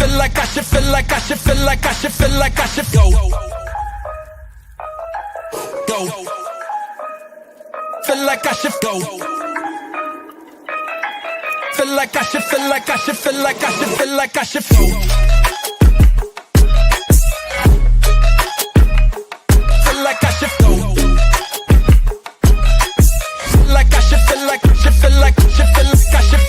feel like I should feel like I should feel like I should feel like I should go. Go. Feel like I should go. Feel like I should feel like I should feel like I should feel like I should go. Feel like I should go. Feel like I should feel like I should feel like I should feel like I should.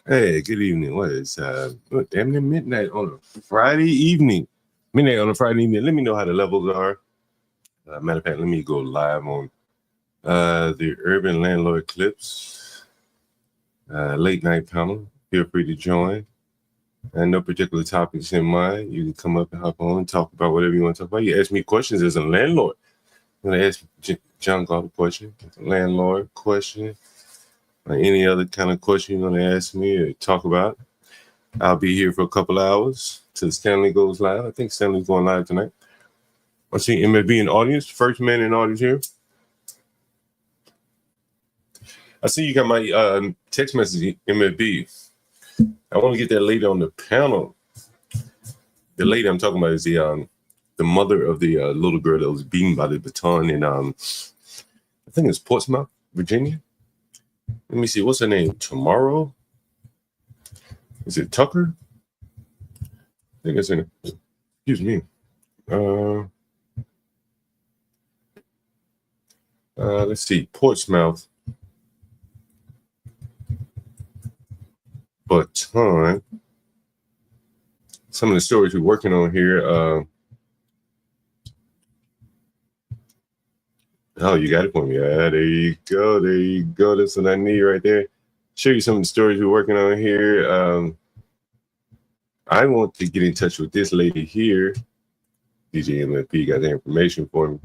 Hey, good evening. What is damn near midnight on a Friday evening? Midnight on a Friday evening. Let me know how the levels are. Matter of fact, let me go live on the Urban Landlord Clips late night panel. Feel free to join. And no particular topics in mind. You can come up and hop on and talk about whatever you want to talk about. You ask me questions as a landlord. I'm going to ask John Galt a question. A landlord question. Or any other kind of question you're going to ask me or talk about. I'll be here for a couple hours till Stanley goes live. I think Stanley's going live tonight. I see MFB in the audience. First man in the audience here. I see you got my text message, MFB. I want to get that lady on the panel. The lady I'm talking about is the mother of the little girl that was beaten by the baton in, I think it's Portsmouth, Virginia. Let me see, what's her name? Tomorrow? Is it Tucker? I think it's in. Excuse me. Let's see, Portsmouth. Baton. Some of the stories we're working on here. Oh, you got it for me. There you go. There you go. That's what I need right there. Show you some of the stories we're working on here. I want to get in touch with this lady here. DJ MFP got the information for me.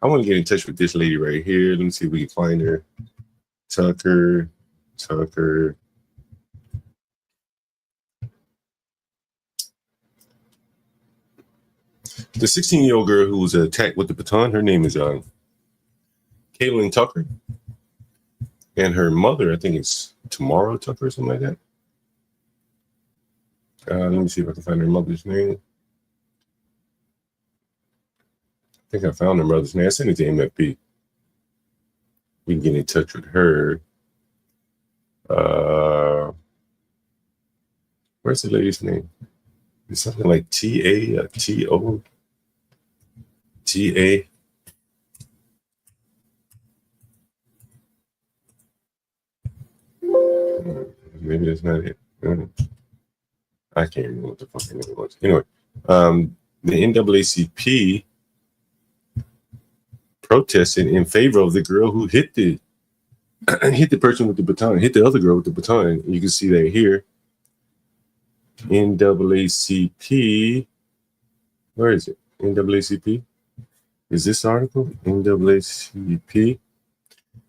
I want to get in touch with this lady right here. Let me see if we can find her. Tucker. The 16-year-old girl who was attacked with the baton, her name is Caitlin Tucker. And her mother, I think it's Tomorrow Tucker or something like that. Let me see if I can find her mother's name. I think I found her mother's name. I sent it to MFP. We can get in touch with her. Where's the lady's name? It's something like T-A or T-O. T-A. Maybe that's not it. I can't remember what the fucking name was. Anyway, the NAACP protested in favor of the girl who hit the person with the baton, hit the other girl with the baton. You can see that here. NAACP. Where is it? NAACP? Is this article? NAACP.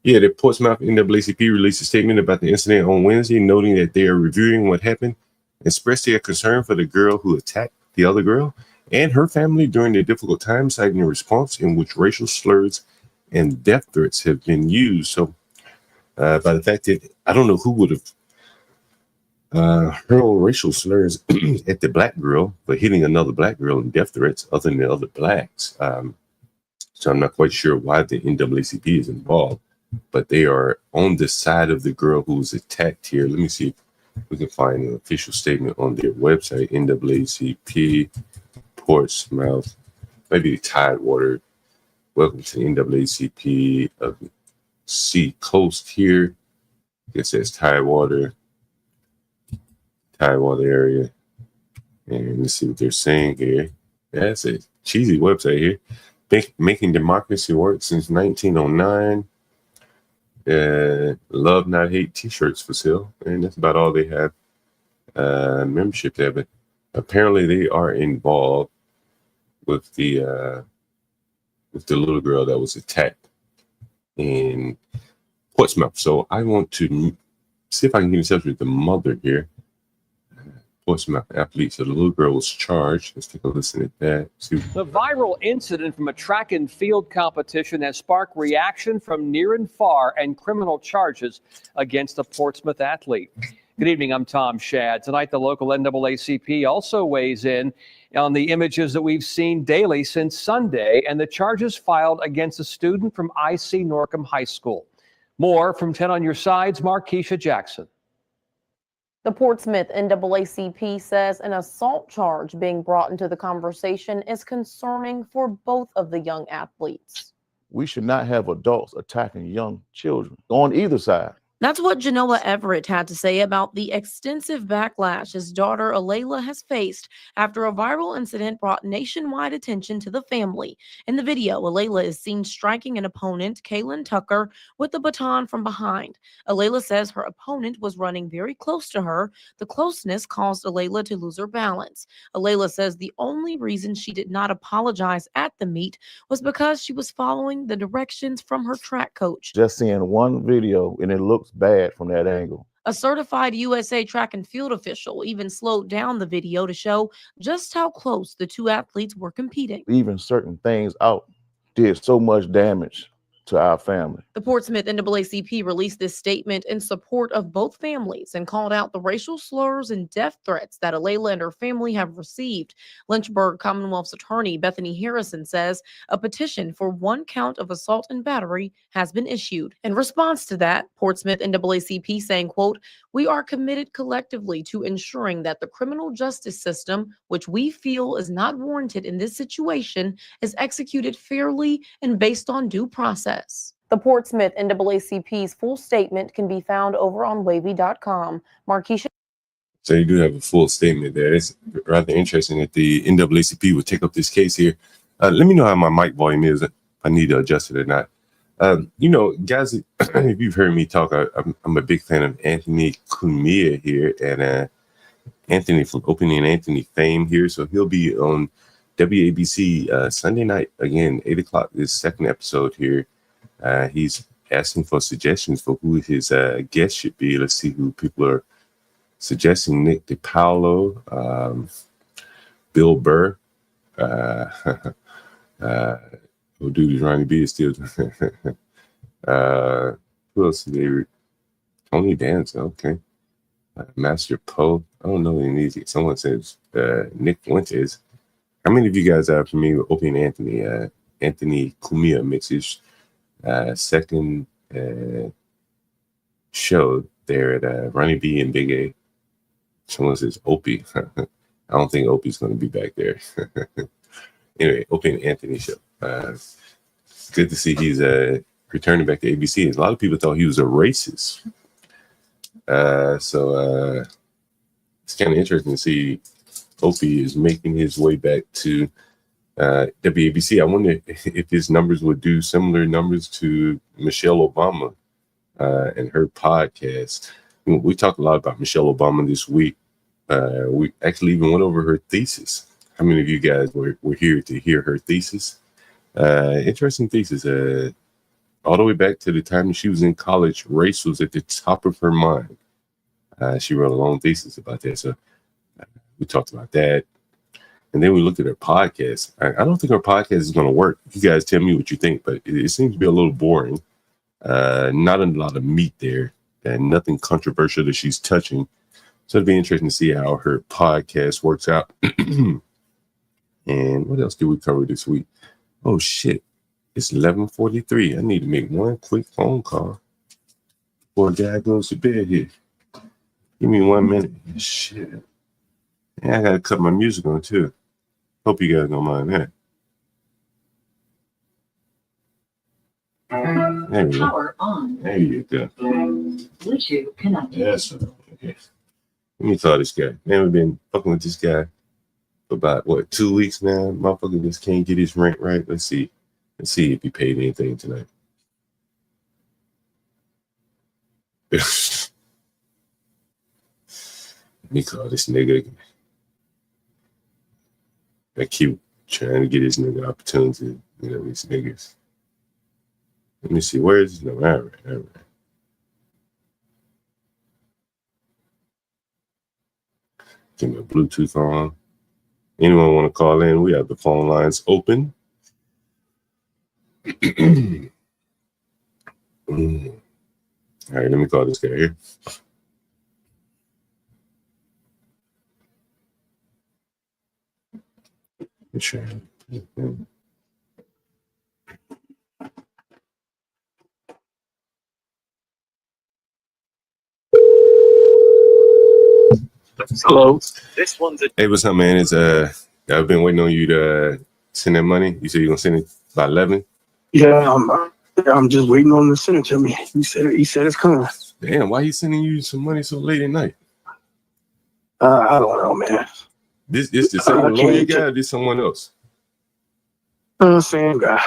Yeah, the Portsmouth NAACP released a statement about the incident on Wednesday, noting that they are reviewing what happened, expressed their concern for the girl who attacked the other girl and her family during their difficult time, citing a response in which racial slurs and death threats have been used. So, by the fact that I don't know who would have hurled racial slurs at the black girl for hitting another black girl and death threats other than the other blacks. So I'm not quite sure why the NAACP is involved, but they are on the side of the girl who was attacked here. Let me see if we can find an official statement on their website, NAACP, Portsmouth, maybe Tidewater. Welcome to the NAACP of Sea Coast here. It says Tidewater area. And let's see what they're saying here. That's a cheesy website here. Making democracy work since 1909. Love Not Hate t-shirts for sale. And that's about all they have membership there. But apparently they are involved with the little girl that was attacked in Portsmouth. So I want to see if I can get in touch with the mother here. Portsmouth athlete. So the little girl was charged. Let's take a listen at that. The viral incident from a track and field competition has sparked reaction from near and far and criminal charges against a Portsmouth athlete. Good evening, I'm Tom Shad. Tonight, the local NAACP also weighs in on the images that we've seen daily since Sunday and the charges filed against a student from IC Norcom High School. More from 10 on Your Side's Markeisha Jackson. The Portsmouth NAACP says an assault charge being brought into the conversation is concerning for both of the young athletes. We should not have adults attacking young children on either side. That's what Genoa Everett had to say about the extensive backlash his daughter Alayla has faced after a viral incident brought nationwide attention to the family. In the video, Alayla is seen striking an opponent, Kaylin Tucker, with the baton from behind. Alayla says her opponent was running very close to her. The closeness caused Alayla to lose her balance. Alayla says the only reason she did not apologize at the meet was because she was following the directions from her track coach. Just seeing one video and it looks bad from that angle. A certified USA track and field official even slowed down the video to show just how close the two athletes were competing. Even certain things out did so much damage to our family. The Portsmouth NAACP released this statement in support of both families and called out the racial slurs and death threats that Alayla and her family have received. Lynchburg Commonwealth's attorney Bethany Harrison says a petition for 1 count of assault and battery has been issued. In response to that, Portsmouth NAACP saying, quote, "We are committed collectively to ensuring that the criminal justice system, which we feel is not warranted in this situation, is executed fairly and based on due process." The Portsmouth NAACP's full statement can be found over on wavy.com. Markeisha. So you do have a full statement there. It's rather interesting that the NAACP would take up this case here. Let me know how my mic volume is, if I need to adjust it or not. Guys, if you've heard me talk, I'm a big fan of Anthony Cumia here, and Anthony from Opie and Anthony fame here. So he'll be on WABC Sunday night, again, 8 o'clock, this second episode here. He's asking for suggestions for who his guest should be. Let's see who people are suggesting. Nick DiPaolo, Bill Burr, oh, dude, Ronnie B is still. Who else did they? Tony Danza, okay. Master Poe. I don't know any of these. Someone says Nick Fuentes. How many of you guys are familiar with Opie and Anthony? Anthony Cumia mixes second show there at Ronnie B and Big A. Someone says Opie. I don't think Opie's going to be back there. Anyway, Opie and Anthony show. Good to see he's returning back to ABC. A lot of people thought he was a racist. So it's kind of interesting to see Opie is making his way back to WABC. I wonder if his numbers would do similar numbers to Michelle Obama and her podcast. We talked a lot about Michelle Obama this week. We actually even went over her thesis. How many of you guys were here to hear her thesis? Interesting thesis. All the way back to the time she was in college, race was at the top of her mind. She wrote a long thesis about that. So we talked about that. And then we looked at her podcast. I don't think her podcast is going to work. You guys tell me what you think, but it seems to be a little boring. Not a lot of meat there, and nothing controversial that she's touching. So it'll be interesting to see how her podcast works out. And what else did we cover this week? Oh, shit. It's 11:43. I need to make one quick phone call before Dad goes to bed here. Give me 1 minute. Shit. And I got to cut my music on, too. Hope you guys don't mind that. There you go. Power on. There you go. Bluetooth connected. Yes. Okay. Let me call this guy. Man, we've been fucking with this guy for about, 2 weeks now? Motherfucker just can't get his rent right. Let's see. Let's see if he paid anything tonight. Let me call this nigga. I keep trying to get this nigga opportunity. You know, these niggas. Let me see. Where is this number? All right. Give me a Bluetooth on. Anyone want to call in? We have the phone lines open. All right, let me call this guy here. Sure. Hello. This one's a Hey, what's up, man? It's I've been waiting on you to send that money. You said you're gonna send it by 11. yeah. I'm just waiting on him to send it to me. He said it's coming. Damn, why he sending you some money so late at night? I don't know, man. This the same lawyer guy or this someone else? Same guy.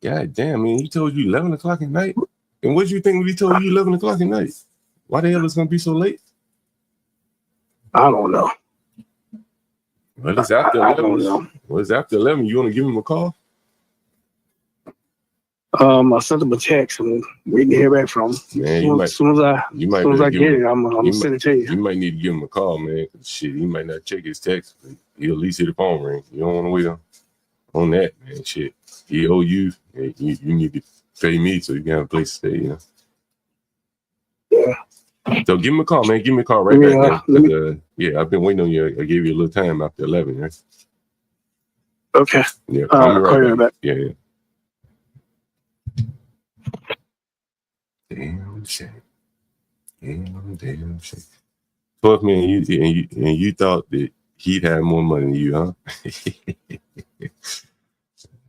God damn, man, he told you 11 o'clock at night? And what did you think when he told you 11 o'clock at night? Why the hell is it gonna be so late? I don't know. Well, it's after I 11. don't know. Well, it's after 11. You want to give him a call? I sent him a text and waiting to hear back from him. Man, As soon as I get it, I'm gonna send it to you. You might need to give him a call, man. Shit, he might not check his text, but he'll at least hear the phone ring. You don't want to wait on that, man. Shit, he owe you. And you need to pay me so you can have a place to stay. You know. Yeah. So give him a call, man. Give me a call right back. Yeah, I've been waiting on you. I gave you a little time after 11, right? Okay. Yeah, call me call you right back. back. Yeah. Damn shit. 12 million, and you thought that he'd have more money than you, huh?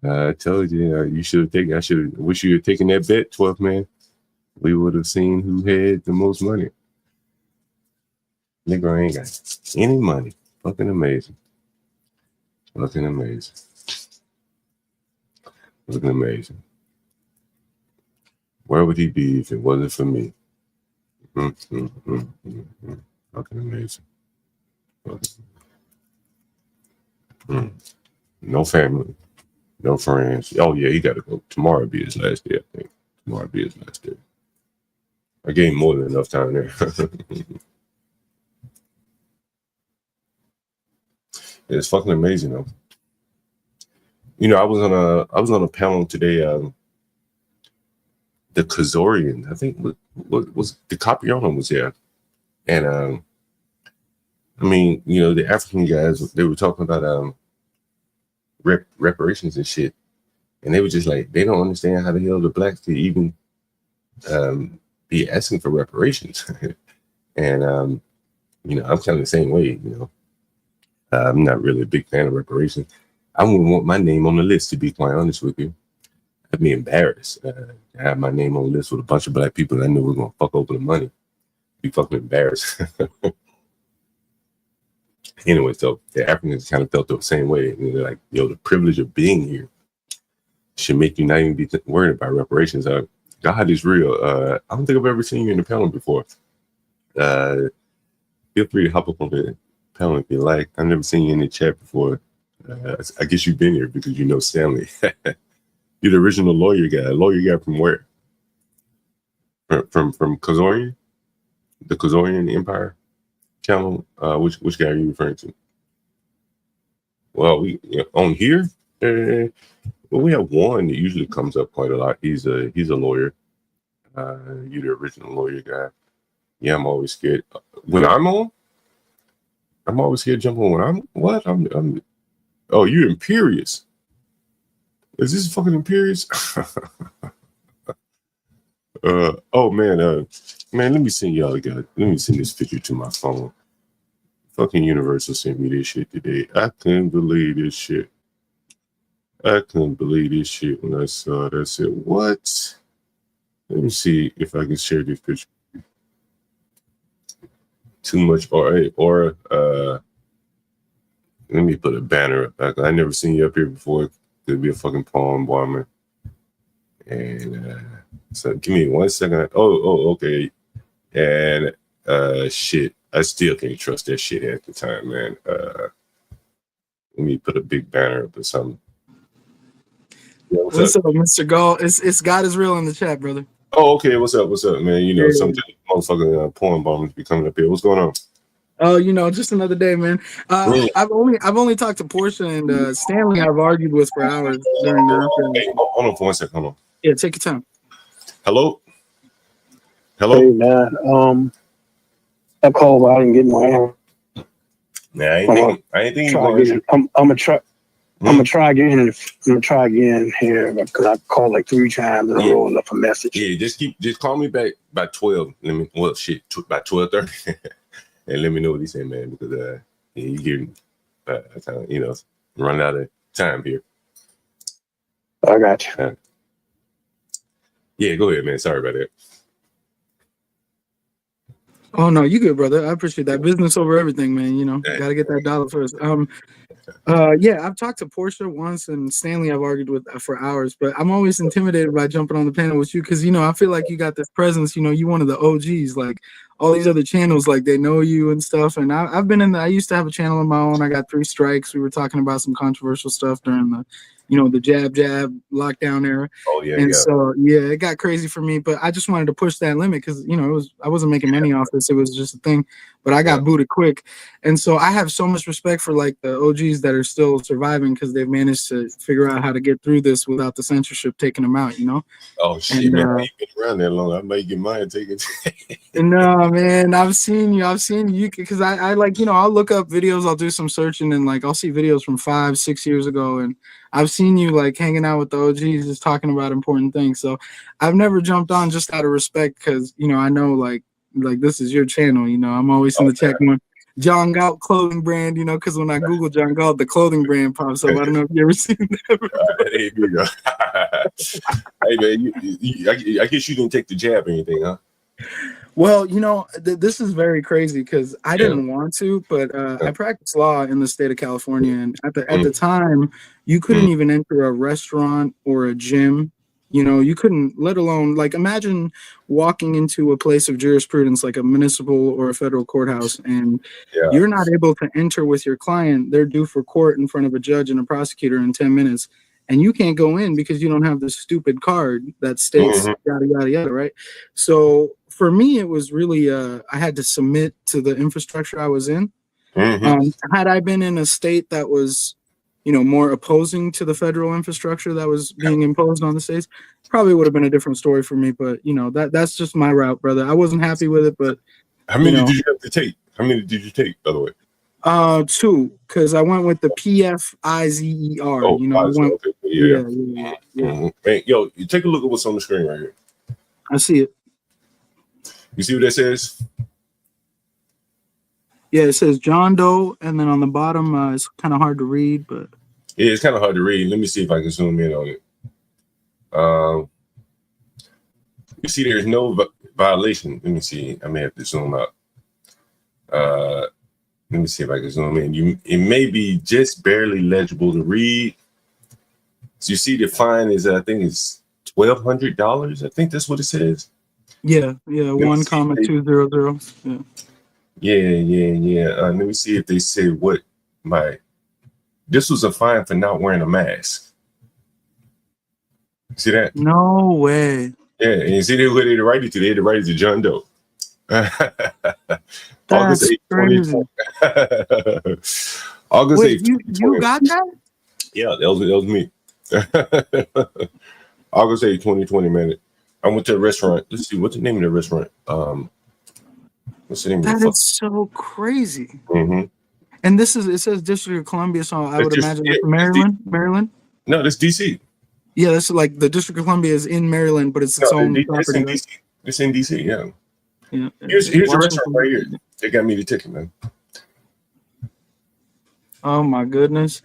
I told you, you should have taken. I should have. Wish you had taken that bet, 12 man. We would have seen who had the most money. Nigga ain't got any money. Fucking amazing. Looking amazing. Looking amazing. Where would he be if it wasn't for me? Fucking amazing. No family. No friends. Oh, yeah, he got to go. Tomorrow will be his last day, I think. Tomorrow will be his last day. I gave him more than enough time there. It's fucking amazing, though. You know, I was on a panel today. The Khazarian, I think, what was the Capiano was there, and I mean, you know, the African guys, they were talking about reparations and shit, and they were just like, they don't understand how the hell the blacks could even be asking for reparations, and you know, I'm kind of the same way. You know, I'm not really a big fan of reparations. I wouldn't want my name on the list, to be quite honest with you. I'd be embarrassed. I have my name on the list with a bunch of black people that I knew were gonna fuck over the money. Be fucking embarrassed. Anyway, so the Africans kind of felt the same way. And they're like, yo, the privilege of being here should make you not even be worried about reparations. God is real. I don't think I've ever seen you in the panel before. Feel free to hop up on the panel if you like. I've never seen you in the chat before. I guess you've been here because you know Stanley. You're the original lawyer guy from where? From Khazarian? The Khazarian Empire channel? Which guy are you referring to? Well, on here, well, we have one that usually comes up quite a lot. He's a lawyer. You're the original lawyer guy. Yeah, I'm always scared. When I'm on, I'm always scared to jump on. When I'm oh, you're Imperious. Is this fucking Imperious? Oh man, man, let me send y'all a guy. Let me send this picture to my phone. Fucking Universal sent me this shit today. I couldn't believe this shit. I couldn't believe this shit when I saw it. I said, what? Let me see if I can share this picture. Too much or let me put a banner up back. I never seen you up here before. Could be a fucking palm bomber. And so give me 1 second. Okay. And shit. I still can't trust that shit at the time, man. Let me put a big banner up or something. Yeah, what's up, Mr. Galt? It's God is real in the chat, brother. Oh, okay. What's up, man? You know, Yeah. sometimes motherfucking porn bombers be coming up here. What's going on? Oh, just another day, man. I've only talked to Portia and Stanley. I've argued with for hours during the afternoon. Hey, hold on for 1 second. Hold on. Yeah, take your time. Hello. Hey man, I called, but I didn't get no answer. Nah, I ain't think you Try going again. I'm gonna try. I'm gonna try again. I'm gonna try again here because I called like 3 times and I rolled up a message. Yeah, just call me back by 12. By 12:30, and let me know what he said, man. Because you hear, run out of time here. I got you. Yeah, go ahead, man. Sorry about that. Oh no, you good, brother. I appreciate that. Business over everything, man. Gotta get that dollar first. Yeah, I've talked to Portia once and Stanley I've argued with for hours, but I'm always intimidated by jumping on the panel with you because I feel like you got this presence, you one of the OGs, like all these other channels, like they know you and stuff. And I've been I used to have a channel of my own. I got 3 strikes. We were talking about some controversial stuff during the the jab lockdown era. Oh yeah, and so it got crazy for me, but I just wanted to push that limit because I wasn't making money off this. It was just a thing, but I got booted quick. And so I have so much respect for like the OGs that are still surviving because they've managed to figure out how to get through this without the censorship taking them out, Oh shit, man, I ain't been around that long. I might get mine taken. No, man, I've seen you because I like, I'll look up videos, I'll do some searching and like I'll see videos from 5-6 years ago and I've seen you like hanging out with the OGs just talking about important things. So I've never jumped on just out of respect because I know like this is your channel, I'm always in the chat going John Galt clothing brand, because when I Google John Galt, the clothing brand pops up. I don't know if you ever seen that. Hey, here you go. Hey man, I guess you didn't take the jab or anything, huh? Well, this is very crazy because I didn't want to, but I practice law in the state of California, and at the time, you couldn't even enter a restaurant or a gym. You couldn't, let alone like imagine walking into a place of jurisprudence like a municipal or a federal courthouse, and you're not able to enter with your client. They're due for court in front of a judge and a prosecutor in 10 minutes. And you can't go in because you don't have this stupid card that states yada, yada, yada, right? So for me, it was really, I had to submit to the infrastructure I was in. Had I been in a state that was, more opposing to the federal infrastructure that was being imposed on the states, probably would have been a different story for me. But, that's just my route, brother. I wasn't happy with it, but. How many did you have to take? How many did you take, by the way? 2, because I went with the PFIZER. Oh, I went, okay. yeah. Hey, yo, you take a look at what's on the screen right here. I see it. You see what that says? Yeah, it says John Doe, and then on the bottom, it's kind of hard to read, but yeah, it's kind of hard to read. Let me see if I can zoom in on it. You see, there's no violation. Let me see. I may have to zoom out. Let me see if I can zoom in. It may be just barely legible to read. So you see, the fine is I think it's $1,200. I think that's what it says. Yeah, 1,200. Yeah. Let me see if they say what this was a fine for not wearing a mask. See that? No way. Yeah, and you see where they write it to? They had to write it to John Doe. August 8th, 2020. August 8th. You got that? Yeah, that was me. August 8th, 2020, man. I went to a restaurant. Let's see, what's the name of the restaurant? What's the name that of the is so crazy. Mm-hmm. And it says District of Columbia, so I would imagine it's Maryland. Maryland? No, that's DC. Yeah, that's like the District of Columbia is in Maryland, but it's its own property. It's in DC, yeah. Here's Washington. a restaurant right here. They got me the ticket, man. Oh my goodness.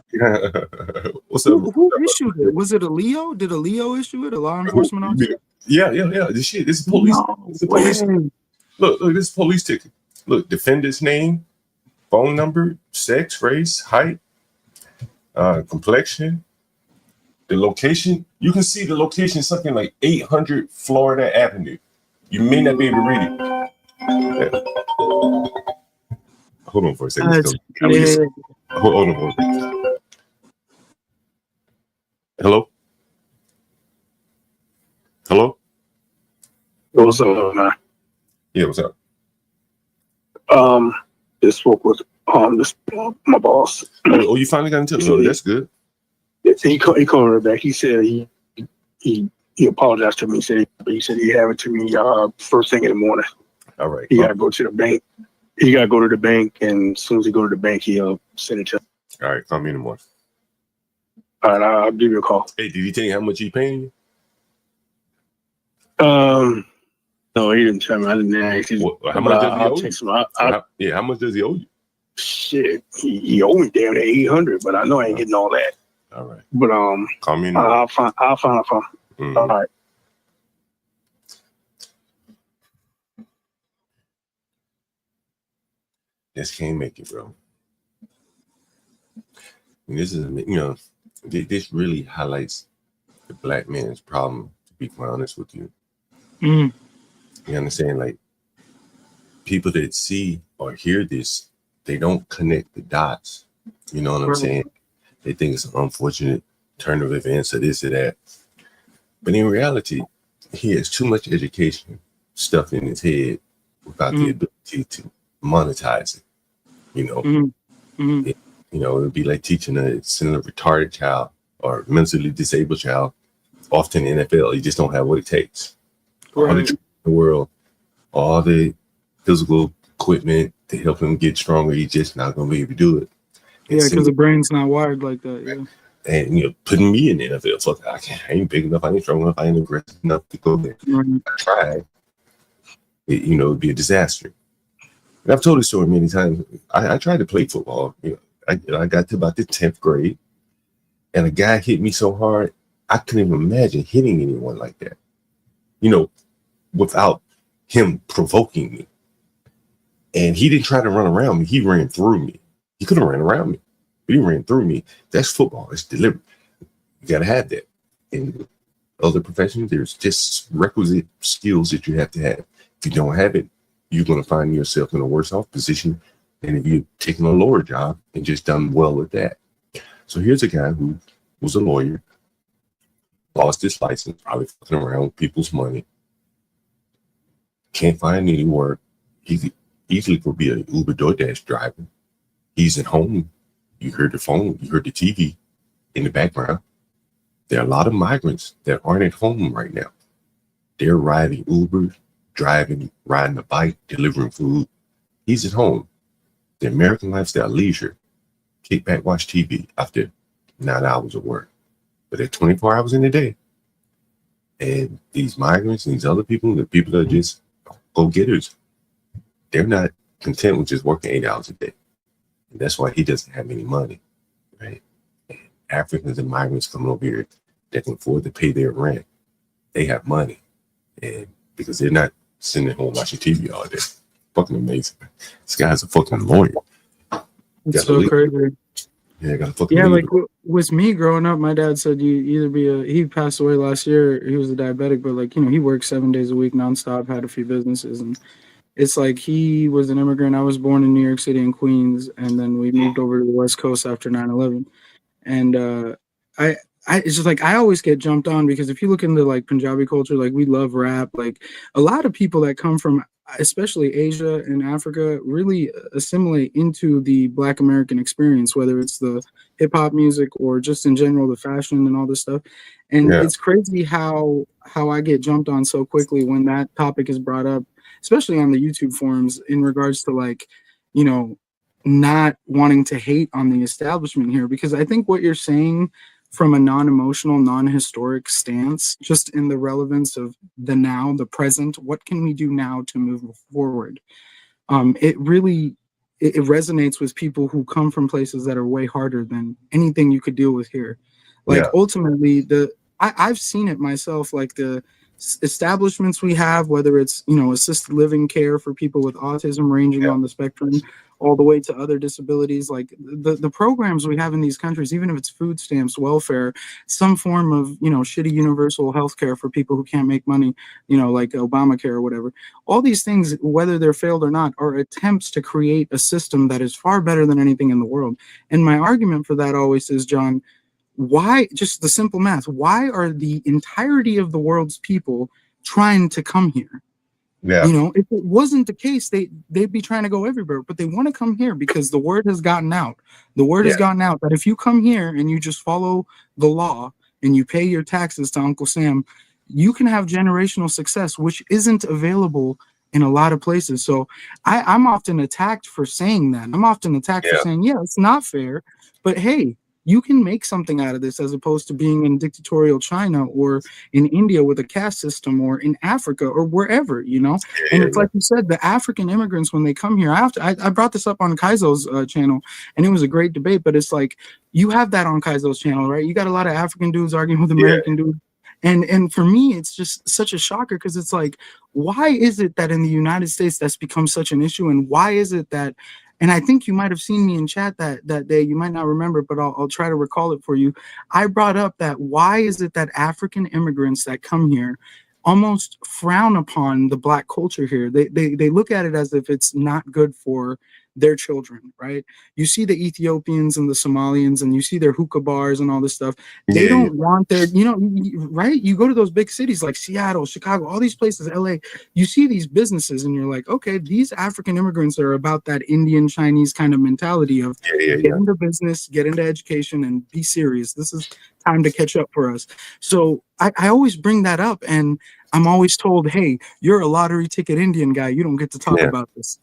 What's up? Who issued it? Was it a Leo? Did a Leo issue it? A law enforcement officer? Yeah. This shit. This is police. No This is police. way. Look, this is police ticket. Look, defendant's name, phone number, sex, race, height, complexion, the location. You can see the location, something like 800 Florida Avenue. You may not be able to read it. Yeah. Hold on for a second. That's Hold on for a second. Hello? Hello? What's up, man? Yeah, what's up? Just spoke with my boss. Oh, you finally got into it. Oh, that's good. He called her back. He said he apologized to me. He said he have it to me first thing in the morning. All right. He gotta go to the bank. He gotta go to the bank, and as soon as he go to the bank, he'll send it to. All right, call me in the morning. All right, I'll give you a call. Hey, did he tell you how much he paying you? No, he didn't tell me. I didn't ask. How much does he owe you? Text him. How much does he owe you? Shit, he owe me damn near 800, but I know I ain't getting all that. All right. But Call me in the morning. I'll find a phone. Mhm. All right. Just can't make it, bro. And this is, this really highlights the black man's problem, to be quite honest with you. Mm. You understand? Like, people that see or hear this, they don't connect the dots. You know what I'm saying? They think it's an unfortunate turn of events or this or that. But in reality, he has too much education stuffed in his head without the ability to monetize it. It'd be like sending a retarded child or mentally disabled child off to the NFL. You just don't have what it takes. All the training in the world, all the physical equipment to help him get stronger, he's just not going to be able to do it. Yeah, because the brain's not wired like that. Yeah. And putting me in the NFL, fuck, I ain't big enough, I ain't strong enough, I ain't aggressive enough to go there. I tried. It'd be a disaster. And I've told this story many times. I tried to play football. I got to about the 10th grade, and a guy hit me so hard, I couldn't even imagine hitting anyone like that. Without him provoking me. And he didn't try to run around me. He ran through me. He could have ran around me, but he ran through me. That's football. It's deliberate. You got to have that. In other professions, there's just requisite skills that you have to have. If you don't have it, you're going to find yourself in a worse off position than if you're taking a lower job and just done well with that. So here's a guy who was a lawyer, lost his license, probably fucking around with people's money, can't find any work. He easily could be an Uber DoorDash driver. He's at home. You heard the phone, you heard the TV in the background. There are a lot of migrants that aren't at home right now. They're riding Uber, driving, riding a bike, delivering food. He's at home. The American lifestyle, leisure, kick back, watch TV after 9 hours of work. But they're 24 hours in a day. And these migrants and these other people, the people that are just go-getters, they're not content with just working 8 hours a day. And that's why he doesn't have any money, right? And Africans and migrants coming over here that can afford to pay their rent, they have money. And because they're not sitting at home watching TV all day. Fucking amazing. This guy's a fucking lawyer. It's so crazy. Yeah, I got to fucking like with me growing up, my dad said you either he passed away last year. He was a diabetic, but he worked 7 days a week nonstop, had a few businesses, and it's like he was an immigrant. I was born in New York City in Queens, and then we moved over to the West Coast after 9/11. And it's just I always get jumped on because if you look into Punjabi culture, we love rap. A lot of people that come from especially Asia and Africa really assimilate into the Black American experience, whether it's the hip hop music or just in general the fashion and all this stuff. And it's crazy how I get jumped on so quickly when that topic is brought up, especially on the YouTube forums in regards to not wanting to hate on the establishment here, because I think what you're saying from a non-emotional, non-historic stance, just in the relevance of the now, the present, what can we do now to move forward? It resonates with people who come from places that are way harder than anything you could deal with here. Ultimately, I've seen it myself, establishments we have, whether it's, assisted living care for people with autism ranging on the spectrum, all the way to other disabilities, like the programs we have in these countries, even if it's food stamps, welfare, some form of, shitty universal health care for people who can't make money, like Obamacare or whatever. All these things, whether they're failed or not, are attempts to create a system that is far better than anything in the world. And my argument for that always is, John, why, just the simple math, why are the entirety of the world's people trying to come here? Yeah. If it wasn't the case, they'd be trying to go everywhere, but they want to come here because the word has gotten out. The word has gotten out that if you come here and you just follow the law and you pay your taxes to Uncle Sam, you can have generational success, which isn't available in a lot of places. So I'm often attacked for saying that. I'm often attacked for saying, yeah, it's not fair, but hey, you can make something out of this, as opposed to being in dictatorial China or in India with a caste system, or in Africa or wherever, And it's like you said, the African immigrants, when they come here, I brought this up on Kaizo's channel, and it was a great debate, but it's like, you have that on Kaizo's channel, right? You got a lot of African dudes arguing with American dudes. And for me, it's just such a shocker, because it's like, why is it that in the United States that's become such an issue? And why is it that, and I think you might have seen me in chat that day, you might not remember, but I'll try to recall it for you. I brought up that why is it that African immigrants that come here almost frown upon the Black culture here? They look at it as if it's not good for their children, right? You see the Ethiopians and the Somalians, and you see their hookah bars and all this stuff. They don't want their, right? You go to those big cities like Seattle, Chicago, all these places, LA, you see these businesses and you're like, okay, these African immigrants are about that Indian Chinese kind of mentality of get into business, get into education, and be serious. This is time to catch up for us. So I always bring that up, and I'm always told, hey, you're a lottery ticket Indian guy. You don't get to talk about this.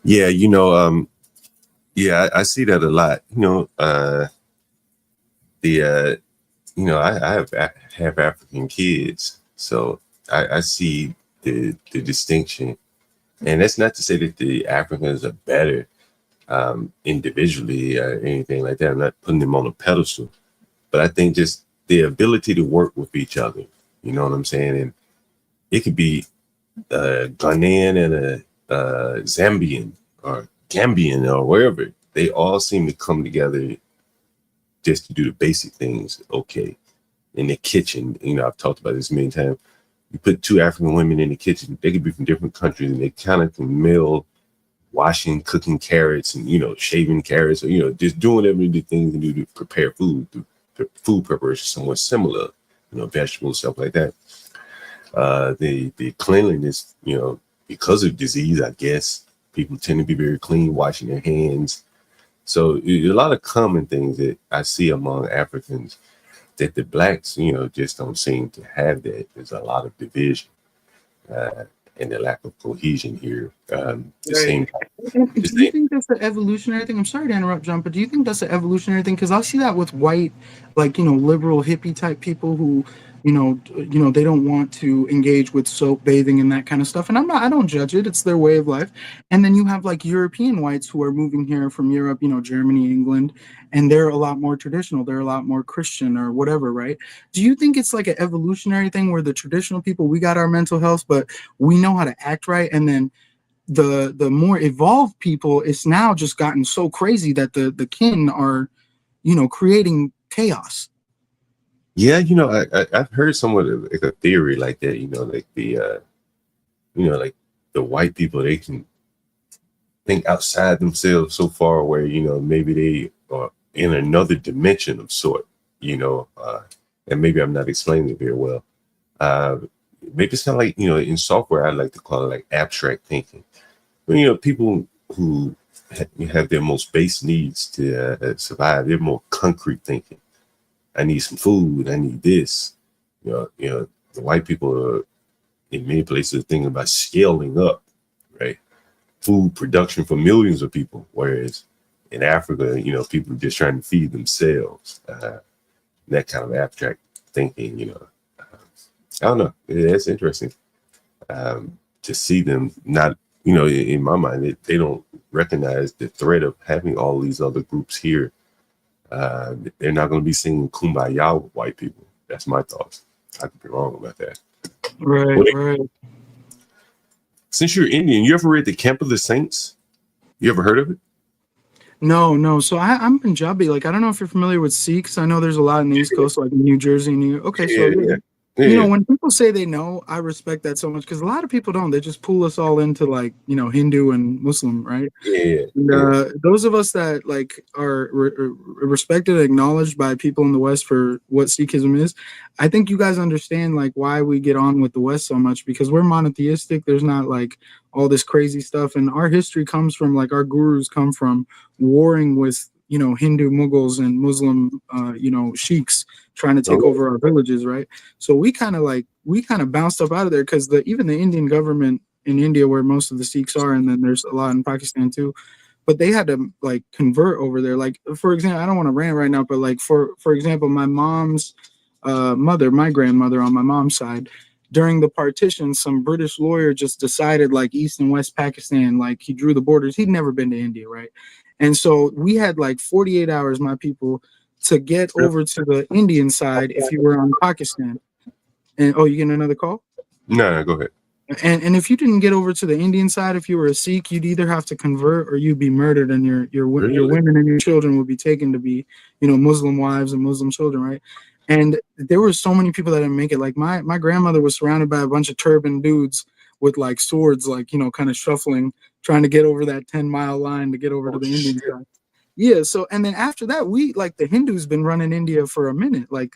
Yeah, I see that a lot. I have African kids, so I see the distinction, and that's not to say that the Africans are better individually or anything like that. I'm not putting them on a pedestal, but I think just the ability to work with each other. You know what I'm saying? And it could be a Ghanaian and a Zambian or Gambian or wherever. They all seem to come together just to do the basic things. Okay. In the kitchen, I've talked about this many times. You put two African women in the kitchen, they could be from different countries, and they kind of can meld washing, cooking carrots, and, shaving carrots, or, just doing every thing to do to prepare food. The food preparation is somewhat similar, vegetables, stuff like that. The cleanliness, because of disease, I guess, people tend to be very clean, washing their hands. So a lot of common things that I see among Africans that the Blacks, just don't seem to have that. There's a lot of division and the lack of cohesion here. Do you think that's an evolutionary thing? I'm sorry to interrupt, John, but do you think that's an evolutionary thing? Because I see that with white, liberal hippie type people who, they don't want to engage with soap bathing and that kind of stuff. And I don't judge it. It's their way of life. And then you have European whites who are moving here from Europe, Germany, England, and they're a lot more traditional. They're a lot more Christian or whatever, right? Do you think it's like an evolutionary thing where the traditional people, we got our mental health, but we know how to act right? And then the more evolved people, it's now just gotten so crazy that the kin are, creating chaos. Yeah, I've heard somewhat of a theory like that, like like the white people, they can think outside themselves so far where, maybe they are in another dimension of sort, and maybe I'm not explaining it very well. Maybe it's kind of like, in software, I like to call it like abstract thinking. But, people who have their most base needs to survive, they're more concrete thinking. I need some food. I need this. The white people are in many places thinking about scaling up, right? Food production for millions of people. Whereas in Africa, people are just trying to feed themselves. That kind of abstract thinking, I don't know. It's interesting to see them not, in my mind, they don't recognize the threat of having all these other groups here. They're not going to be singing Kumbaya with white people. That's my thoughts. I could be wrong about that. Right. Since you're Indian, you ever read The Camp of the Saints? You ever heard of it? No. So I'm Punjabi. Like, I don't know if you're familiar with Sikhs. I know there's a lot in the East Coast, like in New Jersey, New York. Okay, so you know, when people say they know, I respect that so much because a lot of people don't. They just pull us all into like, you know, Hindu and Muslim, right? And, those of us that like are respected and acknowledged by people in the West for what Sikhism is, I think you guys understand like why we get on with the West so much because we're monotheistic. There's not like all this crazy stuff, and our history comes from like our gurus come from warring with, you know, Hindu Mughals and Muslim, you know, sheiks trying to take over our villages, right? So we kind of bounced up out of there because even the Indian government in India, where most of the Sikhs are, and then there's a lot in Pakistan too, but they had to like convert over there. Like, for example, I don't want to rant right now, but like for example, my mom's mother, my grandmother on my mom's side, during the partition, some British lawyer just decided like East and West Pakistan, like he drew the borders. He'd never been to India, right? And so we had like 48 hours, my people, to get over to the Indian side if you were on Pakistan. And you getting another call? No, go ahead. And if you didn't get over to the Indian side, if you were a Sikh, you'd either have to convert or you'd be murdered, and your women and your children would be taken to be, you know, Muslim wives and Muslim children, right? And there were so many people that didn't make it. Like my grandmother was surrounded by a bunch of turban dudes with like swords, like, you know, kind of shuffling, trying to get over that 10-mile line to get over to the Indian side. Yeah. So, and then after that, we like the Hindus been running India for a minute. Like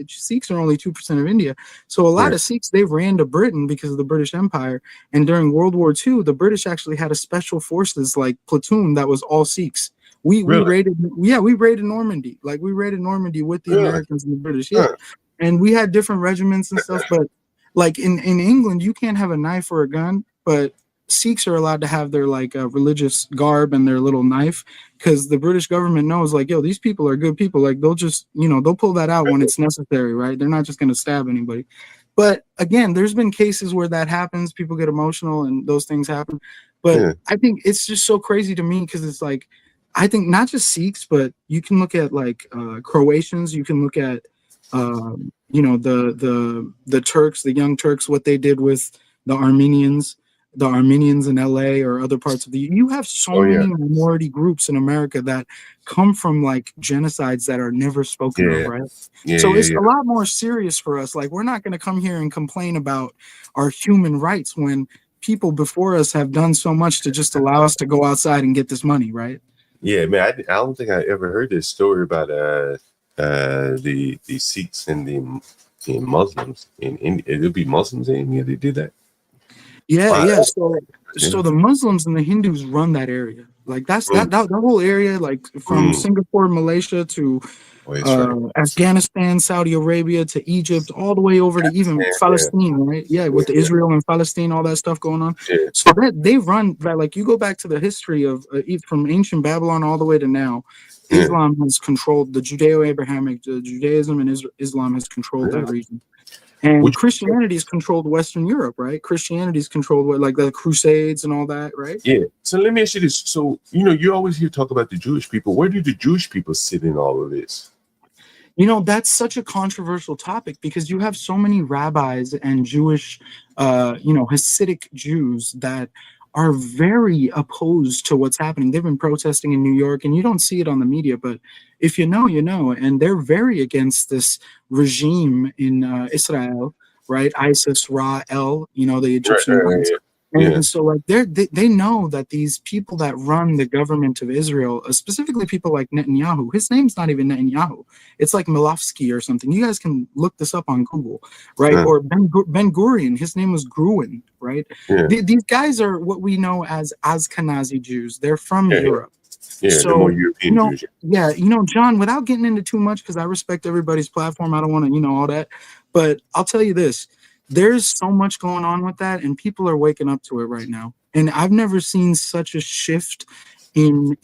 Sikhs are only 2% of India. So a lot of Sikhs, they ran to Britain because of the British Empire. And during World War II, the British actually had a special forces like platoon that was all Sikhs. We raided Normandy. Like we raided Normandy with the Americans and the British. Yeah. And we had different regiments and stuff. But like in England, you can't have a knife or a gun, but Sikhs are allowed to have their like religious garb and their little knife because the British government knows like, yo, these people are good people. Like they'll just, you know, they'll pull that out when it's necessary, right? They're not just going to stab anybody. But again, there's been cases where that happens. People get emotional and those things happen. But I think it's just so crazy to me because it's like, I think not just Sikhs, but you can look at like Croatians. You can look at, you know, the Turks, the young Turks, what they did with the Armenians in LA or other parts of you have so many minority groups in America that come from like genocides that are never spoken of, right? So it's a lot more serious for us. Like we're not going to come here and complain about our human rights when people before us have done so much to just allow us to go outside and get this money, right? Yeah, man, I don't think I ever heard this story about the Sikhs and the Muslims in India. It would be Muslims in India that did that. Yeah. So the Muslims and the Hindus run that area. Like that's that whole area, like from Singapore, Malaysia to Afghanistan, Saudi Arabia to Egypt, all the way over to even Palestine, right? Yeah, with Israel and Palestine, all that stuff going on. So that they run that. Like you go back to the history of from ancient Babylon all the way to now. Islam has controlled the Judeo-Abrahamic, Judaism and Islam has controlled that region. And Christianity has controlled Western Europe, right? Christianity has controlled what, like the Crusades and all that, right? Yeah. So let me ask you this. So, you know, you always hear talk about the Jewish people. Where do the Jewish people sit in all of this? You know, that's such a controversial topic because you have so many rabbis and Jewish, you know, Hasidic Jews that are very opposed to what's happening. They've been protesting in New York, and you don't see it on the media, but if you know, you know. And they're very against this regime in Israel, right? ISIS, Ra-El, you know, the Egyptian ones. And so like they know that these people that run the government of Israel, specifically people like Netanyahu, his name's not even Netanyahu. It's like Milofsky or something. You guys can look this up on Google, right? Or Ben Gurion, his name was Gruen, right? These guys are what we know as Ashkenazi Jews. They're from Europe. Yeah, so, the more European Jews. Yeah, you know, John, without getting into too much, because I respect everybody's platform, I don't want to, you know, all that. But I'll tell you this. There's so much going on with that, and people are waking up to it right now. And I've never seen such a shift in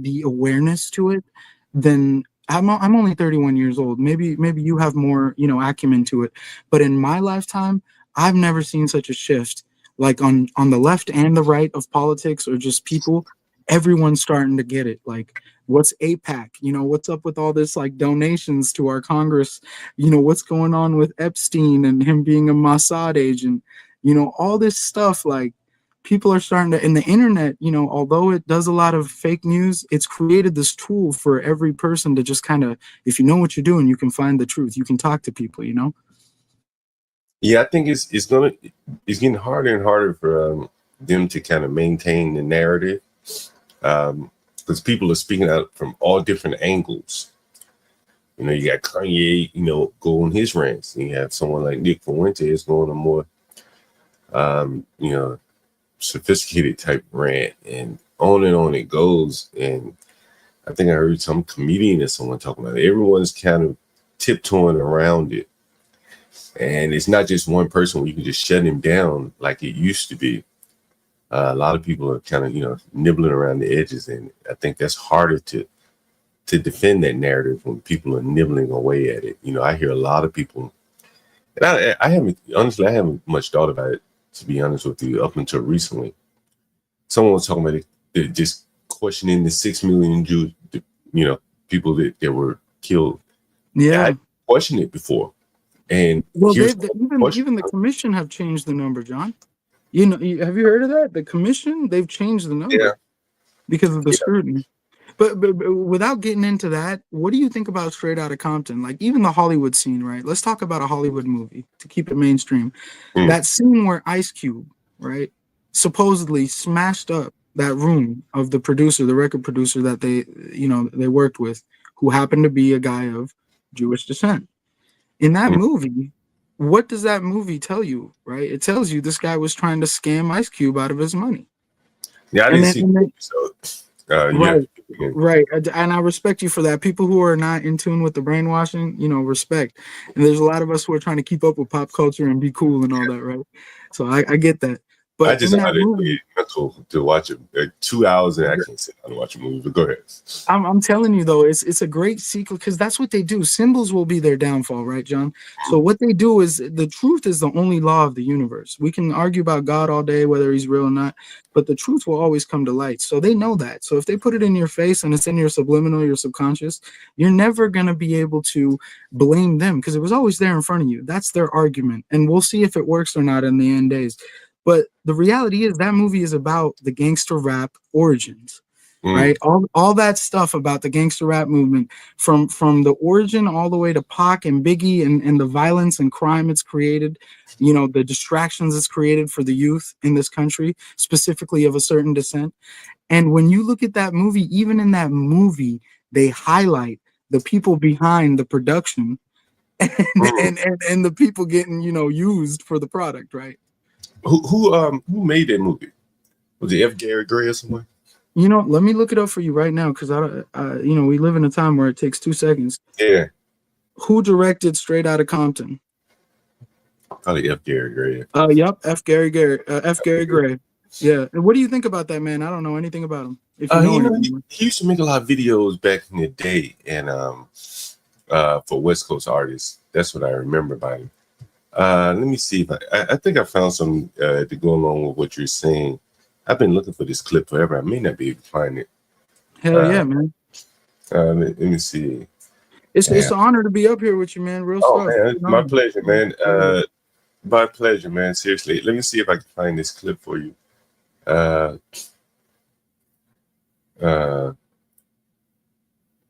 the awareness to it. Than I'm only 31 years old. Maybe you have more, you know, acumen to it. But in my lifetime, I've never seen such a shift, like on the left and the right of politics, or just people. everyone's starting to get it. Like, what's APAC? You know, what's up with all this like donations to our Congress? You know, what's going on with Epstein and him being a Mossad agent? You know, all this stuff. Like, people are starting to, and the internet, you know, although it does a lot of fake news, it's created this tool for every person to just kind of, if you know what you're doing, you can find the truth. You can talk to people, you know? Yeah, I think it's getting harder and harder for them to kind of maintain the narrative, because people are speaking out from all different angles. You know, you got Kanye, you know, go on his rants. And you have someone like Nick Fuentes going on more, you know, sophisticated type rant, and on it goes. And I think I heard some comedian or someone talking about it. Everyone's kind of tiptoeing around it. And it's not just one person where you can just shut him down like it used to be. A lot of people are kind of, you know, nibbling around the edges, and I think that's harder to defend that narrative when people are nibbling away at it. You know, I hear a lot of people, and I haven't much thought about it, to be honest with you, up until recently. Someone was talking about it, just questioning the 6 million Jews, you know, people that were killed. Yeah. I questioned it before. And well, even the commission have changed the number, John. You know, have you heard of that? The commission, they've changed the number because of the scrutiny. But without getting into that, what do you think about Straight Outta Compton? Like, even the Hollywood scene, right? Let's talk about a Hollywood movie to keep it mainstream. That scene where Ice Cube, right, supposedly smashed up that room of the producer, the record producer that they worked with, who happened to be a guy of Jewish descent. In that movie, what does that movie tell you, right? It tells you this guy was trying to scam Ice Cube out of his money. Yeah, I didn't see the episode. Right. And I respect you for that. People who are not in tune with the brainwashing, you know, respect. And there's a lot of us who are trying to keep up with pop culture and be cool and all that, right? So I get that. But I just in that movie, mental to watch it. 2 hours and I can't sit down and watch a movie. But go ahead. I'm telling you though, it's a great sequel, because that's what they do. Symbols will be their downfall, right, John? So what they do is, the truth is the only law of the universe. We can argue about God all day, whether he's real or not, but the truth will always come to light. So they know that. So if they put it in your face and it's in your subliminal, your subconscious, you're never gonna be able to blame them, because it was always there in front of you. That's their argument, and we'll see if it works or not in the end days. But the reality is that movie is about the gangster rap origins, right? All that stuff about the gangster rap movement, from the origin all the way to Pac and Biggie, and the violence and crime it's created, you know, the distractions it's created for the youth in this country, specifically of a certain descent. And when you look at that movie, even in that movie, they highlight the people behind the production and the people getting, you know, used for the product, right? Who made that movie? Was it F. Gary Gray or someone? You know, let me look it up for you right now, because you know, we live in a time where it takes 2 seconds. Yeah. Who directed Straight Outta Compton? Probably F. Gary Gray. Yep, F. Gary Gray. Yeah. And what do you think about that man? I don't know anything about him. If you know, he used to make a lot of videos back in the day, and for West Coast artists. That's what I remember about him. Let me see if I think I found some to go along with what you're saying. I've been looking for this clip forever. I may not be able to find it. Hell yeah, man. Let me see. It's an honor to be up here with you, man. Real stuff. Man, my pleasure, man. My pleasure, man. Seriously. Let me see if I can find this clip for you. Yeah,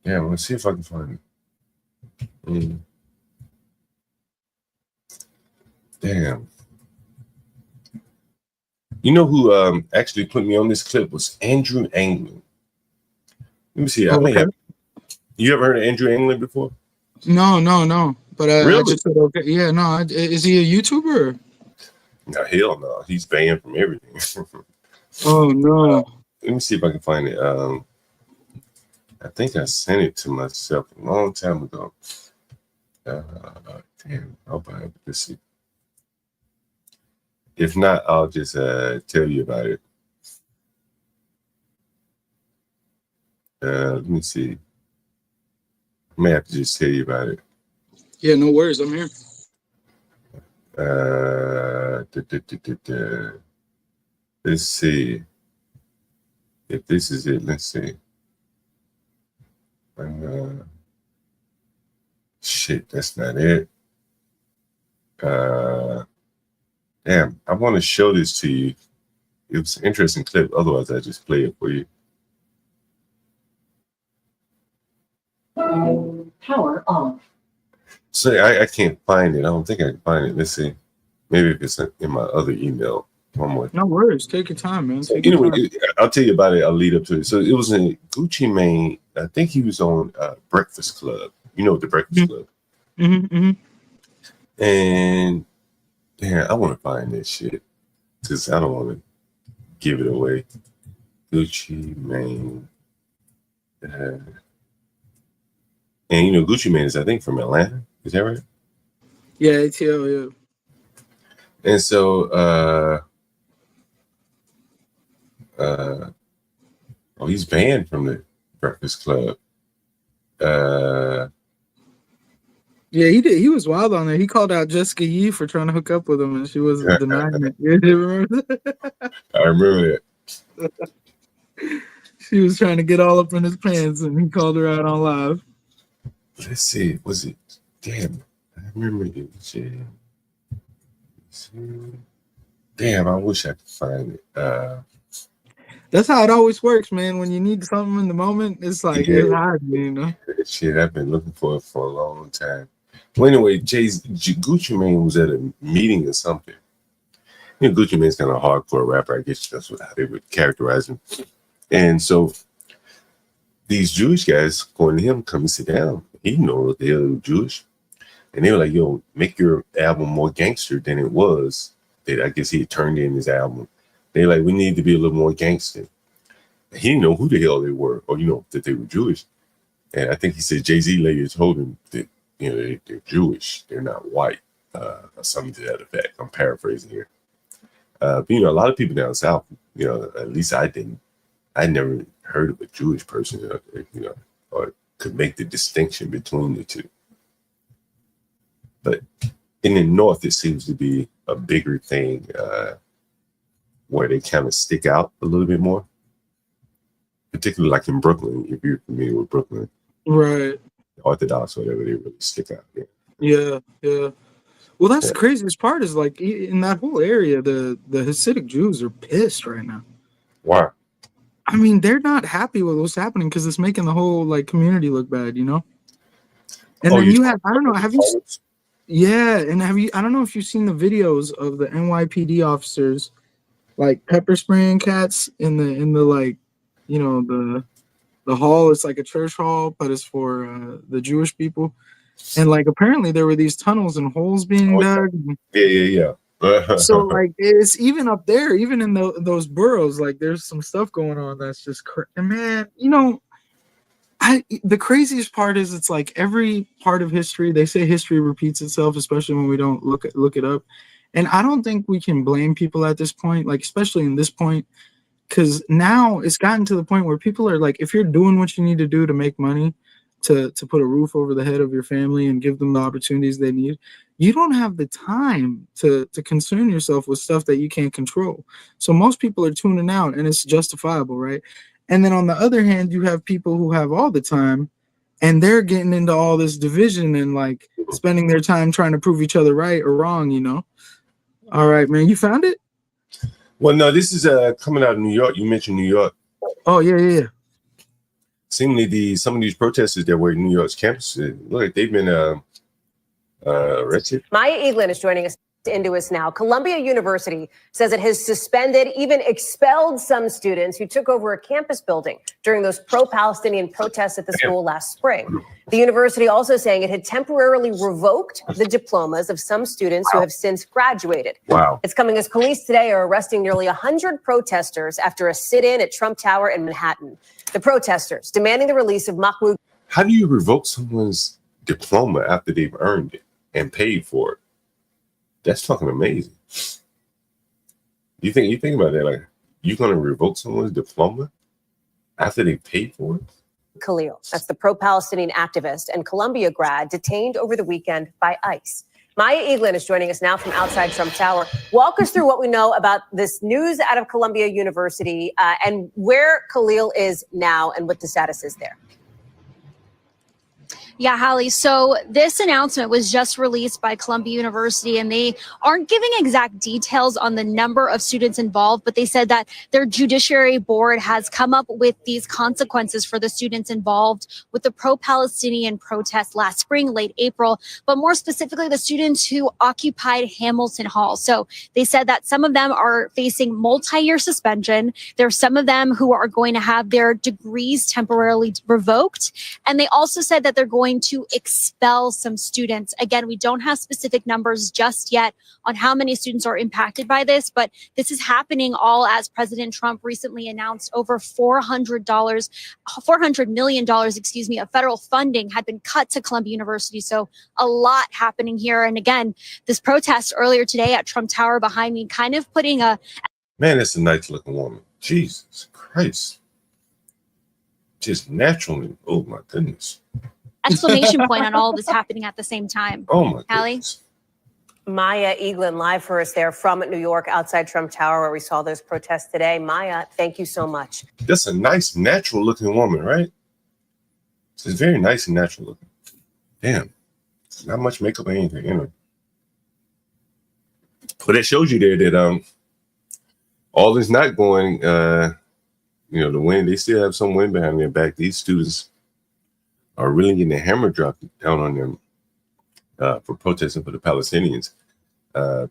let's see if I can find it. Damn. You know who actually put me on this clip was Andrew Anglin. Let me see. You ever heard of Andrew Anglin before? No. But really? I just said okay. Yeah, no. Is he a YouTuber? No, hell no. He's banned from everything. Oh no. Let me see if I can find it. I think I sent it to myself a long time ago. Damn, I'll buy it. Let's see. If not, I'll just tell you about it. Let me see. I may have to just tell you about it. Yeah, no worries. I'm here. Let's see. if this is it, let's see. Shit, that's not it. Damn, I want to show this to you. It was an interesting clip. Otherwise, I just play it for you. Power off. So I can't find it. I don't think I can find it. Let's see. Maybe if it's in my other email. One more. No worries. Take your time, man. Take Anyway, your time. I'll tell you about it. I'll lead up to it. So it was in Gucci Mane. I think he was on Breakfast Club. You know the Breakfast Club. And damn, I want to find that shit because I don't want to give it away. Gucci Mane. And you know, Gucci Mane is, I think, from Atlanta. Is that right? Yeah, ATL, yeah. And so, oh, he's banned from the Breakfast Club. Yeah, he did. He was wild on there. He called out Jessica Yee for trying to hook up with him, and she wasn't denying it. Yeah, you remember that? I remember that. She was trying to get all up in his pants, and he called her out on live. Let's see. Was it? Damn, I remember it. Yeah. Damn, I wish I could find it. That's how it always works, man. When you need something in the moment, it's like it's hard, you know. Shit, I've been looking for it for a long time. Well, anyway, Gucci Mane was at a meeting or something. You know, Gucci Mane's kind of a hardcore rapper. I guess that's how they would characterize him. And so these Jewish guys going to him, come and sit down. He didn't know what the hell they were Jewish. And they were like, yo, make your album more gangster than it was. I guess he had turned in his album. They like, we need to be a little more gangster. He didn't know who the hell they were, or, you know, that they were Jewish. And I think he said Jay-Z later told him that, you know, they're Jewish. They're not white, or something to that effect. I'm paraphrasing here. But, you know, a lot of people down south, you know, at least I didn't. I never heard of a Jewish person, you know, or could make the distinction between the two. But in the North, it seems to be a bigger thing where they kind of stick out a little bit more. Particularly like in Brooklyn, if you're familiar with Brooklyn. Right. Orthodox, whatever, they really stick out. Yeah. Well, that's the craziest part is like in that whole area, the Hasidic Jews are pissed right now. Why? I mean, they're not happy with what's happening because it's making the whole like community look bad, you know? And then you have, I don't know, have you? Yeah, and I don't know if you've seen the videos of the NYPD officers like pepper spraying cats in the like, you know, the hall. It's like a church hall, but it's for the Jewish people. And like apparently there were these tunnels and holes being dug. Yeah. So like it's even up there, even in those boroughs, like there's some stuff going on that's just and man, you know, the craziest part is it's like every part of history, they say history repeats itself, especially when we don't look it up. And I don't think we can blame people at this point, like especially in this point, because now it's gotten to the point where people are like, if you're doing what you need to do to make money, to put a roof over the head of your family and give them the opportunities they need, you don't have the time to concern yourself with stuff that you can't control. So most people are tuning out, and it's justifiable, right? And then on the other hand, you have people who have all the time, and they're getting into all this division and like spending their time trying to prove each other right or wrong, you know? All right, man, you found it? Well, no, this is coming out of New York. You mentioned New York. Oh, yeah. Seemingly, some of these protesters that were in New York's campus, look, they've been arrested. Maya Eaglin is joining us into us now. Columbia University says it has suspended, even expelled some students who took over a campus building during those pro-Palestinian protests at the school last spring. The university also saying it had temporarily revoked the diplomas of some students who have since graduated. Wow. It's coming as police today are arresting nearly 100 protesters after a sit-in at Trump Tower in Manhattan. The protesters demanding the release of Mahmoud. How do you revoke someone's diploma after they've earned it and paid for it? That's fucking amazing. You think about that, like you're gonna revoke someone's diploma after they paid for it? Khalil, that's the pro-Palestinian activist and Columbia grad detained over the weekend by ICE. Maya Eaglin is joining us now from outside Trump Tower. Walk us through what we know about this news out of Columbia University and where Khalil is now and what the status is there. Yeah, Hallie. So this announcement was just released by Columbia University, and they aren't giving exact details on the number of students involved, but they said that their judiciary board has come up with these consequences for the students involved with the pro-Palestinian protest last spring, late April, but more specifically, the students who occupied Hamilton Hall. So they said that some of them are facing multi-year suspension. There's some of them who are going to have their degrees temporarily revoked. And they also said that they're going to expel some students. Again, we don't have specific numbers just yet on how many students are impacted by this, but this is happening all as President Trump recently announced over $400 million, of federal funding had been cut to Columbia University. So a lot happening here. And again, this protest earlier today at Trump Tower behind me, kind of putting a... Man, that's a nice looking woman. Jesus Christ. Just naturally. Oh my goodness. exclamation point on all of this happening at the same time. Oh my Hallie? goodness. Maya Eaglin live for us there from New York outside Trump Tower where we saw those protests today. Maya, thank you so much. That's a nice, natural looking woman, right? She's very nice and natural looking. Damn. Not much makeup or anything, you know. But it shows you there that all is not going the wind, they still have some wind behind their back. These students are really getting a hammer dropped down on them for protesting for the Palestinians.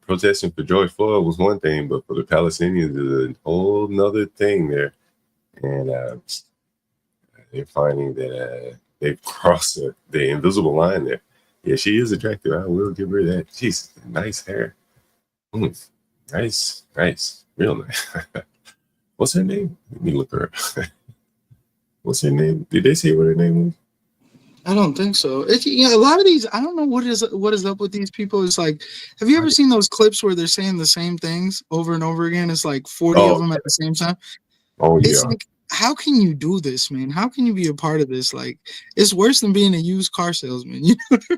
Protesting for George Floyd was one thing, but for the Palestinians is a whole nother thing there. And they're finding that they've crossed the invisible line there. Yeah, she is attractive. I will give her that. She's nice hair. Nice. Real nice. What's her name? Let me look her up. What's her name? Did they say what her name was? I don't think so. It's, a lot of these, I don't know what is up with these people. It's like, have you ever seen those clips where they're saying the same things over and over again? It's like 40 of them at the same time. Oh, yeah. It's like, how can you do this, man? How can you be a part of this? Like, it's worse than being a used car salesman. You know what I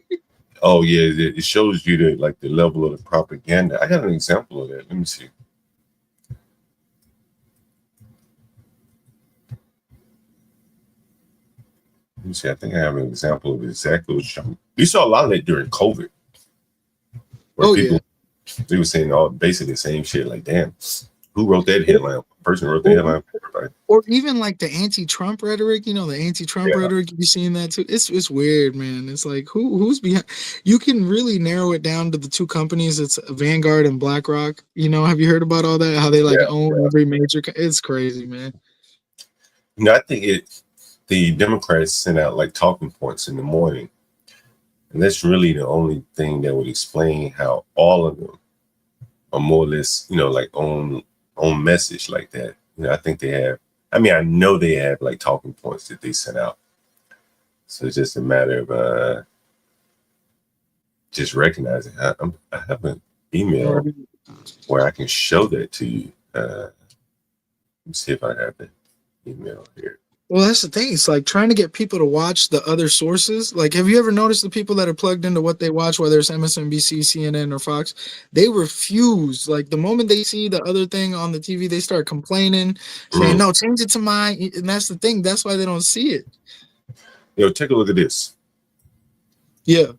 mean? Oh, yeah. It shows you the level of the propaganda. I got an example of that. Let me see. Let me see. I think I have an example of exactly what you're talking. You saw a lot of that during COVID. Where people, they were saying basically the same shit. Like, damn, who wrote that headline? Person wrote the headline for everybody. Or even like the anti-Trump rhetoric, the anti-Trump rhetoric, you seeing that too? It's weird, man. It's like who's behind? You can really narrow it down to the two companies. It's Vanguard and BlackRock. Have you heard about all that? How they own every major? It's crazy, man. I think the Democrats sent out talking points in the morning, and that's really the only thing that would explain how all of them are more or less, own message like that. I think they have. I know they have talking points that they sent out. So it's just a matter of just recognizing. I have an email where I can show that to you. Let me see if I have the email here. Well, that's the thing. It's like trying to get people to watch the other sources. Like, have you ever noticed the people that are plugged into what they watch, whether it's MSNBC, CNN, or Fox, they refuse. Like, the moment they see the other thing on the TV, they start complaining, saying, no, change it to mine. And that's the thing. That's why they don't see it. Take a look at this. Yeah.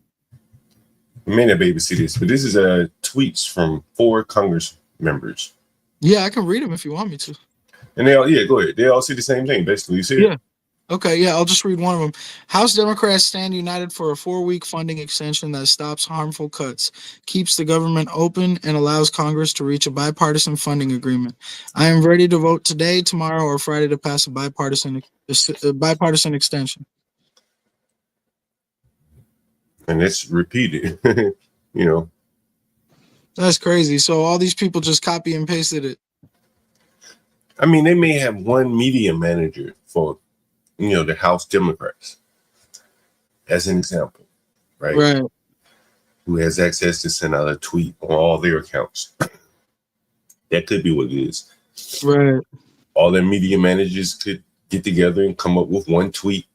You may not be able to see this, but this is tweets from 4 Congress members. Yeah, I can read them if you want me to. And they all, go ahead. They all see the same thing, basically. You see it? Okay, yeah, I'll just read one of them. House Democrats stand united for a 4-week funding extension that stops harmful cuts, keeps the government open, and allows Congress to reach a bipartisan funding agreement. I am ready to vote today, tomorrow, or Friday to pass a bipartisan extension. And it's repeated, That's crazy. So all these people just copy and pasted it. They may have one media manager for, the House Democrats, as an example, right? Right. Who has access to send out a tweet on all their accounts. That could be what it is. Right. All their media managers could get together and come up with one tweet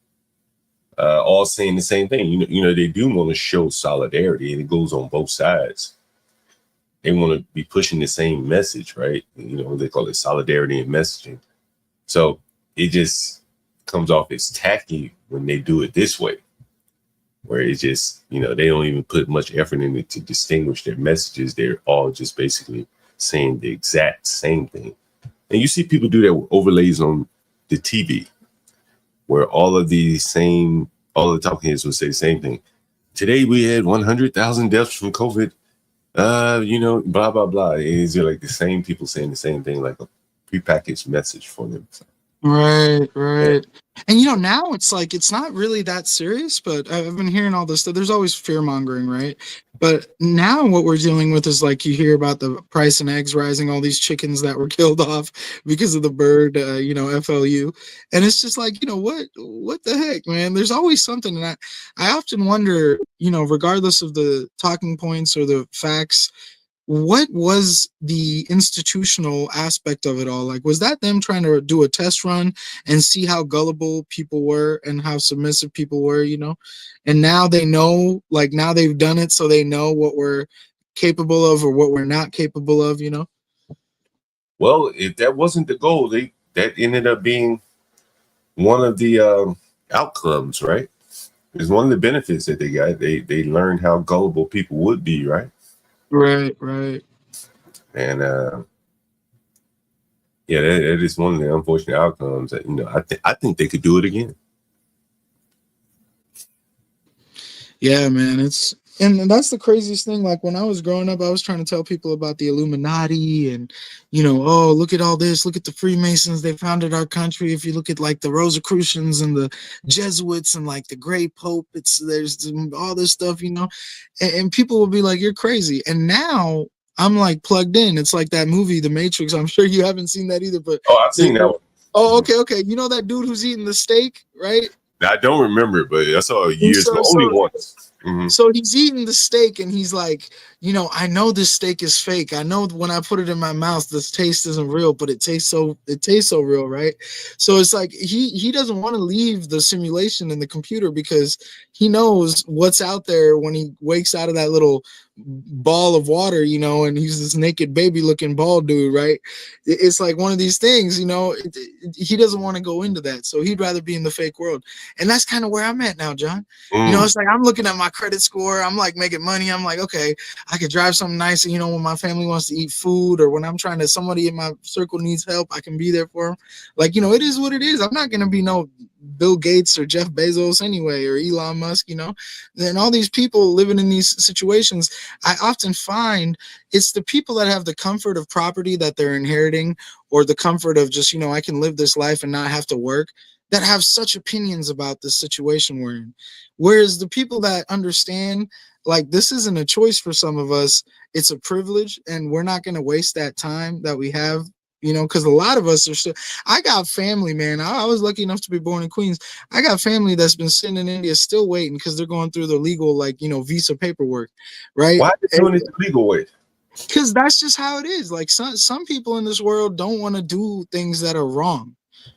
all saying the same thing. You know, they do want to show solidarity, and it goes on both sides. They want to be pushing the same message, right? You know, they call it solidarity and messaging. So it just comes off as tacky when they do it this way, where it's just, you know, they don't even put much effort in it to distinguish their messages. They're all just basically saying the exact same thing. And you see people do that with overlays on the TV, where all of the talking heads will say the same thing. Today we had 100,000 deaths from COVID. You know, blah, blah, blah. It's like the same people saying the same thing, like a prepackaged message for them. Right. Yeah. And you know, now it's like it's not really that serious, but I've been hearing all this stuff. There's always fear mongering, right? But now what we're dealing with is like you hear about the price in eggs rising, all these chickens that were killed off because of the bird, you know, FLU. And it's just like, you know, what the heck, man? There's always something. And I often wonder, you know, regardless of the talking points or the facts, what was the institutional aspect of it all? Like, was that them trying to do a test run and see how gullible people were and how submissive people were, you know? And now they know, like, now they've done it, so they know what we're capable of or what we're not capable of, you know? Well, if that wasn't the goal, that ended up being one of the outcomes, right? It's one of the benefits that they got. They learned how gullible people would be, right? Right. And yeah, that is one of the unfortunate outcomes. That, you know, I think they could do it again. Yeah, man, and that's the craziest thing. Like when I was growing up, I was trying to tell people about the Illuminati and, you know, oh, look at all this, look at the Freemasons, they founded our country. If you look at like the Rosicrucians and the Jesuits and like the Great Pope, there's all this stuff, you know, and people will be like, you're crazy. And now I'm like plugged in. It's like that movie, The Matrix. I'm sure you haven't seen that either, but I've seen that one. Oh, okay. You know that dude who's eating the steak, right? I don't remember it, but I saw it years ago, only once. Mm-hmm. So he's eating the steak and he's like, you know, I know this steak is fake. I know when I put it in my mouth, this taste isn't real, but it tastes so real, right? So it's like he doesn't want to leave the simulation in the computer because he knows what's out there when he wakes out of that little ball of water, you know, and he's this naked baby looking bald dude, right? It's like one of these things, you know, he doesn't want to go into that. So he'd rather be in the fake world. And that's kind of where I'm at now, John. You know, it's like I'm looking at my credit score. I'm like making money. I'm like, okay, I could drive something nice. And, you know, when my family wants to eat food or when I'm trying to, somebody in my circle needs help, I can be there for them. Like, you know, it is what it is. I'm not going to be no Bill Gates or Jeff Bezos anyway, or Elon Musk, you know. And all these people living in these situations, I often find it's the people that have the comfort of property that they're inheriting or the comfort of just, you know, I can live this life and not have to work, that have such opinions about this situation we're in. Whereas the people that understand, like, this isn't a choice for some of us, it's a privilege, and we're not going to waste that time that we have, you know, because a lot of us are still, I got family, man. I was lucky enough to be born in Queens. I got family that's been sitting in India still waiting because they're going through the legal, like, you know, visa paperwork, right? Why are they doing it the legal way? Because that's just how it is. Like some people in this world don't want to do things that are wrong,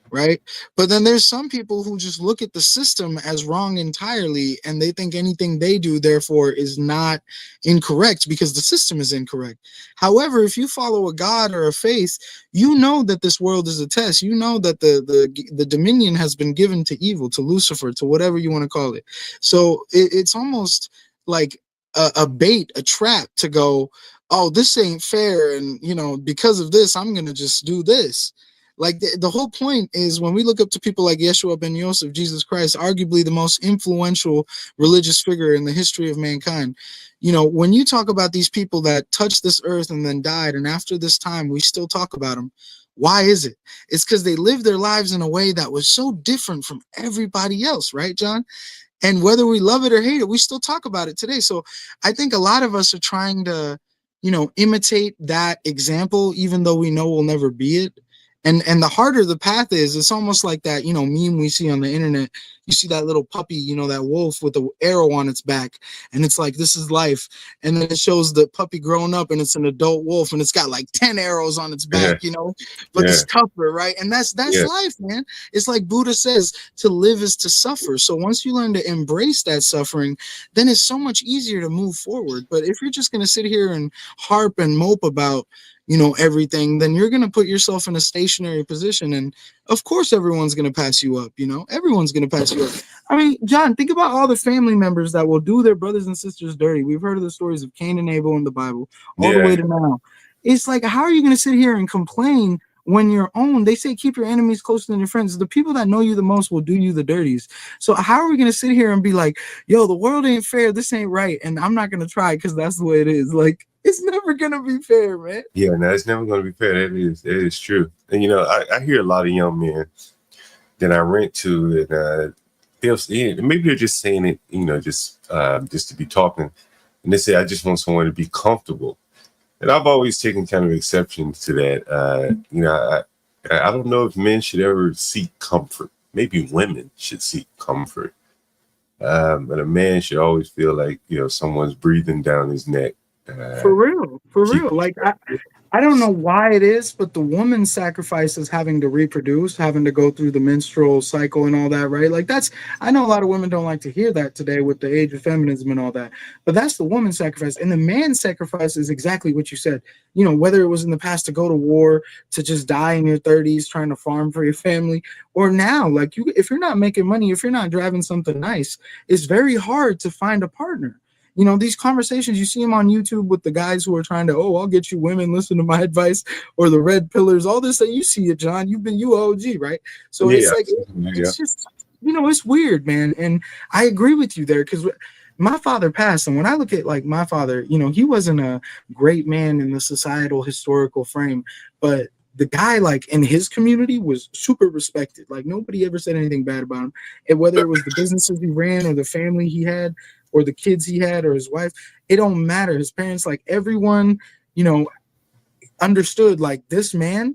right? But then there's some people who just look at the system as wrong entirely, and they think anything they do therefore is not incorrect because the system is incorrect. However, if you follow a God or a faith, you know that this world is a test. You know that the dominion has been given to evil, to Lucifer, to whatever you want to call it. So it's almost like a bait, a trap to go, oh, this ain't fair, and, you know, because of this, I'm gonna just do this. Like the whole point is when we look up to people like Yeshua ben Yosef, Jesus Christ, arguably the most influential religious figure in the history of mankind. You know, when you talk about these people that touched this earth and then died, and after this time, we still talk about them. Why is it? It's because they lived their lives in a way that was so different from everybody else, right, John? And whether we love it or hate it, we still talk about it today. So I think a lot of us are trying to, you know, imitate that example, even though we know we'll never be it. And the harder the path is, it's almost like that, meme we see on the internet. You see that little puppy, that wolf with the arrow on its back, and it's like, this is life. And then it shows the puppy growing up, and it's an adult wolf, and it's got like 10 arrows on its back, but it's tougher, right? And that's life, man. It's like Buddha says, to live is to suffer. So once you learn to embrace that suffering, then it's so much easier to move forward. But if you're just going to sit here and harp and mope about everything, then you're going to put yourself in a stationary position. And of course, everyone's going to pass you up, everyone's going to pass you up. I mean, John, think about all the family members that will do their brothers and sisters dirty. We've heard of the stories of Cain and Abel in the Bible, all the way to now. It's like, how are you going to sit here and complain when your own, they say, keep your enemies closer than your friends. The people that know you the most will do you the dirtiest. So how are we going to sit here and be like, yo, the world ain't fair, this ain't right, and I'm not going to try because that's the way it is? Like, it's never going to be fair, man. Yeah, no, it's never going to be fair. That is true. And, I hear a lot of young men that I rent to, and maybe they're just saying it, just to be talking. And they say, I just want someone to be comfortable. And I've always taken kind of exception to that. I don't know if men should ever seek comfort. Maybe women should seek comfort. But a man should always feel like, someone's breathing down his neck. For real. Like, I don't know why it is, but the woman sacrifices having to reproduce, having to go through the menstrual cycle and all that, right? Like, I know a lot of women don't like to hear that today with the age of feminism and all that, but that's the woman's sacrifice. And the man's sacrifice is exactly what you said. Whether it was in the past to go to war, to just die in your 30s trying to farm for your family, or now, like, if you're not making money, if you're not driving something nice, it's very hard to find a partner. These conversations, you see them on YouTube with the guys who are trying to, I'll get you women, listen to my advice, or the red pillars, all this that you see it, John. You OG, right? So it's like, it's just, it's weird, man. And I agree with you there, because my father passed. And when I look at like my father, he wasn't a great man in the societal historical frame, but the guy, like, in his community was super respected. Like, nobody ever said anything bad about him. And whether it was the businesses he ran or the family he had, or the kids he had, or his wife, it don't matter. His parents, like, everyone, understood, like, this man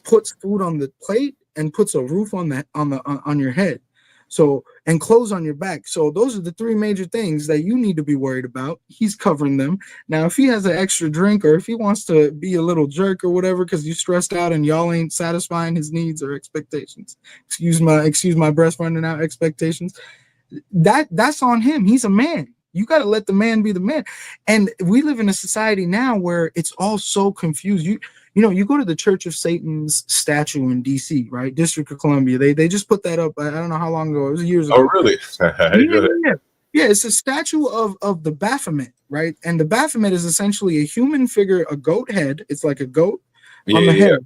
puts food on the plate and puts a roof on your head. So, and clothes on your back. So those are the three major things that you need to be worried about. He's covering them. Now, if he has an extra drink, or if he wants to be a little jerk or whatever, because you stressed out and y'all ain't satisfying his needs or expectations, excuse my breast running out expectations, that's on him. He's a man. You got to let the man be the man. And we live in a society now where it's all so confused. You go to the Church of Satan's statue in DC, right? District of Columbia. They just put that up. I don't know how long ago. It was years ago. Oh, really? Yeah, it's a statue of the Baphomet, right? And the Baphomet is essentially a human figure, a goat head. It's like a goat on the head.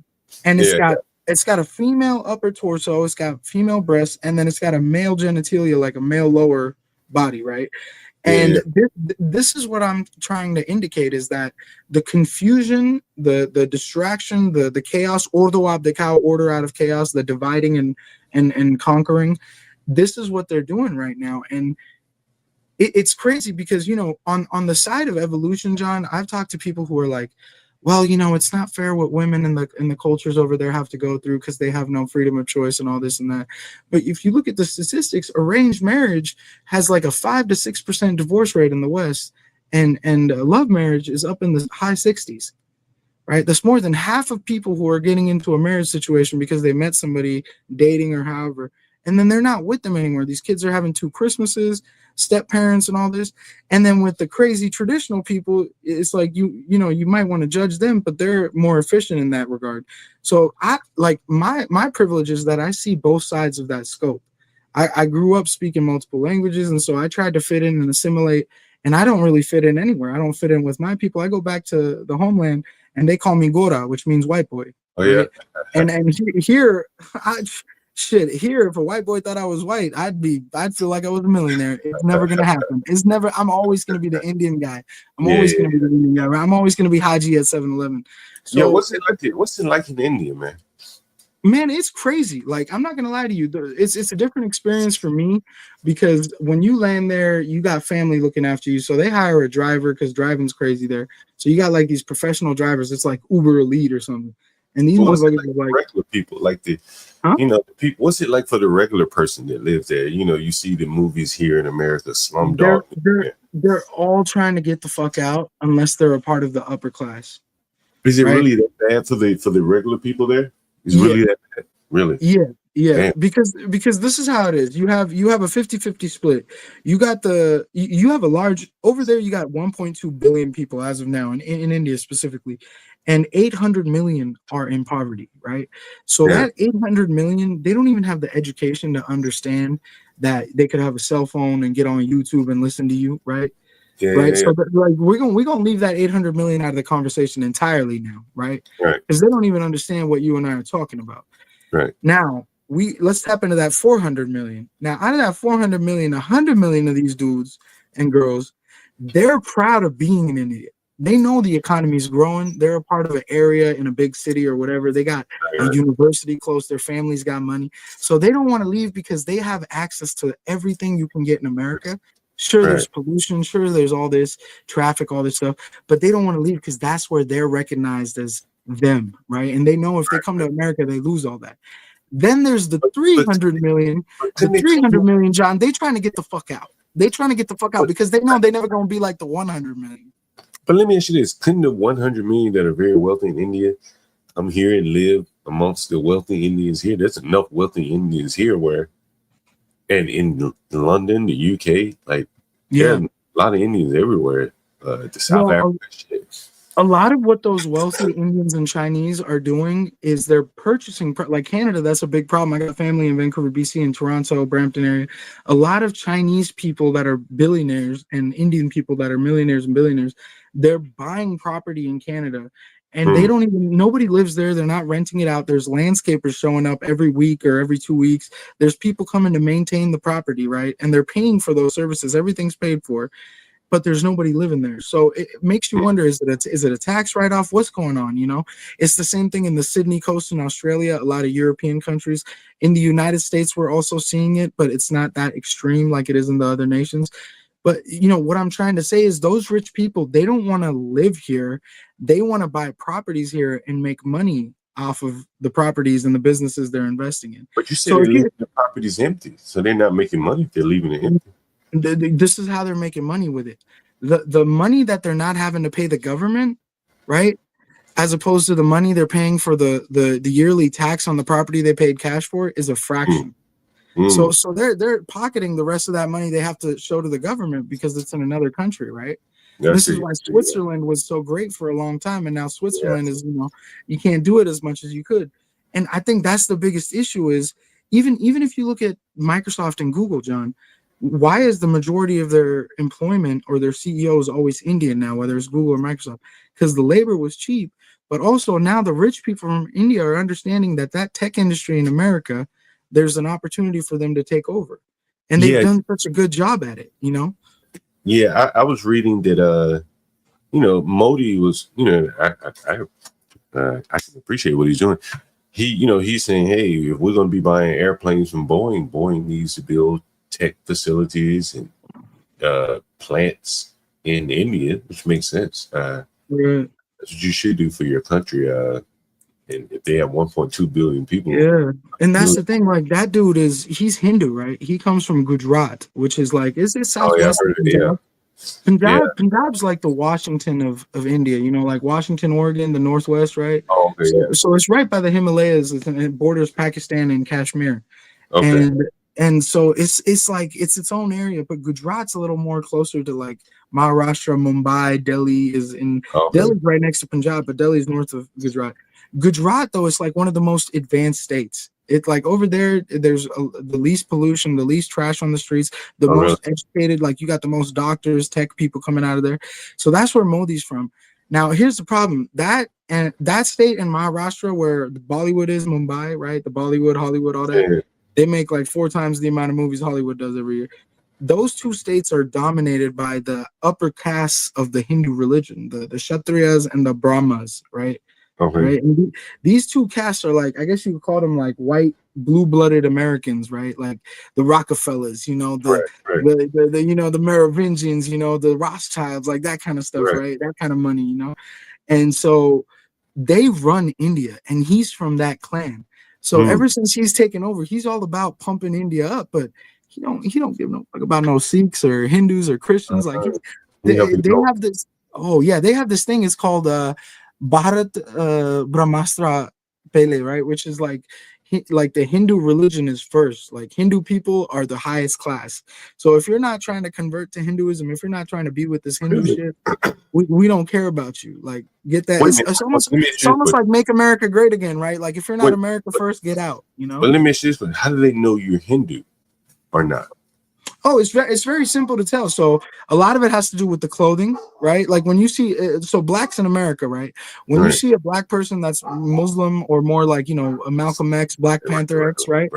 And it's got a female upper torso, it's got female breasts, and then it's got a male genitalia, like a male lower body, right? And this is what I'm trying to indicate, is that the confusion, the distraction, the chaos, ordo abdicao, order out of chaos, the dividing and conquering, this is what they're doing right now. And it's crazy because, on the side of evolution, John, I've talked to people who are like, well, it's not fair what women in the cultures over there have to go through because they have no freedom of choice and all this and that. But if you look at the statistics, arranged marriage has like a 5 to 6% divorce rate in the West, and love marriage is up in the high 60s, right? That's more than half of people who are getting into a marriage situation because they met somebody dating or however, and then they're not with them anymore. These kids are having 2 Christmases, step parents and all this. And then with the crazy traditional people, it's like you might want to judge them, but they're more efficient in that regard. So I like my privilege is that I see both sides of that scope. I grew up speaking multiple languages, and so I tried to fit in and assimilate, and I don't really fit in anywhere. I don't fit in with my people. I go back to the homeland and they call me Gora, which means white boy. Oh, yeah. Right? And here here, if a white boy thought I was white, I'd feel like I was a millionaire. It's never gonna happen. I'm always gonna be the Indian guy. I'm always gonna be the Indian guy. Right? I'm always gonna be Haji at 7-Eleven. So, what's it like in India, man? Man, it's crazy. Like, I'm not gonna lie to you. It's a different experience for me, because when you land there, you got family looking after you. So they hire a driver because driving's crazy there. So you got like these professional drivers. It's like Uber Elite or something. And these But what's it motherfuckers like are for like, regular people? Like the, huh? you know, the people. What's it like for the regular person that lives there? You know, you see the movies here in America, They're Slumdog. they're they're all trying to get the fuck out unless they're a part of the upper class, Is it right? really that bad for the regular people there? Is Yeah. really that bad? Really? Yeah, Damn. because this is how it is. You have a 50-50 split. You got you have a large over there. You got 1.2 billion people as of now in India specifically, and 800 million are in poverty, right? So Yeah. that 800 million, they don't even have the education to understand that they could have a cell phone and get on YouTube and listen to you, right? Yeah. Right. Yeah. So like we're gonna leave that 800 million out of the conversation entirely now, right? Right. Because they don't even understand what you and I are talking about. Right. Now let's tap into that 400 million. Now out of that 400 million, 100 million of these dudes and girls, they're proud of being in India. They know the economy is growing. They're a part of an area in a big city or whatever. They got a Right. university close. Their families got money. So they don't want to leave because they have access to everything you can get in America. Sure, Right. there's pollution. Sure, there's all this traffic, all this stuff. But they don't want to leave because that's where they're recognized as them, right? And they know if they come to America, they lose all that. Then there's the But 300 million. The couldn't they 300 million, John, they trying to get the fuck out. They trying to get the fuck out because they know they never gonna be like the 100 million. But let me ask you this: couldn't the 100 million that are very wealthy in India come here and live amongst the wealthy Indians here? There's enough wealthy Indians here where, and in London, the UK, like there are a lot of Indians everywhere. The South Africa shit. A lot of what those wealthy Indians and Chinese are doing is they're purchasing, like Canada, that's a big problem. I got family in Vancouver, BC, and Toronto, Brampton area. A lot of Chinese people that are billionaires and Indian people that are millionaires and billionaires, they're buying property in Canada. And they don't even, nobody lives there. They're not renting it out. There's landscapers showing up every week or every 2 weeks. There's people coming to maintain the property, right? And they're paying for those services. Everything's paid for. But there's nobody living there. So it makes you wonder, is it a tax write-off? What's going on? You know, it's the same thing in the Sydney coast in Australia, a lot of European countries. In the United States, we're also seeing it, but it's not that extreme like it is in the other nations. But, you know, what I'm trying to say is those rich people, they don't want to live here. They want to buy properties here and make money off of the properties and the businesses they're investing in. But you said So they're if you, leaving the properties empty, so they're not making money if they're leaving it empty. this is how they're making money with it. The money that they're not having to pay the government, right? As opposed to the money they're paying for the yearly tax on the property they paid cash for is a fraction. So they're pocketing the rest of that money they have to show to the government because it's in another country, right? This is why Switzerland was so great for a long time, and now Switzerland is, you know, you can't do it as much as you could. And I think that's the biggest issue is even if you look at Microsoft and Google, John, why is the majority of their employment or their CEOs always Indian now, whether it's Google or Microsoft? Because the labor was cheap, but also now the rich people from India are understanding that tech industry in America, there's an opportunity for them to take over. And they've done such a good job at it, you know? Yeah, I was reading that you know, Modi was, you know, I can appreciate what he's doing. He, you know, he's saying, hey, if we're going to be buying airplanes from Boeing, Boeing needs to build tech facilities and plants in India, which makes sense. That's what you should do for your country. And if they have 1.2 billion people, and that's the thing. Like that dude he's Hindu, right? He comes from Gujarat, which is like is it southwest? Punjab's like the Washington of India. You know, like Washington, Oregon, the Northwest, right? Oh, okay, so it's right by the Himalayas. It borders Pakistan and Kashmir. Okay. And so it's like it's its own area, but Gujarat's a little more closer to like Maharashtra, Mumbai, Delhi is in Delhi's right next to Punjab, but Delhi's north of Gujarat. Gujarat though is like one of the most advanced states. It's like over there, there's the least pollution, the least trash on the streets, the most educated. Like you got the most doctors, tech people coming out of there. So that's where Modi's from. Now here's the problem: that state in Maharashtra where the Bollywood is, Mumbai, right? The Bollywood, Hollywood, all that. Yeah. They make like 4 times the amount of movies Hollywood does every year. Those two states are dominated by the upper castes of the Hindu religion, the Kshatriyas and the Brahmas, right? Okay. Right. And these two castes are like, I guess you could call them like white, blue-blooded Americans, right? Like the Rockefellers, you know, the you know, the Merovingians, you know, the Rothschilds, like that kind of stuff, right? That kind of money, you know. And so they run India, and he's from that clan. So ever since he's taken over, he's all about pumping India up, but he don't give no fuck about no Sikhs or Hindus or Christians. Like they have this. Oh yeah, they have this thing. It's called Bharat Brahmastra Pele, right? Which is like the Hindu religion is first. Like Hindu people are the highest class. So if you're not trying to convert to Hinduism, if you're not trying to be with this Hindu shit, we don't care about you. Like get that. It's almost like make America great again, right? Like if you're not America first, get out. You know. But let me ask you this: how do they know you're Hindu or not? Oh, it's very simple to tell. So a lot of it has to do with the clothing, right? Like when you see, so blacks in America, right? When you see a black person that's Muslim or more like, you know, a Malcolm X, Black Panther X, right?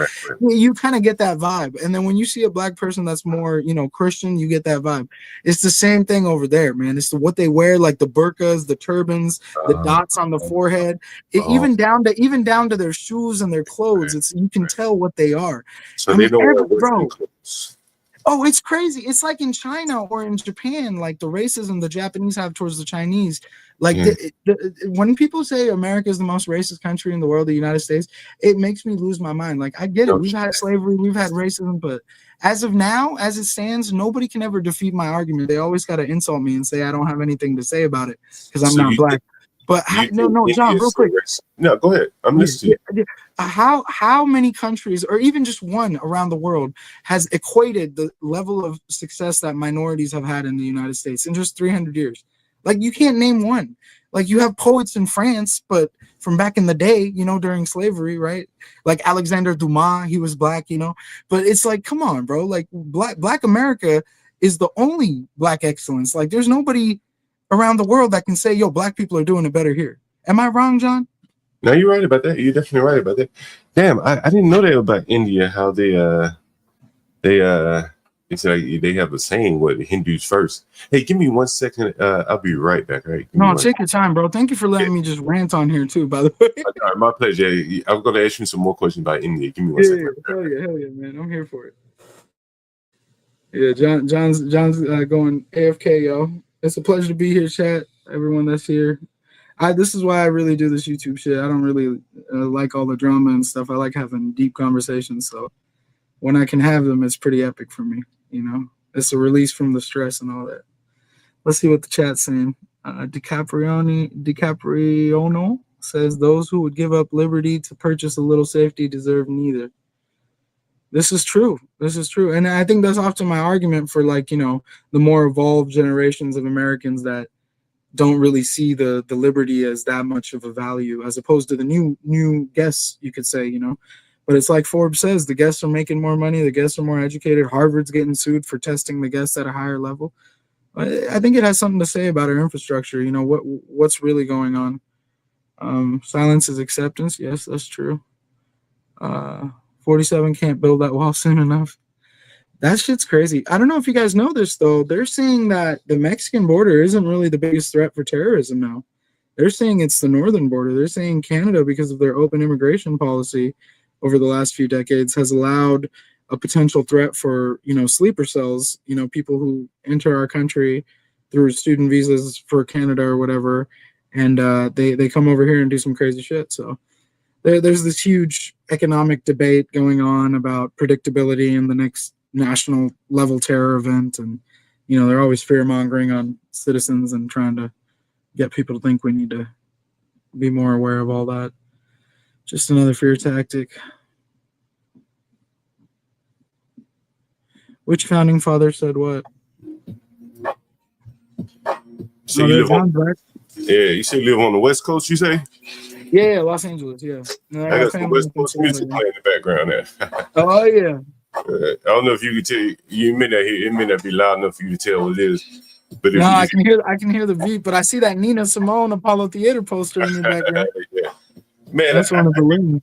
You kind of get that vibe. And then when you see a black person that's more, you know, Christian, you get that vibe. It's the same thing over there, man. It's what they wear, like the burqas, the turbans, the dots on the forehead, even down to their shoes and their clothes. It's you can tell what they are. So they don't wear Western clothes. Oh, it's crazy. It's like in China or in Japan, like the racism the Japanese have towards the Chinese. Like when people say America is the most racist country in the world, the United States, it makes me lose my mind. Like I get it. We've had slavery, we've had racism, but as of now, as it stands, nobody can ever defeat my argument. They always got to insult me and say I don't have anything to say about it because I'm not black. But no, John, real quick. No, go ahead. I'm listening. How many countries, or even just one around the world, has equated the level of success that minorities have had in the United States in just 300 years? Like you can't name one. Like you have poets in France, but from back in the day, you know, during slavery, right? Like Alexander Dumas, he was black, you know. But it's like, come on, bro. Like Black America is the only black excellence. Like there's nobody around the world that can say, yo, black people are doing it better here. Am I wrong, John? No, you're right about that. You're definitely right about that. Damn, I didn't know that about India, how they it's like they have a saying, what, Hindus first. Hey, give me 1 second. I'll be right back. Right? No, take your time, bro. Thank you for letting me just rant on here too, by the way. All right, my pleasure. I'm going to ask you some more questions about India. Give me 1 second. Hell yeah, man. I'm here for it. Yeah, John's going AFK, yo. It's a pleasure to be here, chat. Everyone that's here. This is why I really do this YouTube shit. I don't really like all the drama and stuff. I like having deep conversations. So when I can have them, it's pretty epic for me. You know, it's a release from the stress and all that. Let's see what the chat's saying. DiCapriono says those who would give up liberty to purchase a little safety deserve neither. This is true. And I think that's often my argument for, like, you know, the more evolved generations of Americans that don't really see the liberty as that much of a value, as opposed to the new guests, you could say, you know. But it's like Forbes says, the guests are making more money, the guests are more educated. Harvard's getting sued for testing the guests at a higher level. I think it has something to say about our infrastructure, you know, what's really going on. Silence is acceptance. Yes, that's true. 47 can't build that wall soon enough. That shit's crazy. I don't know if you guys know this, though. They're saying that the Mexican border isn't really the biggest threat for terrorism now. They're saying it's the northern border. They're saying Canada, because of their open immigration policy over the last few decades, has allowed a potential threat for, you know, sleeper cells, you know, people who enter our country through student visas for Canada or whatever, and they come over here and do some crazy shit. So there's this huge economic debate going on about predictability in the next national level terror event, and you know, they're always fear mongering on citizens and trying to get people to think we need to be more aware of all that. Just another fear tactic. Which founding father said what? So you say you live on the West Coast, you say? Yeah, Los Angeles, yeah. No, I got some West Coast music playing in the background there. Oh yeah. I don't know if you could tell. You may not hear. It may not be loud enough for you to tell what it is. But no, I can hear the beat. But I see that Nina Simone Apollo Theater poster in the background. Yeah. Man, that's one of the rooms.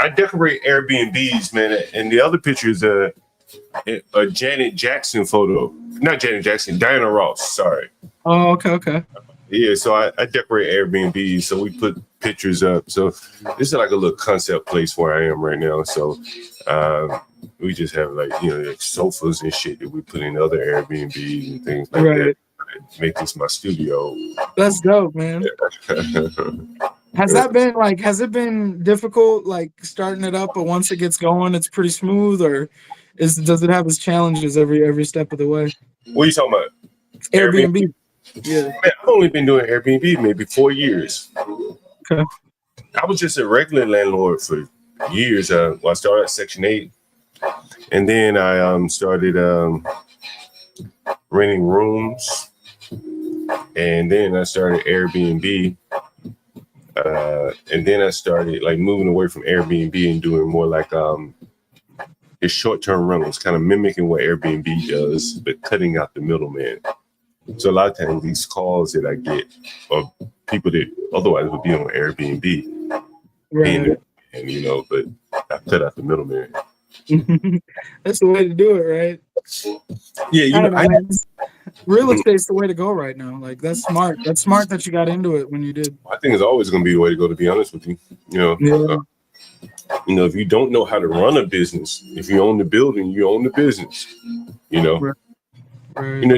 I decorate Airbnbs, man, and the other picture is a Janet Jackson photo. Not Janet Jackson, Diana Ross. Sorry. Oh, okay. Yeah, so I decorate Airbnbs, so we put pictures up. So this is like a little concept place where I am right now. So we just have, like, you know, like sofas and shit that we put in other Airbnbs and things like that. Make this my studio. That's dope, man. Has it been difficult like starting it up, but once it gets going, it's pretty smooth, or does it have its challenges every step of the way? What are you talking about? Airbnb. Yeah. Man, I've only been doing Airbnb maybe 4 years. Okay. I was just a regular landlord for years. Well, I started at Section 8, and then I started renting rooms, and then I started Airbnb. And then I started like moving away from Airbnb and doing more like it's short-term rentals, kind of mimicking what Airbnb does, but cutting out the middleman. So a lot of times these calls that I get are people that otherwise would be on Airbnb, Right. and but I cut out the middleman. That's the way to do it, right? Yeah, I don't know, man. Real estate's the way to go right now. Like that's smart. That's smart that you got into it when you did. I think it's always going to be the way to go. To be honest with you, if you don't know how to run a business, if you own the building, you own the business. Right.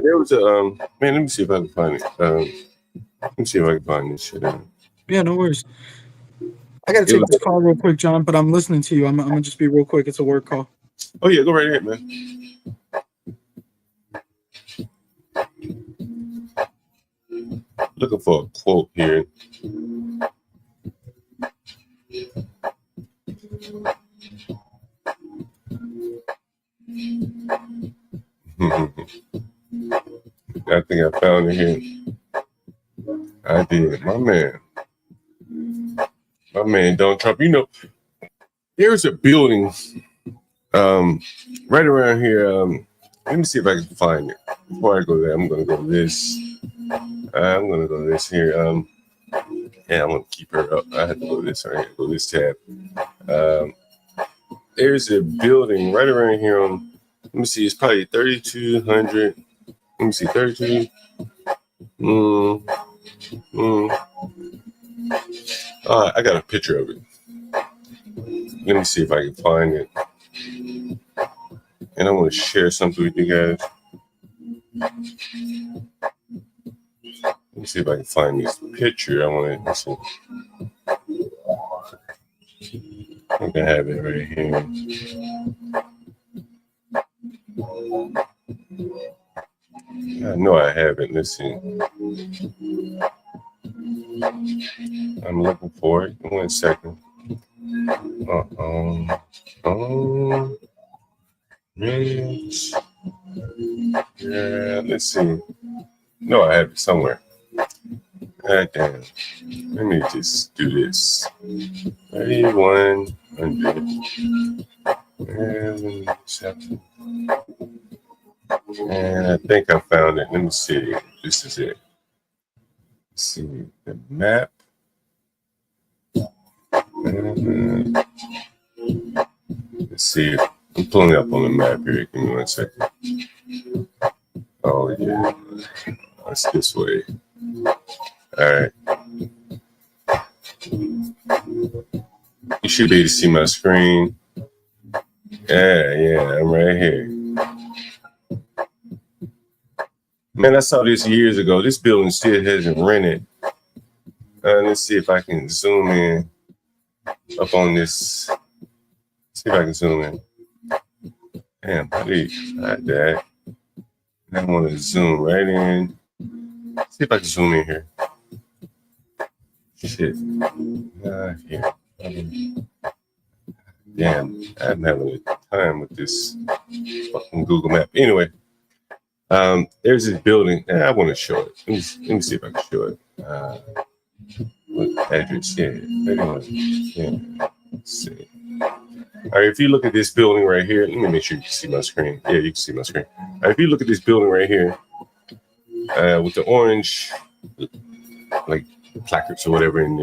There was a man. Let me see if I can find it. Let me see if I can find this shit. Yeah, no worries. I gotta take this call real quick, John, but I'm listening to you. I'm gonna just be real quick. It's a work call. Oh yeah, go right ahead, man. Looking for a quote here. I think I found it here. I did. My man, Donald Trump. There's a building right around here. Let me see if I can find it. Before I go there, I'm going to go to this. I'm going to go to this here. Yeah, I'm going to keep her up. I have to go to this right here. Go to this tab. There's a building right around here on, let me see, it's probably 3,200. Let me see, 32. I got a picture of it. Let me see if I can find it. And I want to share something with you guys. Let me see if I can find this picture. I want to see. I think I have it right here. I know I have it. Let's see. I'm looking for it. 1 second. Yeah, let's see. No, I have it somewhere. God damn. Let me just do this. 3,100. And I think I found it. Let me see. This is it. Let's see the map. Let's see. I'm pulling up on the map here. Give me 1 second. Oh yeah, it's this way. All right. You should be able to see my screen. Yeah, I'm right here. Man, I saw this years ago. This building still hasn't rented. Let's see if I can zoom in up on this. See if I can zoom in. Damn, please, not that. I want to zoom right in. See if I can zoom in here. Shit. Here. Damn, I'm having a time with this fucking Google map. Anyway, there's this building. I want to show it. Let me see if I can show it. What address? Yeah. Let's see. All right, if you look at this building right here, let me make sure you can see my screen. Yeah, you can see my screen. All right, if you look at this building right here, with the orange, like placards or whatever in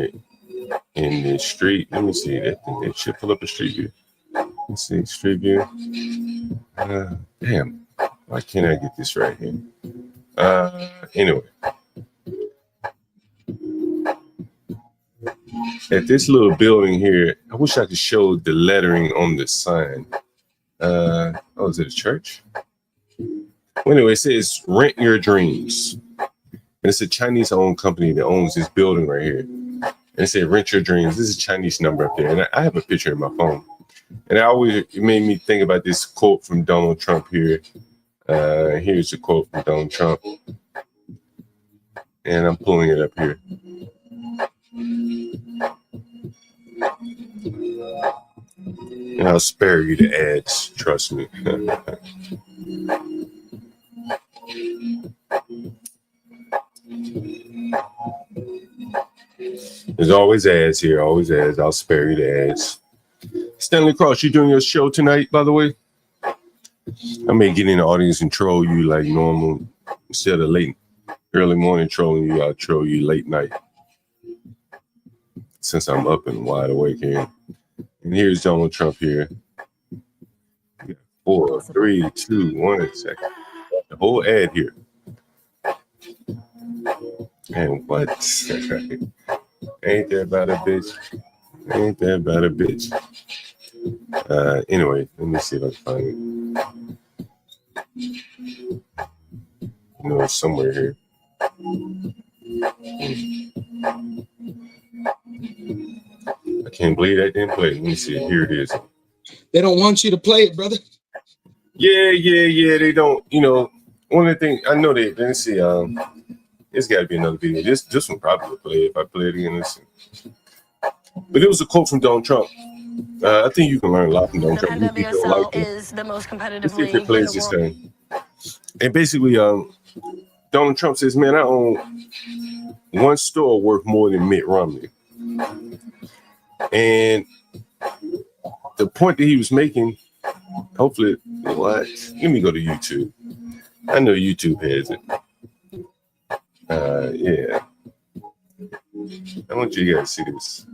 the street. Let me see. That should pull up a street view. Let's see, street view. Damn, why can't I get this right here? Anyway. At this little building here, I wish I could show the lettering on the sign. Is it a church? Well, anyway, it says Rent Your Dreams. And it's a Chinese-owned company that owns this building right here. and it said "Rent Your Dreams." This is a Chinese number up there, and I have a picture in my phone. And it made me think about this quote from Donald Trump here. Here's a quote from Donald Trump, and I'm pulling it up here. And I'll spare you the ads, trust me. There's always ads here, always ads. I'll spare you the ads. Stanley Cross, you doing your show tonight, by the way? I may get in the audience and troll you like normal. Instead of early morning trolling you, I'll troll you late night. Since I'm up and wide awake here. And here's Donald Trump here. 4, 3, 2, 1 second. The whole ad here. And what? Ain't that about a bitch? Ain't that about a bitch? Anyway, let me see if I can find it. It's somewhere here. I can't believe that didn't play. Let me see. Here it is. They don't want you to play it, brother. Yeah. They don't. One of the things I know they didn't see. It's got to be another video. This one probably will play if I play it again. Listen. But it was a quote from Donald Trump. I think you can learn a lot from Donald Trump. WSL is the most competitive league in plays the this world. thing. And basically, Donald Trump says, "Man, I own one store worth more than Mitt Romney." And the point that he was making, hopefully, what? Let me go to YouTube. I know YouTube has it. Yeah. I want you guys to see this.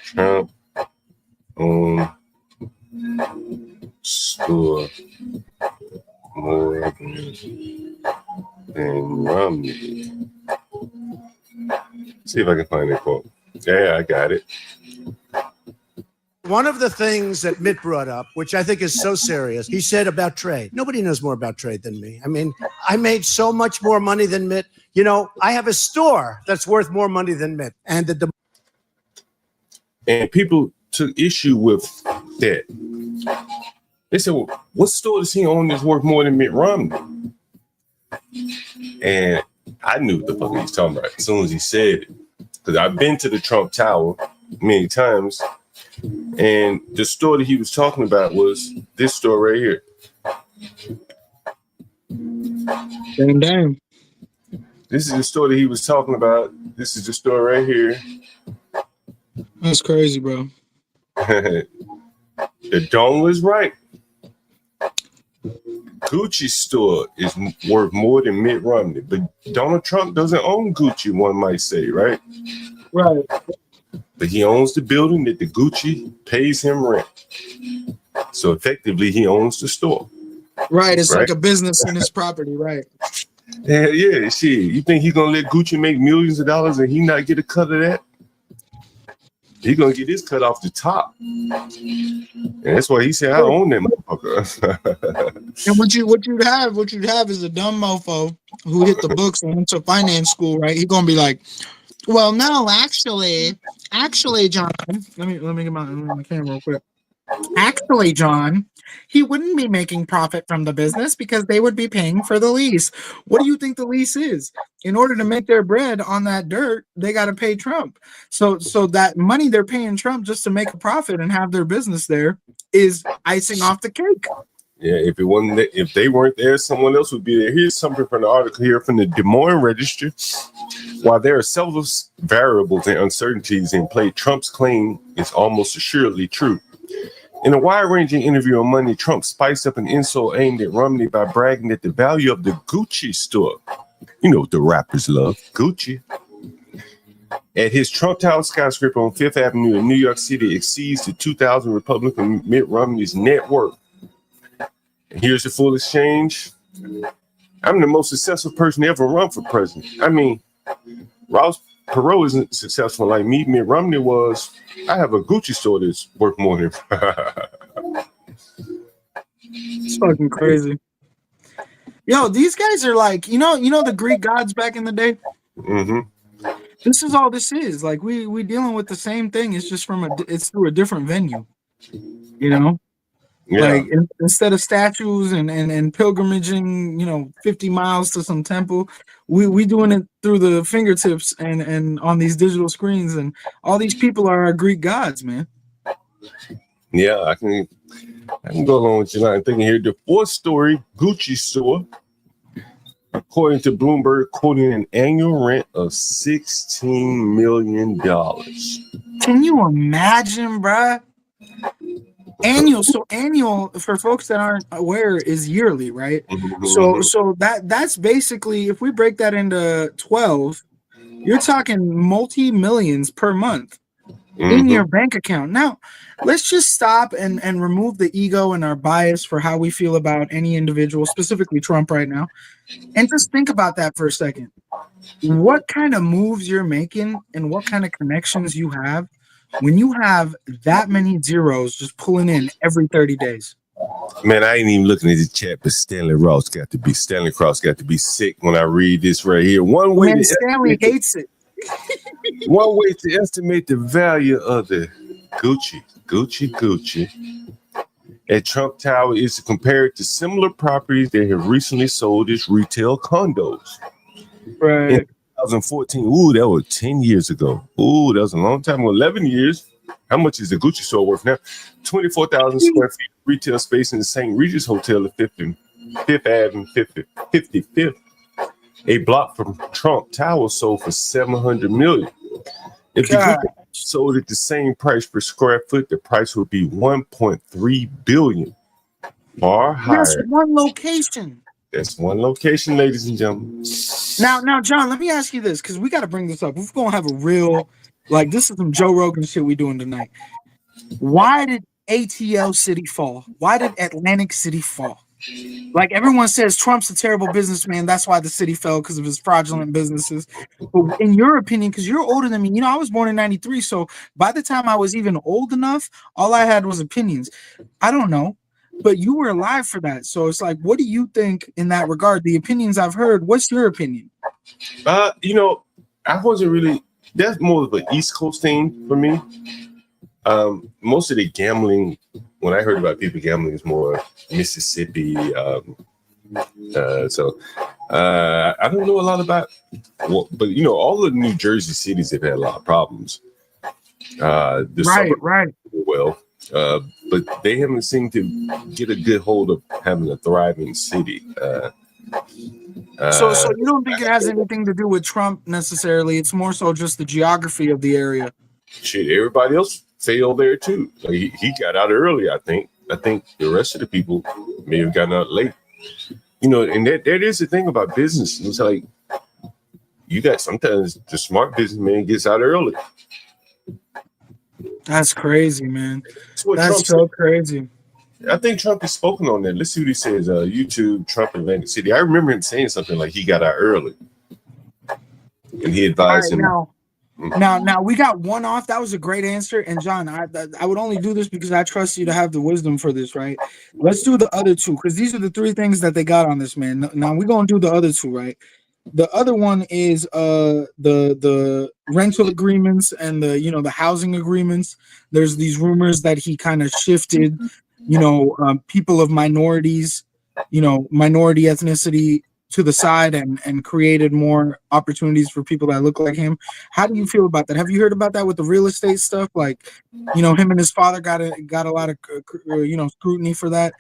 Trump own store more than Romney. See if I can find that quote. Yeah, I got it. One of the things that Mitt brought up, which I think is so serious, he said about trade. Nobody knows more about trade than me. I mean, I made so much more money than Mitt. I have a store that's worth more money than Mitt. And people took issue with that. They said, "Well, what store does he own that's worth more than Mitt Romney?" And I knew what the fuck he was talking about as soon as he said it. Because I've been to the Trump Tower many times. And the store that he was talking about was this store right here. Damn. This is the store that he was talking about. This is the store right here. That's crazy, bro. The Don was right. Gucci store is worth more than Mitt Romney, but Donald Trump doesn't own Gucci, one might say, right? Right. But he owns the building that the Gucci pays him rent. So effectively, he owns the store. Right. It's like a business in his property, right? Yeah, shit. You think he's gonna let Gucci make millions of dollars and he not get a cut of that? He's gonna get his cut off the top. And that's why he said, "I own that motherfucker." And what you'd have is a dumb mofo who hit the books and went to finance school, right? He's gonna be like, "Well, no, actually, John." Let me get my camera real quick. Actually, John, he wouldn't be making profit from the business because they would be paying for the lease. What do you think the lease is? In order to make their bread on that dirt, they got to pay Trump. So that money they're paying Trump just to make a profit and have their business there is icing off the cake. Yeah, if they weren't there, someone else would be there. Here's something from the article here from the Des Moines Register. While there are several variables and uncertainties in play, Trump's claim is almost assuredly true. In a wide-ranging interview on Monday, Trump spiced up an insult aimed at Romney by bragging that the value of the Gucci store, you know what the rappers love, Gucci, at his Trump Tower skyscraper on Fifth Avenue in New York City exceeds the 2000 Republican Mitt Romney's net worth. And here's the full exchange. I'm the most successful person to ever run for president. I mean, Ross Perot isn't successful like me. Mitt Romney was. I have a Gucci store that's worth more than. It's fucking crazy. Yo, these guys are like, you know the Greek gods back in the day? Mm-hmm. This is all this is. Like we dealing with the same thing. It's just it's through a different venue. You know, like instead of statues and pilgrimaging, 50 miles to some temple, we doing it through the fingertips and on these digital screens, and all these people are our Greek gods, man. Yeah, I can go along with you. I'm thinking here, the 4-story Gucci store, according to Bloomberg, quoting an annual rent of $16 million. Can you imagine, bruh? Annual. So annual, for folks that aren't aware, is yearly, right? So that's basically, if we break that into 12, you're talking multi-millions per month in your bank account. Now, let's just stop and remove the ego and our bias for how we feel about any individual, specifically Trump right now, and just think about that for a second. What kind of moves you're making and what kind of connections you have when you have that many zeros just pulling in every 30 days. Man, I ain't even looking at the chat, but Stanley Cross got to be sick when I read this right here. Stanley hates it. One way to estimate the value of the Gucci at Trump Tower is to compare it to similar properties that have recently sold as retail condos. Right. In 2014, that was 10 years ago. That was a long time ago, 11 years. How much is the Gucci store worth now? 24,000 square feet of retail space in the St. Regis Hotel at 5th Ave and 55th. A block from Trump Tower sold for $700 million. If the Gucci sold at the same price per square foot, the price would be $1.3 billion. Far higher. That's one location. That's one location, ladies and gentlemen. Now, John, let me ask you this, because we got to bring this up. We're going to have a real, this is some Joe Rogan shit we doing tonight. Why did ATL City fall? Why did Atlantic City fall? Like, everyone says Trump's a terrible businessman. That's why the city fell, because of his fraudulent businesses. But in your opinion, because you're older than me, I was born in 93. So by the time I was even old enough, all I had was opinions. I don't know. But you were alive for that. So it's like, what do you think in that regard? The opinions I've heard, what's your opinion? I wasn't really, that's more of an East Coast thing for me. Most of the gambling, when I heard about people gambling, is more Mississippi. I don't know a lot about, but all the New Jersey cities have had a lot of problems. Right. Well, but they haven't seemed to get a good hold of having a thriving city. So you don't think it has anything to do with Trump necessarily? It's more so just the geography of the area. Shit, everybody else failed there too. Like he got out early, I think. I think the rest of the people may have gotten out late. And that is the thing about business. It's like you got sometimes the smart businessman gets out early. That's crazy, man. That's so crazy. I think Trump has spoken on that. Let's see what he says. YouTube, Trump, Atlantic City. I remember him saying something like he got out early, and he advised him. Now we got one off. That was a great answer. And John, I would only do this because I trust you to have the wisdom for this, right? Let's do the other two, because these are the three things that they got on this, man. Now we're gonna do the other two, right? The other one is the rental agreements and the housing agreements. There's these rumors that he kind of shifted, people of minorities, minority ethnicity to the side and created more opportunities for people that look like him. How do you feel about that? Have you heard about that with the real estate stuff? Like, him and his father got a lot of scrutiny for that.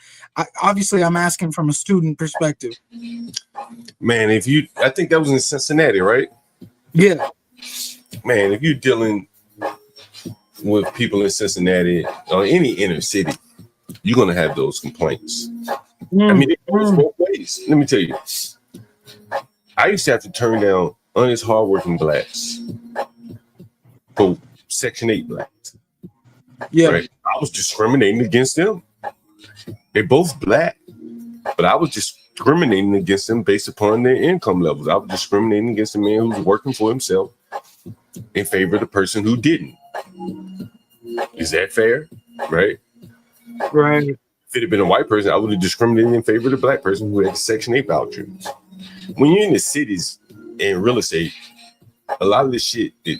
Obviously, I'm asking from a student perspective. Man, I think that was in Cincinnati, right? Yeah. Man, if you're dealing with people in Cincinnati or any inner city, you're gonna have those complaints. I mean, it goes both ways. Let me tell you. I used to have to turn down honest, hardworking blacks for Section 8 blacks. Yeah. Right? I was discriminating against them. They're both black, but I was discriminating against them based upon their income levels. I was discriminating against a man who's working for himself in favor of the person who didn't. Is that fair? Right? Right. If it had been a white person, I would have discriminated in favor of the black person who had a Section 8 voucher. When you're in the cities in real estate, a lot of this shit that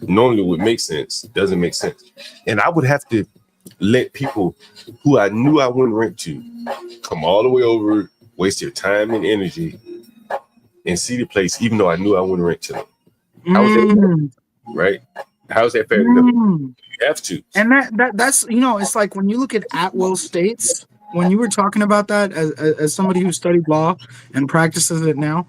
normally would make sense doesn't make sense. And I would have to let people who I knew I wouldn't rent to come all the way over, waste their time and energy, and see the place, even though I knew I wouldn't rent to them. How is that fair? Right? How is that fair? You have to. And that's it's like when you look at will states, when you were talking about that as somebody who studied law and practices it now,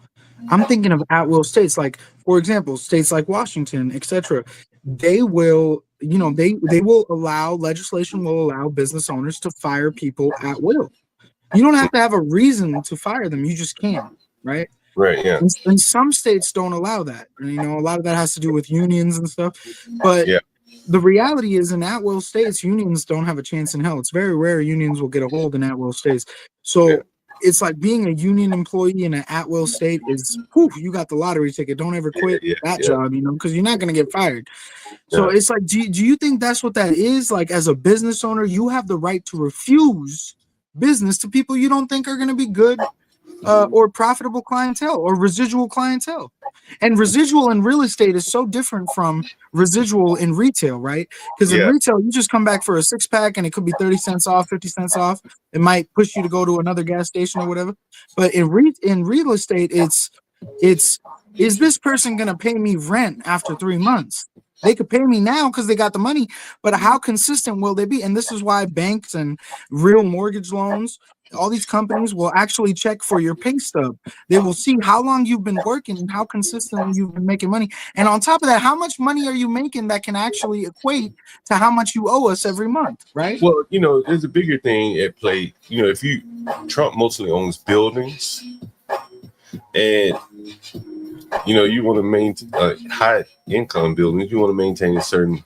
I'm thinking of at will states, like, for example, states like Washington, etc. They will, they will allow, legislation will allow business owners to fire people at will. You don't have to have a reason to fire them. You just can, right? Right, yeah. And some states don't allow that. A lot of that has to do with unions and stuff. But the reality is, in at-will states, unions don't have a chance in hell. It's very rare unions will get a hold in at-will states. So it's like being a union employee in an at-will state is, you got the lottery ticket. Don't ever quit that job, because you're not going to get fired. So it's like, do you think that's what that is? Like, as a business owner, you have the right to refuse business to people you don't think are going to be good or profitable clientele or residual clientele. And residual in real estate is so different from residual in retail, right? Because in retail, you just come back for a 6-pack and it could be 30 cents off, 50 cents off. It might push you to go to another gas station or whatever. But in real estate, it's is this person going to pay me rent after 3 months? They could pay me now because they got the money, but how consistent will they be? And this is why banks and real mortgage loans, all these companies will actually check for your pay stub. They will see how long you've been working and how consistently you've been making money. And on top of that, how much money are you making that can actually equate to how much you owe us every month, right? Well, there's a bigger thing at play. If Trump mostly owns buildings, and you want to maintain high income buildings, you want to maintain a certain,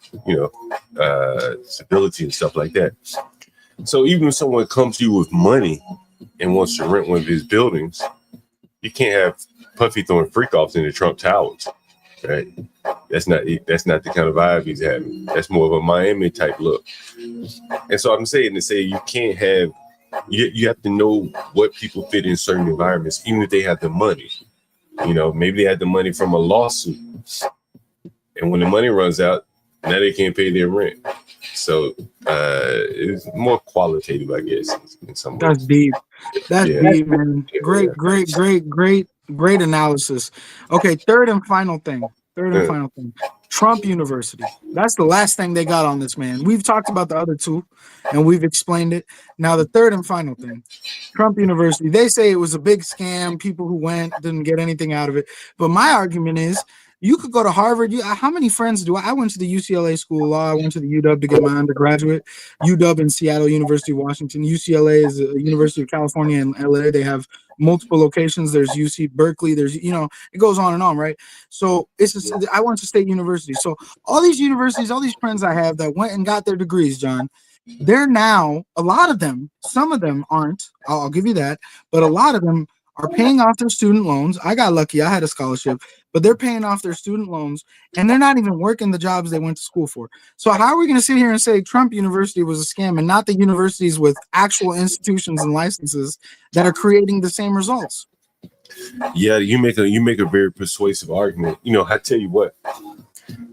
stability and stuff like that. So even if someone comes to you with money and wants to rent one of his buildings, you can't have Puffy throwing freak offs in the Trump Towers, right? That's not the kind of vibe he's having. That's more of a Miami type look. And so I'm saying to say you can't have, you have to know what people fit in certain environments, even if they have the money. Maybe they had the money from a lawsuit, and when the money runs out, now they can't pay their rent. So it's more qualitative, I guess, in some ways. That's deep. That's deep, man. Great analysis. Okay, third and final thing. Trump University. That's the last thing they got on this man. We've talked about the other two, and we've explained it. Now, the third and final thing. Trump University. They say it was a big scam. People who went didn't get anything out of it. But my argument is, you could go to Harvard. How many friends do I went to the UCLA School of Law. I went to the UW to get my undergraduate. UW in Seattle, University of Washington. UCLA is the University of California in LA. They have multiple locations. There's UC Berkeley. There's, it goes on and on, right? So I went to State University. So all these universities, all these friends I have that went and got their degrees, John, they're now, a lot of them, some of them aren't, I'll give you that, but a lot of them are paying off their student loans. I got lucky. I had a scholarship, but they're paying off their student loans and they're not even working the jobs they went to school for. So how are we going to sit here and say Trump University was a scam and not the universities with actual institutions and licenses that are creating the same results? Yeah, you make a very persuasive argument. I tell you what,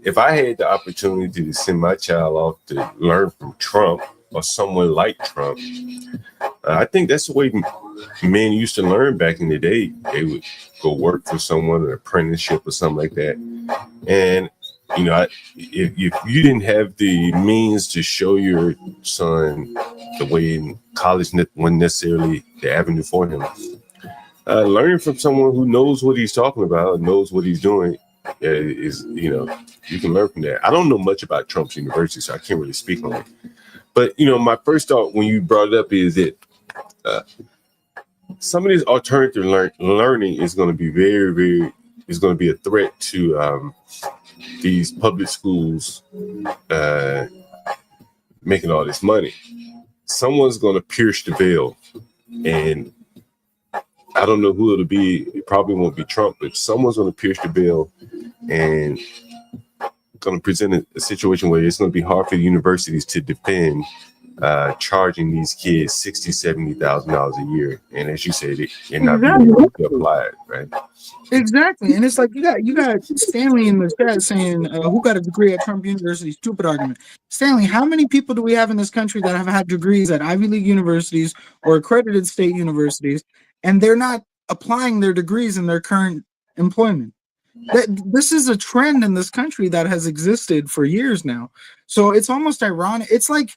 if I had the opportunity to send my child off to learn from Trump or someone like Trump, I think that's the way men used to learn back in the day. They would go work for someone, an apprenticeship or something like that. And, if you didn't have the means to show your son the way in college wasn't necessarily the avenue for him, learning from someone who knows what he's talking about and knows what he's doing is, you can learn from that. I don't know much about Trump's university, so I can't really speak on it. But, my first thought when you brought it up is that some of this alternative learning is going to be is going to be a threat to these public schools making all this money. Someone's going to pierce the veil, and I don't know who it'll be. It probably won't be Trump, but someone's going to pierce the veil and going to present a situation where it's going to be hard for the universities to defend charging these kids $60,000-$70,000 a year, and as you said, they're not being able to apply it, right? Exactly, and it's like you got Stanley in the chat saying, "Who got a degree at Trump University?" Stupid argument. Stanley, how many people do we have in this country that have had degrees at Ivy League universities or accredited state universities, and they're not applying their degrees in their current employment? This is a trend in this country that has existed for years now. So it's almost ironic. It's like,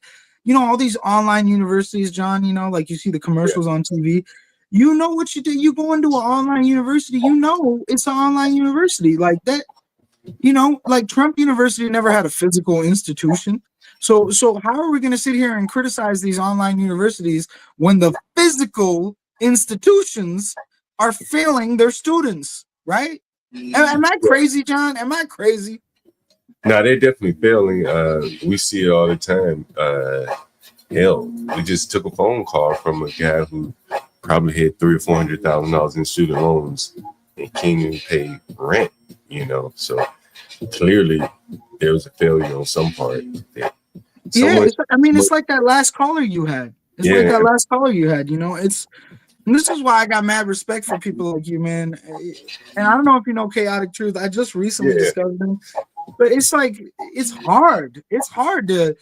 all these online universities, John, like you see the commercials on TV. You know what you do. You go into an online university, it's an online university like that. Like Trump University never had a physical institution. So how are we going to sit here and criticize these online universities when the physical institutions are failing their students, right? Am I crazy, John? Am I crazy? No, they're definitely failing. We see it all the time. Hell, we just took a phone call from a guy who probably had $300,000 or $400,000 in student loans and can't even pay rent. So clearly there was a failure on some part. It's like that last caller you had. It's like that last caller you had. And this is why I got mad respect for people like you, man. And I don't know if you know Chaotic Truth. I just recently discovered him. But it's like, it's hard. It's hard to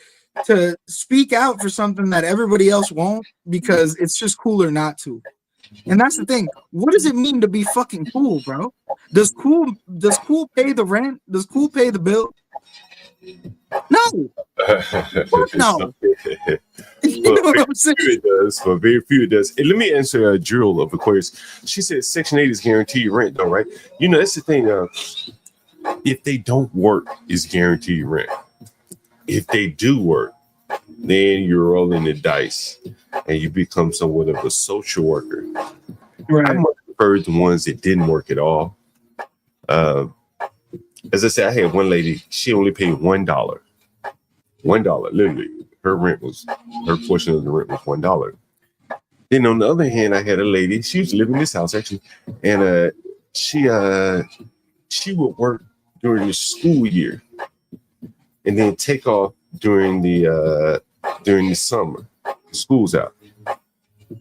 speak out for something that everybody else won't because it's just cooler not to. And that's the thing. What does it mean to be fucking cool, bro? Does cool pay the rent? Does cool pay the bill? No. No. You know what I'm saying? It does. For very few, it does. And let me answer a drill of Aquarius. She said Section 8 is guaranteed rent, though, right? That's the thing. If they don't work, it's guaranteed rent. If they do work, then you're rolling the dice and you become somewhat of a social worker. Right. I much prefer the ones that didn't work at all. As I said, I had one lady, she only paid $1. $1, literally. Her portion of the rent was $1. Then on the other hand, I had a lady, she was living in this house actually, and she would work during the school year and then take off during the summer. School's out.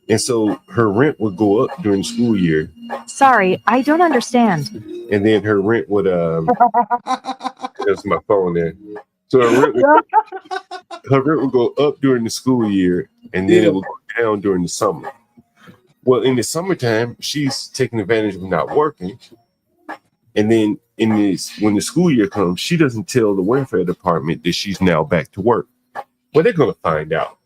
And so her rent would go up during the school year. Sorry, I don't understand. And then her rent would there's my phone there. So her rent would go up during the school year and then it would go down during the summer. Well, in the summertime, she's taking advantage of not working. And then when the school year comes, she doesn't tell the welfare department that she's now back to work. Well, they're going to find out.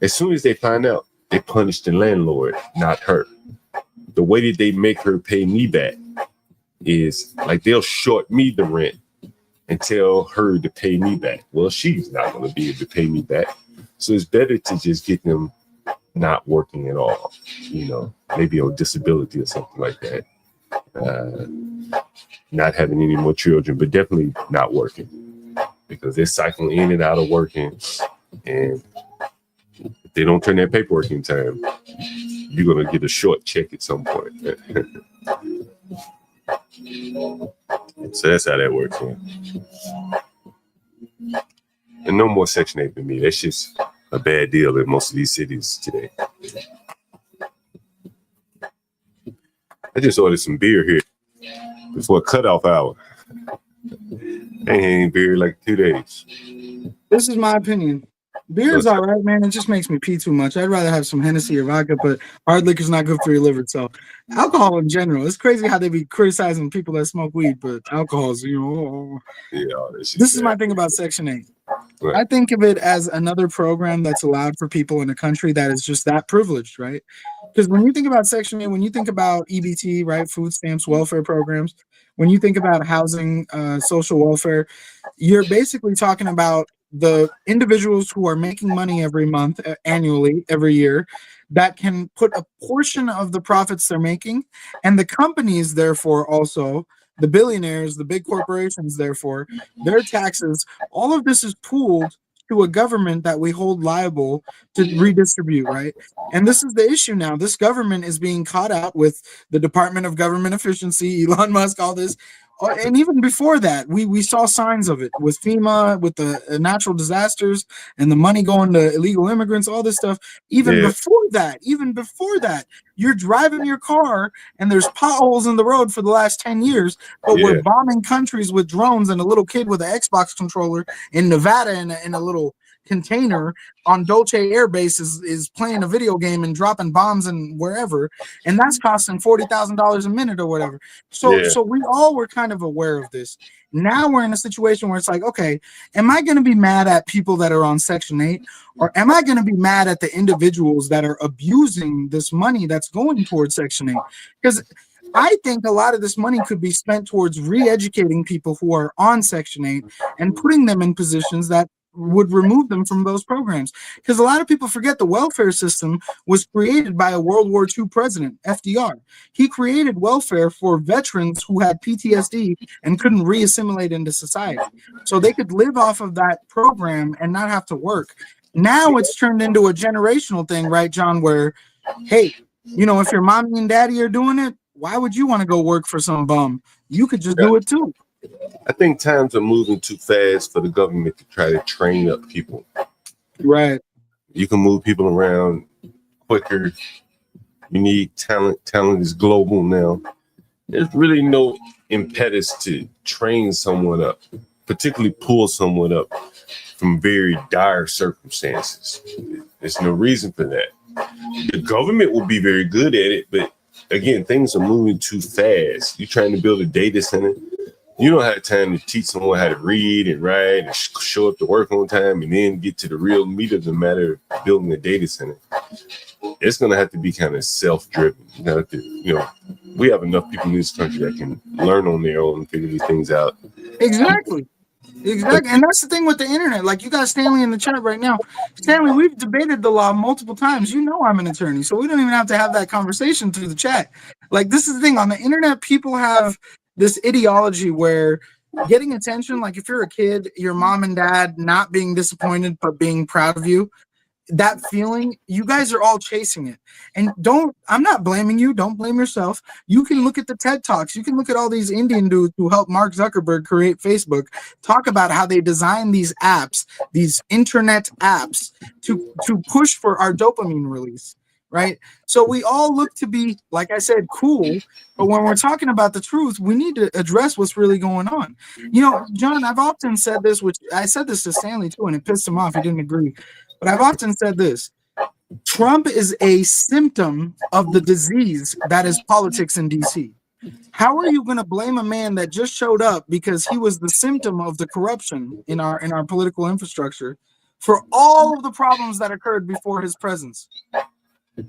As soon as they find out, they punish the landlord, not her. The way that they make her pay me back is like they'll short me the rent and tell her to pay me back. Well, she's not going to be able to pay me back. So it's better to just get them not working at all, maybe on disability or something like that. Not having any more children, but definitely not working because they're cycling in and out of working. And if they don't turn their paperwork in time, you're going to get a short check at some point. So that's how that works, man. And no more Section 8 for me. That's just a bad deal in most of these cities today. I just ordered some beer here before cutoff hour. I ain't had beer in like 2 days. This is my opinion. Beer's all right, man. It just makes me pee too much. I'd rather have some Hennessy or vodka, but hard liquor's not good for your liver. So alcohol in general. It's crazy how they be criticizing people that smoke weed, but alcohol's, This is my thing about Section 8. Right. I think of it as another program that's allowed for people in a country that is just that privileged, right? Because when you think about Section 8, when you think about EBT, right, food stamps, welfare programs, when you think about housing, social welfare, you're basically talking about the individuals who are making money every month, annually, every year, that can put a portion of the profits they're making, and the companies, therefore, also the billionaires, the big corporations, therefore, their taxes, all of this is pooled to a government that we hold liable to redistribute, right? And this is the issue now. This government is being caught out with the Department of Government Efficiency, Elon Musk, all this. And even before that, we saw signs of it with FEMA, with the natural disasters and the money going to illegal immigrants, all this stuff. Even before that, you're driving your car and there's potholes in the road for the last 10 years, but we're bombing countries with drones, and a little kid with an Xbox controller in Nevada in a little container on Dolce Air Base is playing a video game and dropping bombs and wherever, and that's costing $40,000 a minute or whatever. So we all were kind of aware of this. Now we're in a situation where it's like, okay, am I going to be mad at people that are on Section 8, or am I going to be mad at the individuals that are abusing this money that's going towards Section 8? Because I think a lot of this money could be spent towards re-educating people who are on Section 8 and putting them in positions that would remove them from those programs. Because a lot of people forget the welfare system was created by a World War II president, FDR. He created welfare for veterans who had PTSD and couldn't re-assimilate into society. So they could live off of that program and not have to work. Now it's turned into a generational thing, right, John, where, hey, you know, if your mommy and daddy are doing it, why would you want to go work for some bum? You could just do it too. I think times are moving too fast for the government to try to train up people. Right. You can move people around quicker. You need talent. Talent is global now. There's really no impetus to train someone up, particularly pull someone up from very dire circumstances. There's no reason for that. The government will be very good at it, but again, things are moving too fast. You're trying to build a data center. You don't have time to teach someone how to read and write and show up to work on time and then get to the real meat of the matter of building a data center. It's going to have to be kind of self-driven. We have enough people in this country that can learn on their own and figure these things out. Exactly. And that's the thing with the internet. Like, you got Stanley in the chat right now. Stanley, we've debated the law multiple times. You know I'm an attorney, so we don't even have to have that conversation through the chat. Like, this is the thing. On the internet, people have this ideology where getting attention, like if you're a kid, your mom and dad not being disappointed but being proud of you, that feeling, you guys are all chasing it. And I'm not blaming you. Don't blame yourself. You can look at the TED Talks. You can look at all these Indian dudes who helped Mark Zuckerberg create Facebook, talk about how they design these apps, these internet apps to push for our dopamine release. Right. So we all look to be, like I said, cool. But when we're talking about the truth, we need to address what's really going on. You know, John, I've often said this, which I said this to Stanley too, and it pissed him off. He didn't agree. But I've often said this. Trump is a symptom of the disease that is politics in DC. How are you going to blame a man that just showed up because he was the symptom of the corruption in our political infrastructure for all of the problems that occurred before his presence?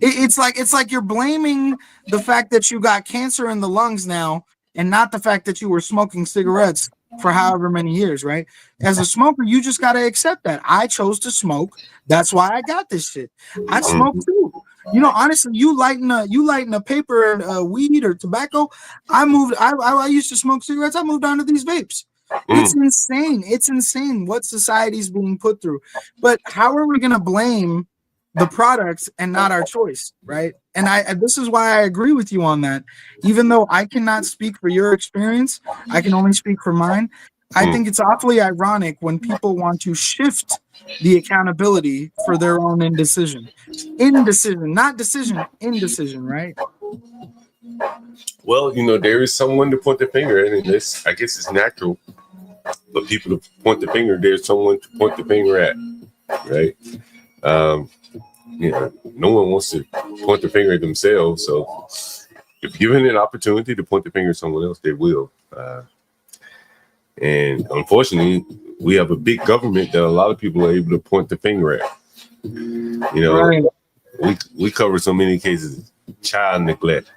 It's like you're blaming the fact that you got cancer in the lungs now and not the fact that you were smoking cigarettes for however many years, right? As a smoker, you just got to accept that. I chose to smoke. That's why I got this shit. I smoke too. You know, honestly, you lighten a paper, weed or tobacco. I used to smoke cigarettes. I moved on to these vapes. It's insane. It's insane what society's being put through. But how are we going to blame the products and not our choice, right? And this is why I agree with you on that. Even though I cannot speak for your experience, I can only speak for mine. I think it's awfully ironic when people want to shift the accountability for their own indecision. Indecision, not decision, indecision, right? Well, there is someone to point the finger at, and this, I guess, it's natural for people to point the finger. There's someone to point the finger at, right? No one wants to point the finger at themselves. So if given an opportunity to point the finger at someone else, they will. And unfortunately, we have a big government that a lot of people are able to point the finger at. Right. We cover so many cases of child neglect.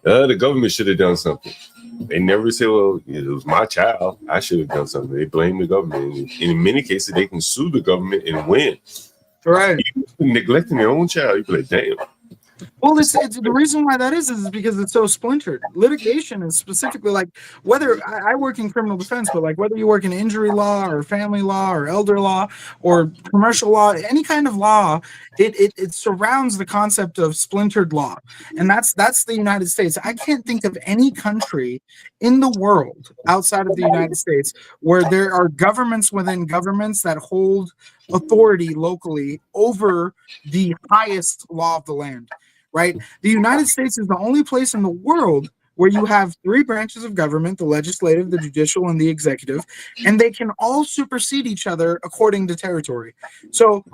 The government should have done something. They never say, well, it was my child. I should have done something. They blame the government. And in many cases, they can sue the government and win. Right. Neglecting their own child, you be like, damn. Well, it's the reason why that is because it's so splintered. Litigation is specifically like whether I work in criminal defense, but like whether you work in injury law or family law or elder law or commercial law, any kind of law, it surrounds the concept of splintered law, and that's the United States. I can't think of any country in the world outside of the United States where there are governments within governments that hold authority locally over the highest law of the land. Right? The United States is the only place in the world where you have three branches of government, the legislative, the judicial, and the executive, and they can all supersede each other according to territory. So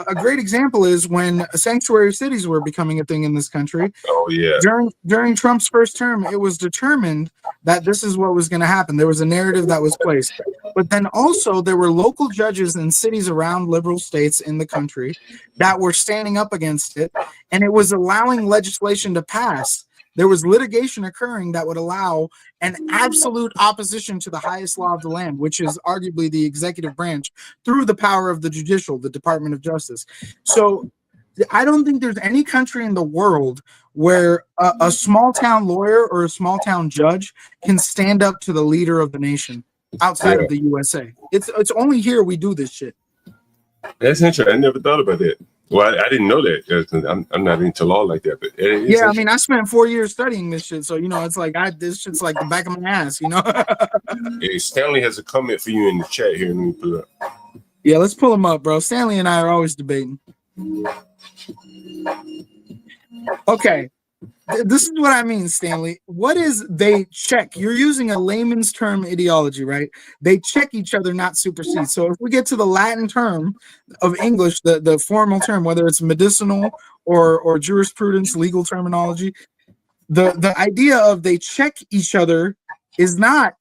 a great example is when sanctuary cities were becoming a thing in this country. Oh, yeah. During Trump's first term, it was determined that this is what was going to happen. There was a narrative that was placed. But then also there were local judges in cities around liberal states in the country that were standing up against it, and it was allowing legislation to pass. There was litigation occurring that would allow an absolute opposition to the highest law of the land, which is arguably the executive branch, through the power of the judicial, the Department of Justice. So I don't think there's any country in the world where a small town lawyer or a small town judge can stand up to the leader of the nation outside of the USA. It's only here we do this shit. That's interesting. I never thought about that. Well, I didn't know that. I'm not into law like that. But yeah, I mean, I spent 4 years studying this shit, so it's like this shit's like the back of my ass, Hey, Stanley has a comment for you in the chat here. Let me pull it up. Yeah, let's pull him up, bro. Stanley and I are always debating. Okay, this is what I mean, Stanley. What is they check? You're using a layman's term ideology, right? They check each other, not supersede. So if we get to the Latin term of English, the formal term, whether it's medicinal or jurisprudence, legal terminology, the idea of they check each other is not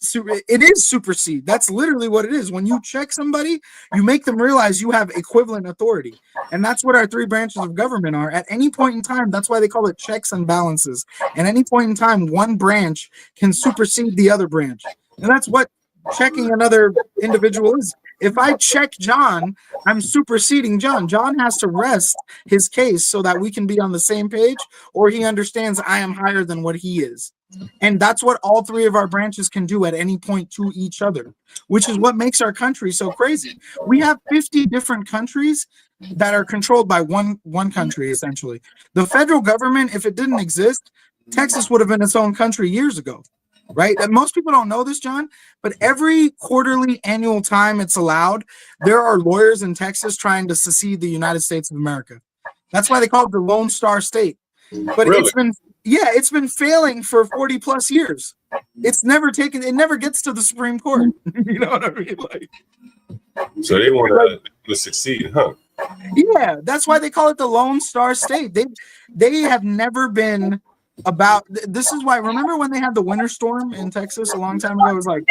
it is supersede. That's literally what it is. When you check somebody, you make them realize you have equivalent authority, and that's what our three branches of government are at any point in time. That's why they call it checks and balances. At any point in time, one branch can supersede the other branch, and that's what checking another individual is. If I check John, I'm superseding John. John has to rest his case so that we can be on the same page, or he understands I am higher than what he is. And that's what all three of our branches can do at any point to each other, which is what makes our country so crazy. We have 50 different countries that are controlled by one country, essentially. The federal government, if it didn't exist, Texas would have been its own country years ago. Right? And most people don't know this, John, but every quarterly annual time it's allowed, there are lawyers in Texas trying to secede the United States of America. That's why they call it the Lone Star State. But Really? it's been failing for 40 plus years. It never gets to the Supreme Court. You know what I mean? Like, so they want to succeed, huh? Yeah, that's why they call it the Lone Star State. They have never been about. This is why. Remember when they had the winter storm in Texas a long time ago? It was like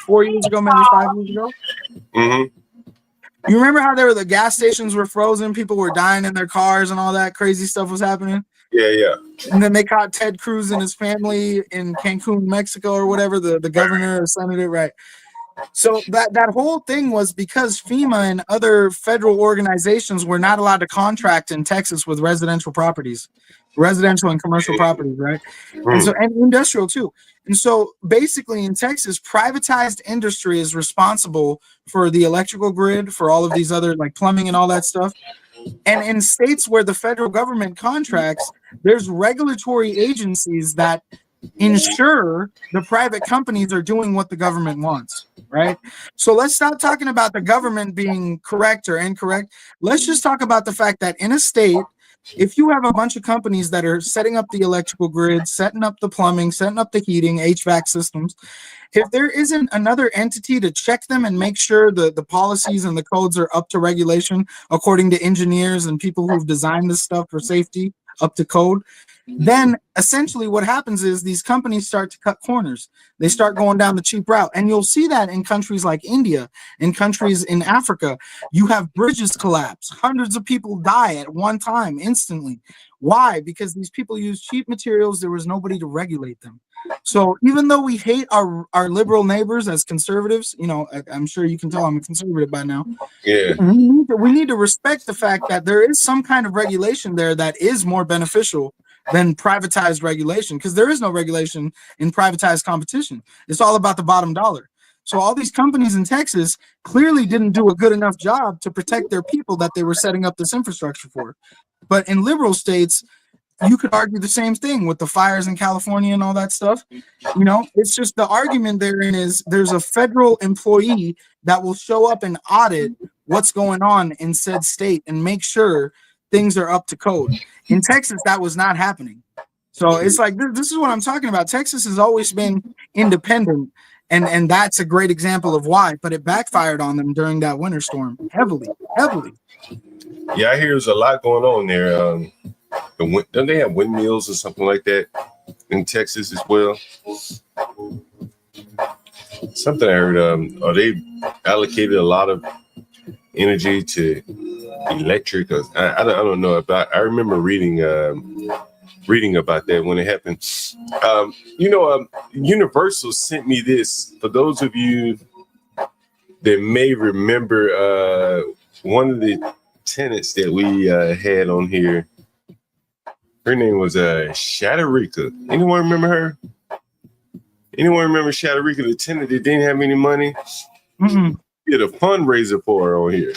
4 years ago, maybe 5 years ago. Mm-hmm. You remember how the gas stations were frozen, people were dying in their cars, and all that crazy stuff was happening? Yeah. And then they caught Ted Cruz and his family in Cancun, Mexico, or whatever, the governor or senator, right? So that whole thing was because FEMA and other federal organizations were not allowed to contract in Texas with residential properties, residential and commercial properties, right? And industrial too. And so basically in Texas, privatized industry is responsible for the electrical grid, for all of these other like plumbing and all that stuff. And in states where the federal government contracts, there's regulatory agencies that ensure the private companies are doing what the government wants, right? So let's stop talking about the government being correct or incorrect. Let's just talk about the fact that in a state, if you have a bunch of companies that are setting up the electrical grid, setting up the plumbing, setting up the heating, HVAC systems, if there isn't another entity to check them and make sure the policies and the codes are up to regulation according to engineers and people who've designed this stuff for safety up to code, then essentially what happens is these companies start to cut corners. They start going down the cheap route. And you'll see that in countries like India, in countries in Africa. You have bridges collapse. Hundreds of people die at one time instantly. Why? Because these people use cheap materials. There was nobody to regulate them. So even though we hate our liberal neighbors as conservatives, I'm sure you can tell I'm a conservative by now. Yeah. We need to respect the fact that there is some kind of regulation there that is more beneficial than privatized regulation, because there is no regulation in privatized competition. It's all about the bottom dollar. So all these companies in Texas clearly didn't do a good enough job to protect their people that they were setting up this infrastructure for. But in liberal states, you could argue the same thing with the fires in California and all that stuff. It's just the argument therein is there's a federal employee that will show up and audit what's going on in said state and make sure things are up to code. In Texas, that was not happening. So it's like, this is what I'm talking about. Texas has always been independent, and that's a great example of why, but it backfired on them during that winter storm heavily. Yeah, I hear there's a lot going on there. Don't they have windmills or something like that in Texas as well? Something I heard. Are they allocated a lot of energy to electric? I don't know about. I remember reading about that when it happened. Universal sent me this. For those of you that may remember, one of the tenants that we had on here, her name was Shatarika. Anyone remember her? Anyone remember Shatarika, the tenant that didn't have any money? Mm-hmm. We did a fundraiser for her on here.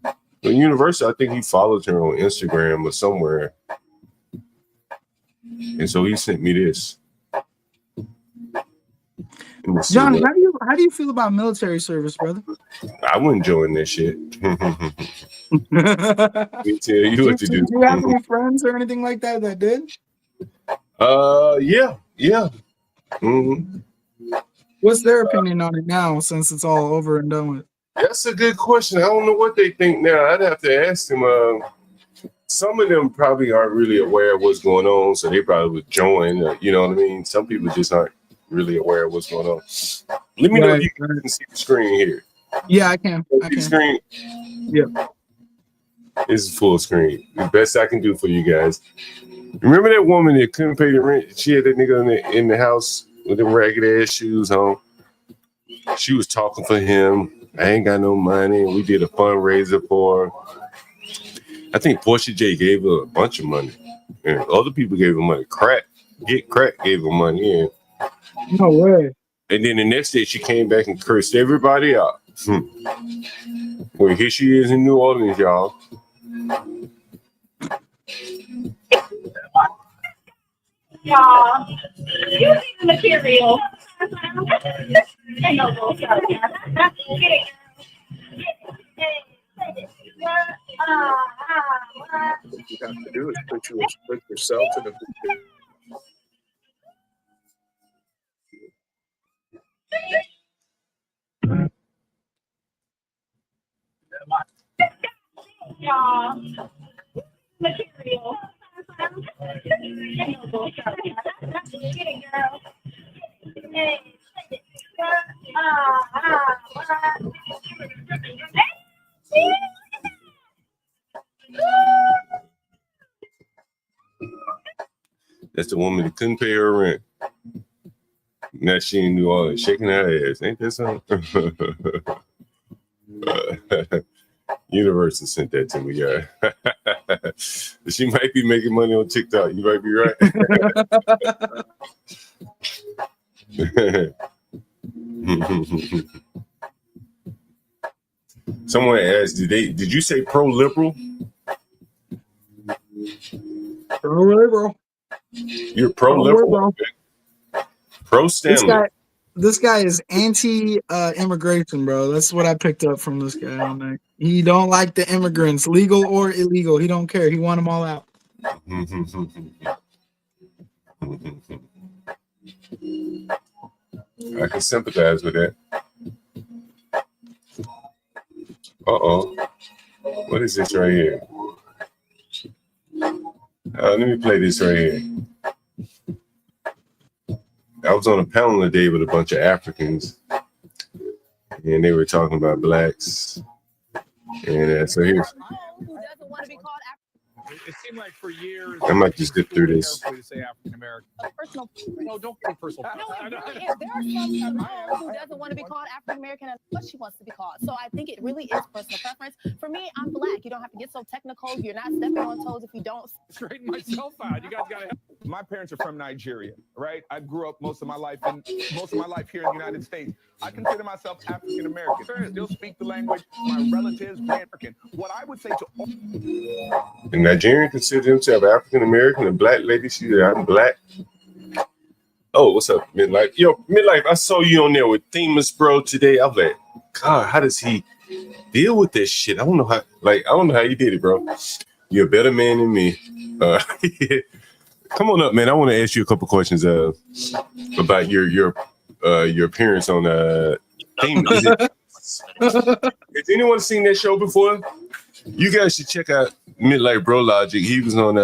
But Universal, I think he followed her on Instagram or somewhere. And so he sent me this. John, how do you feel about military service, brother? I wouldn't join this shit. Let me tell you what to do. Do you have any friends or anything like that did? Yeah. Mm-hmm. What's their opinion on it now, since it's all over and done with? That's a good question. I don't know what they think now. I'd have to ask them. Some of them probably aren't really aware of what's going on, so they probably would join. You know what I mean? Some people just aren't really aware of what's going on. Let me know if you can see the screen here. Yeah, I can. Screen. Yeah. It's full screen. The best I can do for you guys. Remember that woman that couldn't pay the rent? She had that nigga in the house with them ragged ass shoes on. She was talking for him. I ain't got no money. We did a fundraiser for her. I think Portia J gave her a bunch of money. And other people gave her money. Crack gave her money. No way. And then the next day she came back and cursed everybody out. Well, here she is in New Orleans, y'all. Y'all, you see the material. Ain't no bullshit. Get it. What you have to do is put yourself in the picture. Y'all, material. Ain't no bullshit. Get it, girl. Hey. That's the woman that couldn't pay her rent. Now she in New Orleans shaking her ass. Ain't that something? Universal sent that to me, yeah. She might be making money on TikTok. You might be right. Someone asked, did you say pro-liberal? Pro-liberal. You're pro-liberal? Pro-Stanley. This guy is anti-immigration, bro. That's what I picked up from this guy on there. He don't like the immigrants, legal or illegal. He don't care. He want them all out. I can sympathize with that. Uh-oh. What is this right here? Let me play this right here. I was on a panel today with a bunch of Africans, and they were talking about blacks. And so here's. It seemed like for years. I might just dip through this. Carefully to say African American. Personal. No, don't put personal. No, it really is. There are some girls who doesn't want to be called African American and what she wants to be called. So I think it really is personal preference. For me, I'm black. You don't have to get so technical. You're not stepping on toes if you don't. Straighten myself out. You guys gotta help. My parents are from Nigeria, right? I grew up most of my life here in the United States. I consider myself African American. I still speak the language. My relatives, American. What I would say to all The Nigerian consider himself African American. The black lady, she said, I'm black. Oh, what's up, Midlife? Yo, Midlife, I saw you on there with Themis, bro, today. I was like, God, how does he deal with this shit? I don't know how you did it, bro. You're a better man than me. Come on up, man. I want to ask you a couple questions about your appearance on Themis. Has anyone seen that show before? You guys should check out Midlife Bro Logic. He was on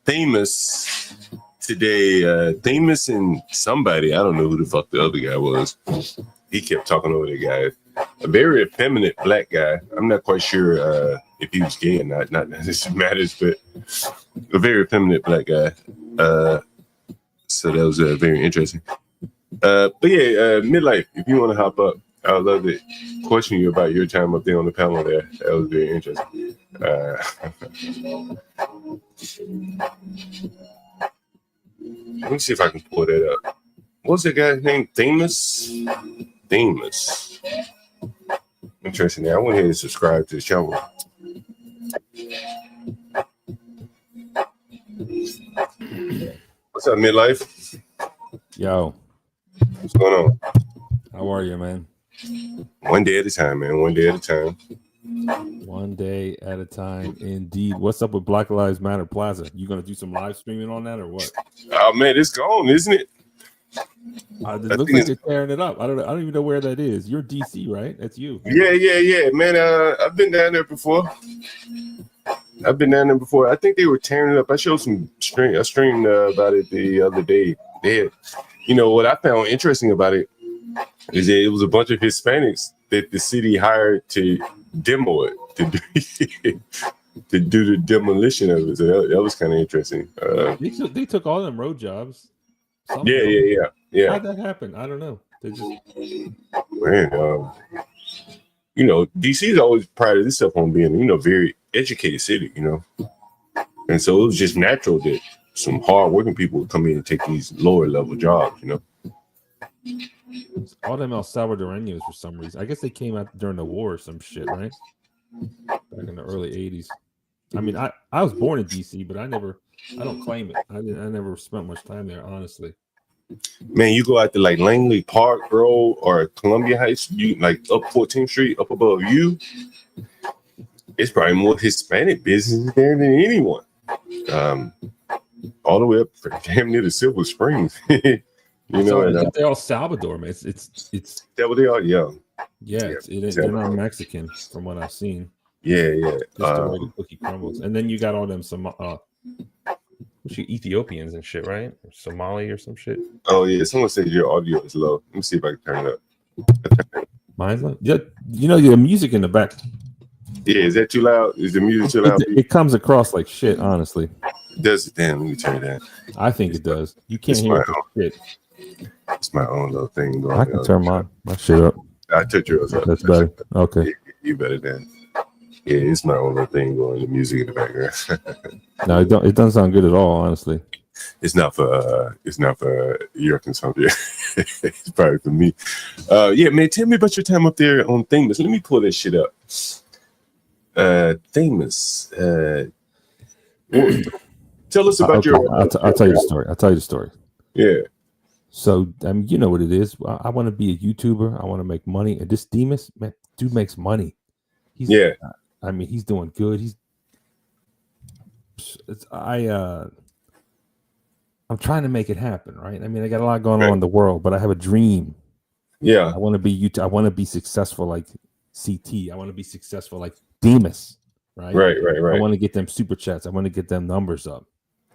Themis today. Themis and somebody, I don't know who the fuck the other guy was. He kept talking over the guy. A very effeminate black guy. I'm not quite sure if he was gay or not. Not that this matters, but a very effeminate black guy. So that was very interesting. But yeah, Midlife, if you want to hop up, I would love to question you about your time up there on the panel there. That was very interesting. Let me see if I can pull that up. What's that guy's name? Themis? Themis. Interesting. Now, I went ahead and subscribe to the channel. What's up, Midlife? Yo. What's going on? How are you, man? One day at a time, man. One day at a time. One day at a time, indeed. What's up with Black Lives Matter Plaza? You gonna do some live streaming on that or what? Oh man, it's gone, isn't it? It looks like they're tearing it up. I don't even know where that is. You're DC, right? That's you. Yeah, man. I've been down there before. I think they were tearing it up. I showed some stream. I streamed about it the other day. They had, what I found interesting about it is that it was a bunch of Hispanics that the city hired to demo it, to do the demolition of it. So that was kind of interesting. They took all them road jobs. Yeah. How'd that happen? I don't know. They just DC's always prided itself on being, very educated city, and so it was just natural that some hardworking people would come in and take these lower level jobs, all them El Salvadoreños for some reason. I guess they came out during the war or some shit, right? Back in the early 80s. I mean, I was born in DC, but I don't claim it. I never spent much time there, honestly. Man, you go out to like Langley Park, bro, or Columbia Heights, you like up 14th Street, up above you. It's probably more Hispanic business there than anyone. All the way up damn near the Silver Springs. They're all Salvador, man. It's that what they are, yeah. They're not Mexican from what I've seen. Yeah. Just the way the cookie crumbles. And then you got all them Ethiopians and shit, right? Or Somali or some shit. Oh yeah, someone said your audio is low. Let me see if I can turn it up. Mine's low. Yeah, the music in the back. Yeah, is that too loud? Is the music too loud? It comes across like shit, honestly. Does it? Damn, let me turn it down. I think it does. You can't hear shit. It's my own little thing going on. I can turn my shit up. I took yours up. That's better. Okay. You better than. Yeah, it's my own little thing going. The music in the background. No, it doesn't sound good at all, honestly. It's not for your consumption. It's probably for me. Yeah, man. Tell me about your time up there on Themis. Let me pull that shit up. Themis. Tell us about I'll tell you the story. Yeah. So you know what it is. I want to be a YouTuber. I want to make money. And this Themis, man, dude makes money. He's doing good. I'm trying to make it happen, right? I mean, I got a lot going on in the world, but I have a dream. Yeah. I want to be I want to be successful like CT. I want to be successful like Themis, right? Right. I want to get them super chats. I want to get them numbers up.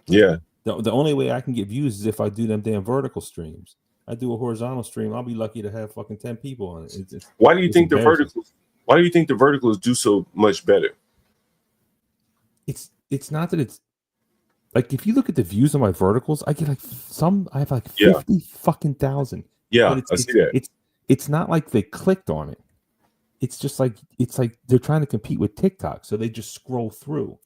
Yeah. The only way I can get views is if I do them damn vertical streams. I do a horizontal stream, I'll be lucky to have fucking 10 people on it. Why do you think the verticals do so much better? it's not that it's like if you look at the views on my verticals, I get like I have like Yeah. 50 fucking thousand. Yeah, But I see that. It's not like they clicked on it. It's just like they're trying to compete with TikTok, so they just scroll through.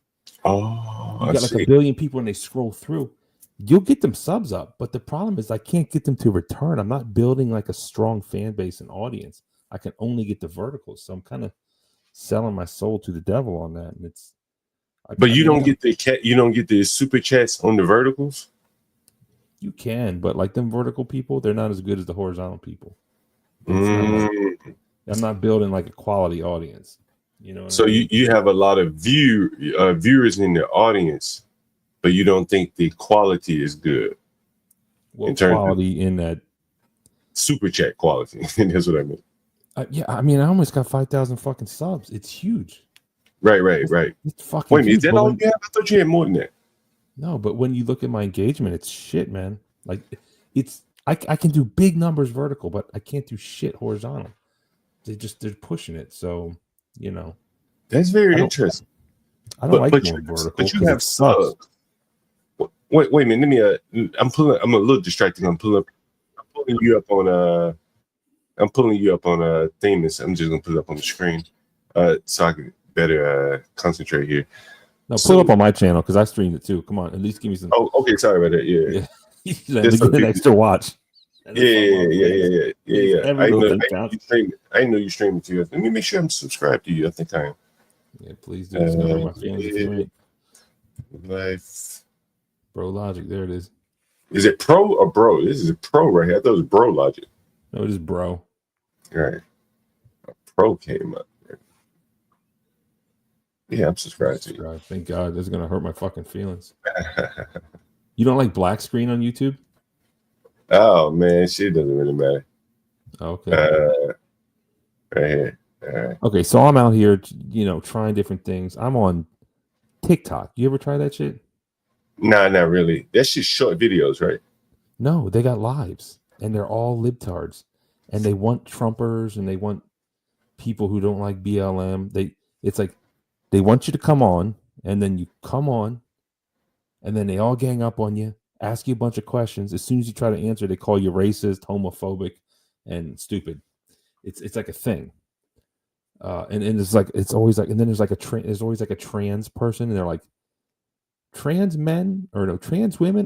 Oh, You I got like see. 1 billion people and they scroll through. You'll get them subs up, but the problem is I can't get them to return. I'm not building like a strong fan base and audience. I can only get the verticals, so I'm kind of selling my soul to the devil on that. And it's But you don't get the super chats on the verticals. You can, but like them vertical people, they're not as good as the horizontal people. It's not like, I'm not building like a quality audience. You know. So you have a lot of viewers in the audience, but you don't think the quality is good. Well, in terms quality in that super chat quality. That's what I mean. Yeah, I mean, I almost got 5,000 fucking subs. It's huge. Right. It's fucking Wait a minute, huge. is that all you have? I thought you had more than that. No, but when you look at my engagement, it's shit, man. Like I can do big numbers vertical, but I can't do shit horizontal. They're pushing it. So, you know. That's very interesting. I don't like more vertical. But you have subs. Wait a minute. I'm a little distracted. I'm pulling you up on Themis. I'm just gonna put it up on the screen. So I can better concentrate here. No, pull up on my channel because I streamed it too. Come on, at least give me some. Oh, okay. Sorry about that. Yeah. Get an extra watch. Yeah. I know you stream it too. Let me make sure I'm subscribed to you. I think I am. Yeah, please do. It's gonna hurt my feelings if you ain't. Life. Bro Logic, there it is. Is it pro or bro? This is a pro right here. I thought it was bro Logic. No, it is bro. All right. A pro came up. Yeah, I'm subscribed to you. Thank God. This is gonna hurt my fucking feelings. You don't like black screen on YouTube? Oh man, shit doesn't really matter. Okay. Right here. All right. Okay, so I'm out here, trying different things. I'm on TikTok. You ever try that shit? Nah, not really. That's just short videos, right? No, they got lives, and they're all libtards, and they want Trumpers, and they want people who don't like BLM. It's like they want you to come on, and then you come on, and then they all gang up on you, ask you a bunch of questions. As soon as you try to answer, they call you racist, homophobic, and stupid. It's like a thing. And it's always like, and then there's always like a trans person, and they're like, trans women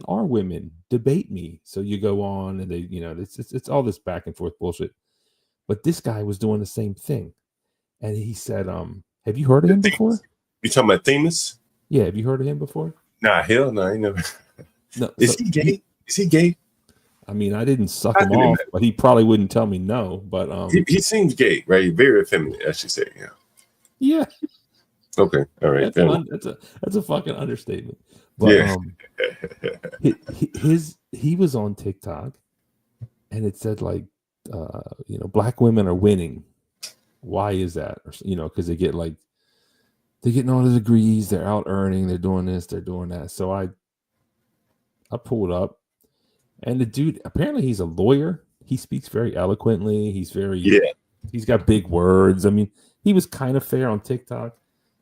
are women. Debate me. So you go on, and they, it's all this back and forth bullshit. But this guy was doing the same thing, and he said, "Have you heard of him before?" You talking about Themis? Yeah, have you heard of him before? Nah, hell no, I ain't never. No, Is he gay? Is he gay? I mean, I didn't suck him off, but he probably wouldn't tell me no. But he seems gay, right? Very effeminate, I should say. Yeah. Yeah. Okay. All right. That's a fucking understatement. But he was on TikTok, and it said like, black women are winning. Why is that? Or, because they're getting all the degrees, they're out earning, they're doing this, they're doing that. So I pulled up, and the dude, apparently he's a lawyer. He speaks very eloquently. He's got big words. I mean, he was kind of fair on TikTok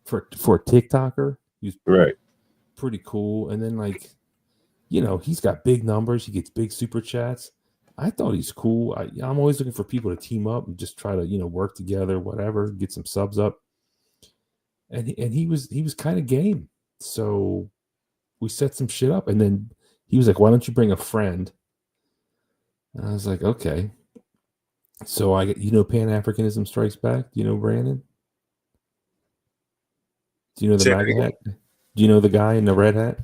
for a TikToker. He's pretty cool. And then he's got big numbers. He gets big super chats. I thought he's cool. I'm always looking for people to team up and just try to, work together, whatever, get some subs up. And he was kind of game. So we set some shit up, and then he was like, "Why don't you bring a friend?" And I was like, "Okay." So Pan-Africanism Strikes Back. Do you know Brandon? Do you know the MAGA hat? Do you know the guy in the red hat?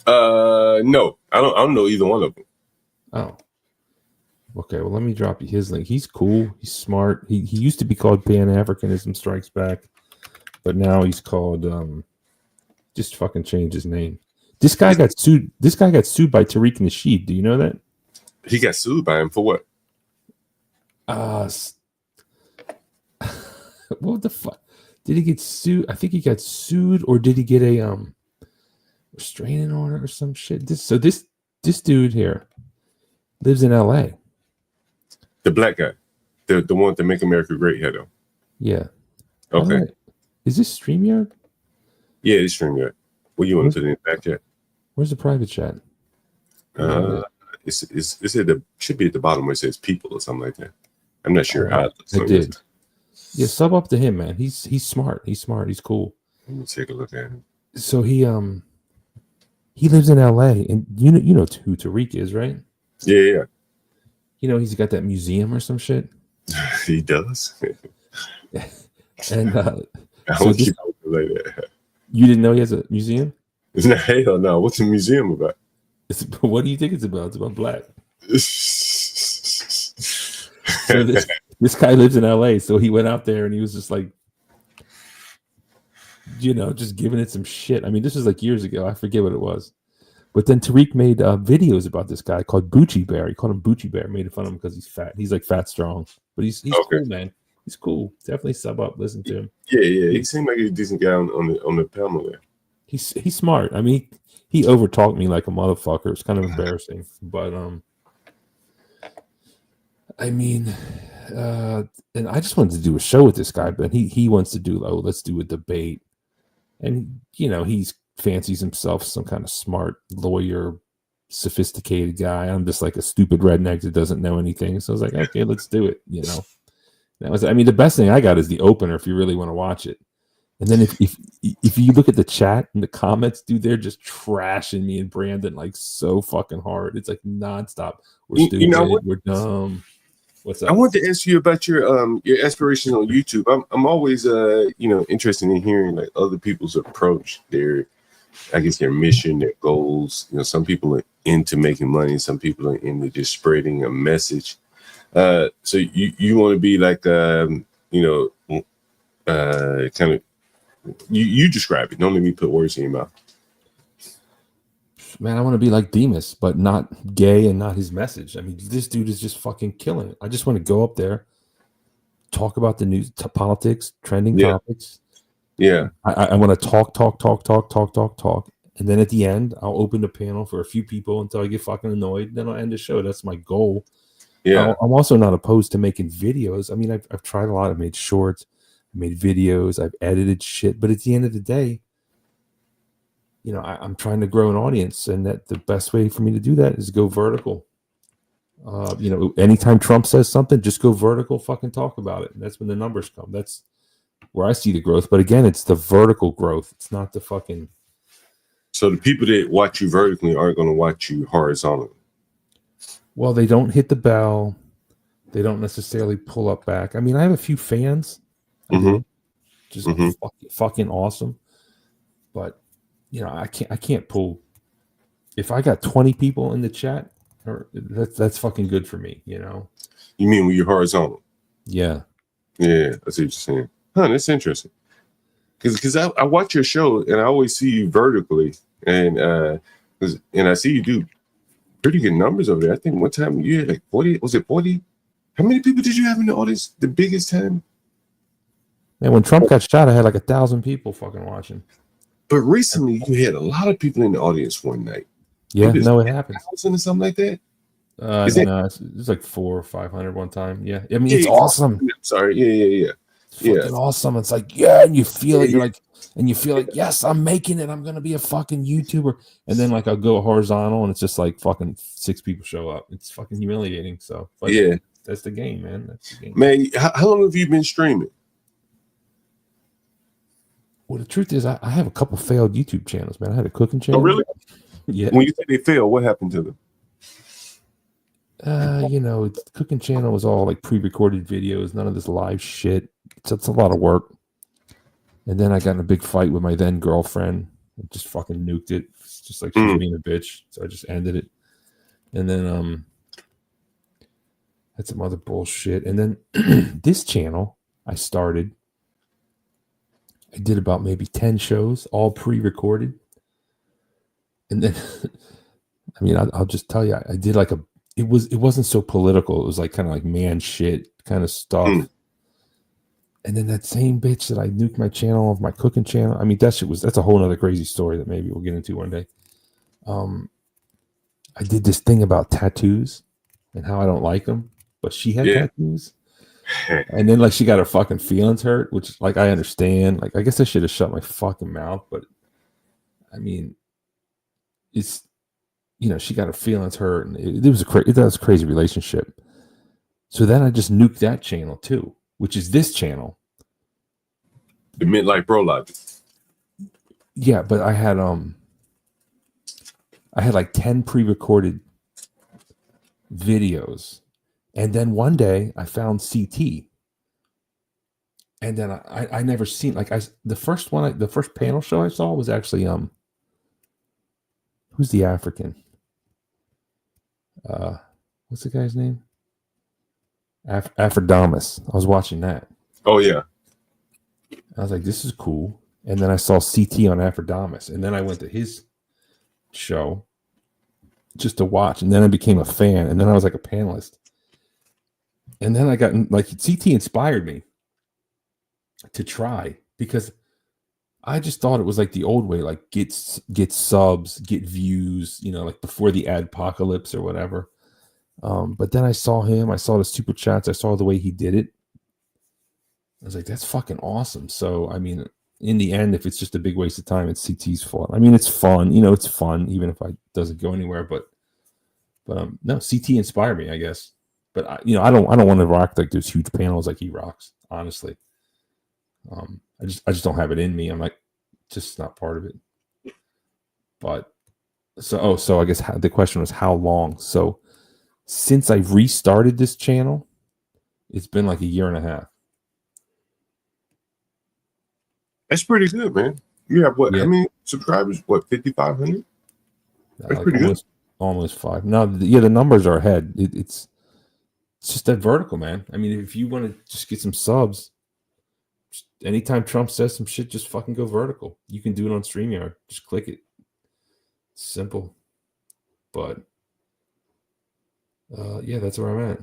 No, I don't know either one of them. Oh. Okay, well, let me drop you his link. He's cool. He's smart. He used to be called Pan-Africanism Strikes Back, but now he's called just fucking changed his name. This guy got sued. This guy got sued by Tariq Nasheed. Do you know that? He got sued by him for what? What the fuck? Did he get sued? I think he got sued, or did he get a restraining order or some shit? This dude here lives in LA. The black guy, the one to Make America Great head on. Yeah. Okay. Is this StreamYard? Yeah, it's StreamYard. What you want to put in the back chat? Where's the private chat? It's at the should be at the bottom where it says people or something like that. I'm not sure how. I did. Yeah, sub up to him, man. He's smart. He's smart. He's cool. Let me take a look at him. So he lives in LA, and you know who Tariq is, right? Yeah. You know he's got that museum or some shit. He does. And I so don't keep it like that. You didn't know he has a museum? No, hell no. What's the museum about? What do you think it's about? It's about black. So this guy lives in LA, so he went out there and he was just like, just giving it some shit. I mean, this was like years ago. I forget what it was. But then Tariq made videos about this guy called Bucci Bear. He called him Bucci Bear, made fun of him because he's fat. He's like fat strong. But he's cool, man. He's cool. Definitely sub up, listen to him. Yeah. He seemed like a decent guy on the panel there. He's smart. I mean, he overtalked me like a motherfucker. It's kind of embarrassing. But I mean, and I just wanted to do a show with this guy, but he wants to do, let's do a debate. And he's fancies himself some kind of smart lawyer, sophisticated guy. I'm just like a stupid redneck that doesn't know anything. So I was like, okay, let's do it. That was, I mean, the best thing I got is the opener if you really want to watch it. And then if you look at the chat and the comments, dude, they're just trashing me and Brandon like so fucking hard. It's like nonstop. We're stupid. We're dumb. What's up? I wanted to ask you about your aspirations on YouTube. I'm always interested in hearing like other people's approach, their mission, their goals. Some people are into making money, some people are into just spreading a message. So you want to be like kind of you describe it. Don't let me put words in your mouth. Man, I want to be like Demas, but not gay and not his message. I mean, this dude is just fucking killing it. I just want to go up there, talk about the news, politics, trending topics. Yeah. I want to talk. And then at the end, I'll open the panel for a few people until I get fucking annoyed. Then I'll end the show. That's my goal. Yeah. I'm also not opposed to making videos. I mean, I've tried a lot. I've made shorts, I've made videos, I've edited shit. But at the end of the day, I'm trying to grow an audience, and that the best way for me to do that is go vertical. Anytime Trump says something, just go vertical, fucking talk about it. And that's when the numbers come. That's where I see the growth. But again, it's the vertical growth. It's not the fucking. So the people that watch you vertically aren't going to watch you horizontally. Well, they don't hit the bell. They don't necessarily pull up back. I mean, I have a few fans. Just fucking awesome. But I can't pull. If I got 20 people in the chat, that's fucking good for me. You mean when you're horizontal? Yeah. Yeah, I see what you're saying. That's interesting. Because I watch your show and I always see you vertically, and I see you do pretty good numbers over there. I think one time you had like 40. Was it 40? How many people did you have in the audience? The biggest time? Man, when Trump got shot, I had like 1,000 people fucking watching. But recently, you had a lot of people in the audience one night. Yeah, no, it happens. Or something like that. It's like 400 or 500 one time. Yeah, I mean, it's awesome. Sorry, yeah. It's fucking awesome. It's like, and you feel it. You're like, and you feel like, yes, I'm making it. I'm gonna be a fucking YouTuber. And then like I'll go horizontal, and it's just like fucking 6 people show up. It's fucking humiliating. So that's the game, man. That's the game. Man, how long have you been streaming? Well, the truth is, I have a couple failed YouTube channels, man. I had a cooking channel. Oh, really? Yeah. When you say they failed, what happened to them? The cooking channel was all like pre-recorded videos, none of this live shit. It's a lot of work. And then I got in a big fight with my then girlfriend. I just fucking nuked it. It's just like she was being a bitch. So I just ended it. And then had some other bullshit. And then this channel I started. I did about maybe 10 shows, all pre-recorded. And then, I mean, I'll just tell you, I did like it wasn't so political. It was like kind of like man shit kind of stuff. And then that same bitch that I nuked my channel of my cooking channel. I mean, that's a whole nother crazy story that maybe we'll get into one day. I did this thing about tattoos and how I don't like them, but she had tattoos. And then like she got her fucking feelings hurt, which like I understand. Like I guess I should have shut my fucking mouth, but I mean, it's, you know, she got her feelings hurt, and it was a crazy relationship. So then I just nuked that channel too, which is this channel. The Midlife Bro Logic. Yeah, but I had like 10 pre-recorded videos, and then one day I found CT, and then I never seen, like, the first panel show I saw was actually who's the African? What's the guy's name? Afrodamus. I was watching that. Oh yeah. I was like, this is cool. And then I saw CT on Afrodamus, and then I went to his show just to watch, and then I became a fan, and then I was like a panelist, and then I got, like, CT inspired me to try, because I just thought it was like the old way, like get subs, get views, you know, like before the adpocalypse or whatever. But then I saw him, I saw the super chats, I saw the way he did it. I was like, that's fucking awesome. So, I mean, in the end, if it's just a big waste of time, it's CT's fault. I mean, it's fun, you know, it's fun, even if it doesn't go anywhere. But no, CT inspired me, I guess. But I don't want to rock like those huge panels like he rocks. Honestly, I just don't have it in me. I'm like, just not part of it. But so I guess the question was how long. So since I restarted this channel, it's been like a year and a half. That's pretty good, man. You have what? Yeah. How many subscribers? What, 5,500? That's Like pretty almost 5. No, the numbers are ahead. It's just that vertical, man. I mean, if you want to just get some subs, anytime Trump says some shit, just fucking go vertical. You can do it on StreamYard. Just click it. It's simple. But yeah, that's where I'm at.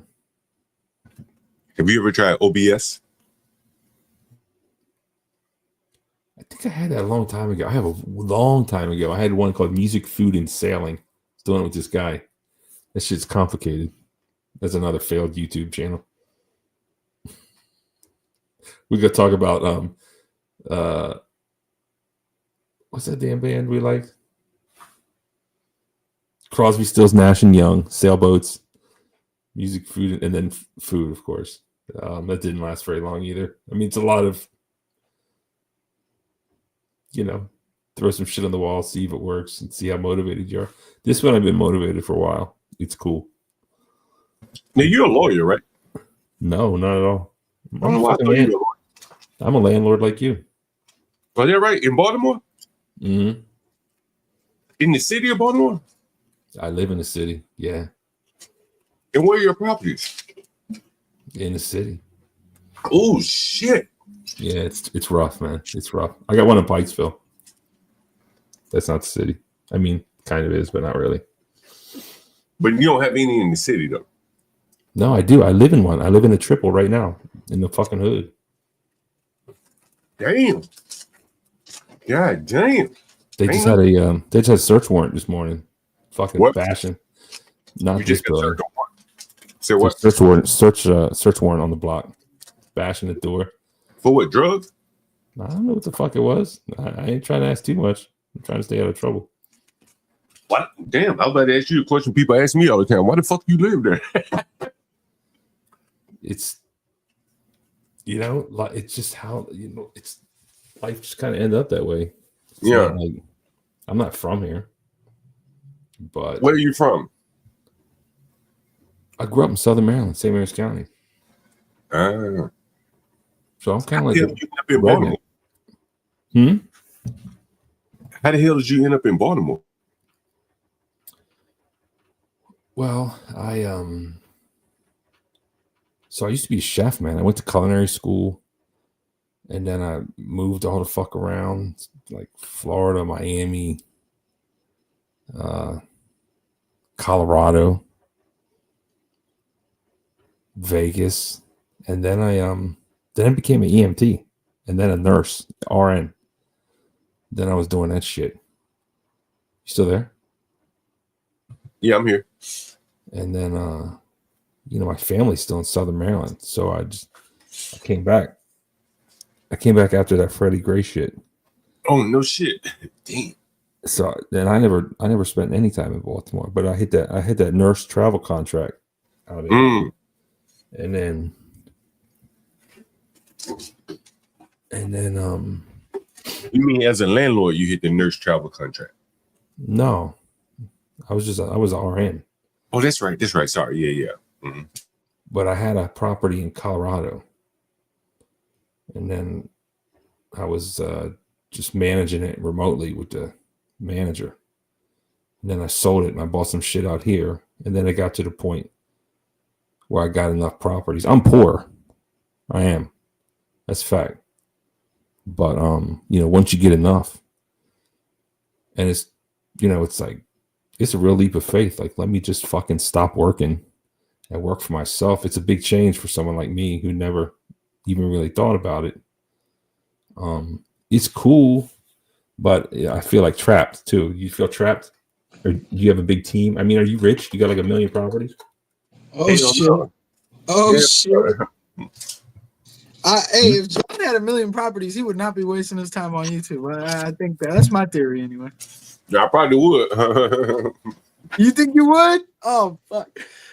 Have you ever tried OBS? I think I had that a long time ago. I have a long time ago. I had one called Music, Food, and Sailing. Doing it with this guy. That shit's complicated. That's another failed YouTube channel. We could talk about what's that damn band we liked? Crosby, Stills, Nash and Young, Sailboats, Music, Food, and then Food, of course. That didn't last very long either. I mean, it's a lot of, you know, throw some shit on the wall, see if it works, and see how motivated you are. This one I've been motivated for a while. It's cool. Now, you're a lawyer, right? No, not at all. I don't know why I thought you were a lawyer. I'm a landlord like you. Oh, yeah, right. In Baltimore? Mm-hmm. In the city of Baltimore? I live in the city, yeah. And where are your properties? In the city. Oh, shit. Yeah, it's rough, man. It's rough. I got one in Pikesville. That's not the city. I mean, kind of is, but not really. But you don't have any in the city, though. No, I do. I live in one. I live in a triple right now in the fucking hood. Damn. God damn. They just had a search warrant this morning. Fucking what? bashing. Not you just just got search warrant. Say what? Search warrant on the block. Bashing the door. For what, drugs? I don't know what the fuck it was. I ain't trying to ask too much. I'm trying to stay out of trouble. What? Damn, I was about to ask you a question people ask me all the time. Why the fuck you live there? It's, you know, like, it's just how, you know, it's life just kind of ended up that way. It's yeah. Like, I'm not from here, but where are you from? I grew up in Southern Maryland, St. Mary's County. So I'm kind of like you end up in Baltimore? How the hell did you end up in Baltimore? Well, so I used to be a chef, man. I went to culinary school, and then I moved all the fuck around, like Florida, Miami, Colorado, Vegas, and then I became an EMT, and then a nurse, RN. Then I was doing that shit. You still there? Yeah, I'm here. And then, you know, my family's still in Southern Maryland, so I came back. I came back after that Freddie Gray shit. Oh, no shit. Damn. So then I never spent any time in Baltimore, but I hit that nurse travel contract out of it. And then You mean as a landlord you hit the nurse travel contract? no, I was an RN. Oh, that's right. Sorry. Yeah. Mm-hmm. But I had a property in Colorado, and then I was just managing it remotely with the manager. And then I sold it and I bought some shit out here. And then it got to the point where I got enough properties. I'm poor. I am. That's fact. But once you get enough, and it's it's like it's a real leap of faith. Like, let me just fucking stop working and work for myself. It's a big change for someone like me who never even really thought about it. It's cool, but I feel like trapped too. You feel trapped? Or do you have a big team? I mean, are you rich? You got like 1 million properties? Oh shit! Oh shit! Hey, if John had 1 million properties, he would not be wasting his time on YouTube. I think that's my theory anyway. Yeah, I probably would. You think you would? Oh fuck,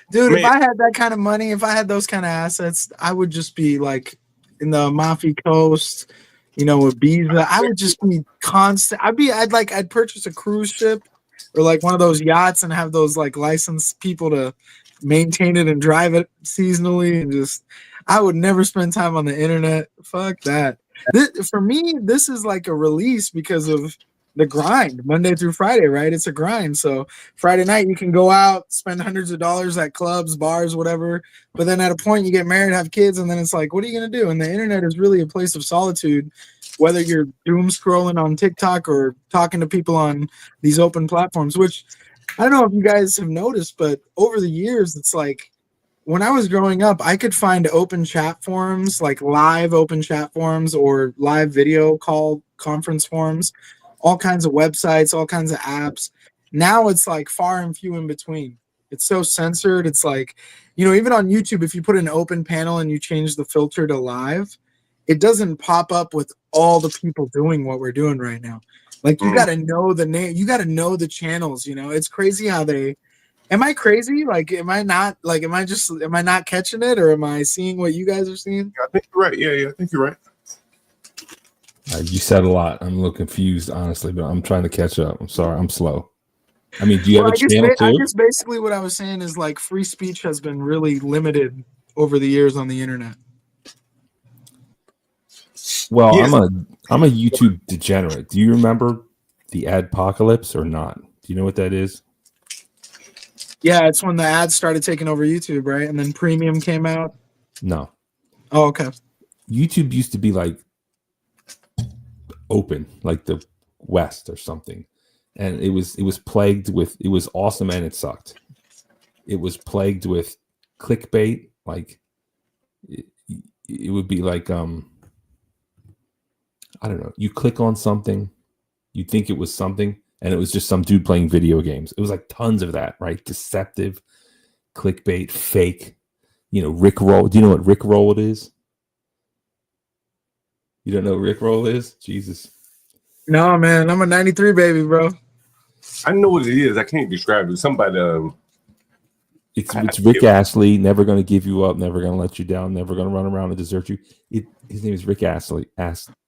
dude! Man. If I had that kind of money, if I had those kind of assets, I would just be like in the Amalfi Coast, with Ibiza. I would just be constant. I'd purchase a cruise ship or like one of those yachts and have those like licensed people to maintain it and drive it seasonally, and just I would never spend time on the internet. Fuck that. For me, this is like a release because of the grind, Monday through Friday, right? It's a grind. So Friday night you can go out, spend hundreds of dollars at clubs, bars, whatever. But then at a point you get married, have kids, and then it's like, what are you gonna do? And the internet is really a place of solitude, whether you're doom scrolling on TikTok or talking to people on these open platforms, which I don't know if you guys have noticed, but over the years, it's like when I was growing up, I could find open chat forums, like live open chat forums or live video call conference forums, all kinds of websites, all kinds of apps. Now it's like far and few in between. It's so censored. It's like, even on YouTube, if you put an open panel and you change the filter to live, it doesn't pop up with all the people doing what we're doing right now. Like, you got to know the name. You got to know the channels. It's crazy how am I crazy? Like, am I not catching it, or am I seeing what you guys are seeing? I think you're right. Yeah, I think you're right. You said a lot. I'm a little confused, honestly, but I'm trying to catch up. I'm sorry. I'm slow. I mean, do you have a channel too? I guess basically what I was saying is like free speech has been really limited over the years on the internet. Well, yes. I'm a YouTube degenerate. Do you remember the adpocalypse or not? Do you know what that is? Yeah, it's when the ads started taking over YouTube, right? And then premium came out. No. Oh, okay. YouTube used to be like open, like the West or something, and it was plagued with, it was awesome and it sucked. It was plagued with clickbait, like it would be like I don't know, you click on something, you think it was something, and it was just some dude playing video games. It was like tons of that, right? Deceptive clickbait, fake, Rickroll. Do you know what Rickroll is? You don't know what Rickroll is? Jesus. No, man. I'm a 93 baby, bro. I know what it is. I can't describe it. Somebody. It's Rick Astley, never going to give you up, never going to let you down, never going to run around and desert you. His name is Rick Astley.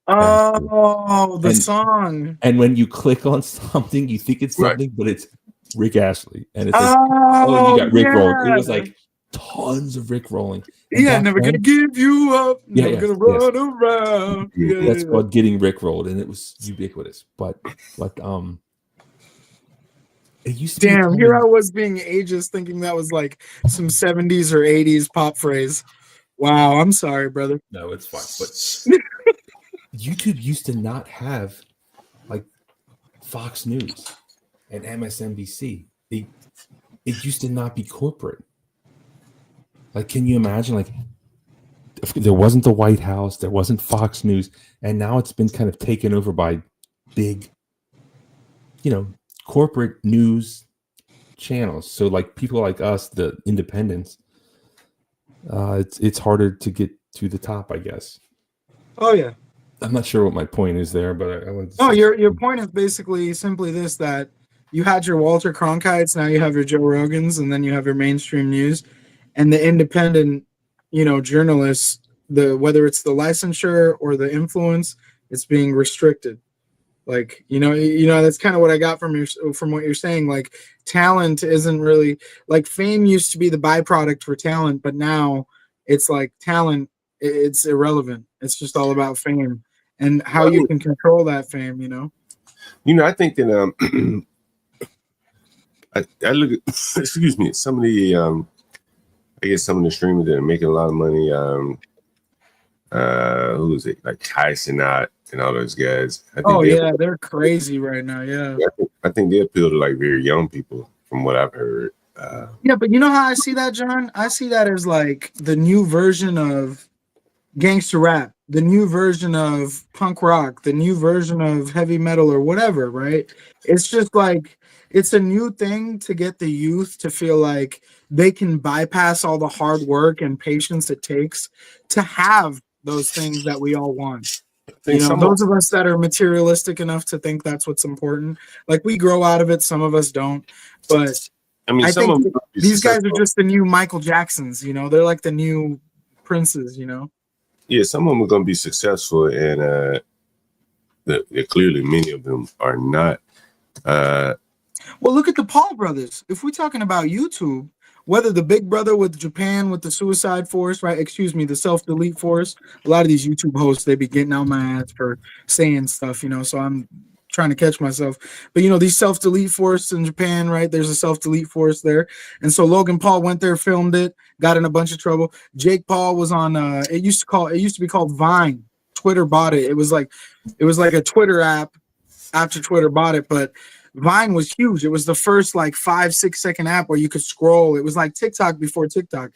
Oh, the song. And when you click on something, you think it's something, but it's Rick Astley. And it's like, oh, you got Rickrolled. It was like tons of Rickrolling. Yeah, never gonna give you up. Never gonna run around. That's called getting Rickrolled, and it was ubiquitous. But it used to damn, here I was being ageist, thinking that was like some 70s or 80s pop phrase. Wow, I'm sorry, brother. No, it's fine. But YouTube used to not have like Fox News and MSNBC. It used to not be corporate. Like, can you imagine? Like, if there wasn't the White House, there wasn't Fox News, and now it's been kind of taken over by big, corporate news channels. So, like, people like us, the independents, it's harder to get to the top, I guess. Oh yeah. I'm not sure what my point is there, but I want to No, say your point is basically simply this: that you had your Walter Cronkites, now you have your Joe Rogans, and then you have your mainstream news, and the independent, journalists. Whether it's the licensure or the influence, it's being restricted. Like that's kind of what I got from what you're saying. Like talent isn't really like fame used to be the byproduct for talent, but now it's like talent. It's irrelevant. It's just all about fame and how you can control that fame. I think that I look at excuse me, some of the I guess some of the streamers that are making a lot of money. Who is it? Like Tyson Knott and all those guys. I think they're crazy right now. Yeah. I think they appeal to like very young people, from what I've heard. Yeah, but you know how I see that, John? I see that as like the new version of gangster rap, the new version of punk rock, the new version of heavy metal or whatever, right? It's just like it's a new thing to get the youth to feel like they can bypass all the hard work and patience it takes to have those things that we all want. Those of us that are materialistic enough to think that's what's important, like we grow out of it, some of us don't. But I think these guys are just the new Michael Jacksons, they're like the new princes, Yeah, some of them are going to be successful, and clearly many of them are not. Well, look at the Paul brothers. If we're talking about YouTube, whether the big brother with Japan with the suicide force, right? Excuse me, the self-delete force. A lot of these YouTube hosts, they be getting out my ass for saying stuff, so I'm trying to catch myself. But these self-delete force in Japan, right? There's a self-delete force there. And so Logan Paul went there, filmed it, got in a bunch of trouble. Jake Paul was on it used to be called Vine. Twitter bought it. It was like a Twitter app after Twitter bought it, but Vine was huge. It was the first like 5-6 second app where you could scroll. It was like TikTok before TikTok.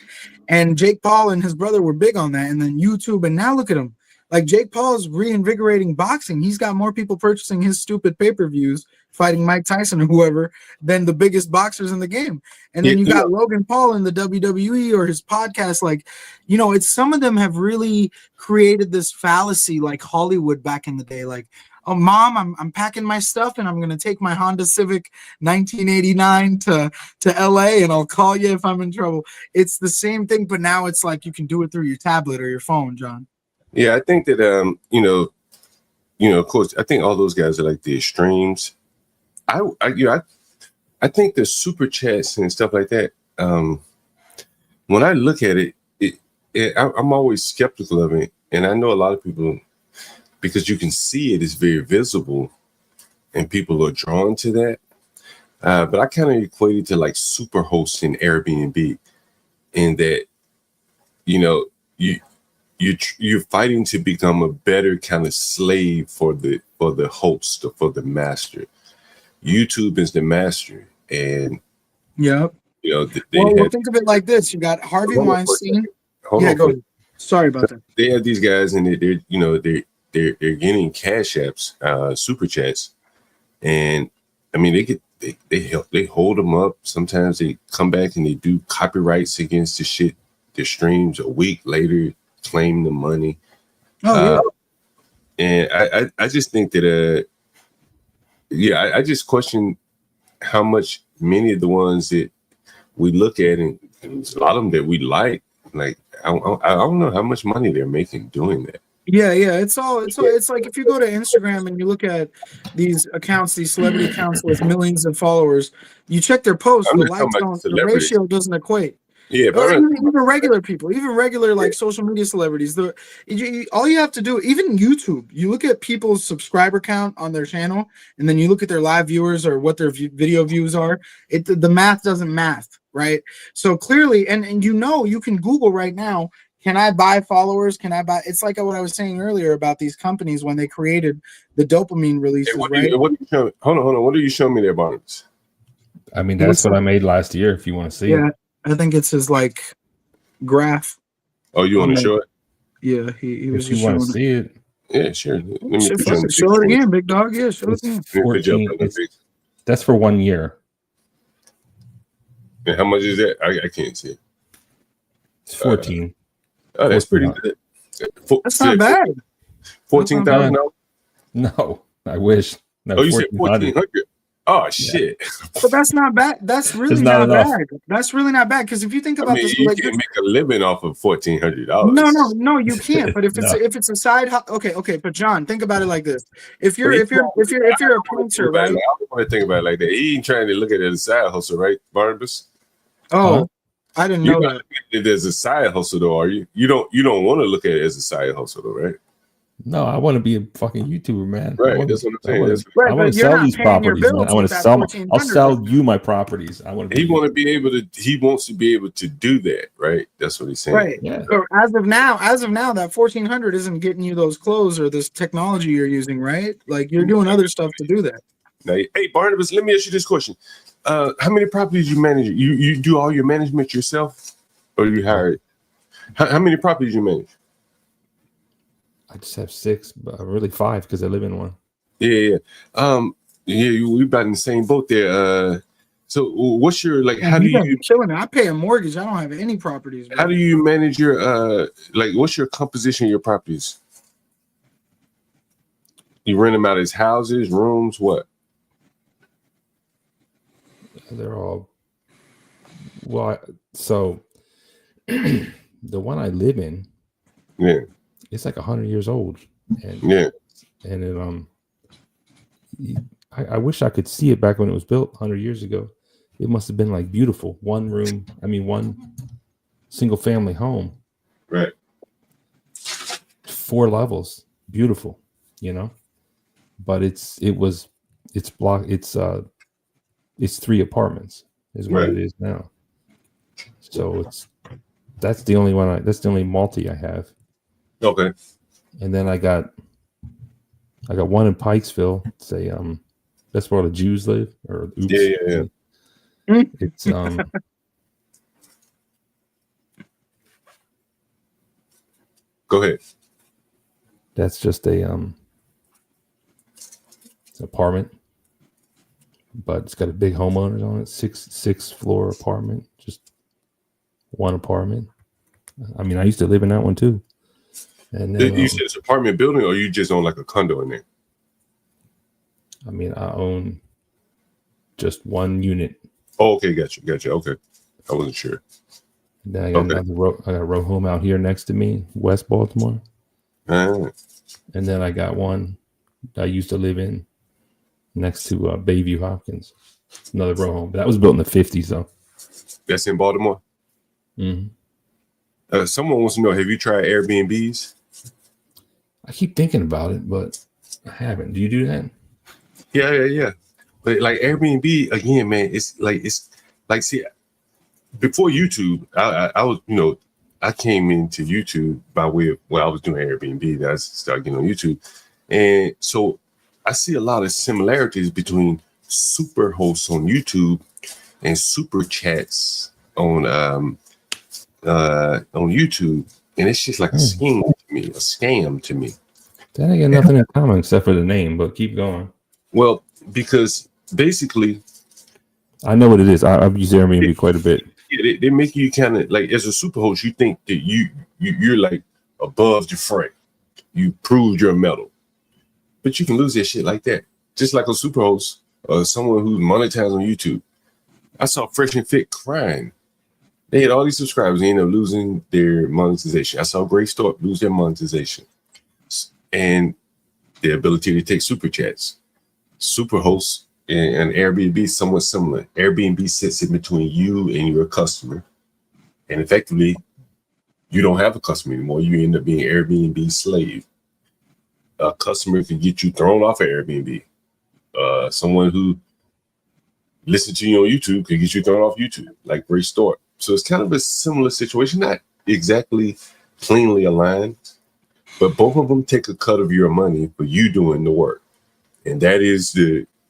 And Jake Paul and his brother were big on that. And then YouTube, and now look at him. Like Jake Paul's reinvigorating boxing. He's got more people purchasing his stupid pay-per-views fighting Mike Tyson or whoever than the biggest boxers in the game. And then you got Logan Paul in the WWE or his podcast. Like, it's some of them have really created this fallacy like Hollywood back in the day. Like, oh, Mom, I'm packing my stuff and I'm going to take my Honda Civic 1989 to LA and I'll call you if I'm in trouble. It's the same thing, but now it's like you can do it through your tablet or your phone, John. Yeah, I think that of course, I think all those guys are like the extremes. I think the super chats and stuff like that. When I look at it, I'm always skeptical of it, and I know a lot of people, because you can see it is very visible, and people are drawn to that. But I kind of equate it to like super hosting Airbnb, in that you're fighting to become a better kind of slave for the host or for the master. YouTube is the master, and well, think of it like this: you got Harvey Weinstein. Go ahead. Sorry about that. They have these guys, and they're getting cash apps, super chats, and I mean they hold them up. Sometimes they come back and they do copyrights against the shit, the streams a week later, claim the money. And I just think that I just question how much many of the ones that we look at, and a lot of them that we like I don't know how much money they're making doing that. Yeah, it's like if you go to Instagram and you look at these accounts, these celebrity accounts with millions of followers, you check their posts, the ratio doesn't equate. Yeah, but even regular people, even regular like social media celebrities, all you have to do, even YouTube, you look at people's subscriber count on their channel, and then you look at their live viewers or what their video views are. The math doesn't math, right? So clearly, and you can Google right now. Can I buy followers? Can I buy? It's like what I was saying earlier about these companies when they created the dopamine releases, right? Hold on. What are you showing me there, Barnes? I mean, that's what I made last year. If you want to see it. I think it's his like graph. Oh, you want to show it? Yeah, he was. If you want to see it, yeah, sure. Show it again, big dog. Yeah, show it again. 14. That's for 1 year. And how much is that? I can't see it. It's 14. Oh, that's pretty good. That's not bad. $14,000. No, I wish. No, Oh, you said 1,400. 1,400. Oh shit. But that's not bad. That's really It's not not enough. bad. That's really not bad because if you think I about mean, this, you like can't make a living off of $1,400. no, you can't. But if it's a side, okay. But John, think about it like this: if you're a painter, right? I don't want to think about it like that. He ain't trying to look at it as a side hustle, right, Barnabas? Oh, I didn't know that. It as a side hustle, though, are you? You don't want to look at it as a side hustle, though, right? No, I want to be a fucking YouTuber, man. Right, that's what I'm saying. I want to sell these properties, man. I want to sell. I'll sell you my properties. I want to. He wants to be able to do that, right? That's what he's saying. Right. Yeah. So as of now, that 1,400 isn't getting you those clothes or this technology you're using, right? Like you're doing other stuff to do that. Now, hey, Barnabas, let me ask you this question: how many properties you manage? You do all your management yourself, or you hire? How many properties you manage? I just have 6, but really 5 because I live in one. Yeah. We're about in the same boat there. So what's your how do you killing it? I pay a mortgage. I don't have any properties. Bro. How do you manage your what's your composition of your properties? You rent them out as houses, rooms, what? They're all so the one I live in, yeah, it's like 100 years old, and it I wish I could see it back when it was built 100 years ago. It must have been like beautiful. One single family home, right? 4 levels, beautiful, but it's 3 apartments is what it is now. So that's the only one. That's the only multi I have. Okay. And then I got one in Pikesville. Say that's where all the Jews live. Or oops. Yeah. It's Go ahead. That's just it's an apartment, but it's got a big homeowners on it. 6 floor apartment, just one apartment. I mean, I used to live in that one too. And then, you said it's an apartment building, or you just own like a condo in there? I mean, I own just one unit. Oh, okay, gotcha. Okay, I wasn't sure. And then I got a row home out here next to me, West Baltimore. And then I got one I used to live in next to Bayview Hopkins, another row home. But that was built in the 50s, though. That's in Baltimore. Mm-hmm. Someone wants to know: have you tried Airbnbs? I keep thinking about it, but I haven't. Do you do that? Yeah. But like Airbnb again, man, it's like see, before YouTube, I was I came into YouTube by way of I was doing Airbnb. That I started getting on YouTube, and so I see a lot of similarities between super hosts on YouTube and super chats on YouTube, and it's just like a scam to me. That ain't got nothing in common except for the name, but keep going. Well, because basically, I know what it is. I've used Airbnb quite a bit. Yeah, they make you kind of like, as a super host, you think that you're like above your friend. You proved your medal, but you can lose that shit like that. Just like a super host or someone who's monetized on YouTube. I saw Fresh and Fit crying. They had all these subscribers. They ended up losing their monetization. I saw Grace Thorpe lose their monetization and the ability to take super chats. Superhost and Airbnb is somewhat similar. Airbnb sits in between you and your customer, and effectively, you don't have a customer anymore. You end up being Airbnb slave. A customer can get you thrown off of Airbnb. Someone who listens to you on YouTube can get you thrown off YouTube, like Grace Thorpe. So it's kind of a similar situation, not exactly cleanly aligned, but both of them take a cut of your money for you doing the work. And that is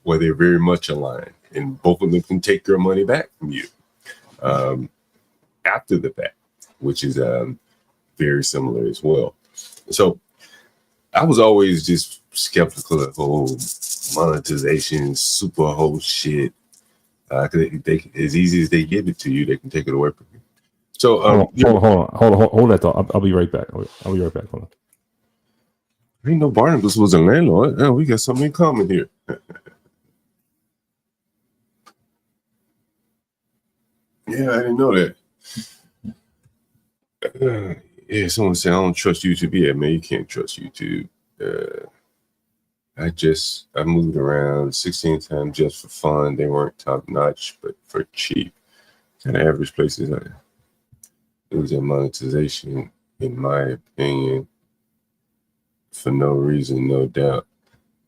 where they're very much aligned. And both of them can take your money back from you after the fact, which is very similar as well. So I was always just skeptical of whole monetization, super host shit. They as easy as they give it to you, they can take it away from you. So hold on. Hold that thought. I'll be right back. I'll be right back. Hold on. I didn't know Barnabas was a landlord. Oh, we got something in common here. Yeah, I didn't know that. Yeah, someone said, I don't trust YouTube. Yeah, man, you can't trust YouTube. I moved around 16 times just for fun. They weren't top notch, but for cheap. Kind of average places. It was a monetization, in my opinion, for no reason, no doubt.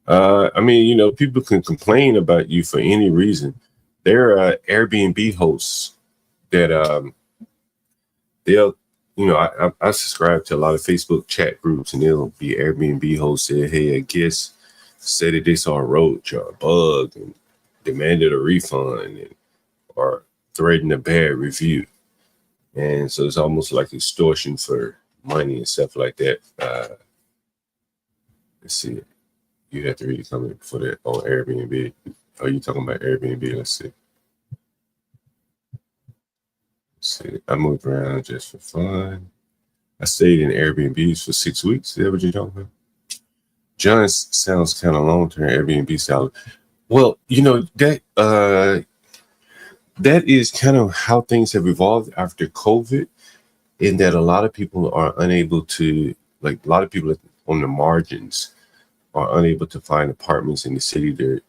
I mean, you know, people can complain about you for any reason. There are Airbnb hosts that they'll, you know, I subscribe to a lot of Facebook chat groups, and they'll be Airbnb hosts say, hey, a guest said that they saw a roach or a bug and demanded a refund, or threatened a bad review. And so it's almost like extortion for money and stuff like that. Let's see. You have to read the comment for that on Airbnb. Are you talking about Airbnb? Let's see. I moved around just for fun. I stayed in Airbnbs for 6 weeks. Is that what you're talking about? John sounds kind of long-term Airbnb style. Well, you know, that is kind of how things have evolved after COVID, in that a lot of people are unable to, like a lot of people on the margins are unable to find apartments in the city.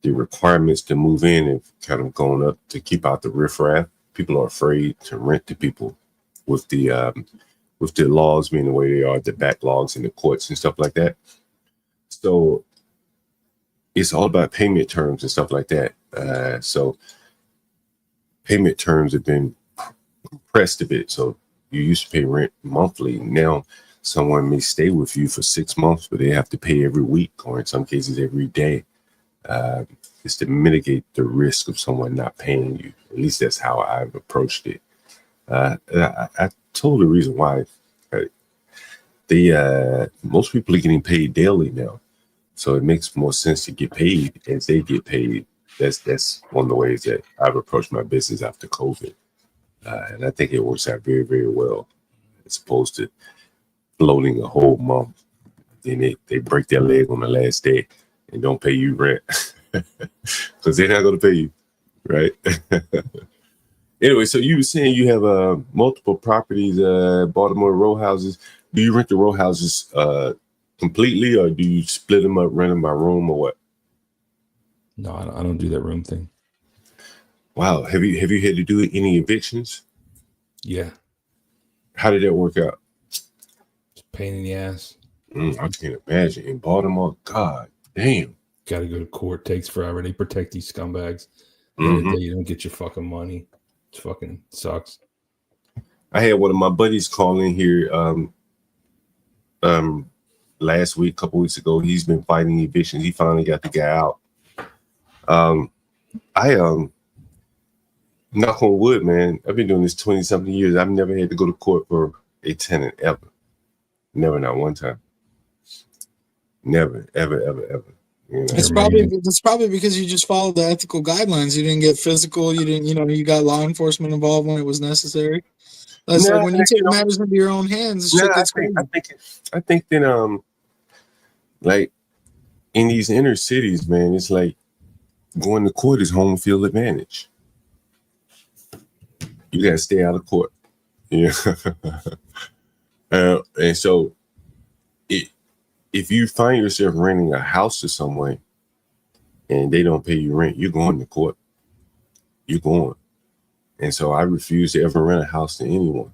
The requirements to move in have kind of gone up to keep out the riffraff. People are afraid to rent to people with the laws being the way they are, the backlogs in the courts and stuff like that. So it's all about payment terms and stuff like that. So payment terms have been pressed a bit. So you used to pay rent monthly. Now someone may stay with you for 6 months, but they have to pay every week, or in some cases every day. It's to mitigate the risk of someone not paying you. At least that's how I've approached it. I told the reason why. Most people are getting paid daily now, so it makes more sense to get paid as they get paid. That's one of the ways that I've approached my business after COVID, and I think it works out very, very well, as opposed to floating a whole month. Then they break their leg on the last day and don't pay you rent because they're not going to pay you, right? Anyway, so you were saying you have multiple properties, Baltimore row houses. Do you rent the row houses completely, or do you split them up, rent them by room, or what? No, I don't do that room thing. Wow, have you had to do any evictions? Yeah. How did that work out? It's a pain in the ass. I can't imagine. In Baltimore, God damn. Got to go to court. Takes forever. They protect these scumbags. And the day you don't get your fucking money. It fucking sucks. I had one of my buddies call in here last week, a couple weeks ago. He's been fighting evictions. He finally got the guy out. Knock on wood, man. I've been doing this 20-something years. I've never had to go to court for a tenant ever. Never, not one time. Never, ever. You know? It's probably because you just followed the ethical guidelines. You didn't get physical. You didn't, you got law enforcement involved when it was necessary. That's like when you take matters into your own hands. I think that like in these inner cities, man, it's like going to court is home field advantage. You gotta stay out of court. Yeah. And so if you find yourself renting a house to someone and they don't pay you rent, you're going to court. You're going. And so I refuse to ever rent a house to anyone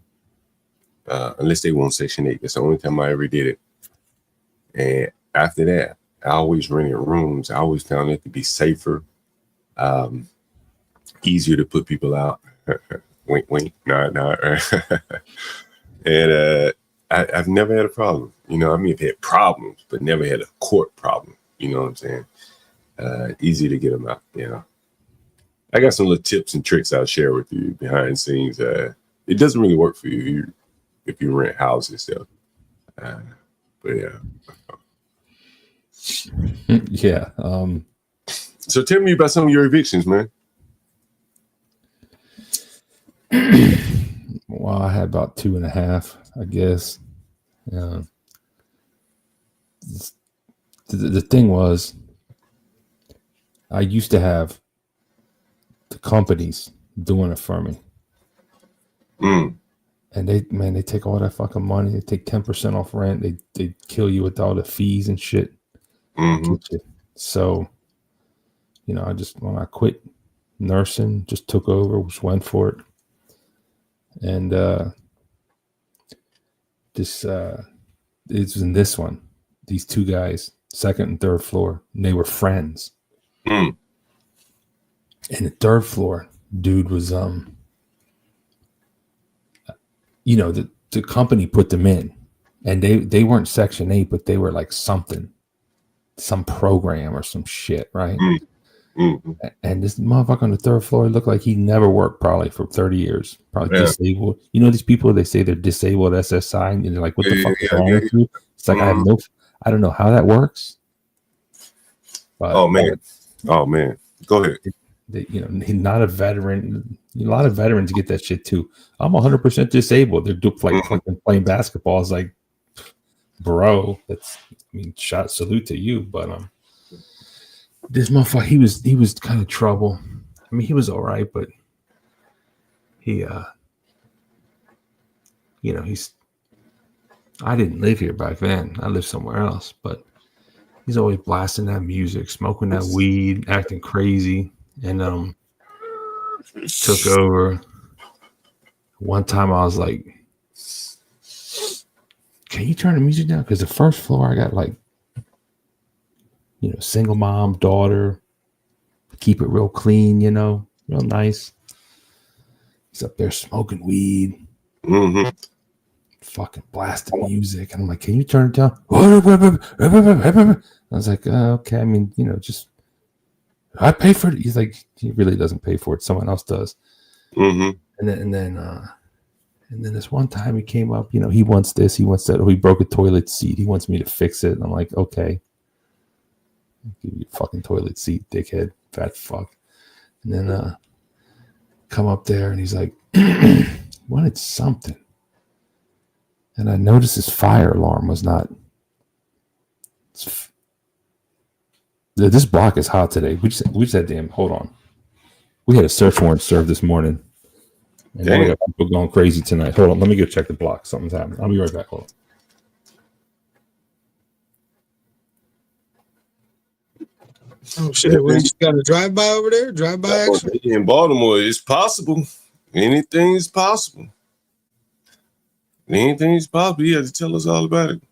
unless they want Section 8. That's the only time I ever did it. And after that, I always rented rooms. I always found it to be safer, easier to put people out. Wink, wink. Nah. And I've never had a problem. You know, I mean, I've had problems, but never had a court problem. You know what I'm saying? Easy to get them out, you know. I got some little tips and tricks I'll share with you behind the scenes. It doesn't really work for you if you rent houses stuff. But yeah. Yeah. So tell me about some of your evictions, man. Well, I had about 2.5, I guess. the thing was, I used to have the companies doing it for me. And they take all that fucking money. They take 10% off rent. They kill you with all the fees and shit. So, you know, when I quit nursing, just took over, just went for it. And it was in this one. These two guys, second and third floor, and they were friends. And the third floor dude was you know, the company put them in, and they weren't Section 8, but they were like some program or some shit, right? And this motherfucker on the third floor looked like he never worked probably for 30 years, probably disabled. You know, these people, they say they're disabled SSI, and they're like, what the fuck is wrong with you? It's like, I don't know how that works. But, oh man, go ahead. You know, he's not a veteran. A lot of veterans get that shit too. I'm 100% disabled. They're playing basketball. It's like, bro, salute to you. But this motherfucker, he was kind of trouble. I mean, he was all right, but he, you know, I didn't live here back then. I lived somewhere else, but he's always blasting that music, smoking that weed, acting crazy. And took over. One time I was like, can you turn the music down? Because the first floor I got like, you know, single mom, daughter, keep it real clean, you know, real nice. He's up there smoking weed, fucking blasting music. And I'm like, can you turn it down? I was like, okay, I mean, you know, just I pay for it. He's like, he really doesn't pay for it. Someone else does. And then this one time he came up, you know, he wants this, he wants that. Oh, he broke a toilet seat. He wants me to fix it. And I'm like, okay. I'll give you a fucking toilet seat, dickhead, fat fuck. And then come up there and he's like, wanted something. And I noticed his fire alarm was not. This block is hot today. We just had damn. Hold on. We had a search warrant served this morning, and we got people going crazy tonight. Hold on, let me go check the block. Something's happening. I'll be right back. Hold on. Oh shit! We just got a drive by over there. Drive by action in Baltimore. It's possible. Anything is possible. Anything is possible. You have to tell us all about it,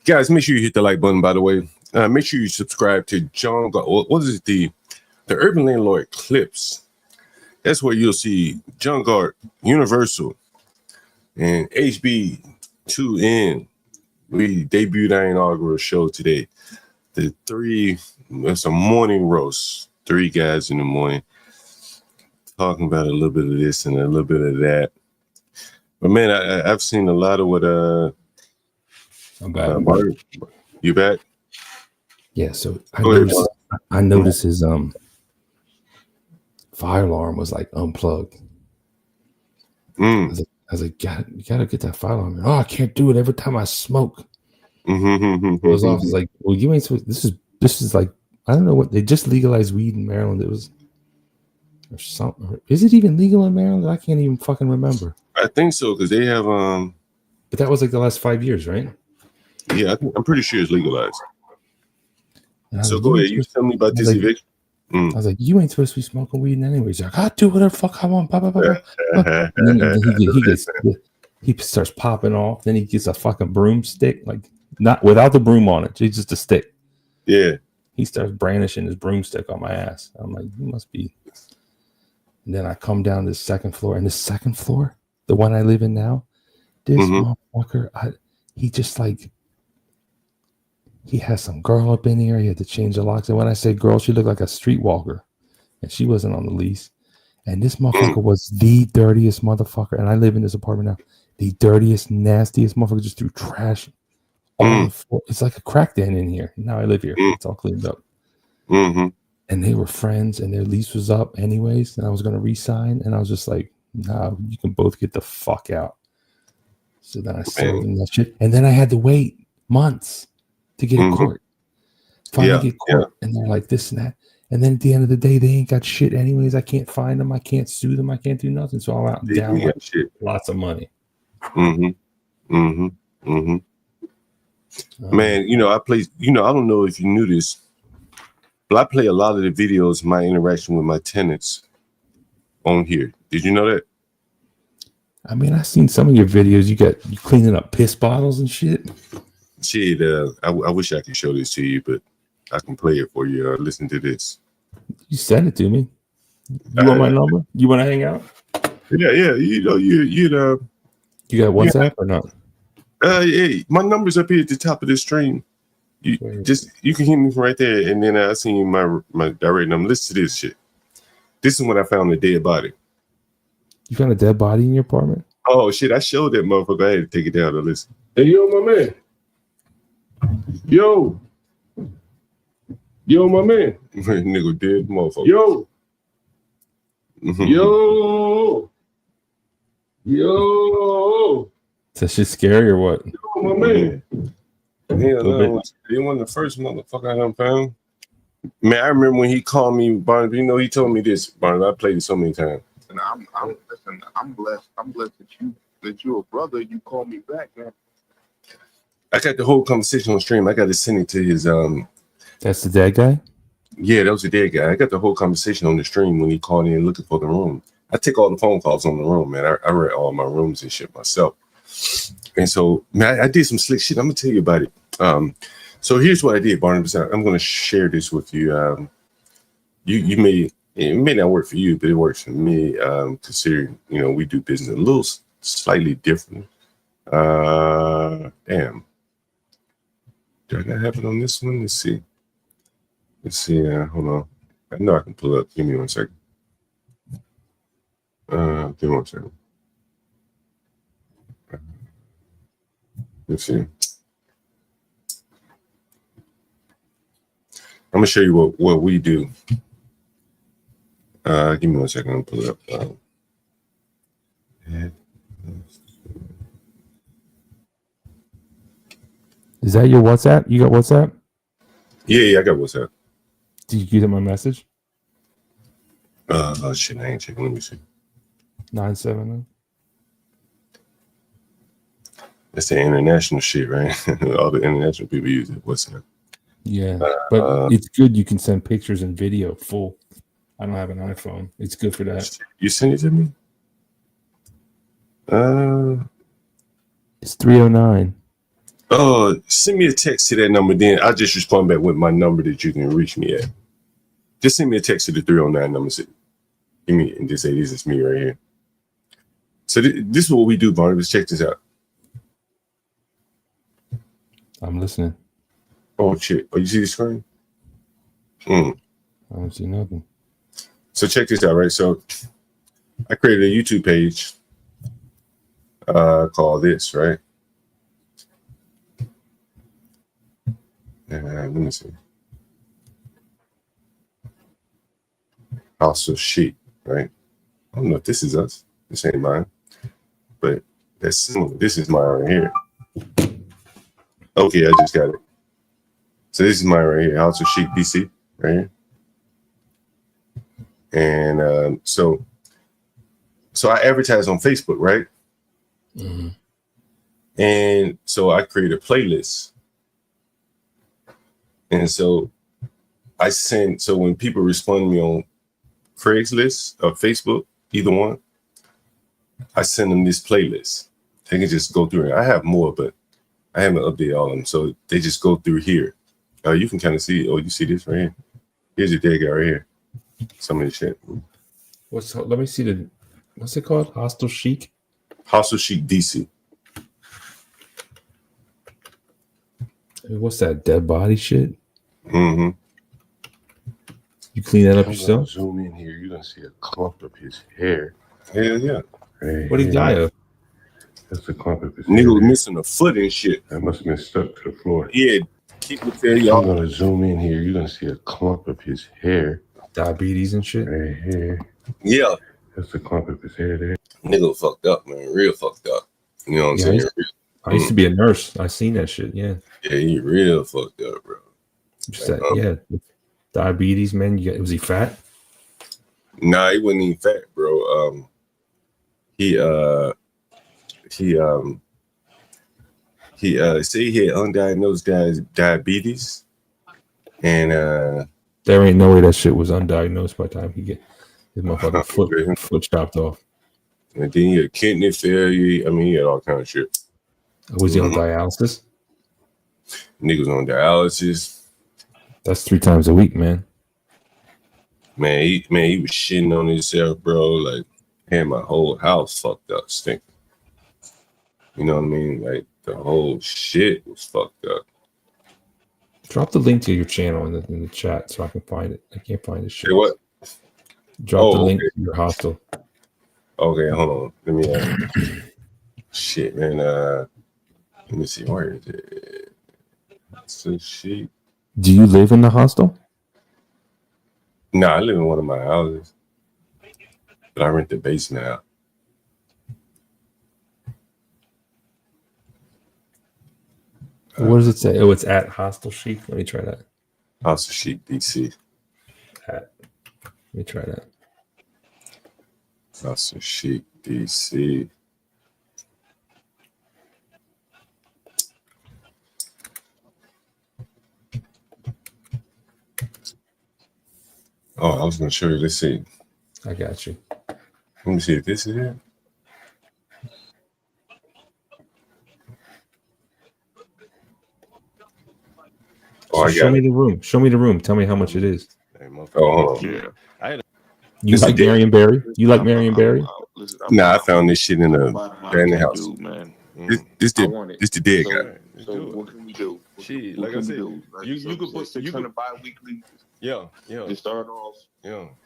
guys. Make sure you hit the like button. By the way. Make sure you subscribe to John Galt. What is it? The Urban Landlord Clips. That's where you'll see John Galt, Universal, and HB2N. We debuted our inaugural show today. That's a morning roast. 3 guys in the morning talking about a little bit of this and a little bit of that. But man, I've seen a lot of what I'm back. You back? Yeah, so I noticed his fire alarm was like unplugged. I was like, you gotta get that fire alarm. Oh, I can't do it every time I smoke. It was off. It's like, well, you ain't supposed. This is like, I don't know what they just legalized weed in Maryland. It was or something. Is it even legal in Maryland? I can't even fucking remember. I think so because they have But that was like the last 5 years, right? Yeah, I'm pretty sure it's legalized. So go ahead. You tell me about this eviction. I was like, you ain't supposed to be smoking weed anyway. He's like, I do whatever the fuck I want. Blah, blah, blah, blah. And then he starts popping off. Then he gets a fucking broomstick, like not without the broom on it. It's just a stick. Yeah. He starts brandishing his broomstick on my ass. I'm like, you must be. And then I come down to the second floor. And the second floor, the one I live in now, this motherfucker, he just like, he has some girl up in here. He had to change the locks. And when I say girl, she looked like a streetwalker. And she wasn't on the lease. And this motherfucker was the dirtiest motherfucker. And I live in this apartment now. The dirtiest, nastiest motherfucker just threw trash on the floor. It's like a crack den in here. Now I live here. It's all cleaned up. And they were friends and their lease was up anyways. And I was going to re-sign. And I was just like, nah, you can both get the fuck out. So then I sold them that shit. And then I had to wait months to get a court. Finally get court, and they're like this and that. And then at the end of the day, they ain't got shit anyways. I can't find them. I can't sue them. I can't do nothing. So I'm out down like shit. Lots of money. Man, I play, I don't know if you knew this, but I play a lot of the videos, my interaction with my tenants on here. Did you know that? I mean, I've seen some of your videos. You cleaning up piss bottles and shit. Shit, I wish I could show this to you, but I can play it for you. Listen to this. You send it to me. You want my number? You want to hang out? Yeah. You got WhatsApp or not? Yeah, my number's up here at the top of the stream. You can hit me from right there, and then I send you my direct number. Listen to this shit. This is when I found a dead body. You found a dead body in your apartment? Oh shit! I showed that motherfucker. I had to take it down to listen. Hey, yo, my man. Yo, my man. Nigga dead motherfucker. Yo. Is that shit scary or what? Yo, my man. Hell no. He wasn't the first motherfucker I done found. Man, I remember when he called me, Barnaby. He told me this, Barnaby. I played it so many times. And I'm blessed. I'm blessed that you're a brother. You call me back, man. I got the whole conversation on stream. I got to send it to his. That's the dead guy? Yeah, that was the dead guy. I got the whole conversation on the stream when he called in looking for the room. I take all the phone calls on the room, man. I read all my rooms and shit myself. And so, man, I did some slick shit. I'm gonna tell you about it. So here's what I did, Barnabas. I'm gonna share this with you. It may not work for you, but it works for me. Considering we do business a little slightly different. Damn. Do I not have it on this one? Let's see. Hold on. I know I can pull it up. Give me 1 second. Give me 1 second. Let's see. I'm gonna show you what we do. Give me 1 second. I'll pull it up. Is that your WhatsApp? You got WhatsApp? Yeah, I got WhatsApp. Did you get my message? Oh shit, I ain't checking. Let me see. 970. That's the international shit, right? All the international people use it. WhatsApp. Yeah, but it's good. You can send pictures and video full. I don't have an iPhone. It's good for that. You send it to me? It's 309. Oh, send me a text to that number. Then I'll just respond back with my number that you can reach me at. Just send me a text to the 309 number. Give me and just say this is me right here. So this is what we do, Barnabas. Check this out. I'm listening. Oh shit! Oh, you see the screen? I don't see nothing. So check this out, right? So I created a YouTube page called this, right? Let me see. Also sheet, right? I don't know if this is us. This ain't mine. But this is mine right here. Okay, I just got it. So this is mine right here. Also sheet PC right here. And so I advertise on Facebook, right? Mm-hmm. And so I create a playlist. And so so when people respond to me on Craigslist or Facebook, either one, I send them this playlist. They can just go through it. I have more, but I haven't updated all of them. So they just go through here. You can kind of see, you see this right here? Here's your dead guy right here. Some of this shit. Let me see what's it called? Hostel Chic? Hostel Chic DC. What's that dead body shit? Mm-hmm. You clean that up yourself? Zoom in here. You're gonna see a clump of his hair. Hell yeah. Right, what did he die of? That's a clump of his hair. Nigga was missing a foot and shit. That must have been stuck to the floor. Yeah. People tell y'all. I'm gonna zoom in here. You're gonna see a clump of his hair. Diabetes and shit. Right here. Yeah. That's a clump of his hair there. Nigga fucked up, man. Real fucked up. You know what I'm saying? I used to be a nurse. I seen that shit. Yeah. Yeah, he real fucked up, bro. Just that, yeah. Diabetes, man. Was he fat? Nah, he wasn't even fat, bro. He see he had undiagnosed diabetes, and there ain't no way that shit was undiagnosed by the time he get his motherfucking foot chopped off. And then he had kidney failure. I mean, he had all kind of shit. Was he on dialysis? Niggas on dialysis. That's 3 times a week, man. Man, he was shitting on himself, bro. Like, had my whole house fucked up, stinking. You know what I mean? Like, the whole shit was fucked up. Drop the link to your channel in the chat so I can find it. I can't find this shit. Hey, what? Drop the link to your hostel. Okay, hold on. Let me shit, man. Let me see. Where is it? So shit. Do you live in the hostel? No, I live in one of my houses, but I rent the basement out. What does it say? Oh, it's at Hostel Chic. Let me try that. Hostel Chic DC. Let me try that. Hostel Chic DC. Oh, I was gonna show you. Let's see. I got you. Let me see if this is it. So show me the room. Show me the room. Tell me how much it is. Oh, yeah. You like Marion Barry? You like Marion Barry? Nah, I found this shit in the house. Dude, man. This the dead guy. So what can we do? Shit, like I said, you could put 600 bi-weekly. Yeah. To start off,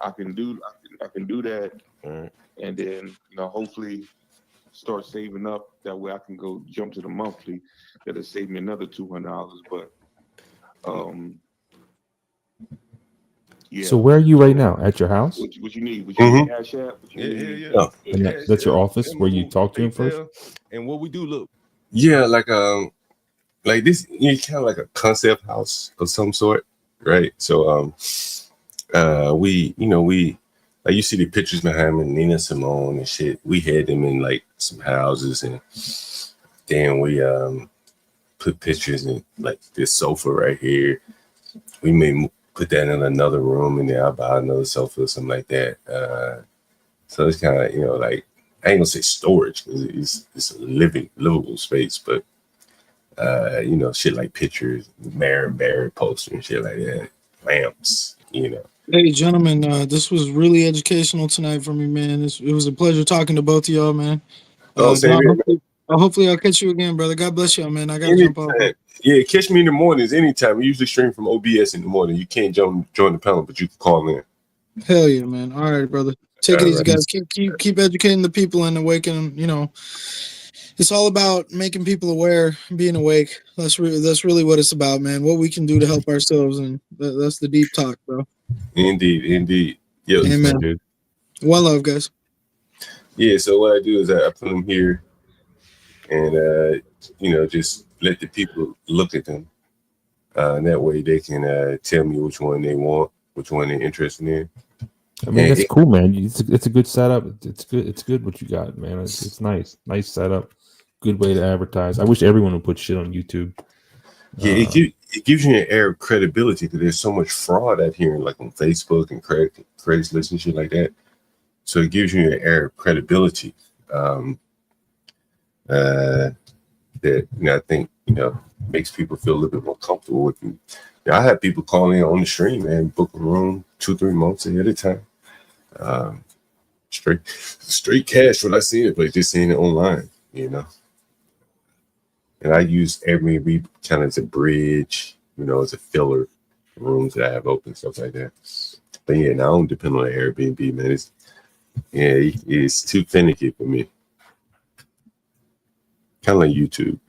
I can do that, and then hopefully start saving up. That way I can go jump to the monthly. That'll save me another $200. But yeah. So where are you right now? At your house? What you need? What you need? Cash App? Yeah. And that's your office where you talk to him first? And what we do, look. Yeah, like this, kind of like a concept house of some sort, right? So we like you see the pictures behind me, Nina Simone and shit. We had them in like some houses, and then we put pictures in like this sofa right here. We may put that in another room, and then I'll buy another sofa or something like that. So it's kind of like, I ain't gonna say storage because it's a livable space, but shit like pictures, Marion Barry poster and shit like that, lamps, Hey, gentlemen, this was really educational tonight for me, man. It was a pleasure talking to both of y'all, man. Same John, here, hopefully I'll catch you again, brother. God bless y'all, man. I gotta jump off. Yeah, catch me in the mornings anytime. We usually stream from OBS in the morning. You can't join the panel, but you can call in. Hell yeah, man. All right, brother. Take it easy, guys. Keep educating the people and awakening. It's all about making people aware, being awake. That's really what it's about, man. What we can do to help ourselves, and that's the deep talk, bro. Indeed. Yeah, amen. Dude. One love, guys. Yeah. So what I do is I put them here, and just let the people look at them. And that way they can tell me which one they want, which one they're interested in. I mean, that's cool, man. It's a good setup. It's good. It's good what you got, man. It's nice. Nice setup. Good way to advertise. I wish everyone would put shit on YouTube. Yeah, it gives you an air of credibility because there's so much fraud out here, like on Facebook and Craigslist and shit like that. So it gives you an air of credibility that I think makes people feel a little bit more comfortable with you. I had people calling in on the stream and book a room 2-3 months ahead of time. Straight cash when I see it, but just seeing it online, And I use Airbnb kind of as a bridge, as a filler rooms that I have open, stuff like that. But yeah, now I don't depend on Airbnb, man. It's too finicky for me. Kind of like YouTube.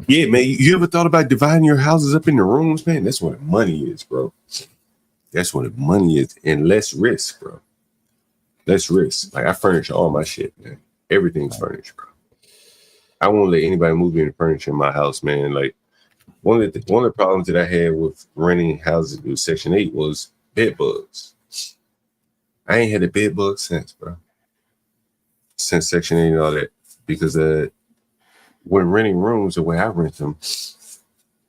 Yeah, man. You ever thought about dividing your houses up into rooms, man? That's what money is, bro. That's what money is, and less risk, bro. Less risk. Like I furnish all my shit, man. Everything's furnished, bro. I won't let anybody move any furniture in my house, man. Like one of the problems that I had with renting houses with Section 8 was bed bugs. I ain't had a bed bug since, bro. Since Section 8 and all that. Because when renting rooms, the way I rent them,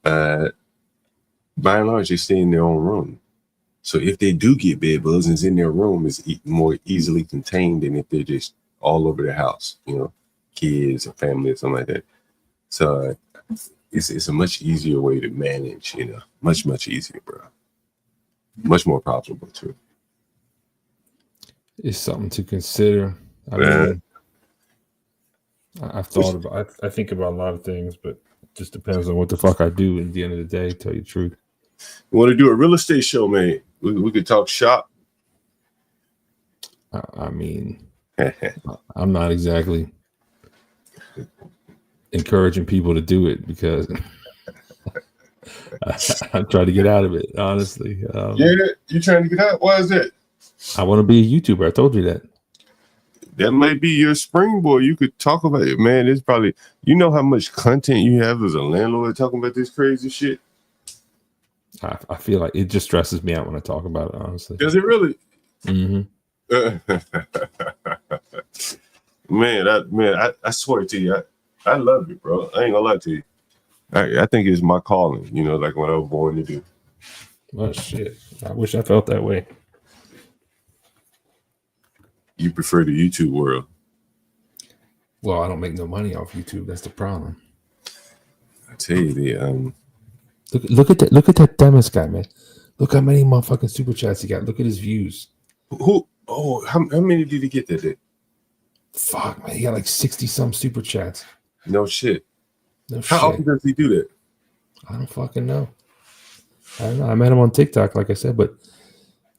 by and large, they stay in their own room. So if they do get bed bugs and it's in their room, it's more easily contained than if they're just all over the house, you know, kids or family or something like that. So it's a much easier way to manage, you know, much easier, bro. Much more profitable too. It's something to consider. I mean, I've thought about. I think about a lot of things, but it just depends on what the fuck I do. At the end of the day, tell you the truth. You want to do a real estate show, man? We could talk shop. I mean, I'm not exactly encouraging people to do it because I'm trying to get out of it, honestly. Yeah, you trying to get out? Why is that? I want to be a YouTuber. I told you that. That might be your springboard. You could talk about it, man. It's probably, you know how much content you have as a landlord talking about this crazy shit? I feel like it just stresses me out when I talk about it, honestly. Does it really? Mm-hmm. I swear to you, I love it, bro. I ain't gonna lie to you. I think it's my calling, you know, like what I was born to do. Oh, shit. I wish I felt that way. You prefer the YouTube world? Well, I don't make no money off YouTube. That's the problem. I tell you, look at that Demis guy, man. Look how many motherfucking super chats he got. Look at his views. How many did he get that day? Fuck, man, he got like 60 some super chats. No shit. No How shit. often does he do that? I don't fucking know. I don't know. I met him on TikTok, like I said, but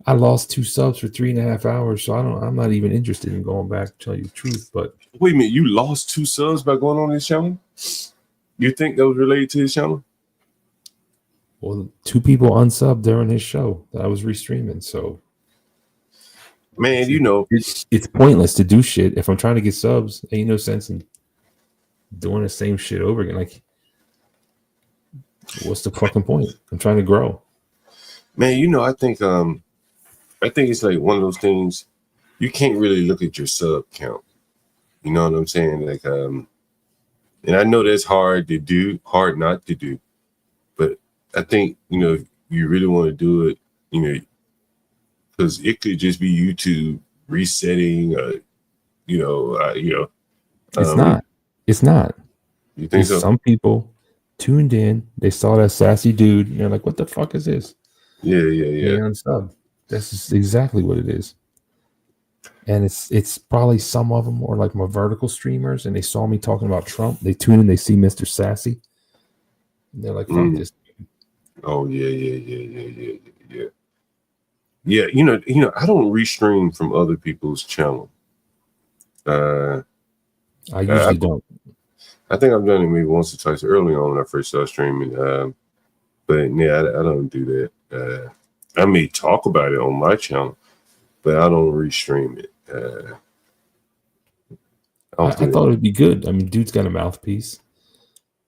I lost 2 subs for 3.5 hours, so I'm not even interested in going back to tell you the truth. But wait a minute, you lost 2 subs by going on his channel? You think that was related to his channel? Well, 2 people unsubbed during his show that I was restreaming, so man, you know it's pointless to do shit if I'm trying to get subs. Ain't no sense in doing the same shit over again. Like, what's the fucking point? I'm trying to grow. Man, you know, I think it's like one of those things you can't really look at your sub count. You know what I'm saying? Like, and I know that's hard not to do, but I think, you know, if you really want to do it, you know, because it could just be YouTube resetting, It's not. It's not. You think so? Some people tuned in, they saw that sassy dude, and they're like, what the fuck is this? Yeah. They unsubbed. That's just exactly what it is. And it's probably some of them are like my vertical streamers, and they saw me talking about Trump. They tune in, they see Mr. Sassy, and they're like, fuck this. Oh, yeah. Yeah, you know, I don't restream from other people's channel. I usually don't. I think I've done it maybe once or twice early on when I first started streaming. But yeah, I don't do that. I may talk about it on my channel, but I don't restream it. I thought it'd be good. I mean, dude's got a mouthpiece.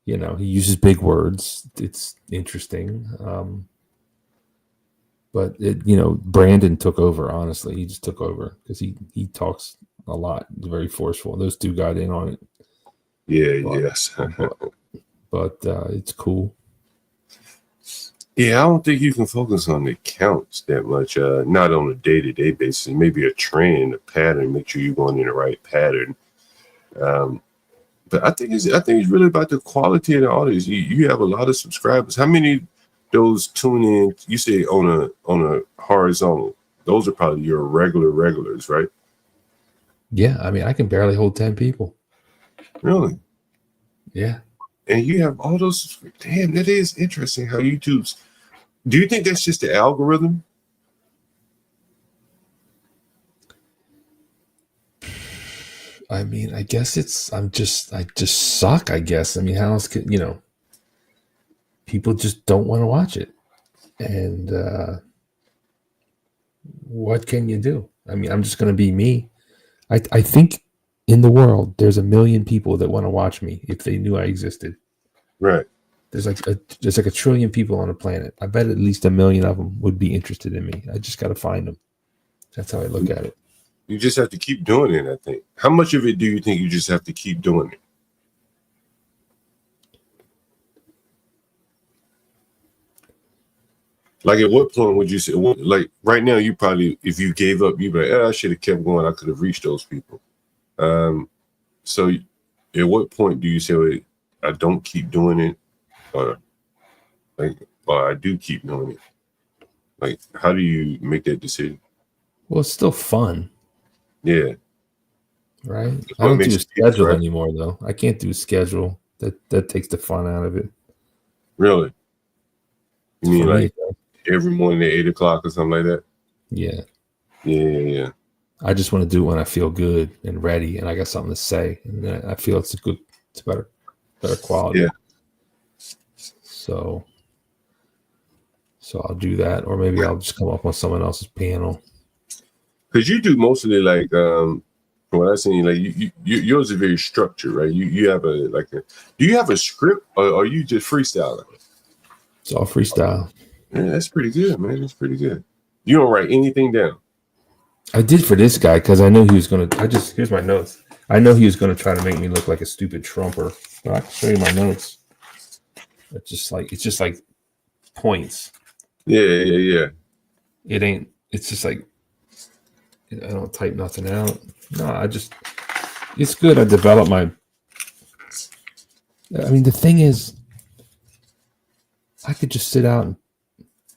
You know, he uses big words. It's interesting. But Brandon took over. Honestly, he just took over because he talks a lot. He's very forceful. Those 2 got in on it. Yes. but it's cool. Yeah, I don't think you can focus on the counts that much. Not on a day-to-day basis. Maybe a trend, a pattern. Make sure you're going in the right pattern. But I think it's really about the quality of the audience. You have a lot of subscribers. How many those tune in? You say on a horizontal. Those are probably your regulars, right? Yeah, I mean, I can barely hold 10 people. Really? Yeah. And you have all those. Damn, that is interesting. How YouTube's. Do you think that's just the algorithm? I mean, I guess I just suck, I guess. I mean, how else could, people just don't want to watch it. And what can you do? I mean, I'm just going to be me. I think in the world, there's 1 million people that want to watch me if they knew I existed. Right. There's like 1 trillion people on the planet. I bet at least 1 million of them would be interested in me. I just got to find them. That's how I look at it. You just have to keep doing it, I think. How much of it do you think you just have to keep doing it? Like, at what point would you say, like, right now, you probably, if you gave up, you'd be like, I should have kept going. I could have reached those people. So at what point do you say, wait, I don't keep doing it, or I do keep doing it? Like, how do you make that decision? Well, it's still fun. Yeah. Right? I don't do a schedule anymore, though. I can't do a schedule. That takes the fun out of it. Really? You mean For me, like every morning at 8 o'clock or something like that? Yeah. Yeah. I just want to do it when I feel good and ready, and I got something to say, and I feel it's better quality. Yeah. So I'll do that, or maybe I'll just come up on someone else's panel. Because you do mostly like from what I've seen, like yours is very structured, right? You have do you have a script, or are you just freestyling? It's all freestyle. Yeah, that's pretty good, man. That's pretty good. You don't write anything down. I did for this guy because I know he was gonna. Here's my notes. I know he was gonna try to make me look like a stupid Trumper. But I can show you my notes. It's just like points. Yeah. It ain't. It's just like I don't type nothing out. No, it's good. I develop my. I mean, the thing is, I could just sit out and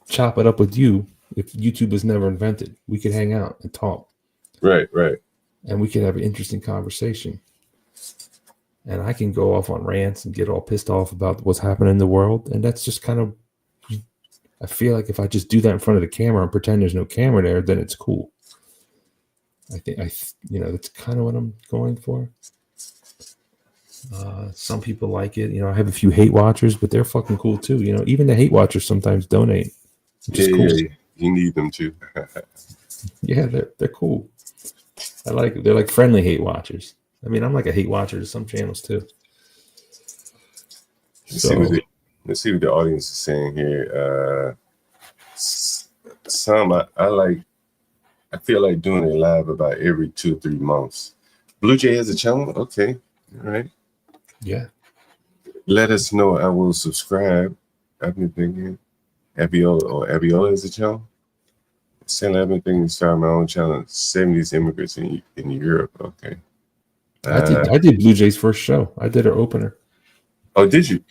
chop it up with you. If YouTube was never invented, we could hang out and talk. Right. And we could have an interesting conversation. And I can go off on rants and get all pissed off about what's happening in the world. And that's just kind of, I feel like if I just do that in front of the camera and pretend there's no camera there, then it's cool. I think that's kind of what I'm going for. Some people like it. I have a few hate watchers, but they're fucking cool too. Even the hate watchers sometimes donate. Which is cool. Yeah. You need them too. Yeah, they're cool. They're like friendly hate watchers. I mean, I'm like a hate watcher to some channels too. Let's see what the audience is saying here. Some I feel like doing it live about every 2 or 3 months. Blue Jay has a channel? Okay. All right. Yeah. Let us know. I will subscribe. I've been thinking Abiola is a channel. I've been thinking to start my own channel. 70s immigrants in Europe. Okay. I did Blue Jay's first show. I did her opener. Oh, did you?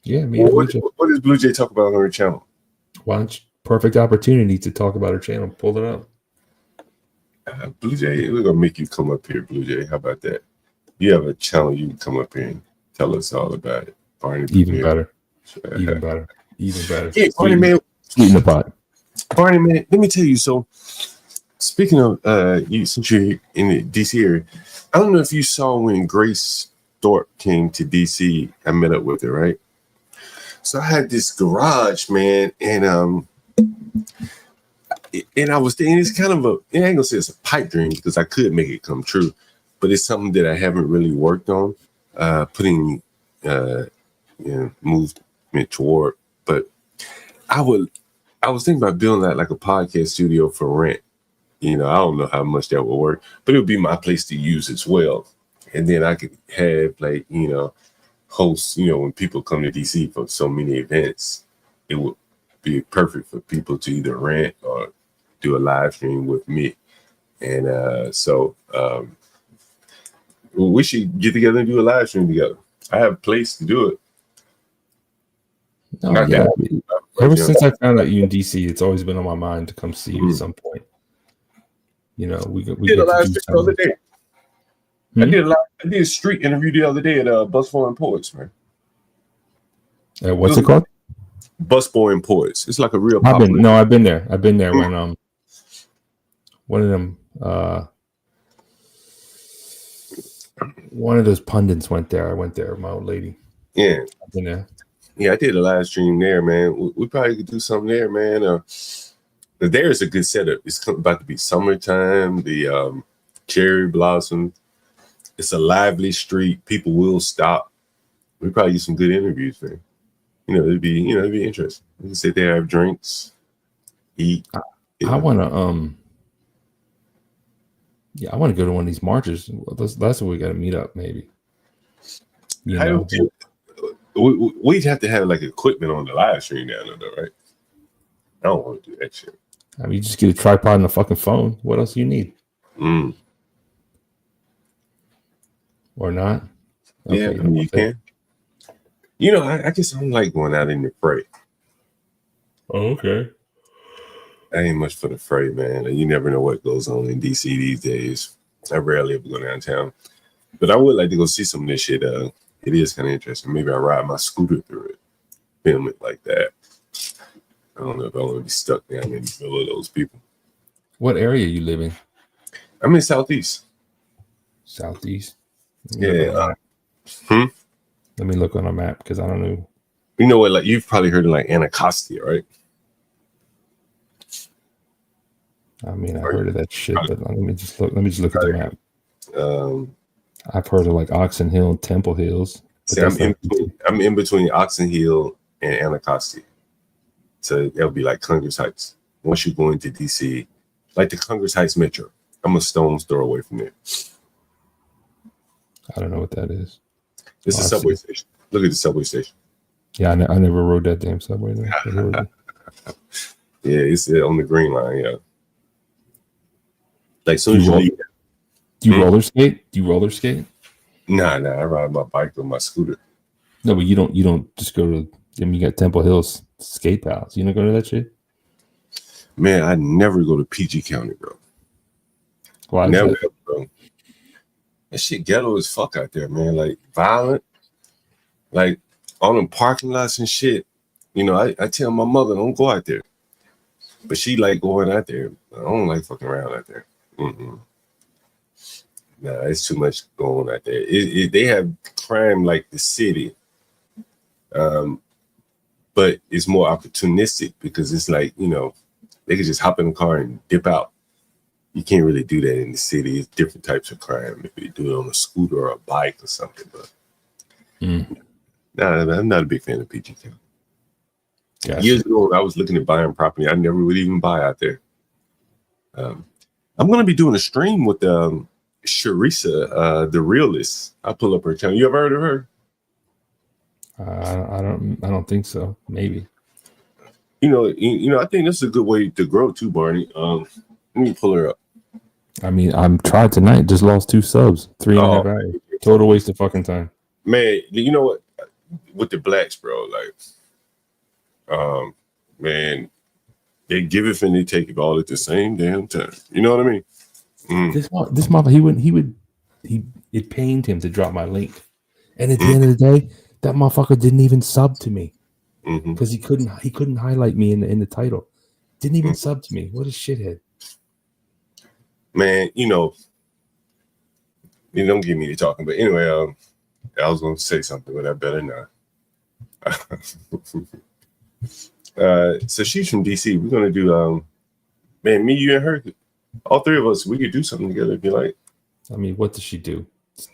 Yeah, me. What does Blue Jay talk about on her channel? Perfect opportunity to talk about her channel. Pull it up. Blue Jay, we're gonna make you come up here, Blue Jay. How about that? You have a channel, you can come up here and tell us all about it. Barney, Even better. Hey, Barney, man. Sweeten the pot. Barney, man, let me tell you. So, speaking of since you're in the DC area, I don't know if you saw when Grace Thorpe came to DC. I met up with her, right? So I had this garage, man, and I was thinking it's kind of I ain't gonna say it's a pipe dream because I could make it come true, but it's something that I haven't really worked on, putting movement toward. But I was thinking about building that like a podcast studio for rent. I don't know how much that would work, but it would be my place to use as well. And then I could have hosts, when people come to DC for so many events, it would be perfect for people to either rent or do a live stream with me. And so we should get together and do a live stream together. I have a place to do it. Ever since I found out you in DC, it's always been on my mind to come see you at some point. We did a live stream the other day. I did a street interview the other day at Busboy and Poets, man. What's it called? Busboy and Poets. It's like a real. I've been there. I've been there when one of them one of those pundits went there. I went there, my old lady. Yeah, I've been there. Yeah, I did a live stream there, man. We probably could do something there, man. There's a good setup. It's about to be summertime. The cherry blossom. It's a lively street. People will stop. We probably get some good interviews there. It'd be interesting. We can sit there, have drinks, eat. I want to I want to go to one of these marches. That's what we got to meet up, maybe. We'd have to have like equipment on the live stream down there, though, right? I don't want to do that shit. I mean, you just get a tripod and a fucking phone. What else do you need? Or not? Yeah, Okay, you can. I guess I don't like going out in the fray. Oh, okay. I ain't much for the fray, man. You never know what goes on in DC these days. I rarely ever go downtown. But I would like to go see some of this shit. It is kind of interesting. Maybe I ride my scooter through it, film it like that. I don't know if I want to be stuck down in the middle of those people. What area you live in? I'm in Southeast. Southeast? Yeah. Let me look on a map because I don't know. You know what? Like you've probably heard of like Anacostia, right? I mean, I heard of that shit, but let me just look at the map. I've heard of like Oxon Hill and Temple Hills. See, I'm in between Oxon Hill and Anacostia. So that'll be like Congress Heights. Once you go into DC, like the Congress Heights Metro, I'm a stone's throw away from there. I don't know what that is. It's a subway station. Look at the subway station. Yeah, I never rode that damn subway there. Yeah, it's on the green line. Yeah. Like soon as you leave. Do you roller skate? Nah, I ride my bike or my scooter. No, but you don't just go to. I mean, you got Temple Hills skate pals. You don't go to that shit. Man, I never go to PG County, bro. Why? Never, bro. That shit ghetto as fuck out there, man. Like violent, like all them parking lots and shit. I tell my mother don't go out there, but she like going out there. I don't like fucking around out there. Nah, it's too much going out there. They have crime like the city, but it's more opportunistic because it's like they could just hop in the car and dip out. You can't really do that in the city. It's different types of crime. If you do it on a scooter or a bike or something, but I'm not a big fan of PG County. Gotcha. Years ago, I was looking at buying property. I never would even buy out there. I'm going to be doing a stream with Sharisa, the realist. I'll pull up her channel. You ever heard of her? I don't think so. Maybe. I think that's a good way to grow too, Barney. Let me pull her up. I mean, I'm tried tonight. Just lost 2 subs, 3.5 hours. Total waste of fucking time. Man, you know what? With the blacks, bro, like, man, they give it and they take it all at the same damn time. You know what I mean? This motherfucker, it pained him to drop my link, and at the end of the day, that motherfucker didn't even sub to me because he couldn't highlight me in the title. Didn't even sub to me. What a shithead. Man, you don't get me to talking, but anyway, I was going to say something, but I better not. So she's from DC. We're going to do, man, me, you, and her, all 3 of us, we could do something together if you like. I mean, what does she do?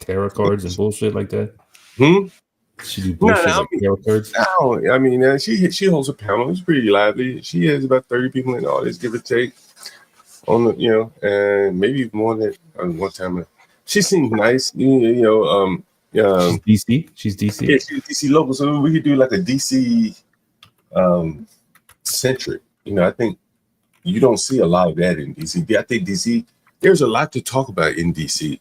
Tarot cards and bullshit like that? She do bullshit tarot cards? No, I mean, she holds a panel. It's pretty lively. She has about 30 people in all this, give or take. On the, and maybe more than one time. She seems nice, She's DC. She's DC. Yeah, she's DC local, so we could do like a DC centric. I think you don't see a lot of that in DC. I think DC, there's a lot to talk about in DC,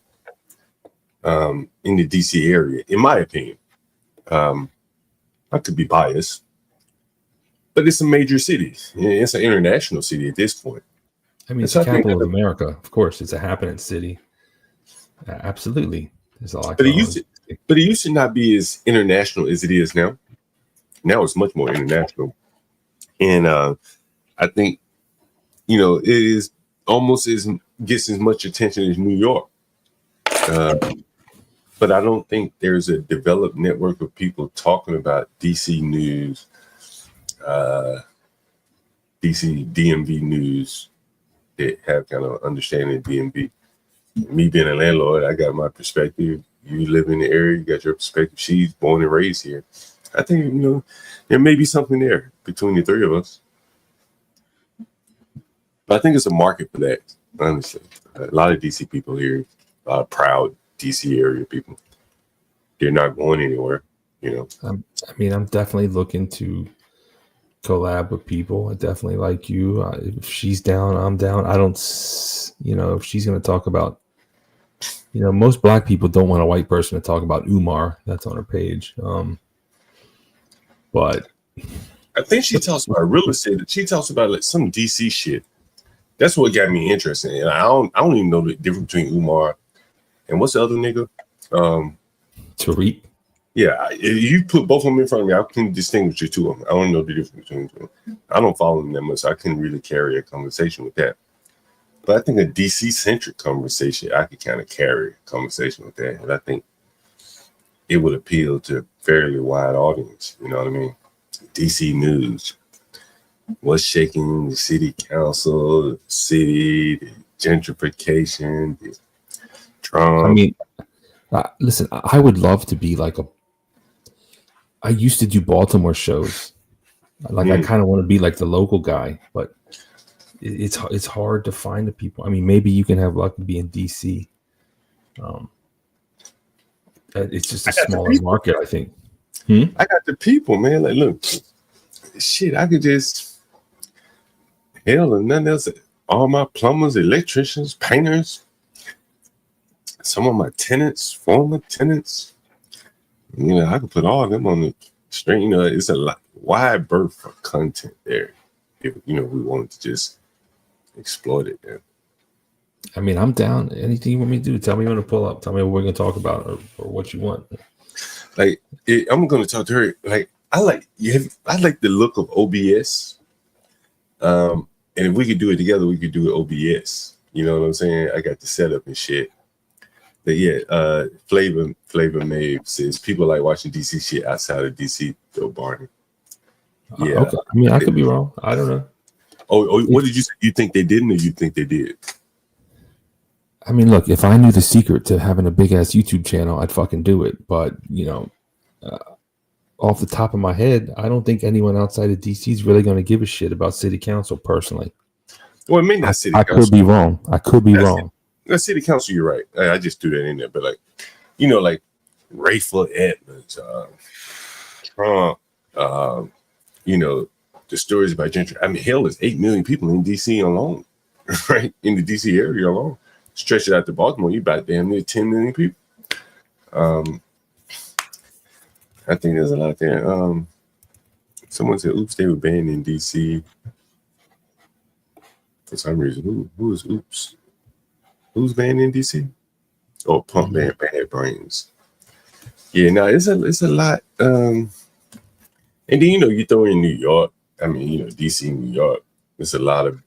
in the DC area, in my opinion. I could be biased, but it's a major city. It's an international city at this point. I mean, it's the capital of America. Of course, it's a happening city. Absolutely. There's a lot. But it used to not be as international as it is now. Now it's much more international. And I think, it is almost gets as much attention as New York. But I don't think there's a developed network of people talking about DC news, DC DMV news that have kind of understanding DMV. me being a landlord, I got my perspective. You live in the area, you got your perspective. She's born and raised here. I think, you know, there may be something there between the three of us. But I think it's a market for that, honestly. A lot of DC people here, a lot of proud DC area people. They're not going anywhere, you know. I mean, I'm definitely looking to collab with people. I definitely like you. If she's down, I'm down. I don't, you know, if she's going to talk about, you know, most black people don't want a white person to talk about Umar. That's on her page. But I think she talks about real estate. She talks about like some DC shit. That's what got me interested. And I don't even know the difference between Umar and what's the other nigga? Tariq. Yeah, if you put both of them in front of me, I can distinguish the two of them. I don't know the difference between them. I don't follow them that much, so I couldn't really carry a conversation with that. But I think a DC-centric conversation, I could kind of carry a conversation with that. And I think it would appeal to a fairly wide audience. You know what I mean? DC news. What's shaking the city council, the city, the gentrification, the Trump. I mean, listen, I would love to be like I used to do Baltimore shows. Like I kind of want to be like the local guy, but it's hard to find the people. I mean, maybe you can have luck and be in DC. It's just a smaller market, I think. I got the people, man. Like, look, shit, I could just hell and nothing else. All my plumbers, electricians, painters, some of my tenants, former tenants. You know, I could put all of them on the stream. You know, it's a lot wide berth for content there. If you know, we wanted to just exploit it there. I mean, I'm down. Anything you want me to do, tell me when to pull up. Tell me what we're gonna talk about or what you want. Like, I'm gonna talk to her. Like, I like the look of OBS. And if we could do it together, we could do it OBS. You know what I'm saying? I got the setup and shit. But yeah, Flavor Maeve says people like watching DC shit outside of DC though, Barney. Yeah. Okay. I mean, I could be wrong. I don't know. Oh, what did you say? You think they didn't, or you think they did? I mean, look, if I knew the secret to having a big ass YouTube channel, I'd fucking do it. But you know, off the top of my head, I don't think anyone outside of DC is really going to give a shit about city council personally. Well, it may not city council. I could be wrong. I could be wrong. That's city council, you're right. I just threw that in there. But like, you know, like Rayful Edmonds, Trump, you know, the stories about gentrification. I mean, hell, there's 8 million people in DC alone, right? In the DC area alone. Stretch it out to Baltimore, you about damn near 10 million people. I think there's a lot there. Someone said, oops, they were banned in DC. For some reason, who is oops? Who's banned in DC? Oh, Pump Band, Bad Brains. Yeah, no, it's a lot. And then, you know, you throw in New York. I mean, you know, DC, New York. It's a lot of,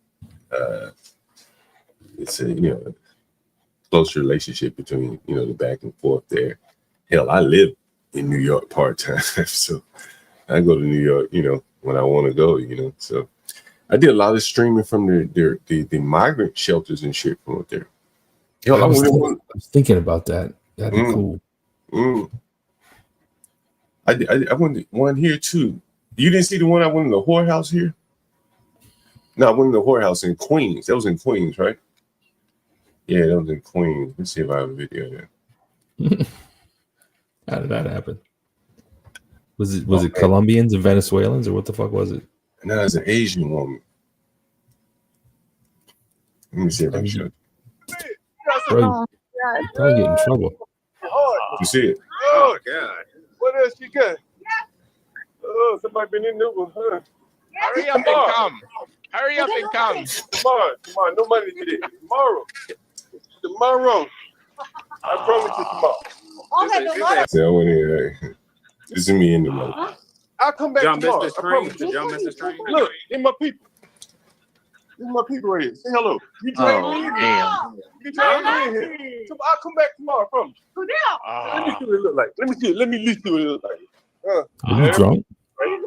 it's a, you know, close relationship between, you know, the back and forth there. Hell, I live in New York part-time. So I go to New York, you know, when I want to go, you know. So I did a lot of streaming from the migrant shelters and shit from up there. Yo, I was thinking about that. That'd be cool. I went to one here too. You didn't see the one I went in the whorehouse here? No, I went in the whorehouse in Queens. That was in Queens, right? Yeah, that was in Queens. Let's see if I have a video there. How did that happen? Was it Colombians and Venezuelans, or what the fuck was it? No, it's an Asian woman. Let me see if I can show you. Bro, you probably get in trouble. You see it? Oh God! What else you got? Oh, somebody been in there with her. Hurry up and come! Hurry up and come! Tomorrow, no money today. Tomorrow. I promise you tomorrow. I went in. This is me in the mother. I'll come back tomorrow. Did y'all miss the train? Look, in my people. These are my people right here. Say hello. You train me in here. You train me in here. So I'll come back tomorrow, I promise. Let me see what it look like. Let me at least see what it look like. Are you drunk? I'm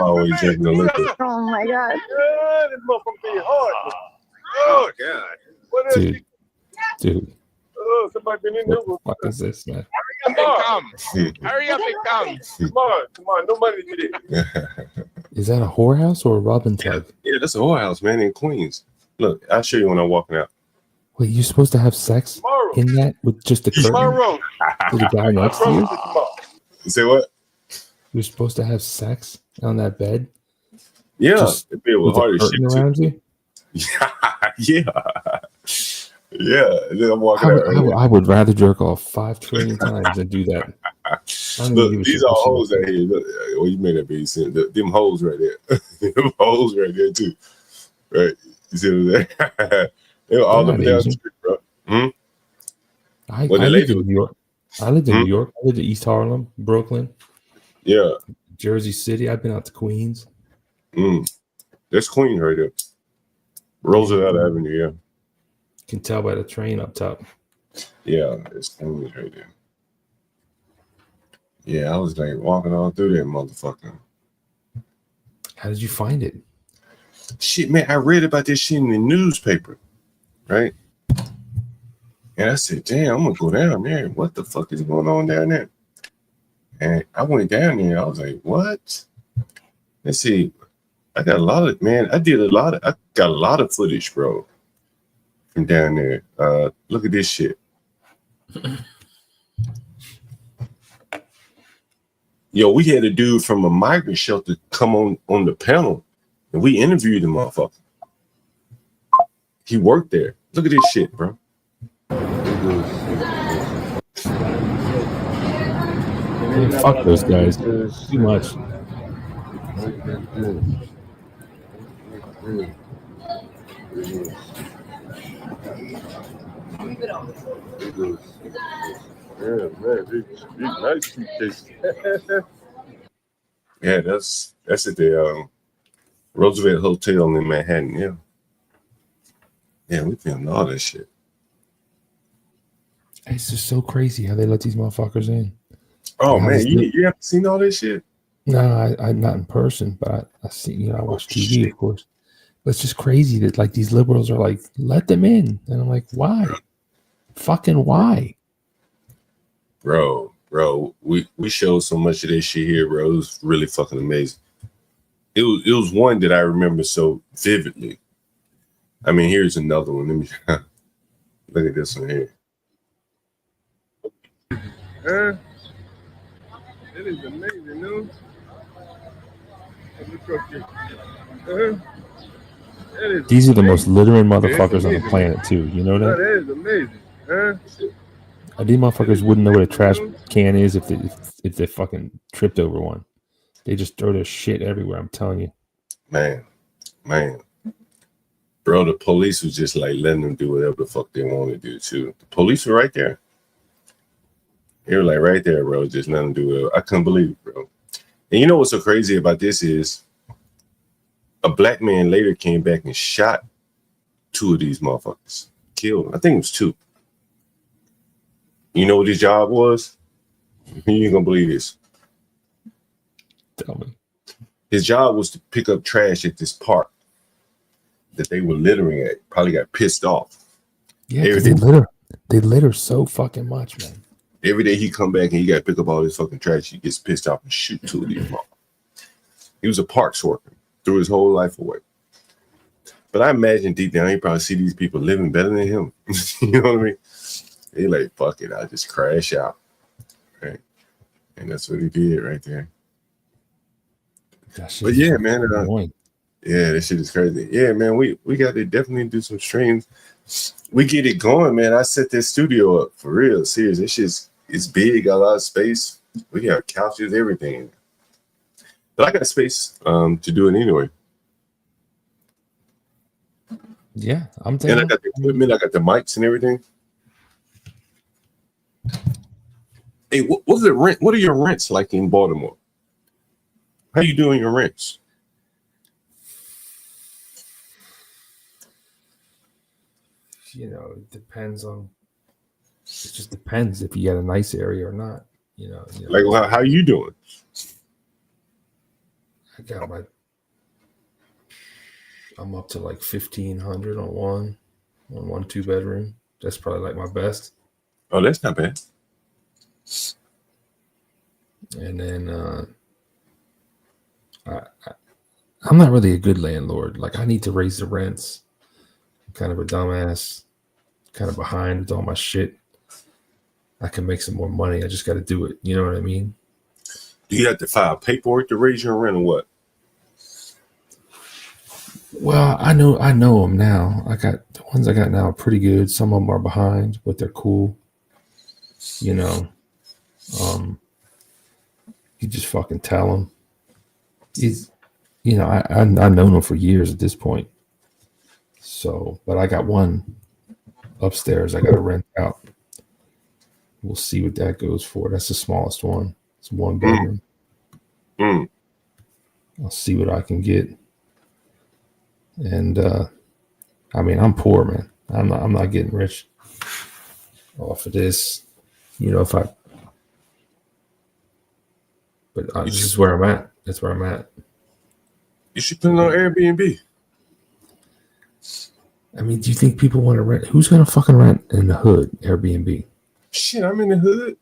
always drinking a liquor. Oh my God. This motherfucker being hard. Oh God. What else? Dude, Dude, Oh, somebody been in there. what the fuck is this, man? Hurry up and come. Come on. No money to this. Is that a whorehouse or a Robin tub? Yeah, that's a whorehouse, man, in Queens. Look, I'll show you when I'm walking out. Wait, you're supposed to have sex in that with just the curtain? Tomorrow. With the guy next to you? You say what? You're supposed to have sex on that bed? Yeah, Just the bed was with a hard as curtain shit around too. you? Yeah. And then I'm walking out. I would rather jerk off 5 trillion times than do that. I don't Look, give a these shit are what she hoes looks out here. Look, well, you made that be seen. Them hoes right there. Them hoes right there too. Right? You see what I'm saying? They were all They're up not and down the Asian. street, bro. I Well, the lived lady in was- New York. I lived in New York. I lived in East Harlem, Brooklyn, Yeah. Jersey City. I've been out to Queens. That's Queen right there. Roosevelt Avenue, yeah. Can tell by the train up top. Yeah, it's Queen right there. Yeah, I was like walking all through that motherfucker. How did you find it? Shit, man, I read about this shit in the newspaper, right? And I said, damn, I'm gonna go down there. What the fuck is going on down there? And I went down there. I was like, what? Let's see. I got a lot of, man, I got a lot of footage, bro, from down there. Look at this shit. Yo, we had a dude from a migrant shelter come on the panel, and we interviewed the motherfucker. He worked there. Look at this shit, bro. Man, fuck those guys. Too much. Yeah, man, big nice suitcase. Yeah, that's at the Roosevelt Hotel in Manhattan. Yeah, yeah, we filmed all this shit. It's just so crazy how they let these motherfuckers in. Oh How man, this you haven't seen all this shit? No, I'm not in person, but I see. I watch TV, of course. But it's just crazy that like these liberals are like, let them in, and I'm like, why? Fucking why? Bro, we showed so much of this shit here, bro. It was really fucking amazing. It was one that I remember so vividly. I mean, here's another one. Let me look at this one here. That is amazing, no? These are the most littering motherfuckers on the planet, too. You know that? That is amazing. These motherfuckers wouldn't know what a trash can is if they fucking tripped over one. They just throw their shit everywhere. I'm telling you, Man, bro. The police was just like letting them do whatever the fuck they want to do too. The police were right there. They were like right there, bro. Just letting them do whatever. I couldn't believe it, bro. And you know what's so crazy about this is a black man later came back and shot 2 of these motherfuckers. Killed them. I think it was 2. You know what his job was? You ain't gonna believe this. Tell me. His job was to pick up trash at this park that they were littering at. Probably got pissed off. Yeah, 'cause they litter so fucking much, man. Every day he come back and he got to pick up all this fucking trash. He gets pissed off and shoot 2 of these motherfuckers. He was a parks worker, threw his whole life away. But I imagine deep down he probably see these people living better than him. You know what I mean? He like, fuck it, I'll just crash out. Right? And that's what he did right there. But yeah, man. Yeah, that shit is crazy. Yeah, man, we got to definitely do some streams. We get it going, man. I set this studio up for real, serious. This shit's it's big, got a lot of space. We have couches, everything. But I got space to do it anyway. Yeah, I'm And telling I you. got the equipment, I got the mics and everything. Hey, what's the rent? What are your rents like in Baltimore? How you doing your rents? You know, it depends on. It just depends if you got a nice area or not. You know Like how you doing? I got I'm up to like 1,500 on one 2-bedroom. That's probably like my best. Oh, that's not bad. And then I'm not really a good landlord. Like I need to raise the rents. I'm kind of a dumbass, kind of behind with all my shit. I can make some more money. I just got to do it. You know what I mean? Do you have to file paperwork to raise your rent or what? Well, I know them now. I got the ones I got now are pretty good. Some of them are behind, but they're cool. You know, you just fucking tell them. I've known them for years at this point. So, but I got one upstairs I got to rent out. We'll see what that goes for. That's the smallest one. It's 1 bedroom. I'll see what I can get. And I mean, I'm poor, man. I'm not getting rich off of this. You know, this is where I'm at. That's where I'm at. You should put it on Airbnb. I mean, do you think people want to rent? Who's going to fucking rent in the hood? Airbnb. Shit, I'm in the hood.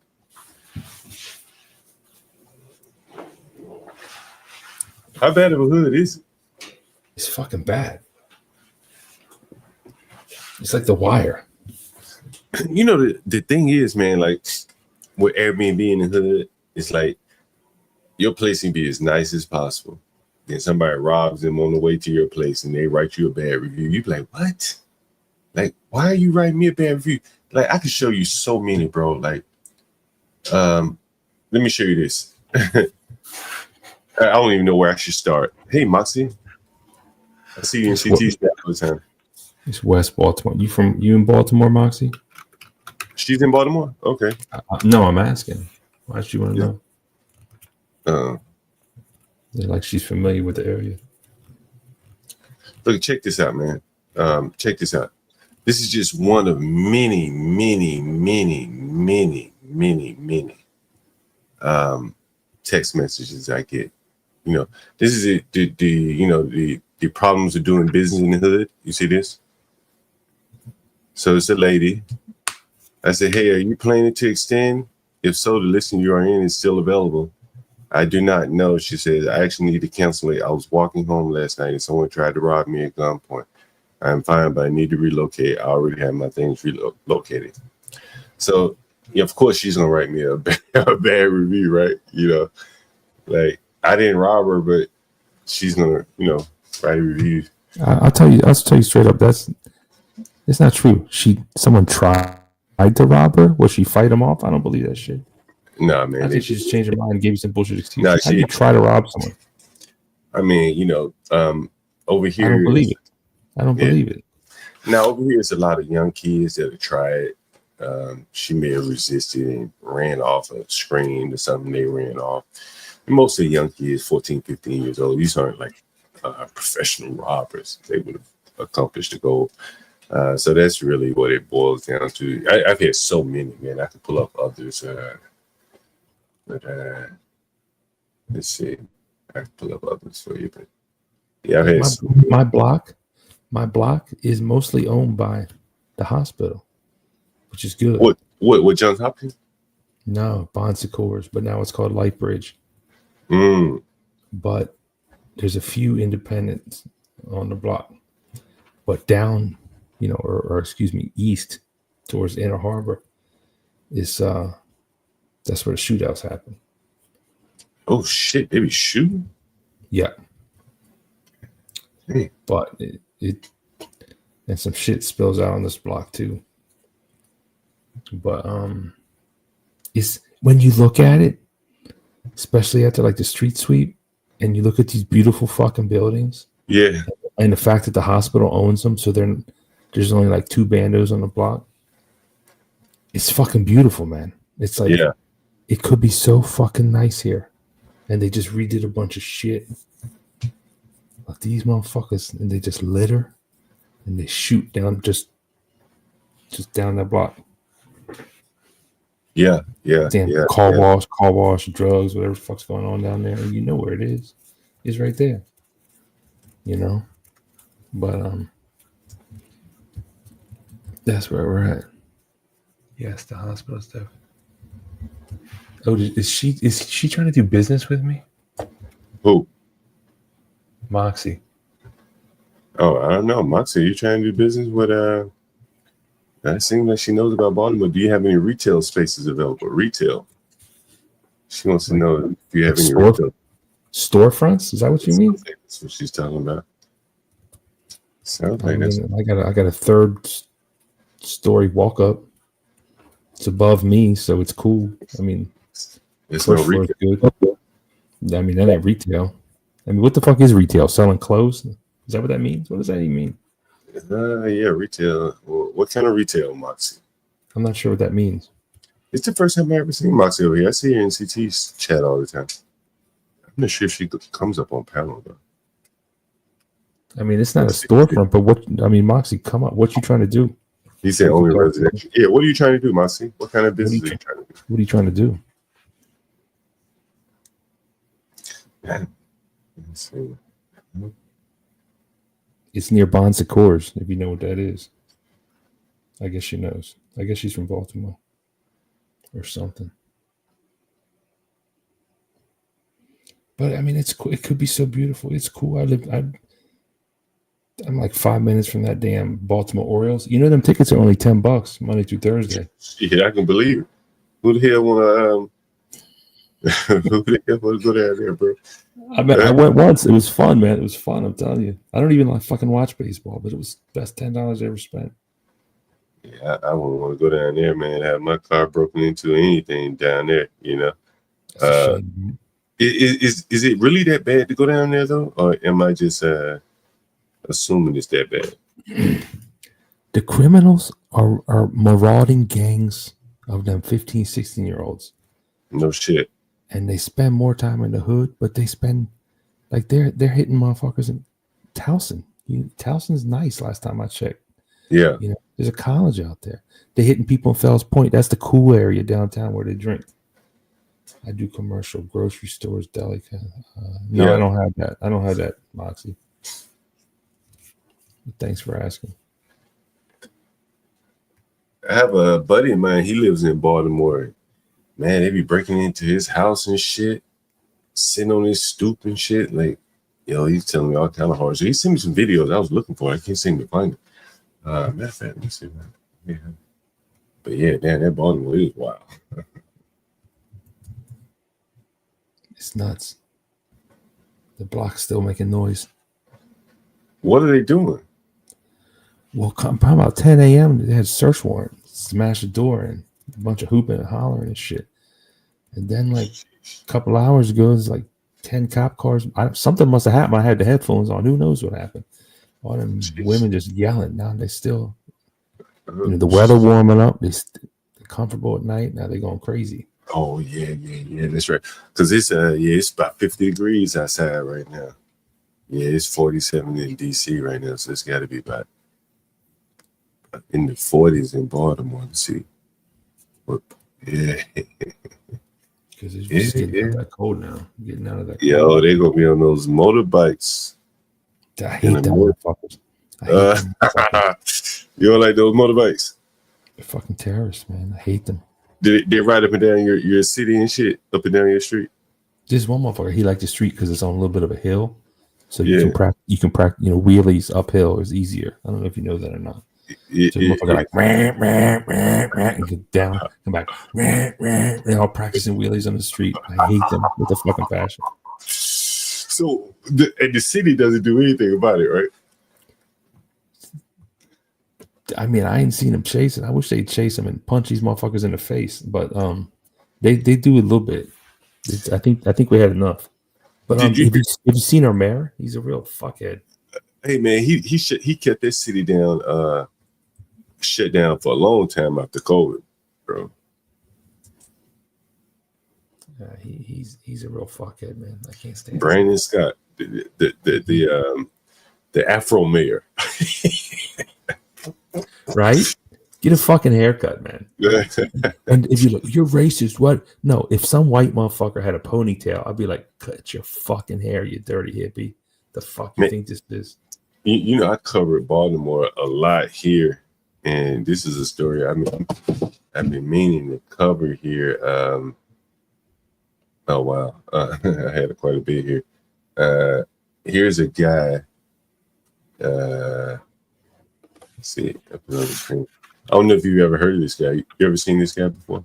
How bad of a hood is it? It's fucking bad. It's like The Wire. You know, the thing is, man, like with Airbnb in the hood, it's like your place can be as nice as possible. Then somebody robs them on the way to your place and they write you a bad review. You be like, what? Like, why are you writing me a bad review? Like, I could show you so many, bro. Like, let me show you this. I don't even know where I should start. Hey, Moxie. I see you in CT all the time. It's West Baltimore. You in Baltimore, Moxie? She's in Baltimore? Okay. No, I'm asking. Why does she want to know? Like she's familiar with the area. Look, check this out, man. Check this out. This is just one of many text messages I get. You know, this is the problems of doing business in the hood. You see this? So it's a lady. I said, hey, are you planning to extend? If so, the listing you are in is still available. I do not know. She says, I actually need to cancel it. I was walking home last night and someone tried to rob me at gunpoint. I'm fine, but I need to relocate. I already have my things relocated. So, yeah, of course, she's going to write me a bad review, right? You know, like I didn't rob her, but she's going to, write a review. I'll tell you straight up. It's not true. Someone tried to rob her. Will she fight him off? I don't believe that shit. No, man. I think she just changed her mind and gave you some bullshit excuse. Nah, How do you try to rob someone? I mean, over here. I don't believe it. I don't believe it. Now, over here, it's a lot of young kids that have tried it. She may have resisted and ran off a screen or something. They ran off. And most of the young kids, 14, 15 years old, these aren't like professional robbers. They would have accomplished the goal. So that's really what it boils down to. I've had so many, man. I could pull up others. But let's see. I can pull up others for you. But yeah, I've had my block is mostly owned by the hospital, which is good. What Johns Hopkins? No, Bon Secours, but now it's called Lightbridge. But there's a few independents on the block. But down, or excuse me, east towards Inner Harbor is that's where the shootouts happen. Oh shit, they be shooting? Yeah. Hey. But it and some shit spills out on this block too. But it's when you look at it, especially after like the street sweep, and you look at these beautiful fucking buildings. Yeah. And the fact that the hospital owns them, so there's only like 2 bandos on the block. It's fucking beautiful, man. It's like it could be so fucking nice here. And they just redid a bunch of shit. But these motherfuckers, and they just litter and they shoot down just down that block. Yeah. Damn, car wash, drugs, whatever the fuck's going on down there. And you know where it is. It's right there. But That's where we're at. Yes, the hospital stuff. Oh, is she trying to do business with me? Who? Moxie. Oh, I don't know. Moxie, you trying to do business with That seems like she knows about Baltimore. Do you have any retail spaces available? Retail. She wants to know if you have any retail storefronts. Is that what you mean? That's what she's talking about. Sounds I like that's. mean, I got a third story walk up. It's above me, so it's cool. I mean, It's no retail. Good. I mean, that ain't retail. I mean, what the fuck is retail? Selling clothes? Is that what that means? What does that even mean? Yeah, retail. Well, what kind of retail, Moxie? I'm not sure what that means. It's the first time I ever seen Moxie over here. I see her in CT's chat all the time. I'm not sure if she comes up on panel though. I mean, it's not a storefront, but what? I mean, Moxie, come up. What you trying to do? He said only residential. Yeah, what are you trying to do, Moxie? What kind of business are you trying to do? What are you trying to do? Let's see. It's near Bon Secours, if you know what that is. I guess she knows. I guess she's from Baltimore or something. But I mean, it's cool. It could be so beautiful. It's cool. I'm like 5 minutes from that damn Baltimore Orioles. You know, them tickets are only $10 Monday through Thursday. Yeah, I can believe it. Who the hell want to go down there, bro? I mean, I went once. It was fun, man. It was fun. I'm telling you. I don't even like fucking watch baseball, but it was the best $10 I ever spent. Yeah, I wouldn't want to go down there, man. Have my car broken into, anything down there, you know. Is it really that bad to go down there though, or am I just assuming it's that bad? The criminals are marauding gangs of them 15, 16-year-olds. No shit. And they spend more time in the hood, but they spend like they're hitting motherfuckers in Towson. Towson's nice last time I checked. Yeah. You know, there's a college out there. They're hitting people in Fells Point. That's the cool area downtown where they drink. I do commercial, grocery stores, deli. No, yeah. I don't have that. I don't have that, Moxie. But thanks for asking. I have a buddy of mine. He lives in Baltimore. Man, they be breaking into his house and shit, sitting on his stoop and shit. Like, yo, he's telling me all kind of horror. So he sent me some videos I was looking for. I can't seem to find it. Matter of fact, let me see. Yeah. But yeah, damn, that Baltimore is wild. It's nuts. The block's still making noise. What are they doing? Well, probably about 10 a.m. They had a search warrant, smashed the door, and a bunch of hooping and hollering and shit. And then, like a couple hours ago, it's like 10 cop cars. Something must have happened. I had the headphones on. Who knows what happened? All them women just yelling. Now they still, you know, the weather warming up. They're comfortable at night. Now they're going crazy. Oh yeah, that's right. Because it's about 50 degrees outside right now. Yeah, it's 47 in DC right now, so it's got to be about in the 40s in Baltimore to see. But yeah, because it's just getting that cold now. Getting out of that. Yo, they're gonna be on those motorbikes. I hate them motherfuckers. You don't like those motorbikes? They're fucking terrorists, man. I hate them. They ride up and down your city and shit, up and down your street. This one motherfucker, he liked the street because it's on a little bit of a hill, so you can practice. You can practice. You know, wheelies uphill is easier. I don't know if you know that or not. So the motherfucker like and get down, come back, they're all practicing wheelies on the street. I hate them with a fucking passion. So the city doesn't do anything about it, right? I mean, I ain't seen them chasing. I wish they'd chase them and punch these motherfuckers in the face. But they do a little bit. I think we had enough. But have you seen our mayor? He's a real fuckhead. Hey man, he kept this city down, shut down for a long time after COVID, bro. Yeah, he's a real fuckhead, man. I can't stand Brandon Scott, the Afro mayor. Right? Get a fucking haircut, man. And if you're racist, what? No, if some white motherfucker had a ponytail, I'd be like, cut your fucking hair, you dirty hippie. The fuck you think this is? You know, I covered Baltimore a lot here And this is a story I've been meaning to cover here. Oh wow, I had quite a bit here. Here's a guy. Let's see, up on the screen. I don't know if you've ever heard of this guy. You ever seen this guy before?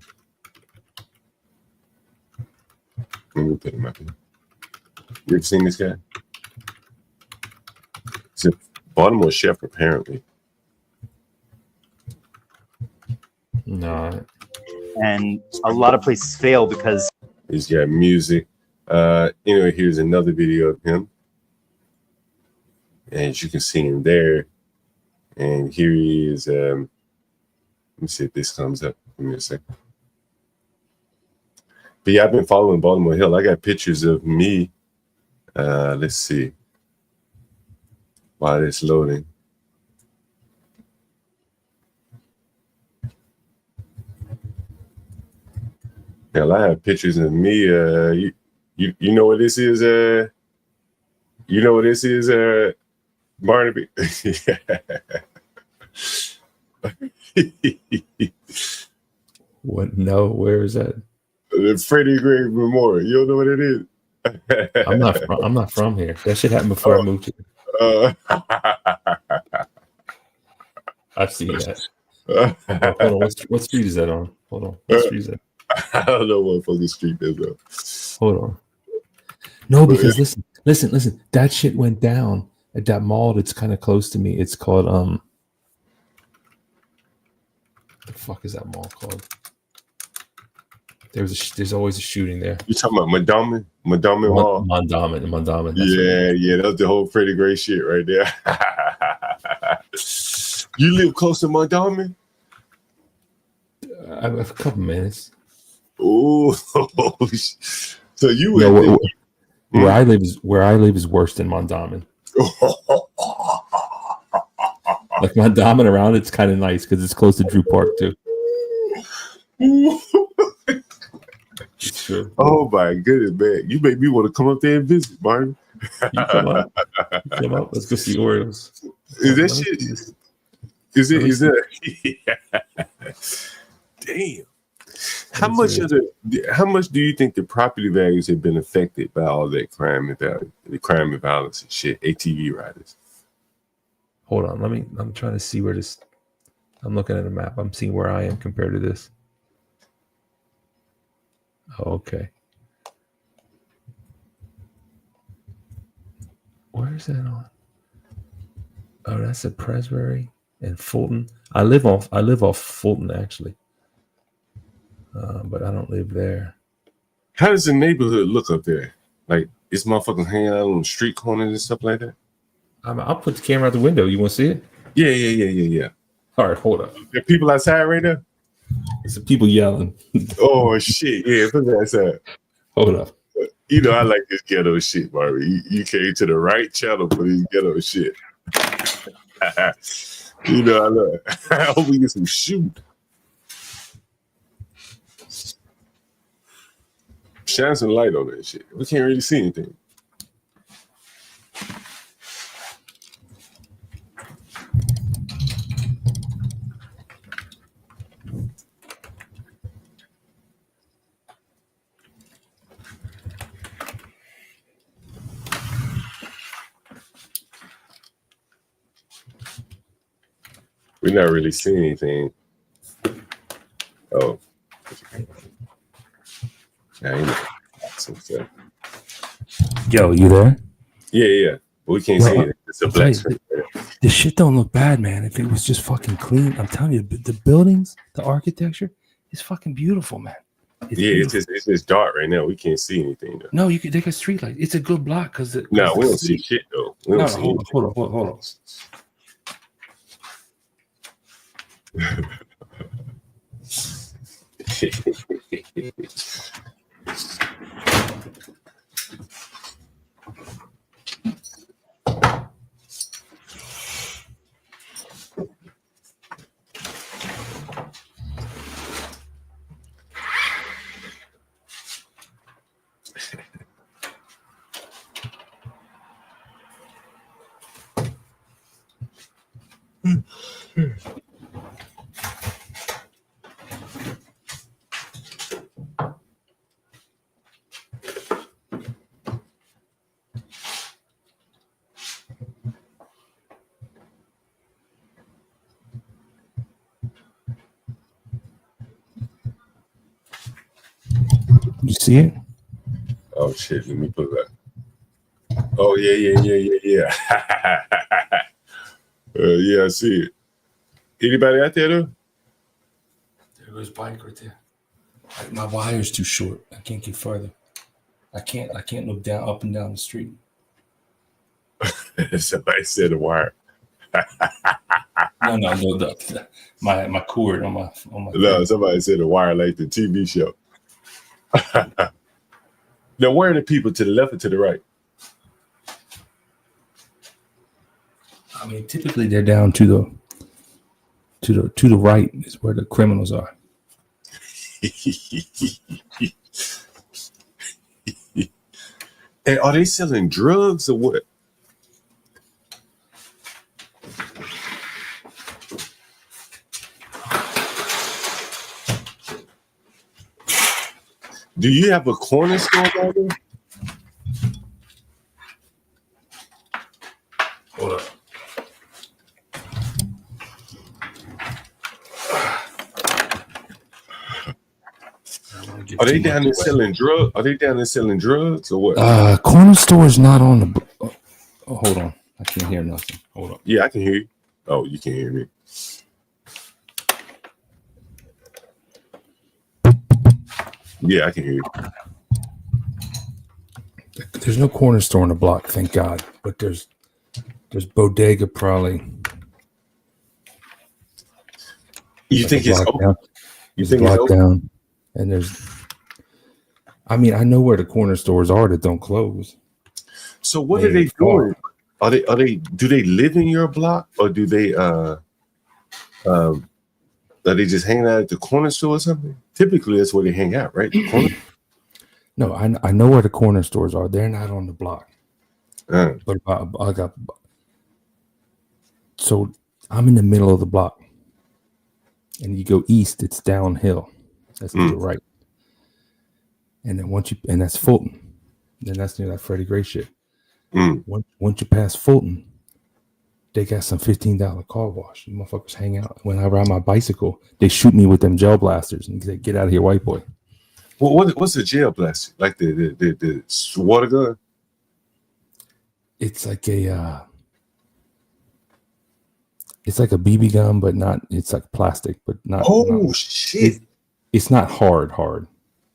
Let me put him up here. You ever seen this guy? He's a Baltimore chef, apparently. No. And a lot of places fail because he's got music. Anyway, here's another video of him. As you can see him there. And here he is. Let me see if this comes up. Give me a second. But yeah, I've been following Baltimore Hill. I got pictures of me. Let's see. While it's loading. Hell, I have pictures of me. You know what this is? You know what this is, Barnaby? What? No, where is that? The Freddie Gray Memorial. You don't know what it is? I'm not from here. That shit happened before I moved here. I've seen that. Hold on, what street is that on? Hold on. What street is that? I don't know what fucking street that's on. Hold on. No, because listen. That shit went down at that mall that's kind of close to me. It's called the fuck is that mall called? There's always a shooting there. You talking about Mondawmin Mall? Mondawmin. Yeah, that was the whole Freddie Gray shit right there. You live close to Mondawmin? I have a couple minutes. Oh, so you where I live is worse than Mondawmin. Like Mondawmin around it's kind of nice because it's close to Drew Park too. It's true. Oh my goodness, man! You make me want to come up there and visit, Martin. You come up. Let's go see Orioles. Is that shit? Is that? Damn. How much do you think the property values have been affected by all that crime and violence and shit? ATV riders. Hold on, I'm trying to see where this. I'm looking at a map. I'm seeing where I am compared to this. Oh, okay. Where is that on? Oh, that's at Presbury and Fulton. I live off Fulton actually, but I don't live there. How does the neighborhood look up there? Like, is motherfuckers hanging out on street corners and stuff like that? I'll put the camera out the window. You want to see it? Yeah. All right, hold up. There are people outside right now? Some people yelling. Oh, shit. Yeah, put that outside. Hold up. You know, I like this ghetto shit, Barbie. You came to the right channel for this ghetto shit. You know, I love it. I hope we get some shoot. Shine some light on that shit. We can't really see anything. We're not really seeing anything. Oh. Yo, you there? Yeah. We can't see it. It's a black screen. This shit don't look bad, man. If it was just fucking clean, I'm telling you, the buildings, the architecture is fucking beautiful, man. It's just dark right now. We can't see anything though. No, they got street light. It's a good block because no, we don't see shit though. Hold on. You see it? Oh shit! Let me put it up. Oh yeah. Yeah, I see it. Anybody out there though? There goes bike right there. My wire's too short. I can't get further. I can't look down up and down the street. Somebody said a wire. No, my cord on my No, somebody said a wire like the TV show. Now, where are the people to the left or to the right? I mean, typically they're down to the right is where the criminals are. And are they selling drugs or what? Do you have a corner store down there? Hold up. Are they down there selling drugs? Are they down there selling drugs or what? Corner store is not on the. Oh, hold on, I can't hear nothing. Hold on. Yeah, I can hear you. Oh, you can hear me. Yeah, I can hear you. There's no corner store on the block, thank God. But there's bodega probably. You think it's open? You think it's open? Down, and there's. I mean, I know where the corner stores are that don't close. So what are they doing? Are they? Do they live in your block or do they? Are they just hanging out at the corner store or something? Typically, that's where they hang out, right? The corner? No, I know where the corner stores are. They're not on the block. But I got. So I'm in the middle of the block, and you go east, it's downhill. That's to the right. And then and that's Fulton. Then that's near that Freddie Gray shit. Once you pass Fulton, they got some $15 car wash. You motherfuckers hang out. When I ride my bicycle, they shoot me with them gel blasters and say, "Get out of here, white boy." Well, what's a gel blaster? Like the water gun? It's like a BB gun, but not. It's like plastic, but not. Oh shit! It's not hard.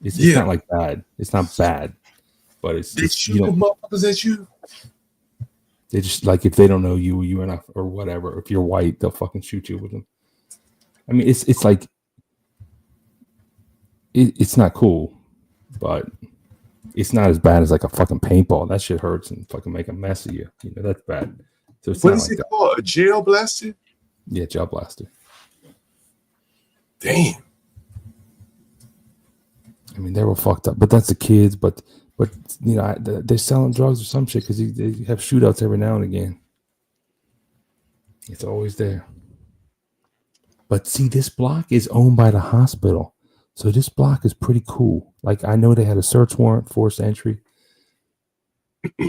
It's not like bad. It's not bad, but it's they just, shoot the motherfuckers at you. They just like if they don't know you or whatever. If you're white, they'll fucking shoot you with them. I mean, it's like it's not cool, but it's not as bad as like a fucking paintball. That shit hurts and fucking make a mess of you. You know that's bad. So it's What not is like it that. called? A gel blaster? Yeah, gel blaster. Damn. I mean, they were fucked up, but that's the kids. But you know, they're selling drugs or some shit because they have shootouts every now and again. It's always there. But see, this block is owned by the hospital, so this block is pretty cool. Like I know they had a search warrant, forced entry,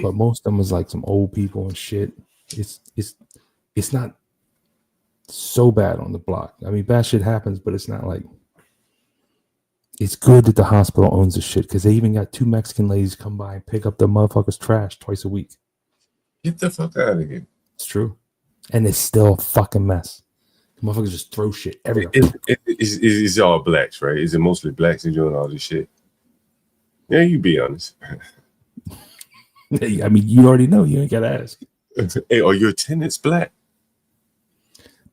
but most of them was like some old people and shit. It's not so bad on the block. I mean, bad shit happens, but it's not like. It's good that the hospital owns the shit because they even got 2 Mexican ladies come by and pick up the motherfuckers' trash twice a week. Get the fuck out of here. It's true. And it's still a fucking mess. The motherfuckers just throw shit everywhere. It's all blacks, right? Is it mostly blacks and doing all this shit? Yeah, you be honest. I mean, you already know. You ain't got to ask. Hey, are your tenants black?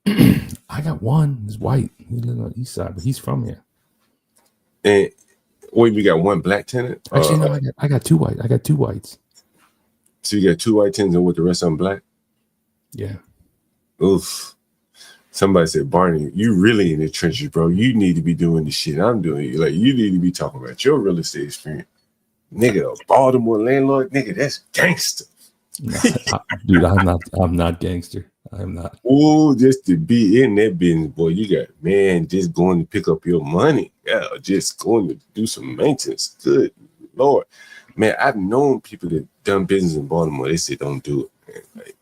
I got one. He's white. He lives on the east side, but he's from here. And wait, we got one black tenant? Actually, no, I got 2 white. I got 2 whites. So you got 2 white tenants and with the rest of them black? Yeah. Oof. Somebody said, Barney, you really in the trenches, bro. You need to be doing the shit I'm doing. Like, you need to be talking about your real estate experience. Nigga, a Baltimore landlord, nigga, that's gangster. Dude, I'm not gangster. I'm not. Oh, just to be in that business, boy, you got, man, just going to pick up your money. Yeah, just going to do some maintenance. Good Lord. Man, I've known people that done business in Baltimore. They say, don't do it, man. Like,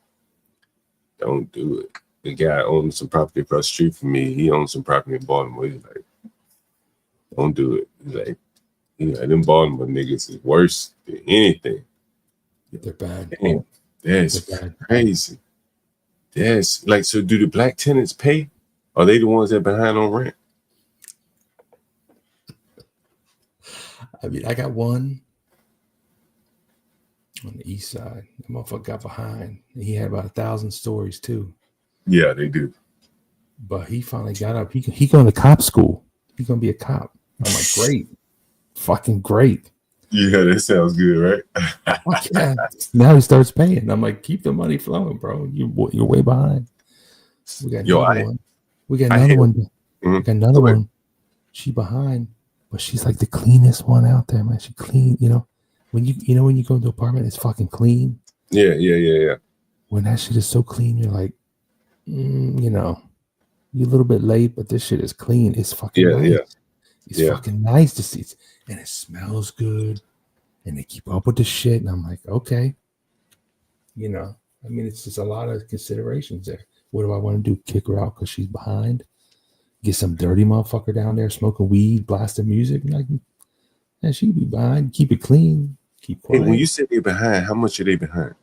don't do it. The guy owns some property across the street from me. He owns some property in Baltimore. He's like, don't do it. He's like, Yeah, them Baltimore niggas is worse than anything. They're bad. Damn, that's They're bad. crazy. That's like, so do the black tenants pay? Are they the ones that behind on rent? I mean, I got one on the east side. The motherfucker got behind. He had about 1,000 stories too. Yeah, they do. But he finally got up. He going to cop school. He's gonna be a cop. I'm like, great, fucking great. Yeah, that sounds good, right? Fuck yeah. Now he starts paying. I'm like, keep the money flowing, bro. You're way behind. We got another one. We got another one. We got another one. She behind, but she's like the cleanest one out there, man. She clean. When you go to the apartment, it's fucking clean. Yeah. When that shit is so clean, you're like, you're a little bit late, but this shit is clean. It's fucking nice. Yeah. It's fucking nice to see. And it smells good. And they keep up with the shit. And I'm like, okay. It's just a lot of considerations there. What do I want to do? Kick her out because she's behind? Get some dirty motherfucker down there smoking weed, blasting music? Like, yeah, she'd be behind. Keep it clean. Keep quiet. Hey, when you say they're behind, how much are they behind?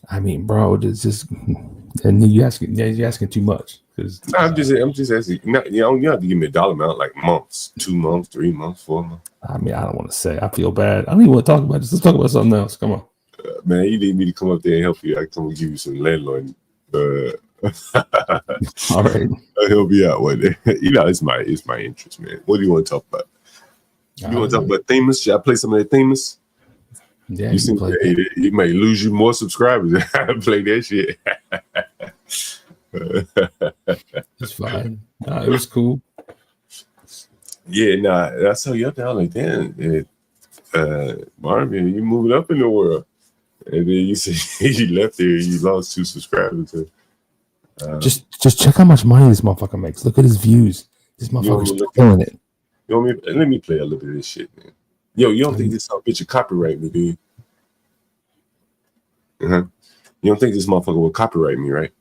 I mean, bro, it's just, and you're asking too much. I'm just asking. You don't have to give me a dollar amount, like months, 2 months, 3 months, 4 months. I mean, I don't want to say. I feel bad. I don't even want to talk about this. Let's talk about something else. Come on, man. You need me to come up there and help you. I can come and give you some landlord. All right, I'll help you out one day. It's my interest, man. What do you want to talk about? You want to talk about Themis? Should I play some of the Themis? Yeah, you might lose you more subscribers. I play that shit. It's fine. It was cool. Yeah, I saw you up there. I was like, damn, Marvin, you moving up in the world. And then you said you left there, you lost 2 subscribers. Just check how much money this motherfucker makes. Look at his views. This motherfucker's killing it. Let me play a little bit of this shit, man. Yo, you don't think this bitch copyright me, dude? You don't think this motherfucker will copyright me, right?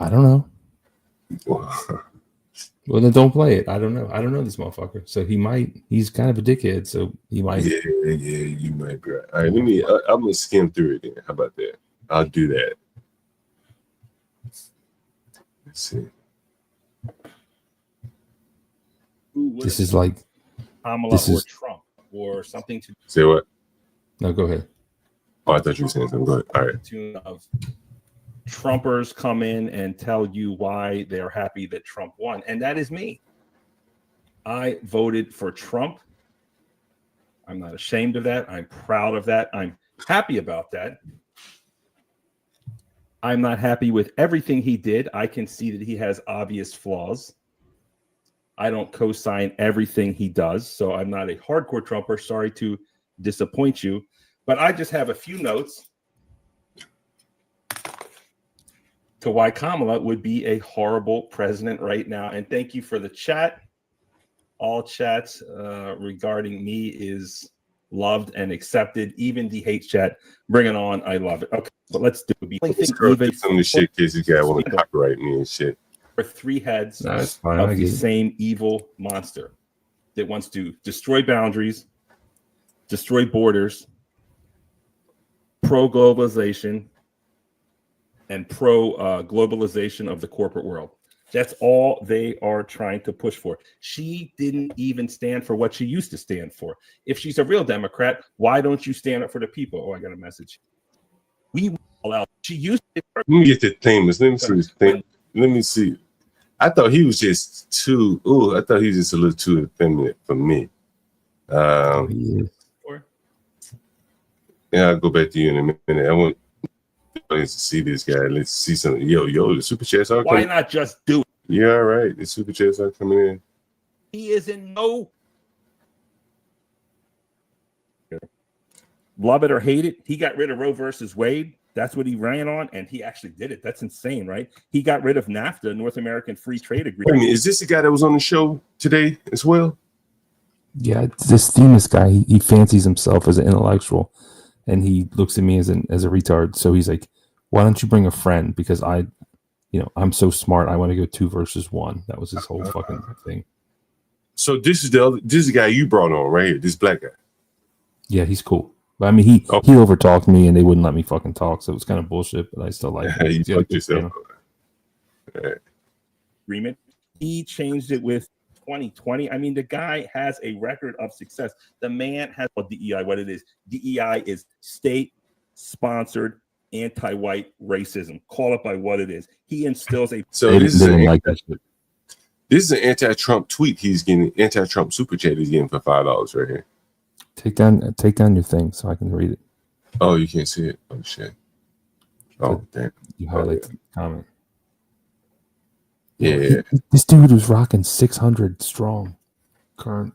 I don't know. Well, then don't play it. I don't know. I don't know this motherfucker. So he might. He's kind of a dickhead. So he might. Yeah, you might be right. All right, I'm gonna skim through it then. How about that? I'll do that. Let's see. This is like Kamala or Trump or something to say what? No, go ahead. Oh, I thought you were saying something. Go ahead. All right. tune of Trumpers come in and tell you why they're happy that Trump won, and that is me. I voted for Trump. I'm not ashamed of that. I'm proud of that. I'm happy about that. I'm not happy with everything he did. I can see that he has obvious flaws. I don't co-sign everything he does, so I'm not a hardcore Trumper. Sorry to disappoint you, but I just have a few notes to why Kamala would be a horrible president right now. And thank you for the chat. All chats regarding me is loved and accepted. Even the hate chat, bring it on. I love it. Okay, but let's do it. Some of the shit kids, this guy want to copyright me and shit. For 3 heads That's fine. of the same evil monster that wants to destroy boundaries, destroy borders, pro-globalization, and pro-globalization of the corporate world. That's all they are trying to push for. She didn't even stand for what she used to stand for. If she's a real Democrat, why don't you stand up for the people? Oh, I got a message. We all out. She used to. Let me get the Themis. Let me see this thing. Let me see. I thought he was just too. I thought he was just a little too effeminate for me. Yeah, I'll go back to you in a minute. I want to see this guy. Let's see something. Yo, the super chats are coming. Why not just do it? Yeah, all right. The super chats are coming in. He is in no. Love it or hate it, he got rid of Roe versus Wade. That's what he ran on, and he actually did it. That's insane, right? He got rid of NAFTA, North American Free Trade Agreement. Wait a minute, is this the guy that was on the show today as well? Yeah, this Themis guy, he fancies himself as an intellectual, and he looks at me as a retard. So he's like, "Why don't you bring a friend? Because I'm so smart. I want to go 2 versus 1." That was his whole fucking thing. So this is the guy you brought on right here, this black guy. Yeah, he's cool. But I mean, he overtalked me, and they wouldn't let me fucking talk, so it was kind of bullshit. But I still like him. You Yeah, fucked good yourself. Agreement. He changed it with 2020. I mean, the guy has a record of success. The man has DEI. What it is? DEI is state-sponsored anti-white racism. Call it by what it is. He instills a. So this is this is an anti-Trump tweet. He's getting anti-Trump super chat. He's getting for $5 right here. Take down your thing so I can read it. Oh, you can't see it. Oh shit. Oh damn. You highlight the comment. Yeah. This dude was rocking 600 strong current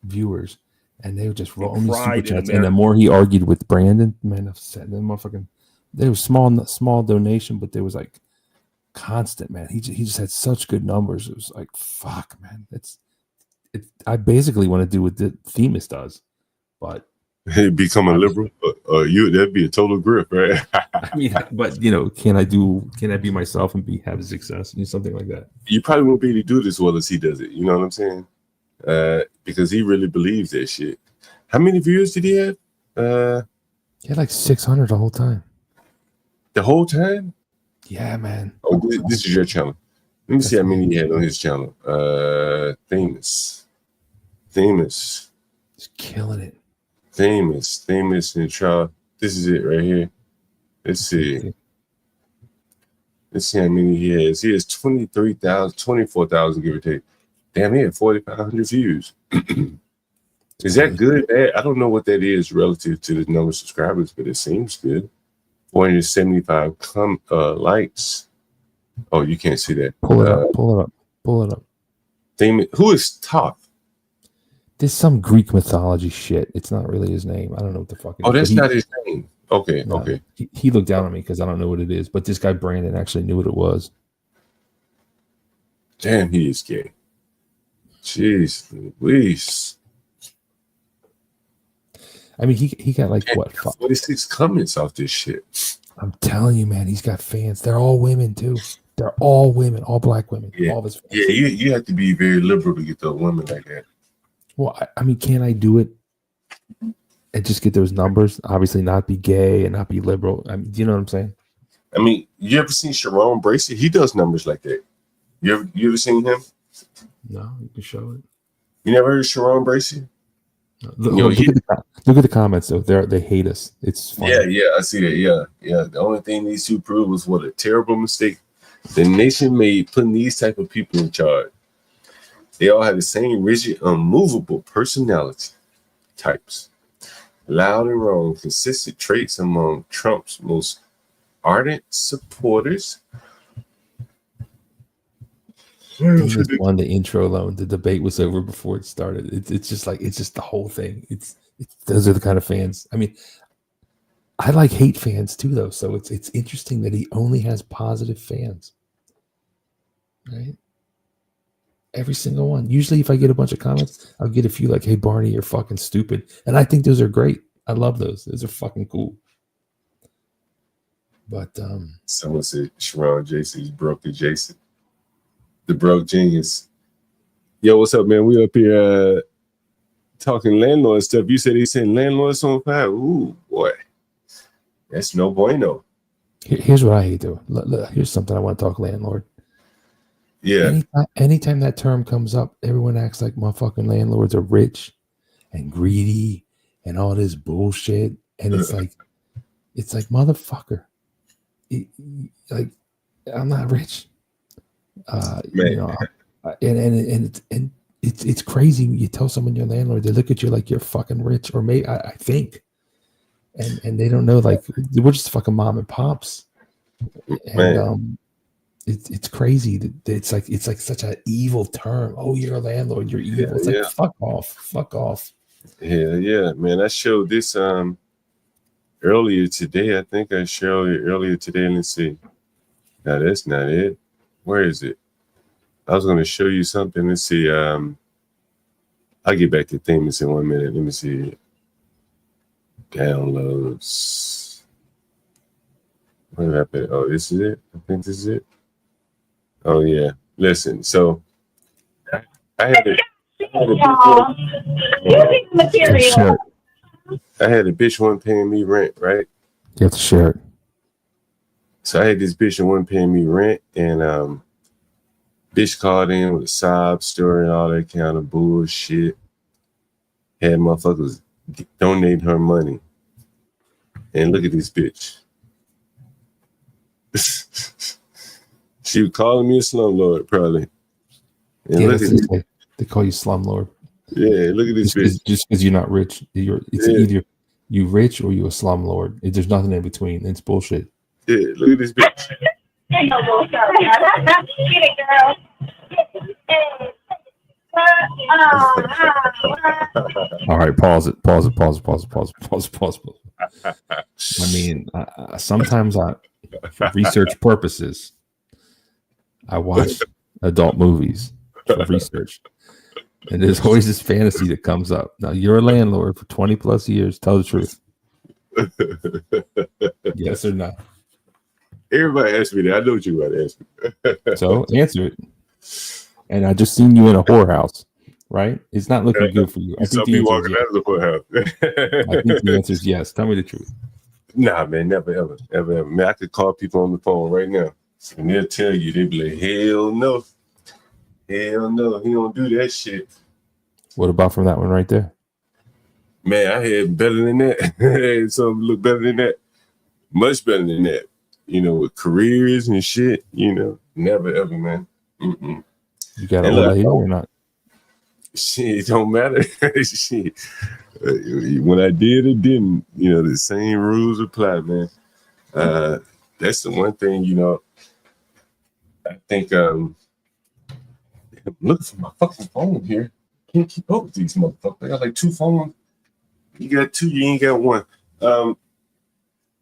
viewers, and they were just rolling these super chats. And the more he argued with Brandon, man, I've said them motherfucking. There was small donation, but there was like constant, man. He just had such good numbers. It was like, fuck, man. I basically want to do what the Themis does, but become a liberal. That'd be a total grip, right? I mean, but can I be myself and have a success and something like that? You probably won't be able to do it as well as he does it. You know what I'm saying? Because he really believes that shit. How many viewers did he have? He had like 600 the whole time. The whole time? Yeah, man. Oh, this is your channel. Let me see how many he had on his channel. Themis. Just killing it. Themis and Charles. This is it right here. Let's see. Let's see how many he has. He has 24,000, give or take. Damn, he had 4,500 views. Is that good? I don't know what that is relative to the number of subscribers, but it seems good. 475 likes. Oh, you can't see that. Pull it up. Themis. Who is Thoth? There's some Greek mythology shit. It's not really his name. I don't know what the fuck it is. Oh, that's not his name. Okay, okay. He looked down on me because I don't know what it is. But this guy Brandon actually knew what it was. Damn, he is gay. Jeez Louise. I mean, he got like what? 46 comments off this shit. I'm telling you, man, he's got fans. They're all women too. They're all women, all black women. Yeah, all of his fans. Yeah. You have to be very liberal to get those women like that. Well, I mean, can I do it and just get those numbers? Obviously, not be gay and not be liberal. I mean, do you know what I'm saying? I mean, you ever seen Sharon Bracey? He does numbers like that. You ever seen him? No, you can show it. You never heard of Sharon Bracey? Look at the comments though. They hate us. It's funny. Yeah, I see that. Yeah. The only thing these two proved was what a terrible mistake the nation made putting these type of people in charge. They all have the same rigid, unmovable personality types. Loud and wrong, consistent traits among Trump's most ardent supporters. Just won the intro alone. The debate was over before it started. It's just the whole thing. It's those are the kind of fans. I mean, I like hate fans too, though. So it's interesting that he only has positive fans, right? Every single one. Usually, if I get a bunch of comments, I'll get a few like, "Hey, Barney, you're fucking stupid," and I think those are great. I love those. Those are fucking cool. But someone said Sharon Jason's broke adjacent. The broke genius. Yo, what's up, man? We up here talking landlord stuff. You said he sent landlords on fire. Ooh, boy. That's no bueno. Here's what I hate though. Look, here's something I want to talk landlord. Yeah. Anytime that term comes up, everyone acts like motherfucking landlords are rich and greedy and all this bullshit. And it's like motherfucker. Like, I'm not rich. You know, and it's crazy when you tell someone you're a landlord, they look at you like you're fucking rich, or maybe I think, and they don't know, like, we're just fucking mom and pops, and it's crazy that it's like such an evil term. Oh, you're a landlord, you're evil. It's like fuck off. Yeah, man. I showed this earlier today. I think I showed it earlier today. Let's see. No, that's not it. Where is it? I was going to show you something. Let's see. I'll get back to Themis in 1 minute. Let me see. Downloads. What happened? Oh, this is it? I think this is it. Oh, yeah. Listen, so I had it. Y'all, using material. Share it. I had a bitch one paying me rent, right? You have to share it. So I had this bitch that wasn't paying me rent, and bitch called in with a sob story and all that kind of bullshit. Had motherfuckers donate her money. And look at this bitch. She was calling me a slumlord, probably. And Yeah, look at this. they call you slumlord. Yeah, look at this bitch. Just because you're not rich, it's either you rich or you a slumlord. There's nothing in between. It's bullshit. Yeah, look at this bitch. Ain't no bullshit. Get it, girl. All right, pause it. I mean, sometimes for research purposes, I watch adult movies for research. And there's always this fantasy that comes up. Now, you're a landlord for 20 plus years. Tell the truth. Yes or no? Everybody asks me that. I know what you're about to ask me. So answer it. And I just seen you in a whorehouse, right? It's not looking good for you. I think the answer is yes. Out of the whorehouse. I think the answer is yes. Tell me the truth. Nah, man, never, ever. Man, I could call people on the phone right now, and they'll tell you, they'll be like, hell no, he don't do that shit. What about from that one right there? Man, I had better than that. I had something look better than that, much better than that. You know, with careers and shit. You know, never ever, man. Mm-mm. You got an old lady or not? Shit, it don't matter. Shit. When I did or didn't, you know, the same rules apply, man. That's the one thing, you know. I think I'm looking for my fucking phone here. Can't keep up with these motherfuckers. I got like 2 phones. You got 2, you ain't got 1.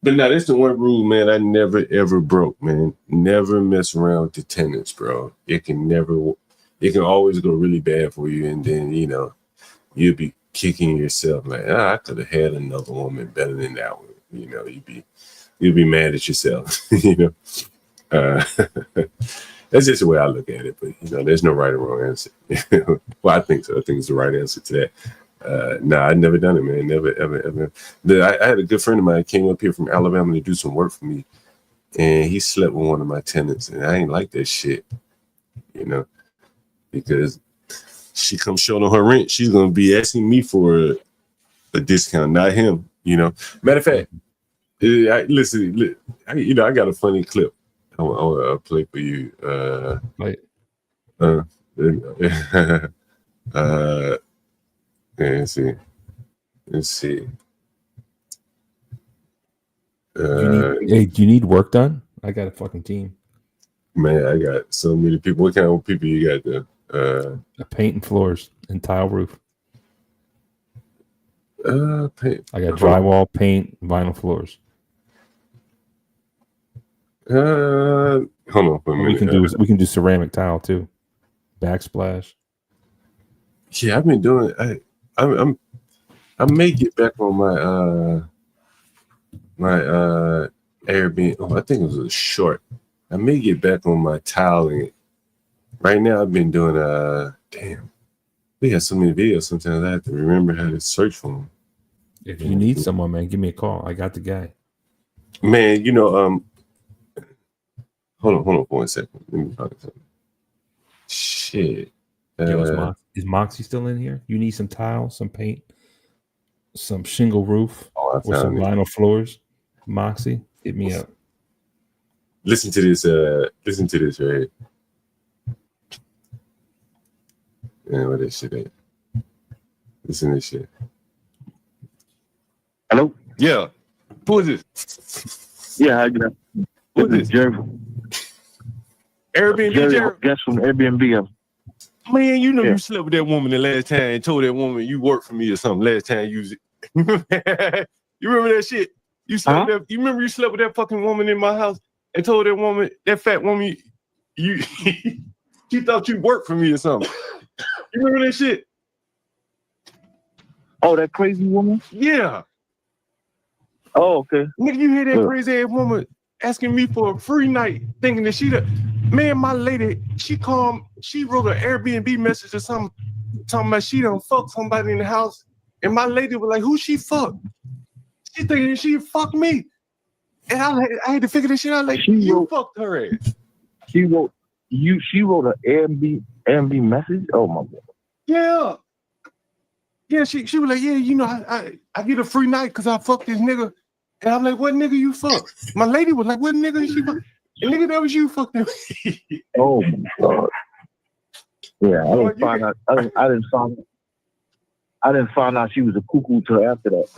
But now that's the one rule, man, I never ever broke, man. Never mess around with the tenants, bro. It can always go really bad for you, and then, you know, you'll be kicking yourself like, I could have had another woman better than that one. You know, you'll be mad at yourself. You know, that's just the way I look at it. But you know, there's no right or wrong answer. Well, I think so. I think it's the right answer to that. Nah, I've never done it, man. Never, ever. I had a good friend of mine came up here from Alabama to do some work for me, and he slept with one of my tenants, and I ain't like that shit. You know, because she comes short on her rent, she's gonna be asking me for a discount, not him. You know. Matter of fact, listen. You know, I got a funny clip. I'll play for you. Right. Let's see. Do you need work done? I got a fucking team. Man, I got so many people. What kind of people you got there? Painting floors and tile roof. Paint. I got drywall, paint, vinyl floors. Hold on for a minute. We can do ceramic tile too. Backsplash. Yeah, I've been doing. I may get back on my Airbnb. Oh, I think it was a short. I may get back on my tiling. Right now, I've been doing damn. We got so many videos. Sometimes I have to remember how to search for them. If you need someone, man, give me a call. I got the guy. Man, you know, hold on for 1 second. Let me find something. Shit. Yo, is Moxie still in here? You need some tile, some paint, some shingle roof, or some vinyl floors. Moxie, hit me up. Listen to this. Listen to this right here. Yeah, what that shit at? Listen to this shit. Hello? Yeah. Who is this? Yeah, I got. Who is this? Jerry. Airbnb, Jerry? Guest from Airbnb. Man, you know you slept with that woman the last time and told that woman you worked for me or something last time you was it. You remember that shit? You slept with that, you remember you slept with that fucking woman in my house and told that woman, that fat woman, you she thought you worked for me or something. You remember that shit? Oh, that crazy woman? Yeah. Oh, okay. Nigga, you hear that crazy ass woman asking me for a free night, thinking that man, my lady, she wrote an Airbnb message or something, talking about she done fuck somebody in the house, and my lady was like, "Who she fuck?" She thinking she fucked me, and I had to figure this shit out. Like, you fucked her ass. She wrote an Airbnb message. Oh my god. Yeah. Yeah, she was like, yeah, you know, I get a free night because I fucked this nigga. And I'm like, what nigga you fuck? My lady was like, what nigga she fuck? And nigga, that was you fucked him. Oh my god. Yeah, I didn't find out. I didn't find out she was a cuckoo till after that.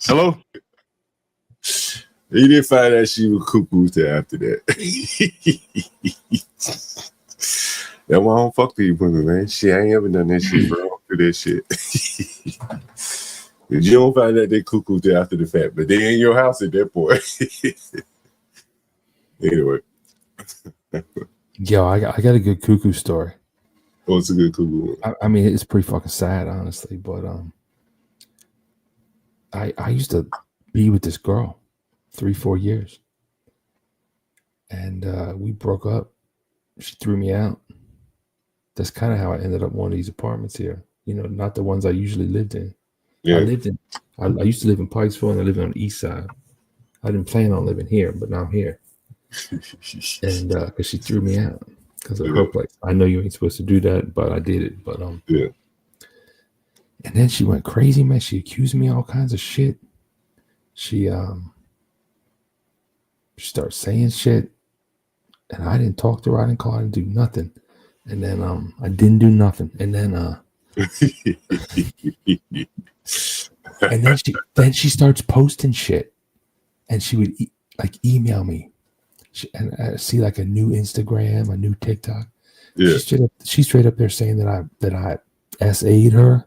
Hello? He didn't find out she was cuckoo till after that. That's why I don't fuck these women, man. Shit, I ain't ever done that shit, bro. I don't do that shit. You don't find out they cuckoo till after the fact, but they in your house at that point. Anyway. Yo, I got a good cuckoo story. Oh, it's a good cuckoo. I mean, it's pretty fucking sad, honestly. But I used to be with this girl 3-4 years, and we broke up. She threw me out. That's kind of how I ended up one of these apartments here. You know, not the ones I usually lived in. Yeah. I used to live in Pikesville, and I lived on the east side. I didn't plan on living here, but now I'm here. And because she threw me out because of her place. I know you ain't supposed to do that, but I did it. But yeah. And then she went crazy, man. She accused me of all kinds of shit. She started saying shit, and I didn't talk to her. I didn't call her. I didn't do nothing. And then I didn't do nothing. And then and then she starts posting shit, and she would email me, and I see like a new Instagram, a new TikTok. Yeah, she's straight up there saying that I SA'd her.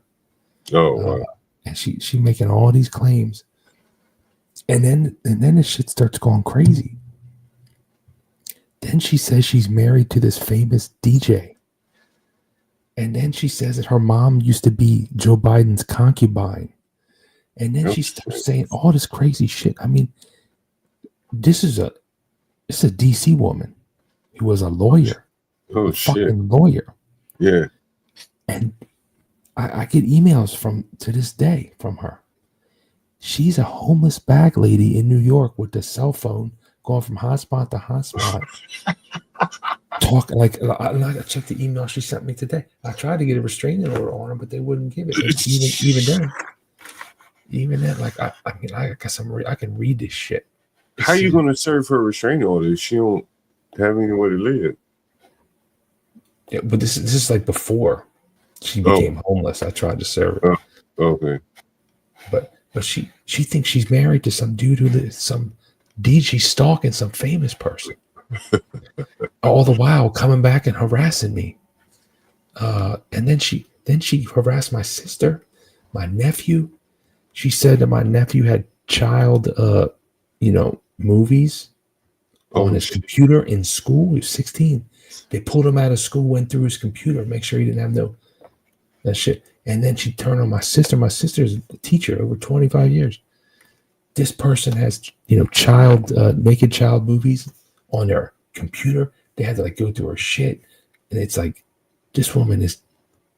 Oh, wow. And she making all these claims, and then the shit starts going crazy. Then she says she's married to this famous DJ. And then she says that her mom used to be Joe Biden's concubine. And then she starts saying all this crazy shit. I mean, it's a DC woman who was a lawyer. Oh, shit. Fucking lawyer. Yeah. And I get emails to this day from her. She's a homeless bag lady in New York with a cell phone going from hotspot to hotspot. Talking like I checked the email she sent me today. I tried to get a restraining order on her, but they wouldn't give it. Even then, like I mean, I can read this shit. How you gonna serve her restraining order if she don't have anywhere to live? Yeah, but this is like before she became homeless. I tried to serve her. Okay. But she thinks she's married to some dude who lives some DJ stalking some famous person. All the while coming back and harassing me. And then she harassed my sister, my nephew. She said that my nephew had child movies on his computer in school. He was 16. They pulled him out of school, went through his computer, make sure he didn't have that shit. And then she turned on my sister. My sister's a teacher over 25 years. This person has, naked child movies on their computer. They had to go through her shit. And it's like, this woman is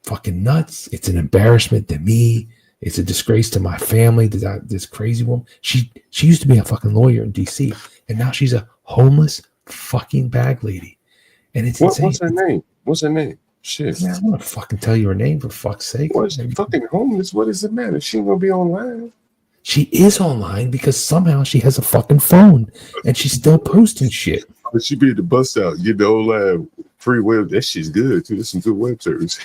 fucking nuts. It's an embarrassment to me. It's a disgrace to my family. This crazy woman. She used to be a fucking lawyer in DC, and now she's a homeless fucking bag lady. And it's insane. What's her name? Shit. Man, I'm gonna fucking tell you her name for fuck's sake. Well, she's fucking homeless. What does it matter? She ain't gonna be online. She is online because somehow she has a fucking phone and she's still posting shit. But she be at the bus stop, get the old free web. That shit's good too. There's some good web service.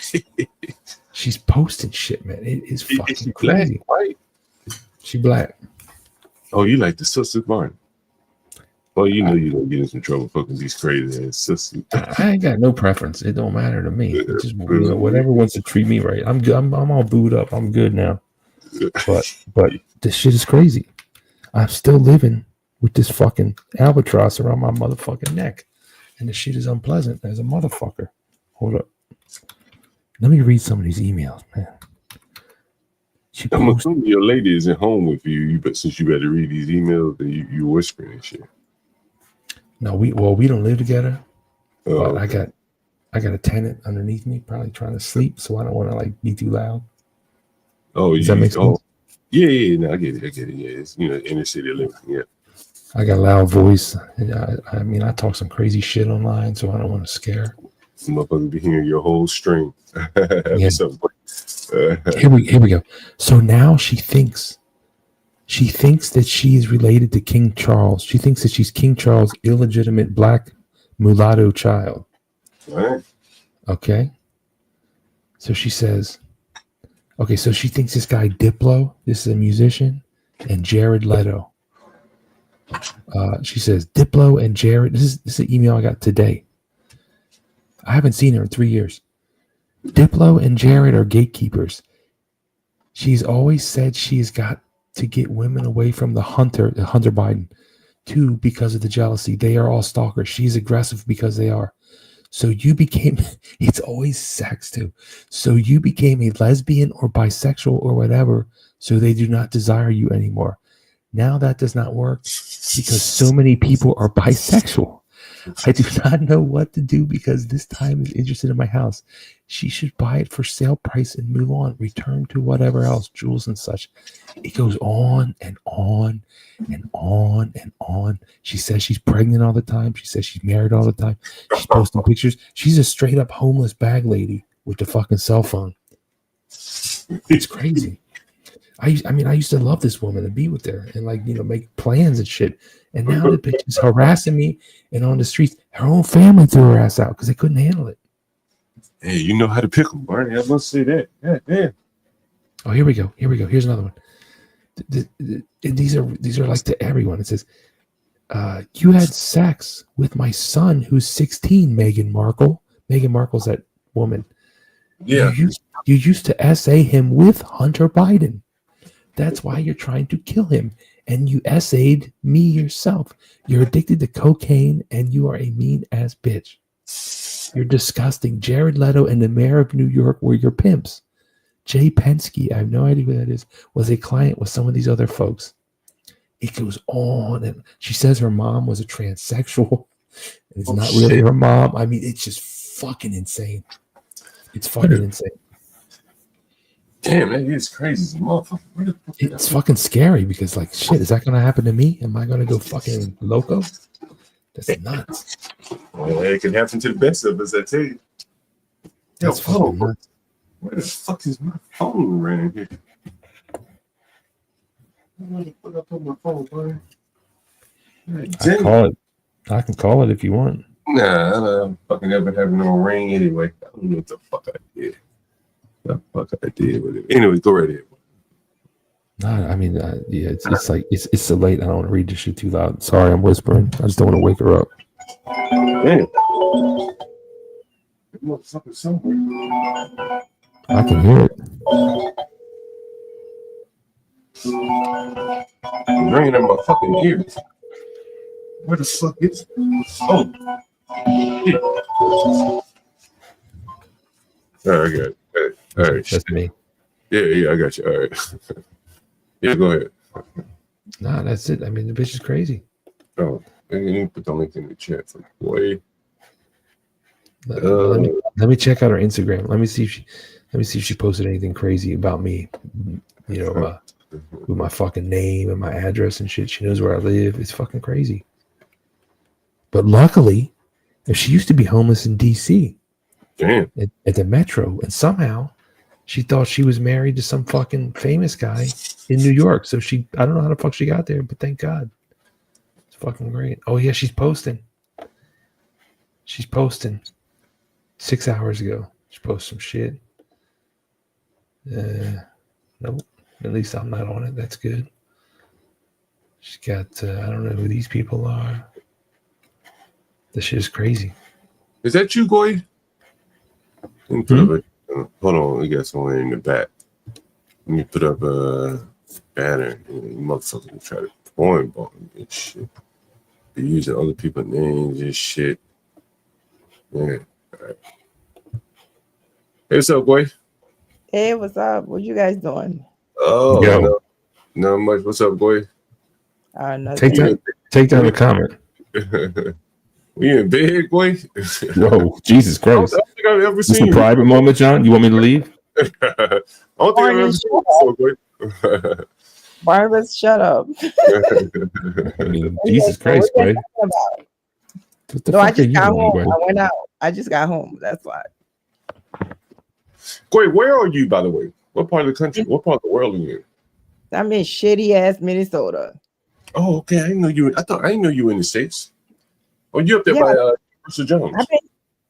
She's posting shit, man. It is fucking she crazy. Black, white? She black. Oh, you like the sisters, Martin? Well, you know you're gonna get in some trouble fucking these crazy ass sisters. I ain't got no preference. It don't matter to me. It's just whatever wants to treat me right. I'm good. I'm all booed up. I'm good now. But this shit is crazy. I'm still living with this fucking albatross around my motherfucking neck, and the shit is unpleasant as a motherfucker. Hold up. Let me read some of these emails, man. I'm assuming your lady isn't home with you, but since you better read these emails, then you whispering and shit. No, we don't live together. But I got I got a tenant underneath me, probably trying to sleep, so I don't want to like be too loud. Oh, Does that make sense? Yeah, no, I get it. Yeah, it's inner city living. Yeah. I got a loud voice. And I mean, I talk some crazy shit online, so I don't want to scare. Some motherfuckers be hearing your whole string. Yeah. Here we go. So now she thinks that she is related to King Charles. She thinks that she's King Charles' illegitimate black mulatto child. Right. Okay. So she says, okay, so she thinks this guy Diplo, this is a musician, and Jared Leto. She says Diplo and Jared. This is an email I got today. I haven't seen her in 3 years. Diplo and Jared are gatekeepers. She's always said she's got to get women away from the Hunter Biden, too, because of the jealousy. They are all stalkers. She's aggressive because they are. So you became, it's always sex too. So you became a lesbian or bisexual or whatever, so they do not desire you anymore. Now that does not work because so many people are bisexual. I do not know what to do because this time is interested in my house. She should buy it for sale price and move on, return to whatever else, jewels and such. It goes on and on and on and on. She says she's pregnant all the time. She says she's married all the time. She's posting pictures. She's a straight up homeless bag lady with the fucking cell phone. It's crazy. I used to love this woman and be with her and make plans and shit. And now the bitch is harassing me and on the streets. Her own family threw her ass out because they couldn't handle it. Hey, you know how to pick them, Barney. I must say that. Yeah, damn. Oh, here we go. Here's another one. These are like to everyone. It says, you had sex with my son who's 16, Meghan Markle. Meghan Markle's that woman. Yeah. You used to essay him with Hunter Biden. That's why you're trying to kill him. And you essayed me yourself. You're addicted to cocaine and you are a mean ass bitch. You're disgusting. Jared Leto and the mayor of New York were your pimps. Jay Penske, I have no idea who that is, was a client with some of these other folks. It goes on. And she says her mom was a transsexual. And it's not really her mom. I mean, it's just fucking insane. It's fucking insane. Damn, that is crazy, motherfucker. It's fucking scary because, like, shit, is that going to happen to me? Am I going to go fucking loco? That's nuts. Well, it can happen to the best of us, I tell you. That's fucking nuts. Where the fuck is my phone around here? Where the fuck I put my phone, boy? I can call it if you want. Nah, I don't fucking ever having no ring anyway. I don't know what the fuck I did. The fuck I did with it. Anyway, go right ahead. Nah, I mean, yeah, it's like it's so late. I don't want to read this shit too loud. Sorry, I'm whispering. I just don't want to wake her up. Damn. Motherfucker somewhere. I can hear it. I'm ringing in my fucking ears. Where the fuck is it? Oh. Yeah. All right, I got it. All right. That's me. Yeah, I got you. All right. Yeah, go ahead. Nah, that's it. I mean, the bitch is crazy. Oh, you didn't put the link in the chat for boy. Let me check out her Instagram. Let me see if she posted anything crazy about me. You know, with my fucking name and my address and shit. She knows where I live. It's fucking crazy. But luckily, she used to be homeless in DC. Damn. At the Metro, and somehow she thought she was married to some fucking famous guy in New York. So I don't know how the fuck she got there, but thank God. It's fucking great. Oh yeah, she's posting. 6 hours ago. She posted some shit. Nope. At least I'm not on it. That's good. She's got, I don't know who these people are. This shit is crazy. Is that you, Goy? Hold on, we got someone in the back. Let me put up a banner. You motherfuckers try to point bomb and shit. Be using other people's names and shit. Yeah. All right. Hey, what's up, boy? Hey, what's up? What you guys doing? Oh, no, not much. What's up, boy? Take down the comment. We in bed, boy. Whoa, Jesus I don't Christ! think I've ever This is seen a you. private moment, John. You want me to leave? I don't think I've ever seen you before, boy. Barnabas, shut up. I mean, Jesus Christ, What are you Quay. talking about? What the No, I fuck are just you got doing, home. Quay? I went out. I just got home. That's why. Wait, where are you, by the way? What part of the country? What part of the world are you in? I'm in shitty ass Minnesota. Oh, okay. I didn't know you. I didn't know you were in the States. Oh, you up there Yeah, by Mr. Jones?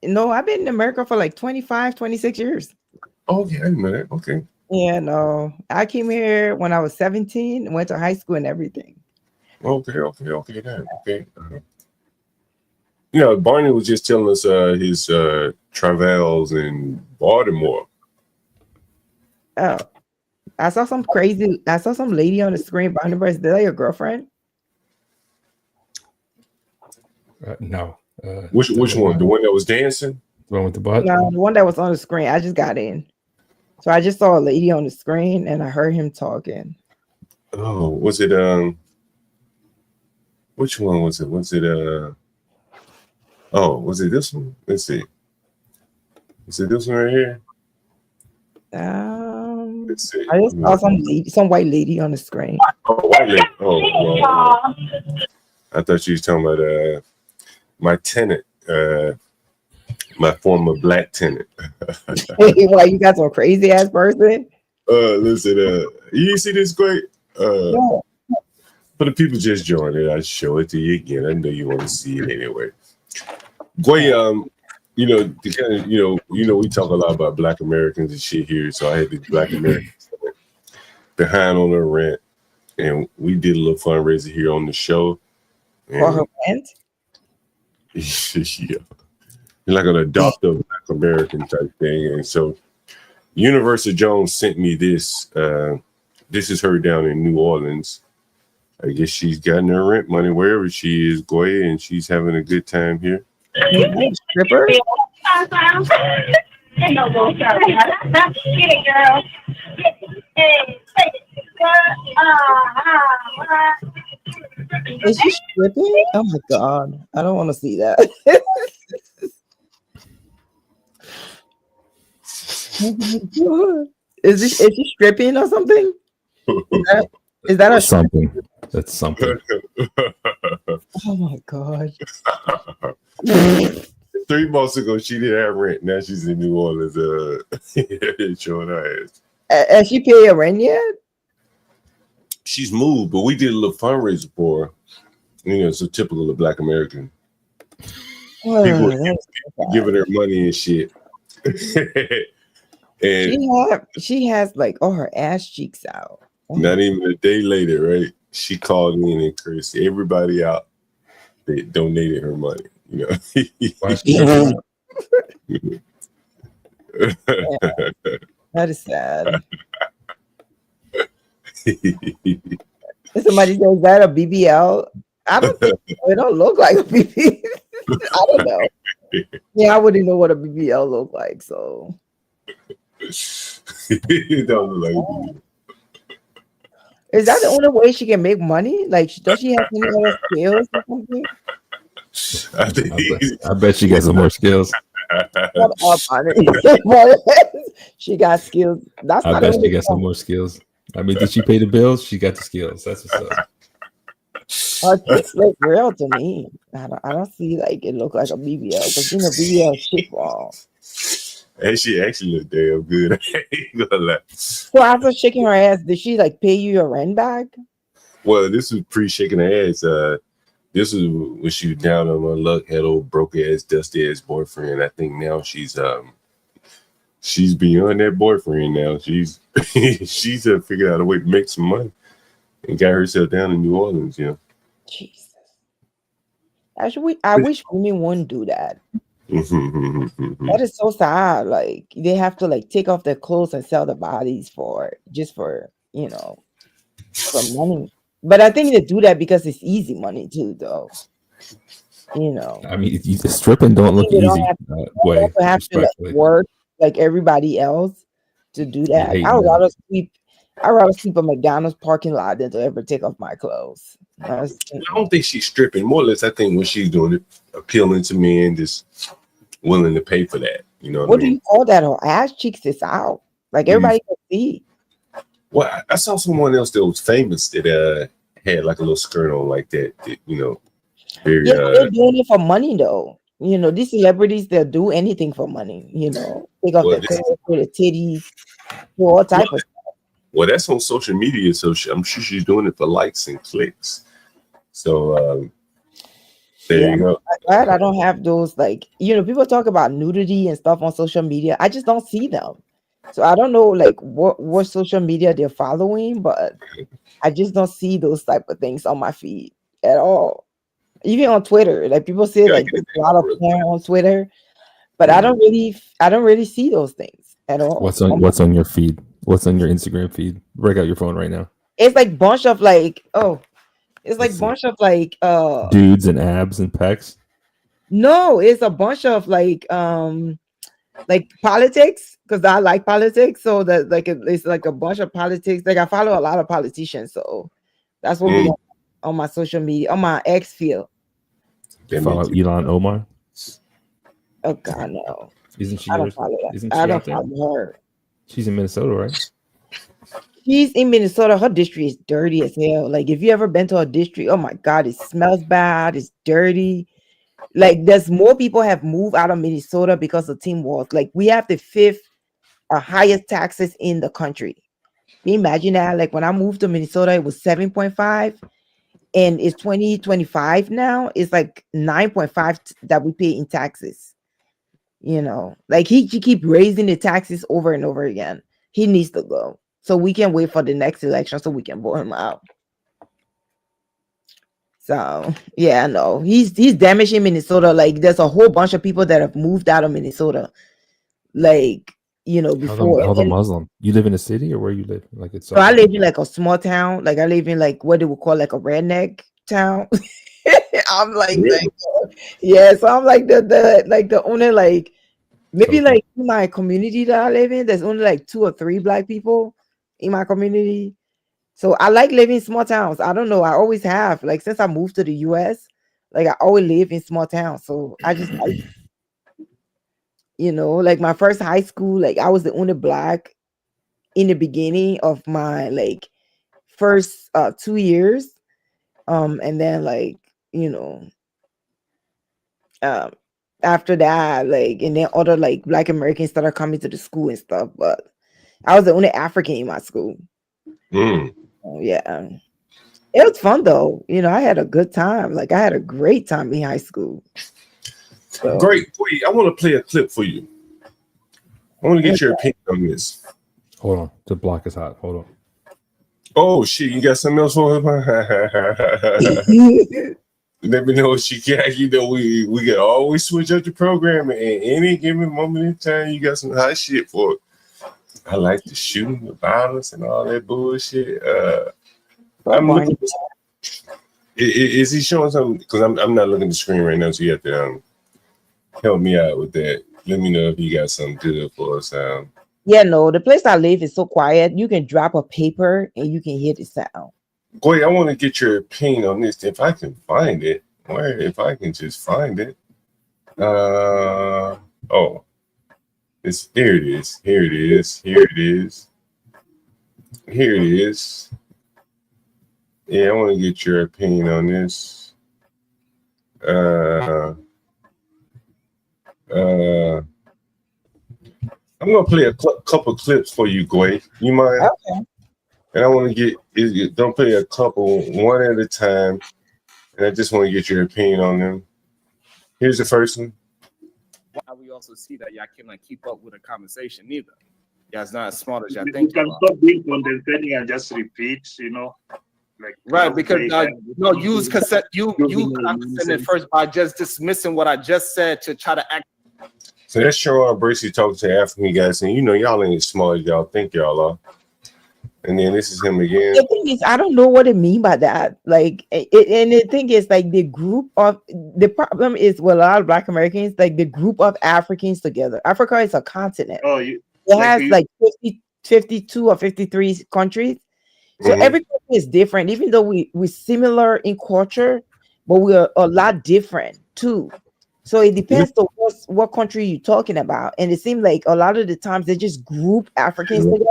I've been in America for like 25, 26 years. Oh, okay. I didn't know that. Okay. Yeah, no. I came here when I was 17, went to high school and everything. Okay. Then. Okay. You know, Barney was just telling us his travels in Baltimore. Oh, I saw some lady on the screen. Barnabas, is that your girlfriend? No. Which one? The one that was dancing? The one with the butt? No, the one that was on the screen. I just got in. So I just saw a lady on the screen and I heard him talking. Oh, was it which one was it? Was it oh, was it this one? Let's see. Is it this one right here? Let's see. I just saw some white lady on the screen. Oh, white lady. Oh, well, I thought you was talking about my tenant, my former black tenant. Why you got some crazy ass person? Listen, you see this great? Yeah. For the people just joined it, I show it to you again. I know you want to see it anyway. Goy, you know, the kind of, we talk a lot about Black Americans and shit here. So I had these Black Americans behind on their rent, and we did a little fundraiser here on the show. For her rent? Yeah, like an adoptive Black American type thing. And so, Universal Jones sent me this. This is her down in New Orleans. I guess she's gotten her rent money wherever she is, Goy, and she's having a good time here. Stripper? Is she stripping? Oh my god. I don't want to see that. Is she stripping or something? Is that a something? That's something. Oh my god. 3 months ago, she didn't have rent. Now she's in New Orleans, showing her ass. Has she paid her rent yet? She's moved, but we did a little fundraiser for her. You know, so typical of Black American. People giving her money and shit. And she has like all her ass cheeks out. not even a day later, right? She called in and cursed everybody out that donated her money. You know, that is sad. If somebody says that a BBL, I don't think it don't look like a BBL. I don't know. Yeah, I wouldn't know what a BBL looked like. So it don't look like a BBL. Is that the only way she can make money? Like, does she have any other skills or something? I bet she got some more skills. Shut up, honey. She got skills. That's I not bet the she got some more skills. I mean, did she pay the bills? She got the skills. That's what's up. It look real to me. I don't see like it look like a BBL because you know BBL shit wrong. And she actually looked damn good. I ain't gonna lie. So after shaking her ass, did she like pay you your rent back? Well, this was pre-shaking her ass. This was when she was down on her luck, had old broke ass, dusty ass boyfriend. I think now she's beyond that boyfriend now. She's figured out a way to make some money and got herself down in New Orleans. You know. Jesus. Actually, I wish women wouldn't do that. That is so sad. Like they have to like take off their clothes and sell their bodies for money. But I think they do that because it's easy money too, though. You know. I mean, stripping don't look easy. You have to like work like everybody else to do that. I would rather sweep I'd rather sleep in McDonald's parking lot than to ever take off my clothes. I don't think she's stripping. More or less, I think what she's doing is appealing to men, just willing to pay for that. You know What I do mean? you call that? Her ass cheeks is out. Like everybody can see. Well, I saw someone else that was famous that had like a little skirt on like that. You know, very Yeah, they're doing it for money though. You know, these celebrities, they'll do anything for money. You know, take off well, their clothes, for the titties, do all type of stuff. well, that's on social media, so I'm sure she's doing it for likes and clicks. So there you go. I'm glad I don't have those, like, you know, people talk about nudity and stuff on social media. I just don't see them. So I don't know like what social media they're following, but I just don't see those type of things on my feed at all. Even on Twitter, like people say like there's a lot of porn on Twitter, but I don't really see those things at all. What's on your feed? What's on your Instagram feed? Break out your phone right now. It's like bunch of like it's like bunch of like Dudes and abs and pecs. no, it's a bunch of like politics because I like politics. So that like it's like a bunch of politics. Like I follow a lot of politicians, so that's what we on my social media, on my X field. Follow Elon Omar. Oh God, no! Isn't she? I don't follow that. Isn't she I don't out there? follow her. She's in Minnesota, right? She's in Minnesota. Her district is dirty as hell. Like if you ever been to a district, oh my God, it smells bad. It's dirty. Like there's more people have moved out of Minnesota because of Team Walls. Like we have the fifth highest taxes in the country. Can you imagine that? Like when I moved to Minnesota, it was 7.5, and it's 2025 now. It's like 9.5 that we pay in taxes. You know, like he keep raising the taxes over and over again. He needs to go. So we can wait for the next election so we can vote him out. So yeah, no, he's damaging Minnesota. Like there's a whole bunch of people that have moved out of Minnesota. Like, you know, before. How the Muslim? You live in a city or where you live? Like it's. So I live in like a small town. Like I live in like what they would call like a redneck town. I'm like, yeah. So I'm like the only like maybe like in my community that I live in, there's only like 2 or 3 black people in my community. So I like living in small towns. I don't know. I always have. Like since I moved to the US, like I always live in small towns. So I just like, you know, like my first high school, like I was the only black in the beginning of my like first 2 years. And then like, you know, after that, like, and then other like black Americans started coming to the school and stuff. But I was the only African in my school. Yeah, it was fun though. You know, I had a good time. Like I had a great time in high school. So, Great. Wait, I want to play a clip for you. I want to get your opinion on this. Hold on, the block is hot. Hold on. Oh shit, you got something else for her? Let me know what you got. You know, we can always switch up the program at any given moment in time. You got some hot shit for it. I like the shooting, the violence, and all that bullshit. I'm looking. Is he showing something? Because I'm not looking at the screen right now, so you have to help me out with that. Let me know if you got something good for us. yeah, no, the place I live is so quiet. You can drop a paper and you can hear the sound. Boy, I want to get your opinion on this. If I can find it, where if I can just find it. Oh. Here it is. Here it is. Here it is. Here it is. Yeah, I want to get your opinion on this. I'm gonna play a couple clips for you, Gway. You mind? Okay. And I want to get don't play a couple one at a time. And I just want to get your opinion on them. Here's the first one. We also see that y'all cannot keep up with a conversation neither. Y'all's not as smart as y'all think. You can stop being condescending and just repeat, you know. Like right, because no, use cassette. You condescended first by just dismissing what I just said to try to act. So that's Sharon Bracey talking to African guys, and you know y'all ain't as smart as y'all think y'all are. And then this is him again. The thing is, I don't know what it mean by that. Like, and the thing is, like, the problem is with a lot of Black Americans, like the group of Africans together. Africa is a continent. Oh, it has like 52 or 53 countries. So every country is different, even though we're similar in culture, but we're a lot different too. So it depends on what country you're talking about. And it seems like a lot of the times they just group Africans together.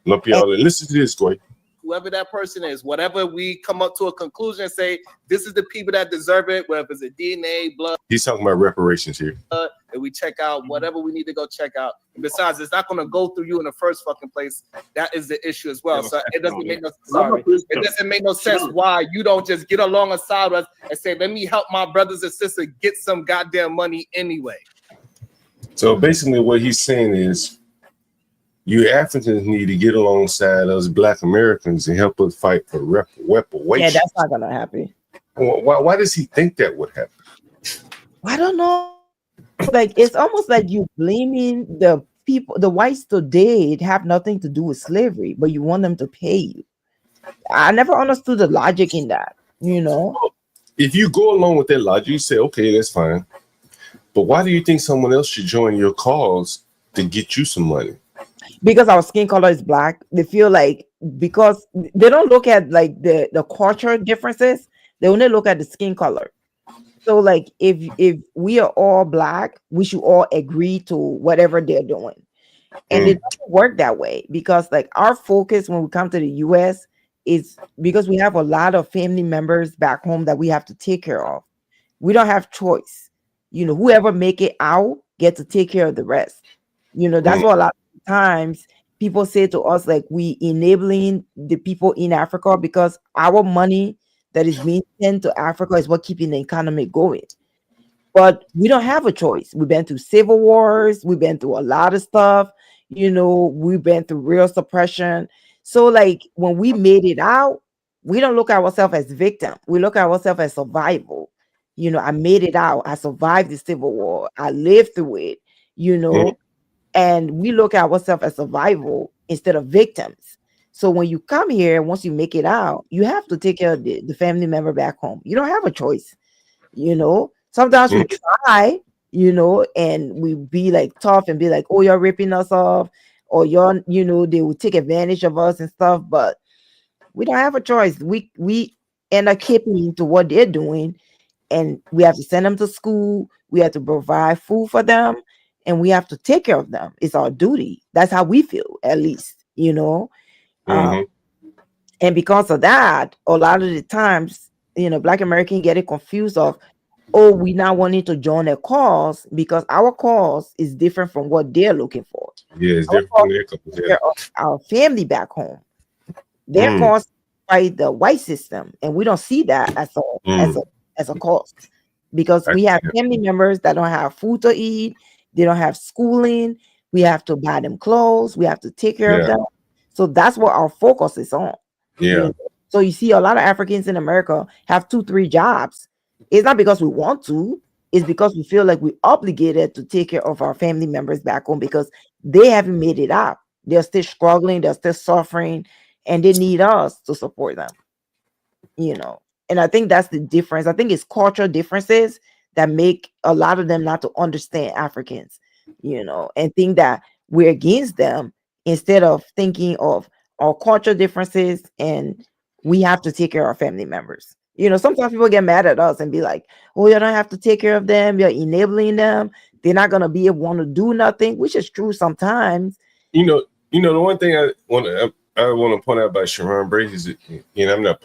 Lump y'all in. Listen to this, Goy. Whoever that person is, whatever we come up to a conclusion and say, this is the people that deserve it, whether it's a DNA, blood. He's talking about reparations here. And we check out whatever we need to go check out. And besides, it's not going to go through you in the first fucking place. That is the issue as well. So it doesn't make no It doesn't make no sense why you don't just get alongside us and say, let me help my brothers and sisters get some goddamn money anyway. So basically, what he's saying is, you Africans need to get alongside us Black Americans and help us fight for reparations. Yeah, that's not gonna happen. Why does he think that would happen? I don't know. Like it's almost like you blaming the people, the whites today have nothing to do with slavery, but you want them to pay you. I never understood the logic in that, you know. If you go along with that logic, you say, okay, that's fine. But why do you think someone else should join your cause to get you some money? Because our skin color is black, they feel like, because they don't look at like the culture differences, they only look at the skin color. So like if we are all black, we should all agree to whatever they're doing. And it doesn't work that way, because like our focus when we come to the US is because we have a lot of family members back home that we have to take care of. We don't have choice. You know, whoever make it out get to take care of the rest. You know, that's what a lot of times people say to us, like, we enabling the people in Africa because our money that is being sent to Africa is what keeping the economy going. But we don't have a choice. We've been through civil wars, we've been through a lot of stuff, you know, we've been through real suppression. So like when we made it out, we don't look at ourselves as victim. We look at ourselves as survival. You know, I made it out. I survived the civil war. I lived through it, you know, and we look at ourselves as survival instead of victims. So when you come here, once you make it out, you have to take care of the family member back home. You don't have a choice, you know. Sometimes we try, you know, and we be like tough and be like, oh, you're ripping us off, or you're, you know, they will take advantage of us and stuff, but we don't have a choice. We end up keeping to what they're doing, and we have to send them to school, we have to provide food for them, and we have to take care of them. It's our duty. That's how we feel, at least, you know. And because of that, a lot of the times, you know, Black Americans get it confused of, oh, we now wanting to join a cause because our cause is different from what they're looking for. Yeah, it's different from their cause. Yeah. Our family back home, their cause by the white system, and we don't see that as a cause, because we have family members that don't have food to eat, they don't have schooling, we have to buy them clothes, we have to take care of them. So that's what our focus is on. Yeah. You know? So you see a lot of Africans in America have 2-3 jobs. It's not because we want to, it's because we feel like we're obligated to take care of our family members back home because they haven't made it out. They're still struggling, they're still suffering, and they need us to support them. You know, and I think that's the difference. I think it's cultural differences that make a lot of them not to understand Africans, you know, and think that we're against them instead of thinking of our cultural differences and we have to take care of our family members. You know, sometimes people get mad at us and be like, oh, you don't have to take care of them, you're enabling them, they're not going to be able to do nothing, which is true sometimes. You know, the one thing I want to point out about Sharon Brady is that, you know, I'm not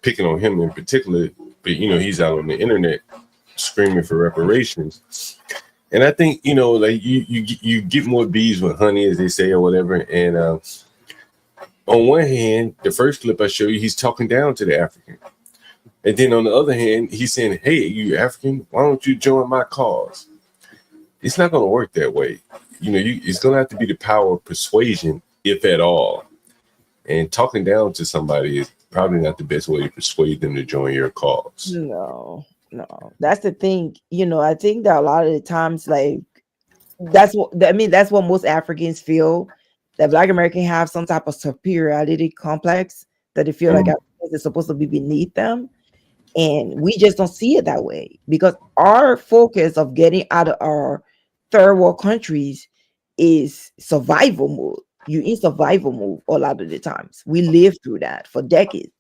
picking on him in particular, but, you know, he's out on the internet screaming for reparations. And I think, you know, like you get more bees with honey, as they say, or whatever. And on one hand, the first clip I show you, he's talking down to the African. And then on the other hand, he's saying, hey, you African, why don't you join my cause? It's not going to work that way. You know, it's going to have to be the power of persuasion, if at all. And talking down to somebody is probably not the best way to persuade them to join your cause. No, that's the thing. You know, I think that a lot of the times, like, that's what most Africans feel, that Black Americans have some type of superiority complex, that they feel like Africans are supposed to be beneath them. And we just don't see it that way, because our focus of getting out of our third world countries is survival mode. you in survival mode a lot of the times. We lived through that for decades.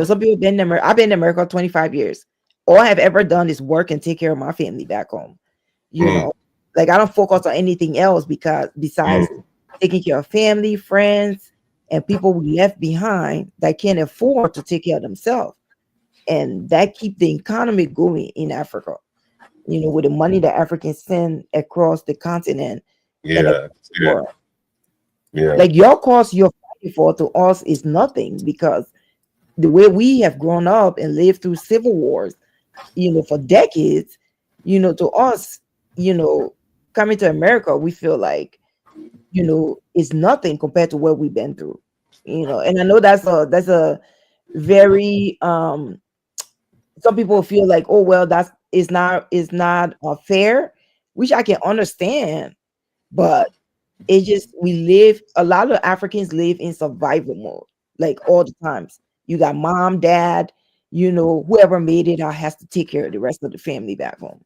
Some people been in America. I've been in America 25 years. All I have ever done is work and take care of my family back home. Like I don't focus on anything else because besides taking care of family, friends, and people we left behind that can't afford to take care of themselves. And that keep the economy going in Africa. With the money that Africans send across the continent. Yeah. Yeah. Like your cause you're fighting for to us is nothing because the way we have grown up and lived through civil wars, for decades, to us, coming to America, we feel like, it's nothing compared to what we've been through, and I know that's a very, some people feel like, oh, well, that's is not fair, which I can understand, but it just, a lot of Africans live in survival mode, like all the times. You got mom, dad, whoever made it out has to take care of the rest of the family back home.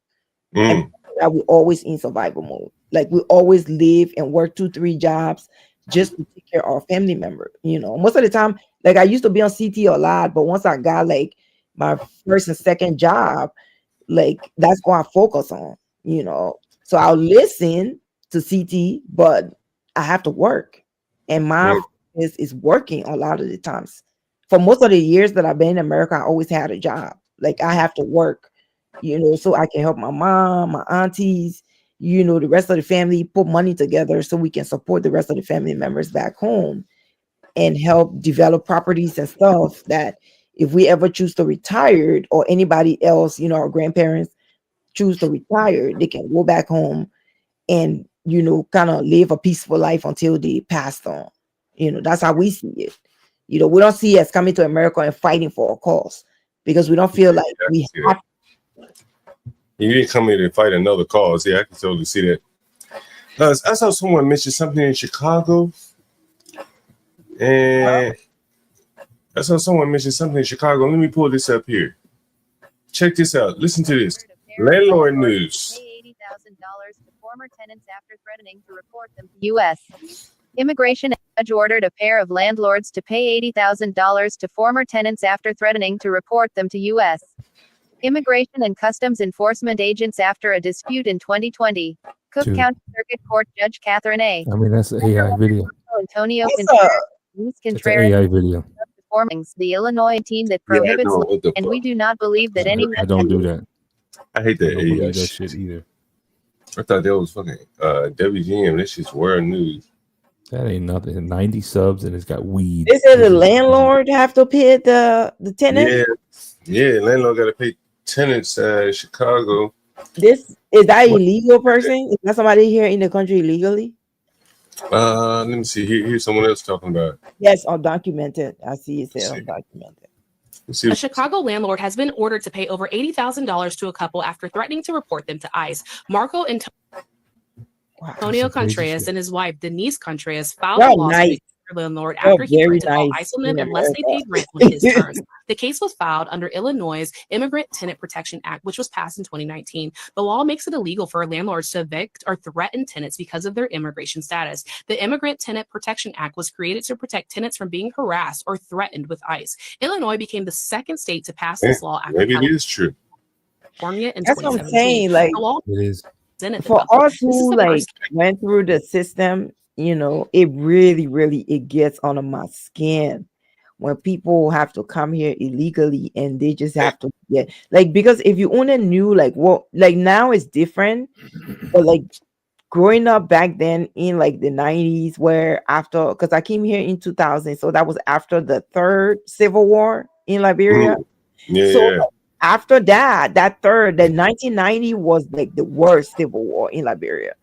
And that we always in survival mode. Like we always live and work 2-3 jobs just to take care of our family member. Most of the time, like I used to be on CT a lot, but once I got like my first and second job, like that's what I focus on, So I'll listen to CT, but I have to work. And my is working a lot of the times. For most of the years that I've been in America, I always had a job. Like I have to work, so I can help my mom, my aunties, the rest of the family, put money together so we can support the rest of the family members back home and help develop properties and stuff that if we ever choose to retire or anybody else, our grandparents choose to retire, they can go back home and, kind of live a peaceful life until they passed on. That's how we see it. We don't see it as coming to America and fighting for a cause because we don't feel like we have. You didn't come here to fight another cause. Yeah, I can totally see that. I saw someone mention something in Chicago. And I saw someone mention something in Chicago. Let me pull this up here. Check this out. Listen to this. Landlord news. $80,000 to former tenants after threatening to report them to U.S. Immigration judge ordered a pair of landlords to pay $80,000 to former tenants after threatening to report them to U.S. Immigration and Customs Enforcement agents after a dispute in 2020. Cook Dude. County Circuit Court Judge Catherine A. I mean, that's an AI video. Antonio That's Contreras, an AI video. performing the Illinois team that Yeah, I prohibits, know. What the and fuck? we do not believe that any. I don't do that. I hate that I don't AI believe that shit. shit either. I thought that was fucking WGM. This shit's world news. That ain't nothing. 90 subs and it's got weed. They said the landlord have to pay the tenant. Yeah. Landlord got to pay tenants in Chicago. This is that illegal person? Is that somebody here in the country illegally? Let me see. Here's someone else talking about it. Yes, undocumented. I see it said undocumented. See. A Chicago landlord has been ordered to pay over $80,000 to a couple after threatening to report them to ICE. Marco Antonio Contreras and his wife, Denise Contreras, filed a lawsuit against their landlord after he threatened to ICE on them unless they paid rent on his terms. The case was filed under Illinois' Immigrant Tenant Protection Act, which was passed in 2019. The law makes it illegal for landlords to evict or threaten tenants because of their immigration status. The Immigrant Tenant Protection Act was created to protect tenants from being harassed or threatened with ICE. Illinois became the second state to pass this law after Maybe it is true. California in That's what I'm 2017. saying. Like The law It is. for us who like went through the system, it really, really it gets under my skin when people have to come here illegally and they just have to get like, because if you only knew like what, like now it's different, but like growing up back then in like the 90s, where after, because I came here in 2000, so that was after the third civil war in Liberia. So after that the 1990 was like the worst civil war in Liberia,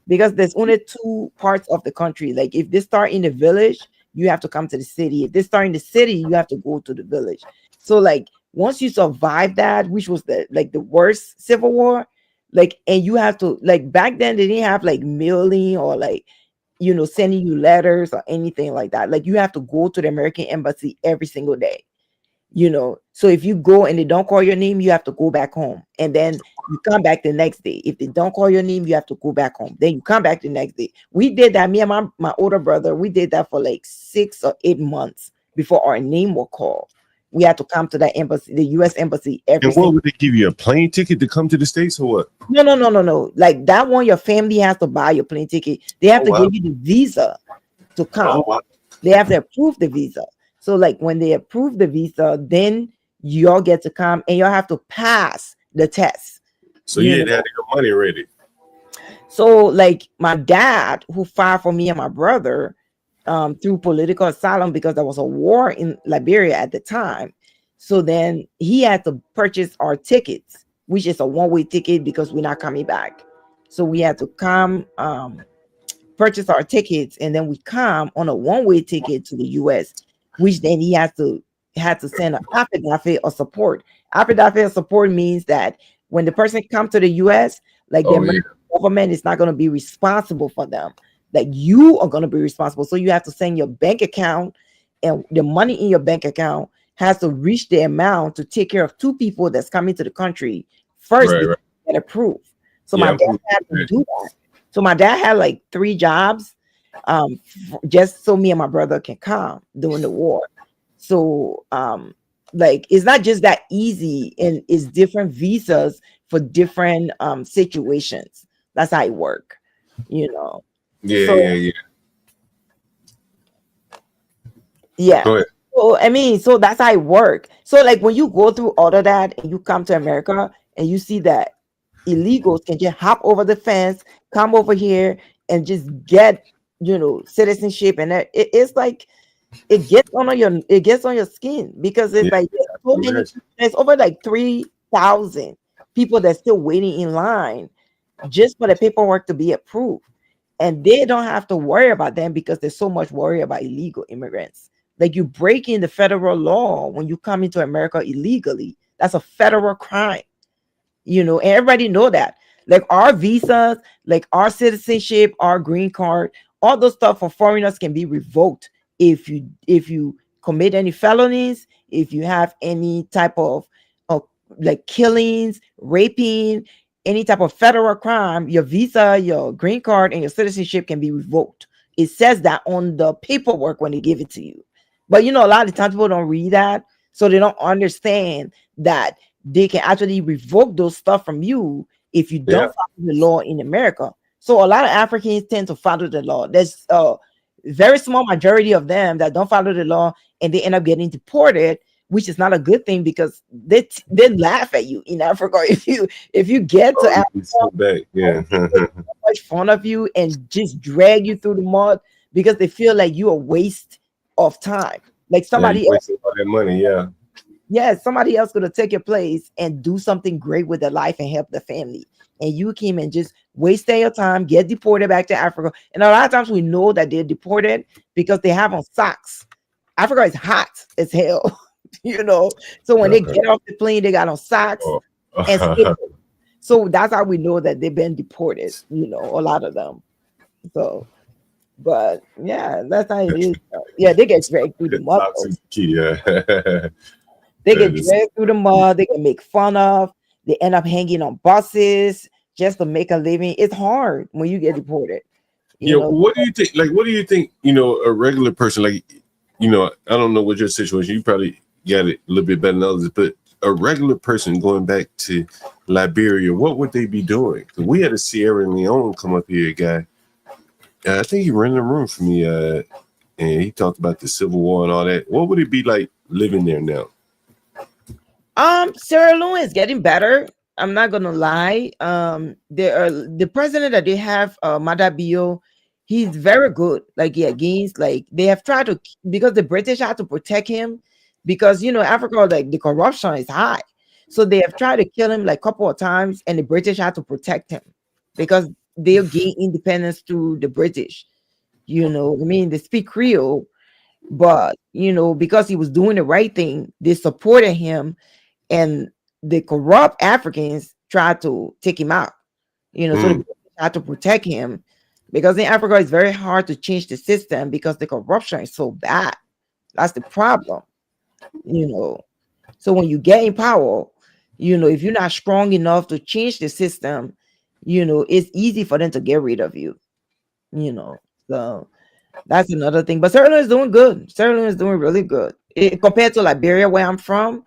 because there's only two parts of the country. Like if they start in the village, you have to come to the city. If they start in the city, you have to go to the village. So like once you survive that, which was the worst civil war, like, and you have to, like, back then they didn't have like mailing or like, sending you letters or anything like that. Like you have to go to the American embassy every single day. You know, so if you go and they don't call your name, you have to go back home, and then you come back the next day. If they don't call your name, you have to go back home. Then you come back the next day. We did that. Me and my older brother, we did that for like 6 or 8 months before our name was called. We had to come to that embassy, the U.S. embassy, every. And what would they give you, a plane ticket to come to the States or what? No. Like that one, your family has to buy your plane ticket. They have to give you the visa to come. They have to approve the visa. So like when they approve the visa, then y'all get to come and y'all have to pass the test. So you had to have your money ready. So like my dad, who filed for me and my brother through political asylum because there was a war in Liberia at the time. So then he had to purchase our tickets, which is a one-way ticket because we're not coming back. So we had to come purchase our tickets, and then we come on a one-way ticket to the U.S., which then he had to send an affidavit of support. Affidavit of support means that when the person comes to the U.S., like the American government is not going to be responsible for them. Like you are going to be responsible. So you have to send your bank account, and the money in your bank account has to reach the amount to take care of 2 people that's coming to the country first before they get approved. So my dad had to do that. So my dad had like 3 jobs just so me and my brother can come during the war. So like it's not just that easy, and it's different visas for different situations. That's how it work, you know. Yeah. Go ahead. So I mean, so that's how it work. So like when you go through all of that and you come to America and you see that illegals can just hop over the fence, come over here and just get, you know, citizenship, and it's like it gets on your skin because it's like there's so many, there's over like 3,000 people that's still waiting in line just for the paperwork to be approved, and they don't have to worry about them because there's so much worry about illegal immigrants. Like you breaking the federal law when you come into America illegally, that's a federal crime. You know, and everybody know that. Like our visas, like our citizenship, our green card, all those stuff for foreigners can be revoked if you commit any felonies, if you have any type of like killings, raping, any type of federal crime, your visa, your green card, and your citizenship can be revoked. It says that on the paperwork when they give it to you. But you know, a lot of times people don't read that, so they don't understand that they can actually revoke those stuff from you if you don't follow the law in America. So a lot of Africans tend to follow the law. There's a very small majority of them that don't follow the law, and they end up getting deported, which is not a good thing because they laugh at you in Africa. If you get to Africa, they much fun of you and just drag you through the mud because they feel like you're a waste of time. Like somebody else, all that money, somebody else gonna take your place and do something great with their life and help the family. And you came and just wasting your time, get deported back to Africa. And a lot of times we know that they're deported because they have on socks. Africa is hot as hell, you know. So when they get off the plane, they got on socks and slippers. So that's how we know that they've been deported, you know, a lot of them. So, but yeah, that's how it is. Yeah, they get dragged through the mud. They get dragged through the mud. They get make fun of. They end up hanging on buses just to make a living. It's hard when you get deported. You know? What do you think? Like, what do you think? You know, a regular person, like, you know, I don't know what your situation. You probably got it a little bit better than others, but a regular person going back to Liberia, what would they be doing? 'Cause we had a Sierra Leone come up here, guy. I think he ran the room for me, and he talked about the Civil War and all that. What would it be like living there now? Sierra Leone is getting better. I'm not gonna lie. The president that they have, Madabio, he's very good. Like against, like they have tried to, because the British had to protect him because you know Africa, like the corruption is high. So they have tried to kill him like a couple of times, and the British had to protect him because they'll gain independence through the British. You know, I mean, they speak Creole, but you know, because he was doing the right thing, they supported him, and the corrupt Africans tried to take him out. You know, so the British had to protect him because in Africa it's very hard to change the system because the corruption is so bad. That's the problem. You know, So when you get in power, if you're not strong enough to change the system, it's easy for them to get rid of you. So that's another thing. But Sierra Leone is doing good. Sierra Leone is doing really good compared to Liberia, where I'm from.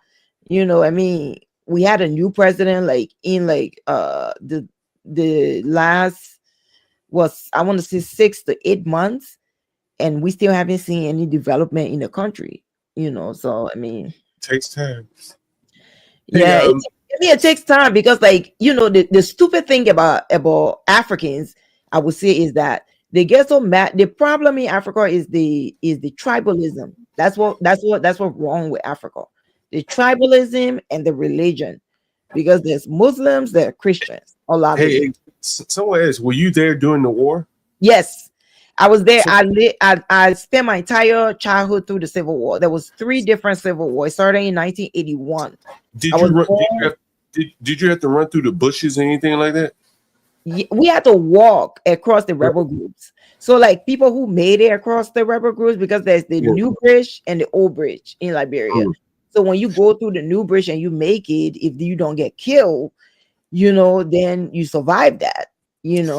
I mean, we had a new president like in the last was, I want to say, 6 to 8 months, and we still haven't seen any development in the country. So I mean, Takes time. yeah, it takes time because, like, the stupid thing about Africans, I would say, is that they get so mad. The problem in Africa is the tribalism. That's what's wrong with Africa. The tribalism and the religion, because there's Muslims, there are Christians, a lot of them. Someone else, were you there during the war? Yes, I was there. I spent my entire childhood through the Civil War. There was 3 different civil wars. It started in 1981. Did you have to run through the bushes or anything like that? We had to walk across the rebel groups. So, like, people who made it across the rebel groups, because there's the new bridge and the old bridge in Liberia. So when you go through the new bridge and you make it, if you don't get killed, then you survive that. And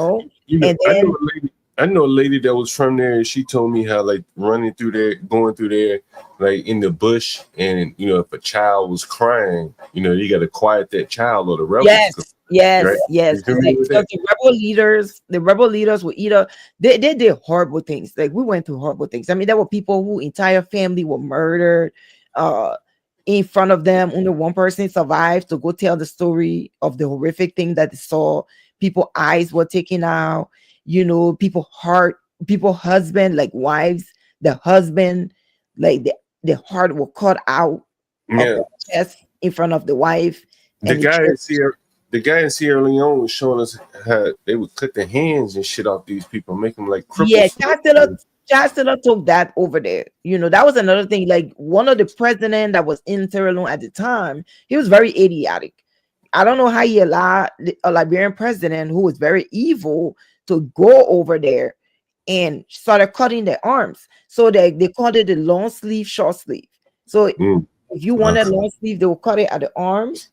then, I know a lady that was from there, and she told me how, like, running through there, going through there, like in the bush, and if a child was crying, you got to quiet that child or the rebels. Yes. Right? Because the rebel leaders were either they did horrible things. Like, we went through horrible things. I mean, there were people who entire family were murdered in front of them. Only one person survived to go tell the story of the horrific thing that they saw. People's eyes were taken out. People husband, like wives, the husband, like the heart will cut out of the chest in front of the wife. The guy in Sierra Leone was showing us how they would cut the hands and shit off these people, make them like cripples. Yeah, Chancellor took that over there. That was another thing. Like, one of the president that was in Sierra Leone at the time, he was very idiotic. I don't know how he allowed a Liberian president who was very evil to go over there and started cutting their arms. So they called it the long sleeve, short sleeve. So if you wanted long sleeve, they will cut it at the arms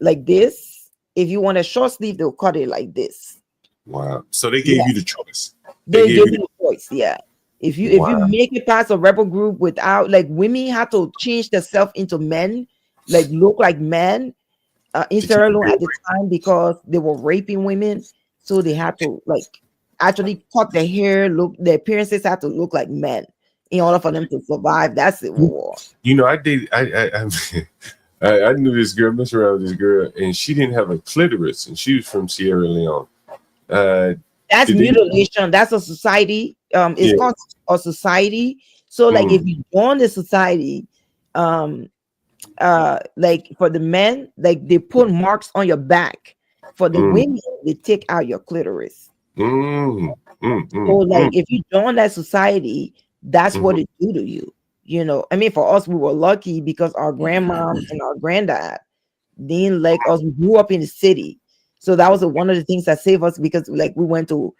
like this. If you want a short sleeve, they'll cut it like this. Wow. So they gave you the choice. They gave you the choice, yeah. If you make it past a rebel group without, like, women had to change themselves into men, like look like men in Sierra Leone at the time, because they were raping women. So they had to, like, actually cut their hair, their appearances had to look like men in order for them to survive that civil war. I knew this girl, messed around with this girl, and she didn't have a clitoris, and she was from Sierra Leone. That's mutilation. That's a society. It's called a society. So, like, if you join the society, like, for the men, like, they put marks on your back. For the women, they take out your clitoris. So, like, if you join that society, that's what it do to you. I mean, for us, we were lucky because our grandma and our granddad didn't like us. We grew up in the city, so that was one of the things that saved us, because, like, we went to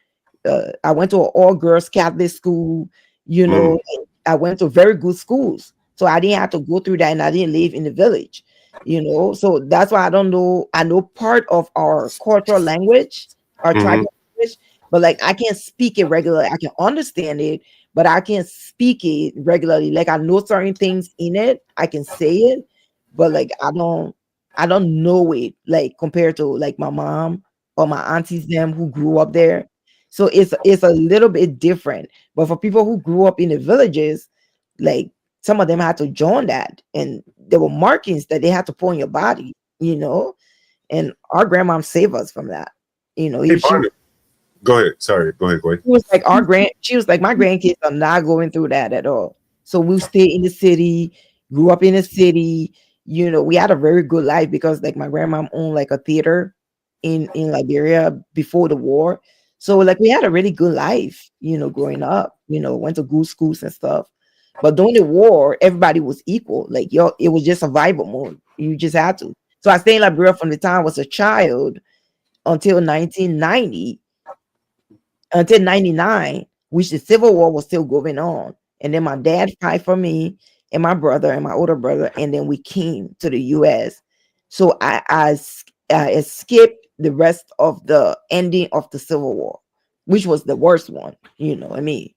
I went to an all girls Catholic school. I went to very good schools, so I didn't have to go through that, and I didn't live in the village. So that's why I don't know. I know part of our cultural language, our tribal language, but, like, I can't speak it regularly. I can understand it, but I can't speak it regularly. Like, I know certain things in it, I can say it, but, like, I don't know it, like, compared to, like, my mom or my aunties, them who grew up there. So it's a little bit different. But for people who grew up in the villages, like, some of them had to join that, and there were markings that they had to put on your body, and our grandmom saved us from that. Go ahead. Sorry. Go ahead. She was like, my grandkids are not going through that at all. So we stayed in the city, grew up in the city. We had a very good life because, like, my grandmom owned, like, a theater in Liberia before the war. So, like, we had a really good life, growing up. Went to good schools and stuff. But during the war, everybody was equal. Like, it was just survival mode. You just had to. So I stayed in Liberia from the time I was a child until 1990. Until 99, which the Civil War was still going on. And then my dad fight for me, and my brother and my older brother, and then we came to the U.S. So I escaped the rest of the ending of the Civil War, which was the worst one. You know, I mean,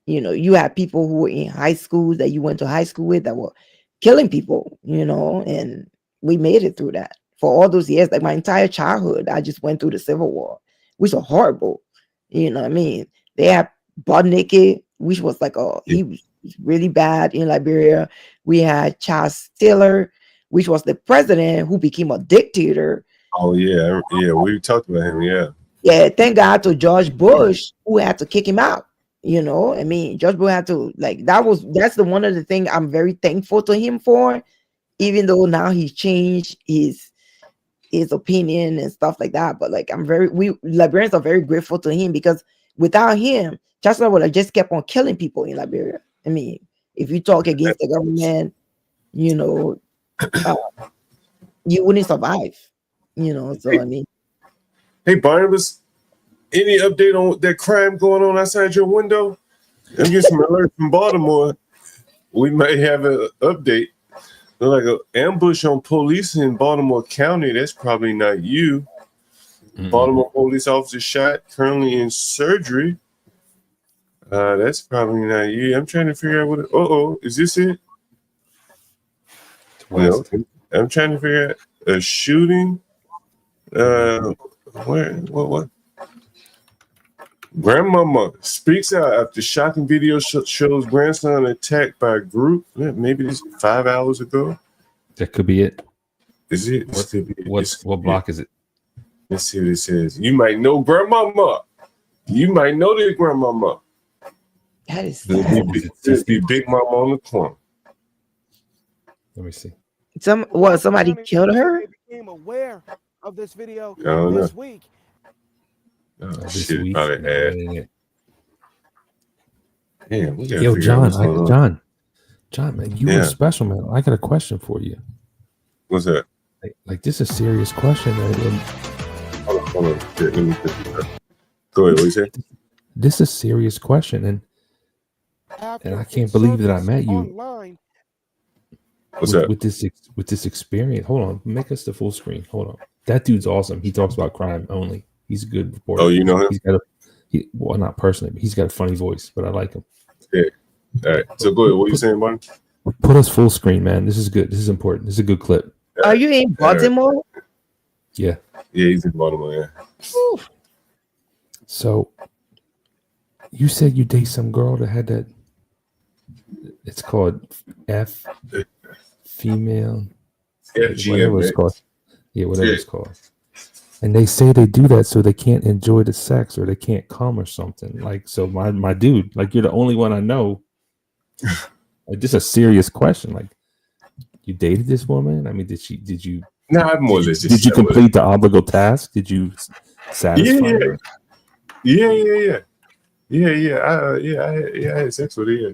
you know, you had people who were in high schools that you went to high school with that were killing people, you know, and we made it through that for all those years. Like my entire childhood, I just went through the Civil War, which was horrible. You know what I mean? They had butt naked, which was like, he was really bad in Liberia. We had Charles Taylor, which was the president who became a dictator. Oh yeah, we talked about him. Yeah. Yeah, thank God to George Bush, who had to kick him out. You know, I mean, George Bush had to, like, that's the one of the things I'm very thankful to him for, even though now he's changed his opinion and stuff like that. But like, we Liberians are very grateful to him, because without him, Chancellor would have just kept on killing people in Liberia. I mean, if you talk against the government, you know, you wouldn't survive. You know, so I mean, hey Barnabas, any update on that crime going on outside your window? I'm getting some alert from Baltimore. We might have an update. Look like an ambush on police in Baltimore County. That's probably not you. Baltimore police officer shot, currently in surgery. That's probably not you. I'm trying to figure out what. Is this it? No, I'm trying to figure out a shooting. What? Grandmama speaks out after shocking video shows grandson attacked by a group. Maybe this 5 hours ago. That could be it. Is it? What block is it? Let's see what it says. You might know grandmama. You might know this grandmama. That is It'll be Big Mama on the corner. Let me see. Somebody killed her? Became aware of this video don't this know. week. This week. Probably had. Yeah, we gotta Yo, figure out what's going on. John, man, you were special, man. I got a question for you. What's that? Like this is a serious question, man. Hold on. Here, let me go ahead. What you say? This is a serious question, and I can't believe that I met you. What's that? With this experience? Hold on, make us the full screen. Hold on. That dude's awesome. He talks about crime only. He's a good reporter. Oh, you know him? He's got well, not personally, but he's got a funny voice. But I like him. Yeah. All right. So go ahead. What are you saying, Martin? Put us full screen, man. This is good. This is important. This is a good clip. Are you in Baltimore? Yeah. Yeah, he's in Baltimore. Yeah. Ooh. So you said you date some girl that had that. It's called female. FGM, whatever it's called. Yeah, whatever it's called. And they say they do that so they can't enjoy the sex or they can't come or something. Like, so my dude, like, you're the only one I know. Like, this is a serious question. Like, you dated this woman? I mean, did you? No, I'm more or less. Did you complete the obligate task? Did you satisfy her? Yeah. I had sex with her. Yeah.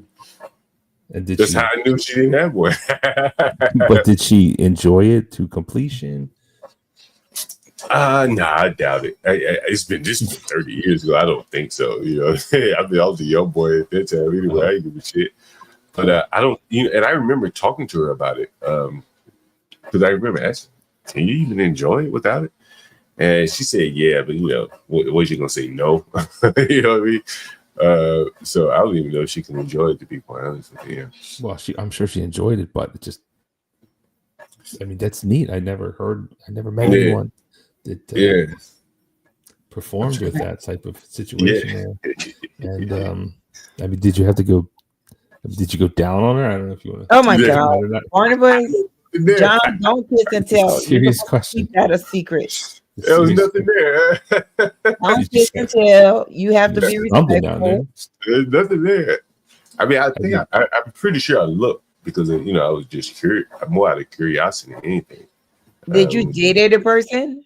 And That's how I knew she didn't have one. But did she enjoy it to completion? Nah, I doubt it. It's been just 30 years ago. I don't think so. You know, I was a young boy at that time. Anyway, I didn't give a shit. But I don't. And I remember talking to her about it because I remember asking, "Can you even enjoy it without it?" And she said, "Yeah, but what was she gonna say? No." You know what I mean? So I don't even know if she can enjoy it, to be quite honest with you. Well, I'm sure she enjoyed it, but it just, I mean, that's neat. I never met anyone that performed with that type of situation there. And I mean, did you go down on her? I don't know if you want to. Oh my God, Barnabas, John, don't kiss and tell. Serious question. Keep that a secret. There was nothing there. Don't kiss and tell. You have to be respectful. There's nothing there. I mean, I think I'm pretty sure I looked because I was just curious. I'm more out of curiosity than anything. Did you date the person?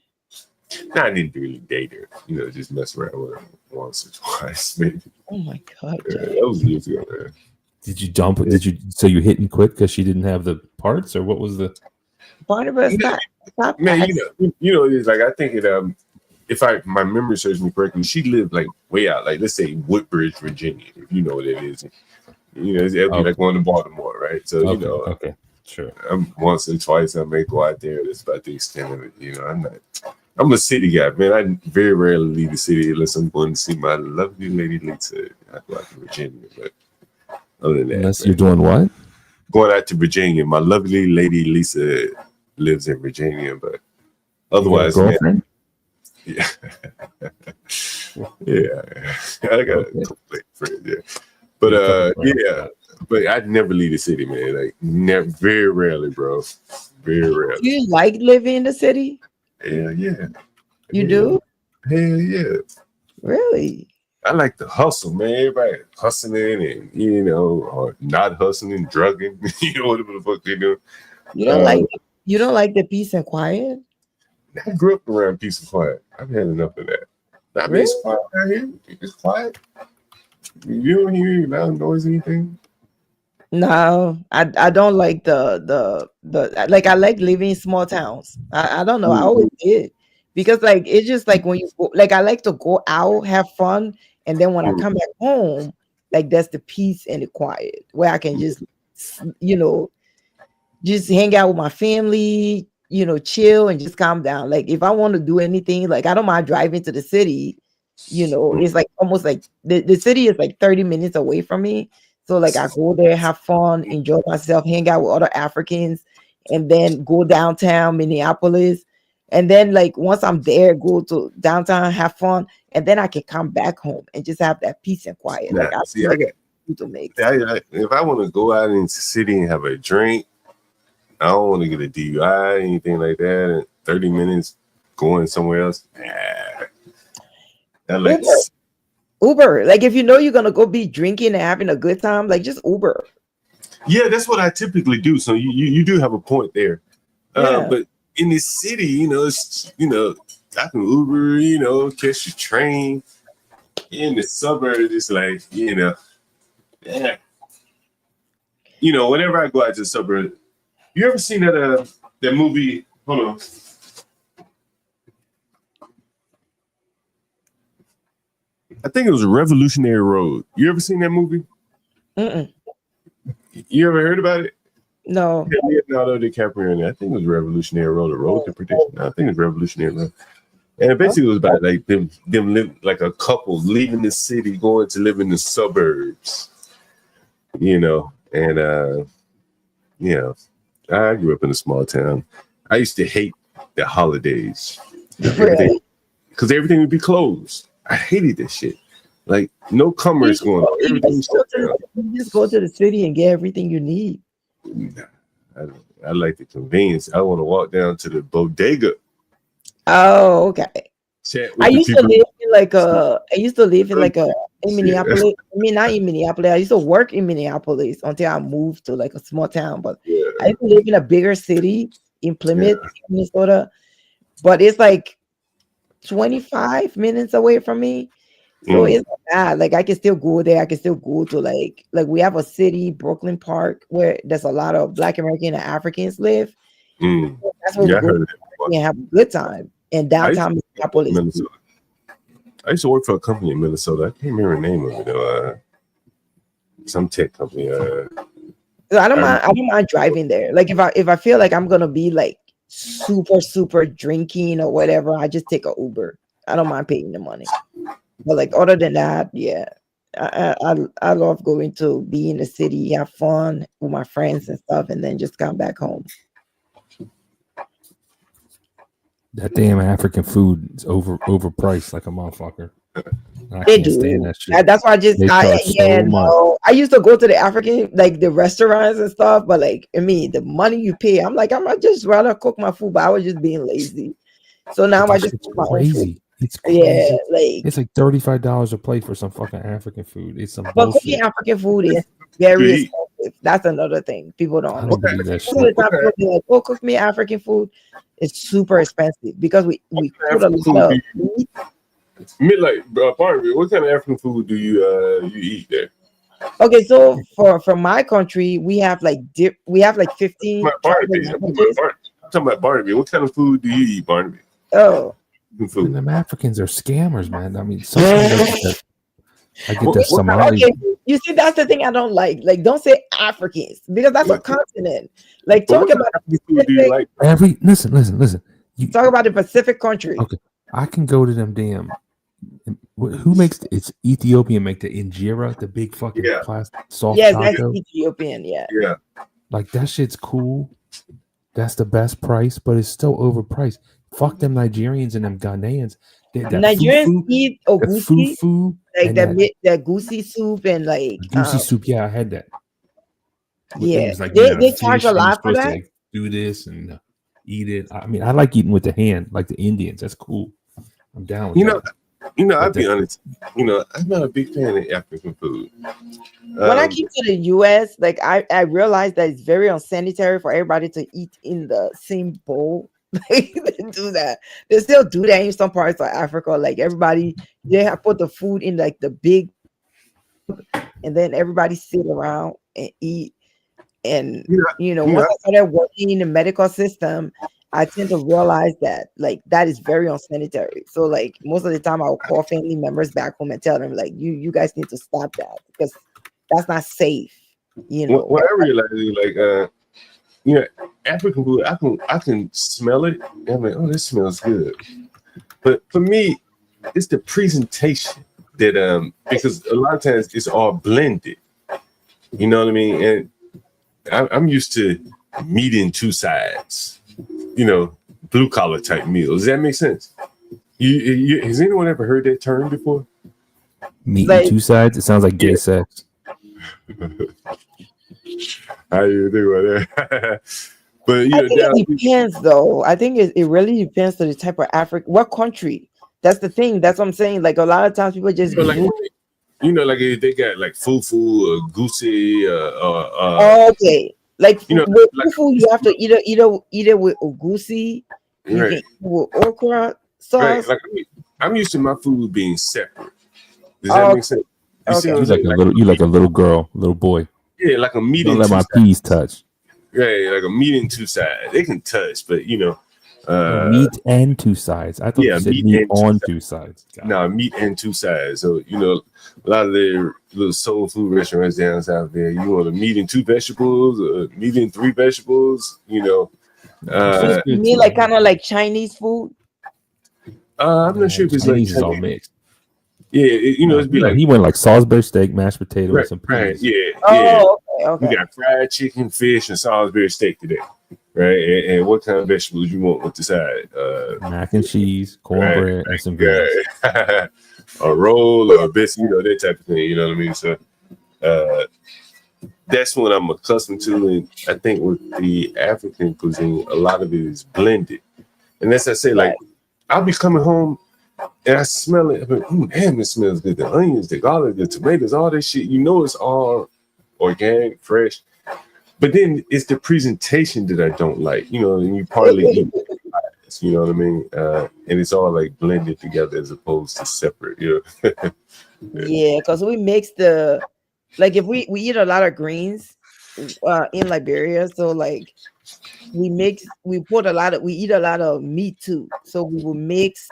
No, I didn't really date her. Just mess around with her once or twice, maybe. Oh my God. That was years ago, man. Did you dump it? So you hit and quit because she didn't have the parts, or what was the? Barnabas, stop. Man, it's like I think it. If my memory serves me correctly, she lived like way out, like let's say Woodbridge, Virginia, if you know what it is. You know, it'll be like going to Baltimore, right? So you know, okay, sure. I'm once or twice I may go out there. That's about the extent of it. You know, I'm a city guy, man. I very rarely leave the city unless I'm going to see my lovely lady Lisa. I go out to Virginia, but other than that, Unless you're doing what? Going out to Virginia. My lovely lady Lisa lives in Virginia, but otherwise, man. Yeah, yeah. I got a couple friends there, but yeah. But I'd never leave the city, man. Like, never, very rarely, bro. Very rarely. Do you like living in the city? Hell yeah. You do? Hell yeah. Really? I like the hustle, man. Everybody hustling and, you know, or not hustling, drugging, you know, whatever the fuck they do. You don't like the peace and quiet? I grew up around peace and quiet. I've had enough of that. I mean, it's quiet out here. It's quiet. You don't hear loud noise or anything? No, I don't like the like I like living in small towns. I don't know. I always did. Because like it's just like when you go, like I like to go out, have fun, and then when I come back home, like that's the peace and the quiet where I can just, you know, just hang out with my family, you know, chill and just calm down. Like if I want to do anything, like I don't mind driving to the city, you know, it's like almost like the city is like 30 minutes away from me. So like I go there, have fun, enjoy myself, hang out with other Africans, and then go downtown Minneapolis. And then like once I'm there, go to downtown, have fun, and then I can come back home and just have that peace and quiet. Like if I want to go out into the city and have a drink, I don't want to get a DUI, anything like that. And 30 minutes going somewhere else. Nah. Uber. Like if you know you're gonna go be drinking and having a good time, like just Uber. Yeah, that's what I typically do. So you do have a point there. But in the city, you know, it's, you know, I can Uber, you know, catch the train. In the suburbs, it's like, you know, yeah. You know, whenever I go out to the suburbs, you ever seen that that movie? Hold on. I think it was Revolutionary Road. You ever seen that movie? You ever heard about it? No. Leonardo DiCaprio in it. I think it was Revolutionary Road, or Road to Perdition. I think it was Revolutionary Road. And basically it was about like them live like a couple leaving the city, going to live in the suburbs. You know, and you know, I grew up in a small town. I used to hate the holidays. Because everything would be closed. I hated that shit. Like no commerce going on. Everything was shut down. You just go to the city and get everything you need. I like the convenience. I want to walk down to the bodega. Oh, okay. I used to live in like in Minneapolis. I mean, not in Minneapolis. I used to work in Minneapolis until I moved to like a small town. But I used to live in a bigger city in Plymouth, Minnesota. But it's like 25 minutes away from me. So it's not bad. Like I can still go there. I can still go to like we have a city, Brooklyn Park, where there's a lot of Black American and Africans live. So that's where we go and have a good time. And downtown Minneapolis. Minnesota. I used to work for a company in Minnesota. I can't remember the name of it though. Some tech company. I don't mind driving there. Like if I feel like I'm gonna be like super drinking or whatever, I just take a Uber. I don't mind paying the money. But like other than that, yeah. I love going to be in the city, have fun with my friends and stuff, and then just come back home. That damn African food is overpriced like a motherfucker. I They can't do. stand that shit. That's why I used to go to the African, like the restaurants and stuff, but like I mean the money you pay, I'm like, I might just rather cook my food, but I was just being lazy. So now I just cook my own food. It's crazy. Yeah, like it's like $35 a plate for some fucking African food. It's some but bullshit. cooking African food is very expensive. That's another thing people don't I don't believe that understand. Most of the time shit. people be like, "Oh, cook me African food." It's super expensive because we put a lot of meat. Barbie, what kind of African food do you eat there? Okay, so for my country, we have like 15 Barnaby. I'm talking about Barnaby. What kind of food do you eat, Barnaby? Oh, And them Africans are scammers, man. I mean, sometimes I get that Somali. Okay, you see, that's the thing I don't like. Like, don't say Africans because that's a continent. Like, talk about Listen. talk about the Pacific country. Okay, I can go to them damn. Who makes it's Ethiopian make the injera, the big fucking plastic soft Yes, taco? that's Ethiopian. Yeah. Like that shit's cool. That's the best price, but it's still overpriced. Fuck them Nigerians and them Ghanaians. Nigerians eat ogusi, fufu, like and the goosey soup and like goosey soup. Yeah, I had that. Yeah, It was like they charge a fish, and you're lot for supposed to that. like do this and eat it. I mean, I like eating with the hand, like the Indians. That's cool. I'm down with that. I'll be honest. I'm not a big fan of African food. When I came to the US, like I realized that it's very unsanitary for everybody to eat in the same bowl. Like they do that. They still do that in some parts of Africa. Like everybody, they have put the food in like the big, and then everybody sit around and eat. And once I started working in the medical system, I tend to realize that like that is very unsanitary. So like most of the time I'll call family members back home and tell them like you guys need to stop that because that's not safe. What I realize is like African food, I can smell it and I'm like, oh, this smells good. But for me, it's the presentation that because a lot of times it's all blended. You know what I mean? And I'm used to meat in two sides. Blue collar type meals. Does that make sense? Has anyone ever heard that term before? Meat in two sides. It sounds like gay sex. How you do that? But I think it depends, though. I think it really depends to the type of what country. That's the thing. That's what I'm saying. Like a lot of times people just like if they got like fufu or goosey. Okay. Like with fufu, you have to eat it with ogusi. You can eat it with okra sauce. Right. Like I'm used to my food being separate. Does that make sense? You like a little girl, little boy. Yeah, like a meat. Don't let my peas touch. Yeah, like a meat in two sides. They can touch, but meat and two sides. I thought you said meat on two sides. No, meat and two sides. So a lot of the little soul food restaurants down south there, you want a meat and two vegetables, meat and three vegetables. You mean like kind of like Chinese food? I'm not sure if it's Chinese like is all mixed. Yeah, it'd be like he went like Salisbury steak, mashed potatoes, and peas. Right, yeah. Okay. We got fried chicken, fish, and Salisbury steak today. Right, and what kind of vegetables you want with the side? Mac and cheese, cornbread, and some greens. A roll or a biscuit, that type of thing. You know what I mean? So that's what I'm accustomed to, and I think with the African cuisine, a lot of it is blended. And as I say, like I'll be coming home and I smell it. I'm like, damn, it smells good. The onions, the garlic, the tomatoes, all that shit. It's all organic, fresh. But then it's the presentation that I don't like. And you partly eat it, you know what I mean? And it's all like blended together as opposed to separate. Yeah, because we mix if we eat a lot of greens in Liberia, so like we eat a lot of meat too. So we will mix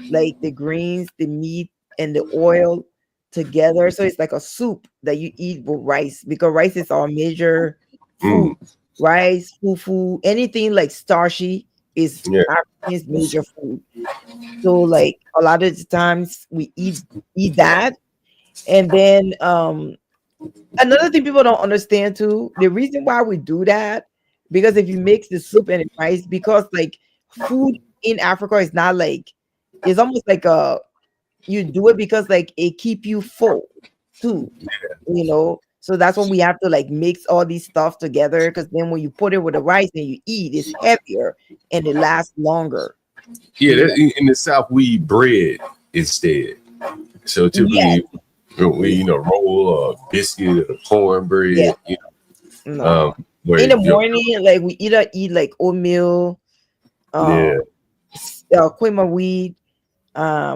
like the greens, the meat, and the oil together. So it's like a soup that you eat with rice because rice is our major food. Rice, fufu, anything like starchy is African's major food. So like a lot of the times we eat that. And then another thing people don't understand too, the reason why we do that, because if you mix the soup and the rice, because like food in Africa is not like, it's almost like you do it because like it keep you full too, so that's when we have to like mix all these stuff together, because then when you put it with the rice and you eat, it's heavier and it lasts longer. In the South we eat bread instead, so typically we roll or biscuit or cornbread. In the morning, like we either eat like oatmeal, cream of wheat.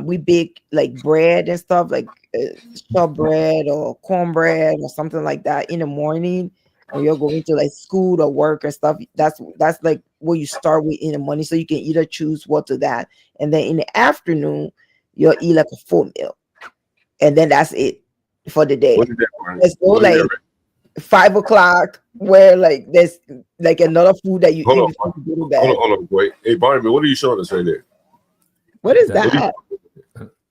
We bake like bread and stuff, like shortbread or cornbread or something like that in the morning when you're going to like school or work and stuff. That's like what you start with in the morning, so you can either choose what to that, and then in the afternoon you'll eat like a full meal, and then that's it. for the day. What is that, Barney? Let's go What is like that? 5 o'clock, where like there's like another food that you Hold eat on, before you go to hold bed. on, hold on, wait. Hey, Barney, what are you showing us right there? What is That- that?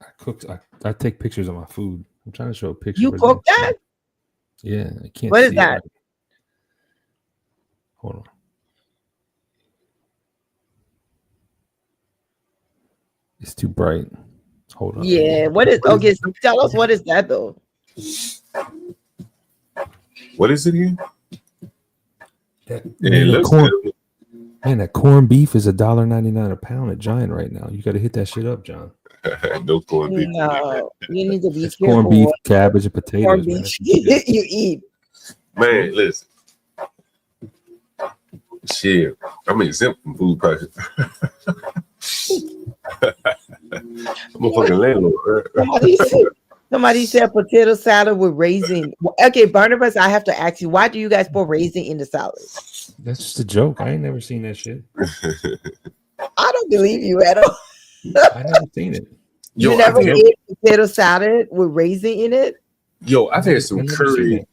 I cooked. I take pictures of my food. I'm trying to show a picture. You but cook then- that? Yeah, I can't What is see that? it. Hold on. It's too bright. Hold on. Yeah. What is okay? So tell us what is that though? What is it again? That, Yeah, man, it that looks corn, good. man, that corned beef is $1.99 a pound at Giant right now. You got to hit that shit up, John. No corned beef. No, you need to be It's careful. corned beef, what cabbage, and corned potatoes, man. beef That's you eat. Man, listen. Shit, I'm exempt from food prices. I'm a fucking landlord. Somebody said potato salad with raisin. Okay, Barnabas, I have to ask you, why do you guys put raisin in the salad? That's just a joke. I ain't never seen that shit. I don't believe you at all. I never seen it. You Yo, never ate potato salad with raisin in it? Yo, I've had some I never seen curry. that.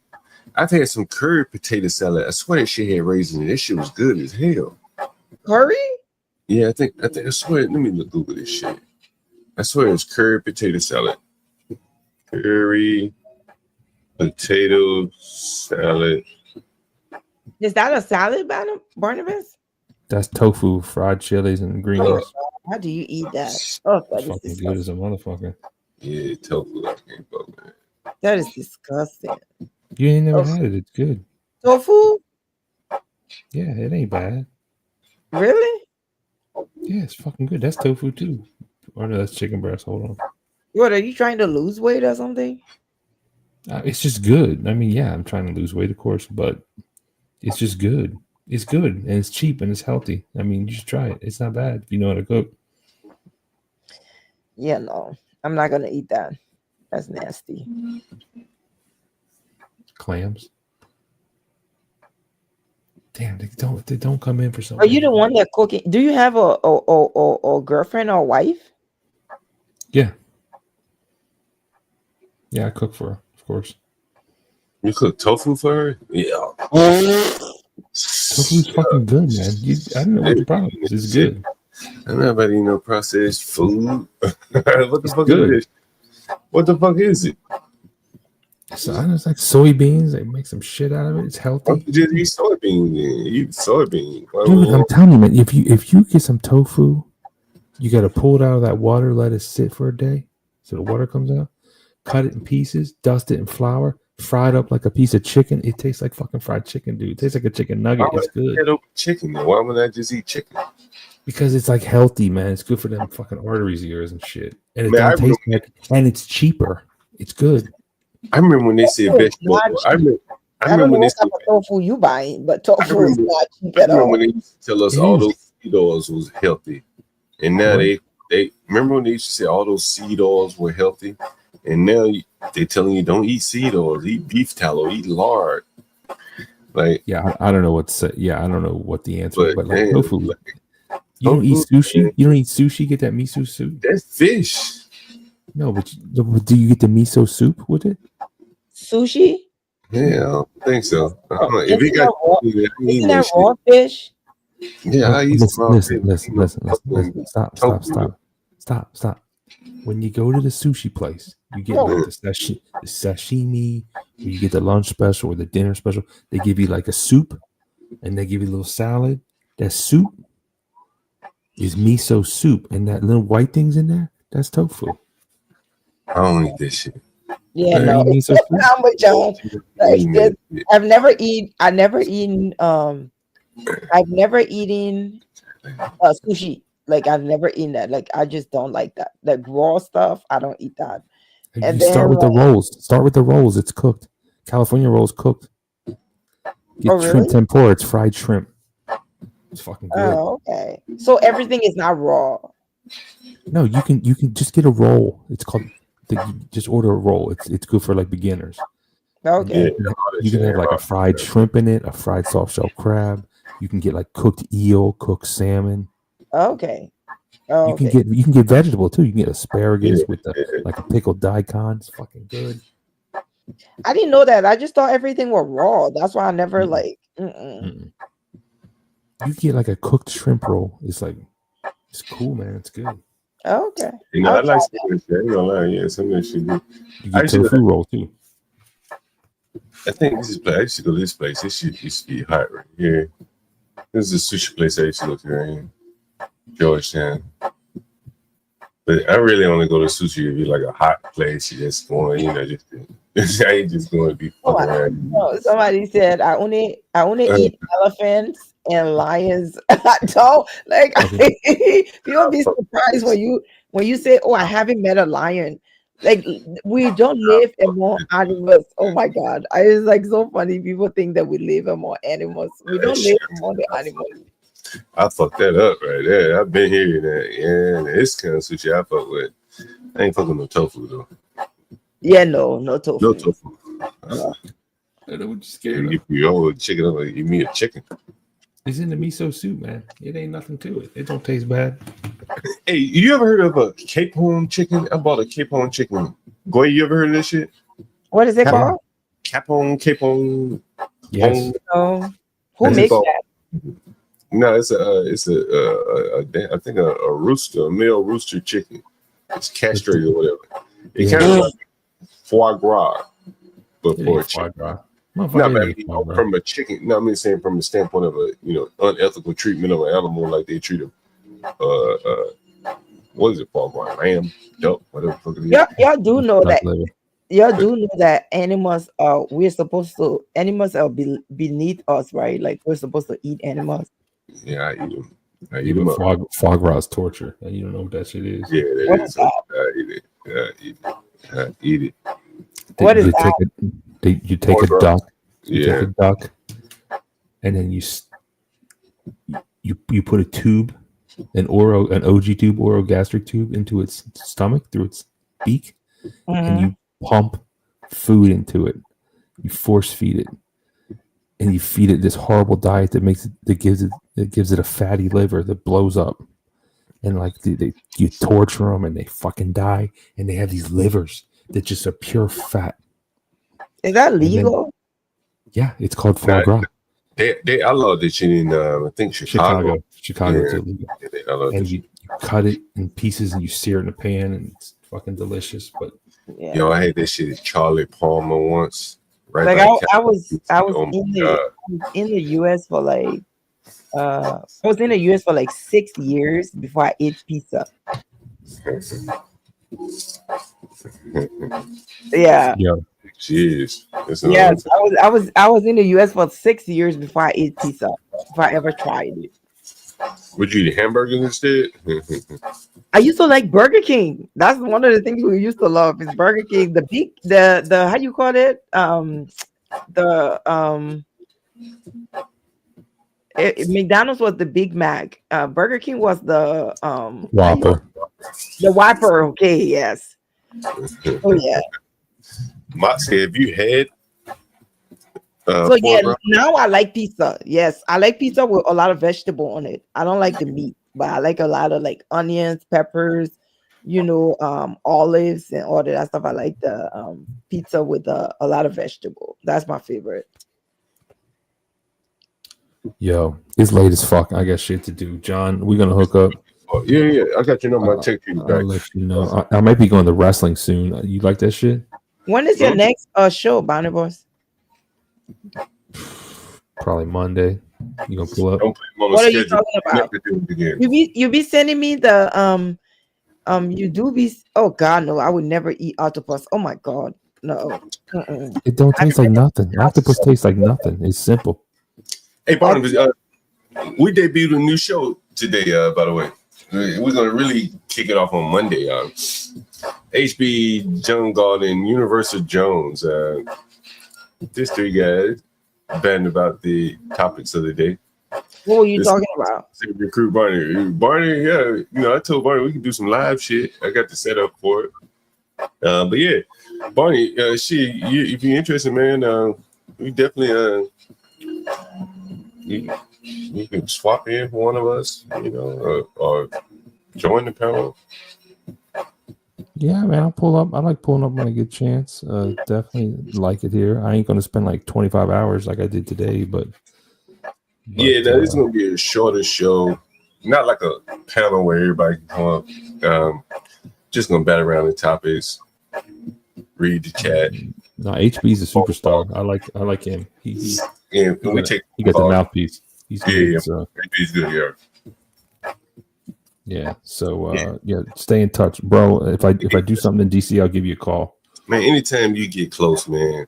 I've had some curry potato salad. I swear that shit had raisins in it. That shit was good as hell. Curry? Yeah, I swear. Let me look Google this shit. I swear it's curry potato salad. Curry potato salad. Is that a salad, Barnabas? That's tofu, fried chilies, and green Oh, beans. how do you eat that? Oh, that is Fucking disgusting. good as a motherfucker. Yeah, tofu. I can't fuck with it. That is disgusting. You ain't never Oh. had it. It's good. Tofu? Yeah, it ain't bad. Really? Yeah, it's fucking good. That's tofu too. Or no, that's chicken breast. Hold on. What, are you trying to lose weight or something? It's just good. I mean, yeah, I'm trying to lose weight, of course, but it's just good. It's good and it's cheap and it's healthy. I mean, you should try it. It's not bad if you know how to cook. Yeah, no. I'm not gonna eat that. That's nasty. Clams. Damn, they don't come in for something. Are you the one that cooking? Do you have a girlfriend or wife? Yeah. Yeah, I cook for her, of course. You cook tofu for her? Yeah. Tofu's fucking good, man. I don't know what the problem is. It's good. I'm not about to eat no processed food. What the fuck good. is this? What the fuck is it? So I know it's like soybeans. They make some shit out of it. It's healthy. Why don't you just eat soybeans then? Eat soybeans. Dude, I'm telling you, man. If you get some tofu, you got to pull it out of that water, let it sit for a day, so the water comes out. Cut it in pieces, dust it in flour, fry it up like a piece of chicken. It tastes like fucking fried chicken, dude. It tastes like a chicken nugget. It's good. Chicken. Why would I just eat chicken? Because it's like healthy, man. It's good for them fucking arteries of yours and shit. And it Man, don't taste like, and it's cheaper. It's good. I remember when they said vegetable. I remember I don't know when they what type of tofu you buying, but tofu is not cheap at all. when they used to tell us all those seed oils was healthy, and now they remember when they used to say all those seed oils were healthy, and now they telling you don't eat seed oils, eat beef tallow, eat lard. Like, yeah, I don't know what's I don't know what the answer is, but like man, tofu. like, You don't eat tofu, sushi. man. You don't eat sushi. Get that miso soup. That's fish. No, but do you get the miso soup with it? Sushi? Yeah, I don't think so. I don't know. If Isn't it got isn't that raw fish? yeah, I eat some raw fish. Listen. Stop. When you go to the sushi place, you get like the sashimi, or you get the lunch special or the dinner special. They give you like a soup, and they give you a little salad. That soup is miso soup, and that little white thing's in there. That's tofu. I don't eat this shit. Yeah, You no. eat miso soup? I'm with John. Like, I've never eaten sushi. Like, I've never eaten that. Like, I just don't like that. Like raw stuff, I don't eat that. And You start then, with the rolls. Start with the rolls. It's cooked. California rolls cooked. Get Oh, shrimp really? tempura. It's fried shrimp. It's fucking good. Oh, okay. So everything is not raw. No, you can just get a roll. It's called. Just order a roll. It's good for like beginners. Okay. You can have like a fried shrimp in it, a fried soft shell crab. You can get like cooked eel, cooked salmon. Okay. Oh, You can get vegetable too. You can get asparagus with like a pickled daikon. It's fucking good. I didn't know that. I just thought everything was raw. That's why I never like. You get like a cooked shrimp roll. It's like it's cool, man. It's good. Oh, okay. You know, I'll I like try some of that shit. I ain't gonna lie. Yeah, some of that shit. You I get used to go tofu roll too. I think this is place. I used to go to this place. This shit used to be hot right here. This is a sushi place I used to go to right here in Georgetown. But I really only go to sushi if you like a hot place. You just going, you know, just I ain't just going to be fucking around. No, somebody said I only eat elephants and lions. I don't like. People be surprised when you say, "Oh, I haven't met a lion." Like we don't live among animals. Oh my god, it's like so funny. People think that we live among animals. We don't live among the animals. I fucked that up right there. I've been hearing that. Yeah, it's kind of sushi I fuck with. I ain't fucking no tofu though. Yeah, no tofu. No tofu. I know what you're scared of. You your whole chicken, I'm like, eat me a chicken. It's in the miso soup, man. It ain't nothing to it. It don't taste bad. Hey, you ever heard of a Cape Horn chicken? I bought a Cape Horn chicken. Goy, you ever heard of this shit? What is it called? Cape Horn. Yes. Oh, who makes that? No, it's I think a rooster, a male rooster chicken. It's castrated or whatever. It kind of like foie gras, but for a chicken. No, from a chicken. No, I mean saying from the standpoint of a unethical treatment of an animal, like they treat a what is it, foie gras, lamb, duck, whatever the fuck it is. Y'all do know that. Y'all do know that animals animals are beneath us, right? Like we're supposed to eat animals. Yeah, I eat them. I eat them up. Foie gras is torture, and you don't know what that shit is. Yeah, that is. I eat it. I eat it. What is that? You take a duck. You Yeah. take a duck, and then you put a tube, an OG tube, orogastric tube, into its stomach through its beak, and you pump food into it. You force feed it, and you feed it this horrible diet that gives it a fatty liver that blows up, and like you torture them and they fucking die, and they have these livers that just are pure fat. Is that legal? Yeah, it's called foie gras. They outlawed this shit in I think Chicago. Chicago, it's Yeah. illegal. Yeah, they outlawed And this you cut it in pieces and you sear it in a pan, and it's fucking delicious. But Yo, I had this shit at Charlie Palmer once. Right. Like by I was Oh in the US for like I was in the US for like 6 years before I ate pizza. Yeah. Jeez. Yes, I was in the US for 6 years before I ate pizza. Before I ever tried it. Would you eat hamburgers instead? I used to like Burger King. That's one of the things we used to love is Burger King. The how you call it? McDonald's was the Big Mac. Burger King was the Whopper. The Whopper. Okay, yes. Oh yeah. Moxie, have you had? So yeah, now I like pizza. Yes, I like pizza with a lot of vegetable on it. I don't like the meat, but I like a lot of like onions, peppers, olives and all that stuff. I like the pizza with a lot of vegetable. That's my favorite. Yo, it's late as fuck. I got shit to do. John, we're gonna hook up. Yeah. I got your number. I'll text you back. I'll let you know. I might be going to wrestling soon. You like that shit? When is your next show, Bonnie Boss? Probably Monday. You gonna pull up? What are you talking about? You be sending me the you do be. Oh God, no! I would never eat octopus. Oh my God, no. It don't taste like nothing. Octopus tastes like nothing. It's simple. Hey, Barnabas, we debuted a new show today, by the way. We're going to really kick it off on Monday. HB, Joan Galt, and Universal Jones. These three guys banning about the topics of the day. What were you talking about? Recruit Barney. Barney, yeah, I told Barney we can do some live shit. I got the setup for it. But yeah, Barney, if you're interested, man, we definitely you can swap in for one of us, or join the panel. Yeah, man, I'll pull up. I like pulling up when I get a chance. Definitely like it here. I ain't gonna spend like 25 hours like I did today, but Yeah, now it's gonna be a shorter show, not like a panel where everybody can come up. Just gonna bat around the topics, read the chat. no, HB's a superstar. I like him. He got the mouthpiece. He's good. Yeah, So. HB's good. Yeah. Yeah. So stay in touch, bro. If I do something in DC, I'll give you a call. Man, anytime you get close, man.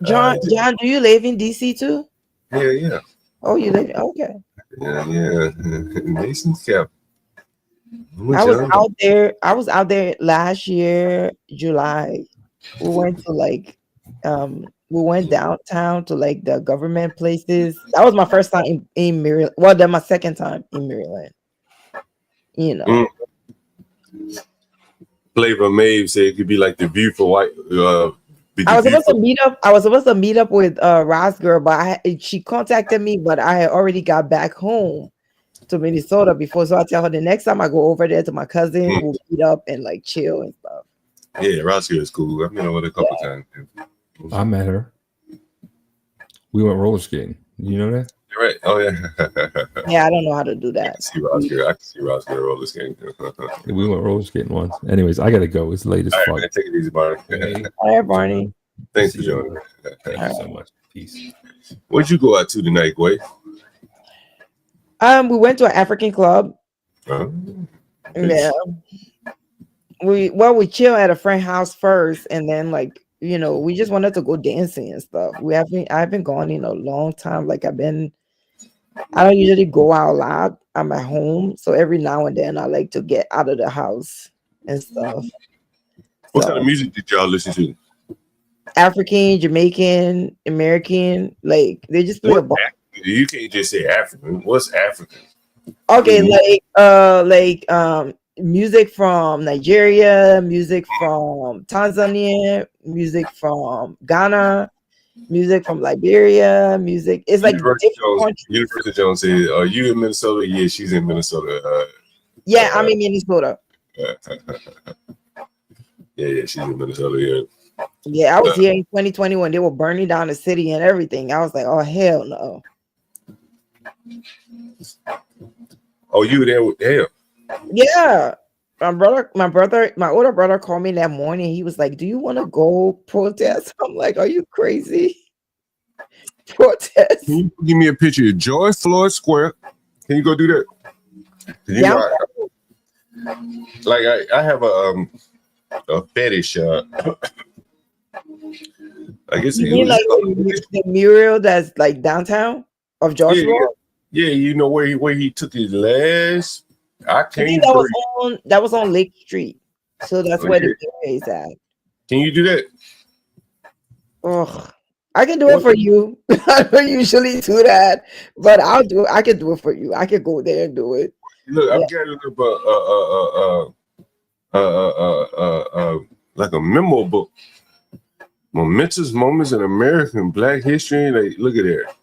John, do you live in DC too? Yeah. Oh, you live okay. Yeah. Nation's cap. I was out there last year, July. We went to we went downtown to like the government places. That was my first time in Maryland. Well, then my second time in Maryland. You know. Flavor Maeve said it could be like the view for white. I was supposed to meet up with Ross girl, but she contacted me, but I had already got back home to Minnesota before. So I tell her the next time I go over there to my cousin, we'll meet up and like chill and stuff. Yeah, Ross is cool. I've been over there a couple times. I met her. We went roller skating. You know that? You're right. Oh yeah. Yeah, I don't know how to do that. I can see Ross get roller skating. We went roller skating once. Anyways, I gotta go. It's late as fuck. All right, man, take it easy, Barney. All right, Barney. Thanks for joining. Thank you so much. Peace. Where'd you go out to tonight, Gway? We went to an African club. Yeah. We chill at a friend house first, and then we just wanted to go dancing and stuff. I've been gone in a long time. I don't usually go out a lot. I'm at home, so every now and then I like to get out of the house and stuff. What kind of music did y'all listen to? African, Jamaican, American, they just play a bunch. You can't just say African. What's African? Okay, music from Nigeria, music from Tanzania, music from Ghana, music from Liberia, music. It's like University Jones said, "Are you in Minnesota?" Yeah, she's in Minnesota. Yeah, I'm in Minnesota. Yeah, she's in Minnesota. Yeah. Yeah, I was here in 2020 when they were burning down the city and everything. I was like, oh hell no. Oh, you were there with hell? Yeah. My older brother called me that morning. He was like, do you want to go protest? I'm like, are you crazy? Protest. Can you give me a picture of George Floyd Square? Can you go do that? Yeah. I have a fetish. I guess you mean the mural that's like downtown of George Floyd? Yeah, you know where he took his last. That was on Lake Street, so that's where the mural is at. Can you do that? Ugh, I can do it for you. I don't usually do that, but I can do it for you. I can go there and do it. Look, I'm getting like a memo book. Momentous moments in American Black history. Like, look at that.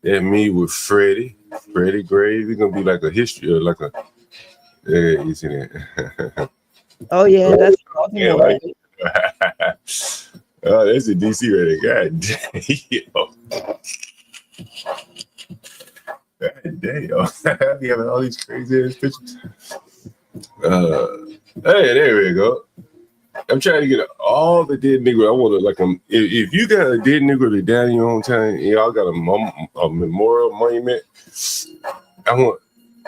That me with Freddie Gray. It's gonna be like a history, like a. Yeah, you see that? Oh yeah, that's awesome. Yeah, like, oh, that's a DC rating. God damn. God damn. You having all these crazy ass pictures. Hey, there we go. I'm trying to get all the dead nigga. I want to if you got a dead nigga to down in your own town, and y'all got a memorial monument. I want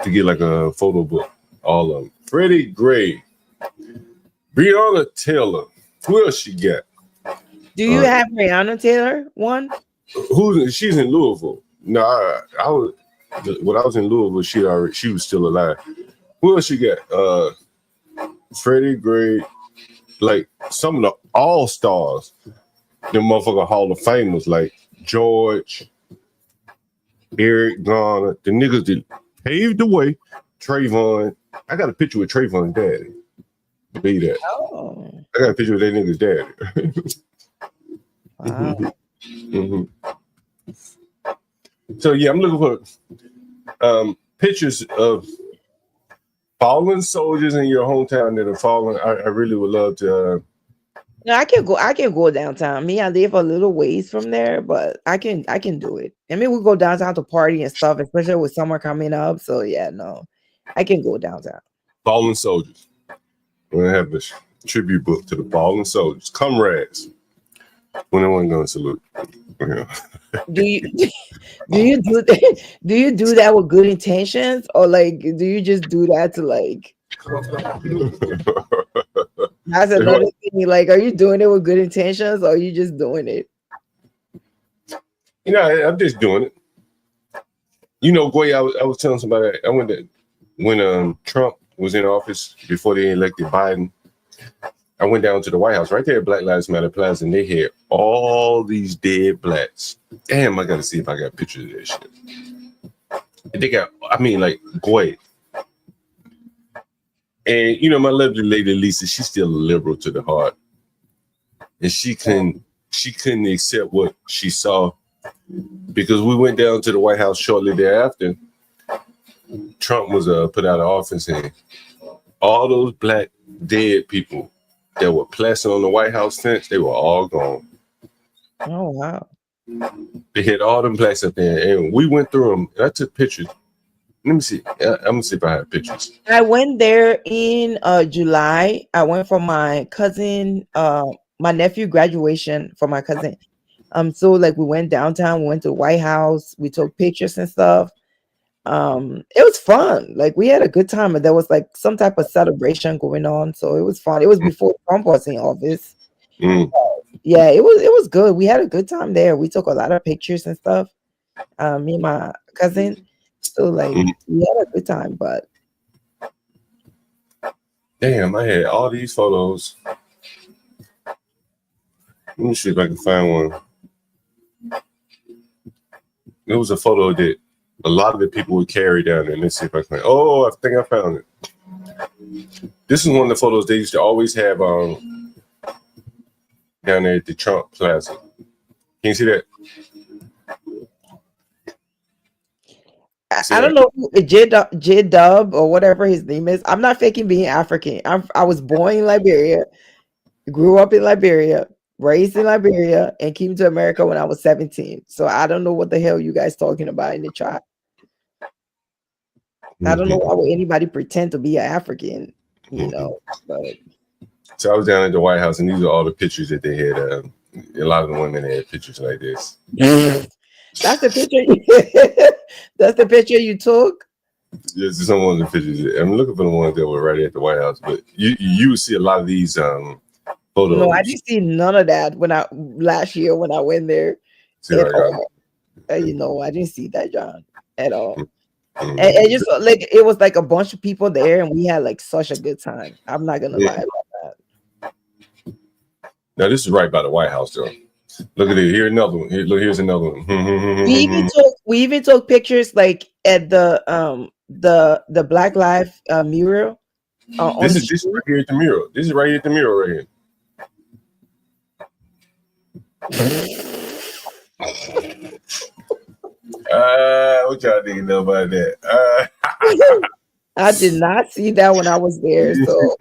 to get like a photo book. All of them. Freddie Gray, Breonna Taylor. Who else she got? Do you have Breonna Taylor one? She's in Louisville. No, I was when I was in Louisville. She was still alive. Who else she got? Freddie Gray. Like some of the all-stars, the motherfucker Hall of Famers like George, Eric Garner, the niggas that paved the way. Trayvon, I got a picture with Trayvon's daddy. Believe that. Oh. I got a picture with that nigga's daddy. Wow. So yeah, I'm looking for pictures of fallen soldiers in your hometown that are fallen. I really would love to. No, I can go downtown. Me, I live a little ways from there, but I can do it. I mean, we go downtown to party and stuff, especially with summer coming up. So yeah, no, I can go downtown. Fallen soldiers. We're gonna have this tribute book to the fallen soldiers, comrades. When no one gonna salute. Yeah. Do you do you do that with good intentions, or like do you just do that to like? That's another thing. Like, are you doing it with good intentions, or are you just doing it? You know, I'm just doing it. You know, Goy, I was telling somebody I went to when Trump was in office before they elected Biden. I went down to the White House right there at Black Lives Matter Plaza, and they had all these dead blacks. Damn, I gotta see if I got pictures of that shit. And they got, I mean, like, Goy. And you know, my lovely lady Lisa, she's still a liberal to the heart, and she couldn't accept what she saw because we went down to the White House shortly thereafter. Trump was put out of office, and all those black dead people that were plastered on the White House fence, they were all gone. Oh wow! They had all them blacks up there, and we went through them. And I took pictures. Let me see. I'm gonna see if I have pictures. I went there in July. I went for my cousin, my nephew graduation for my cousin. So like we went downtown, we went to the White House, we took pictures and stuff. It was fun. Like we had a good time, and there was like some type of celebration going on. So it was fun. It was before Trump was in office. Yeah, it was good. We had a good time there. We took a lot of pictures and stuff. Me and my cousin. So like we had a good time, but damn, I had all these photos. Let me see if I can find one. There was a photo that a lot of the people would carry down there. Let's see if I can. Oh, I think I found it. This is one of the photos they used to always have down there at the Trump Plaza. Can you see that? I don't know J Dub or whatever his name is. I'm not faking being African. I was born in Liberia, grew up in Liberia, raised in Liberia, and came to America when I was 17. So I don't know what the hell you guys talking about in the chat. I don't know why would anybody pretend to be an African, you know. But so I was down at the White House, and these are all the pictures that they had. A lot of the women had pictures like this. That's the picture. That's the picture you took. Yes, some of the pictures. I'm looking for the ones that were right at the White House, but you would see a lot of these photos. No, I didn't see none of that last year when I went there. You know, I didn't see that, John, at all. And just like it was like a bunch of people there, and we had like such a good time. I'm not gonna lie about that. Now this is right by the White House, though. Look at it. Here's another one. Here's another one. We even took pictures like at the Black Lives mural. This is right here at the mural. This is right here at the mural right here. What y'all think know about that? I did not see that when I was there. So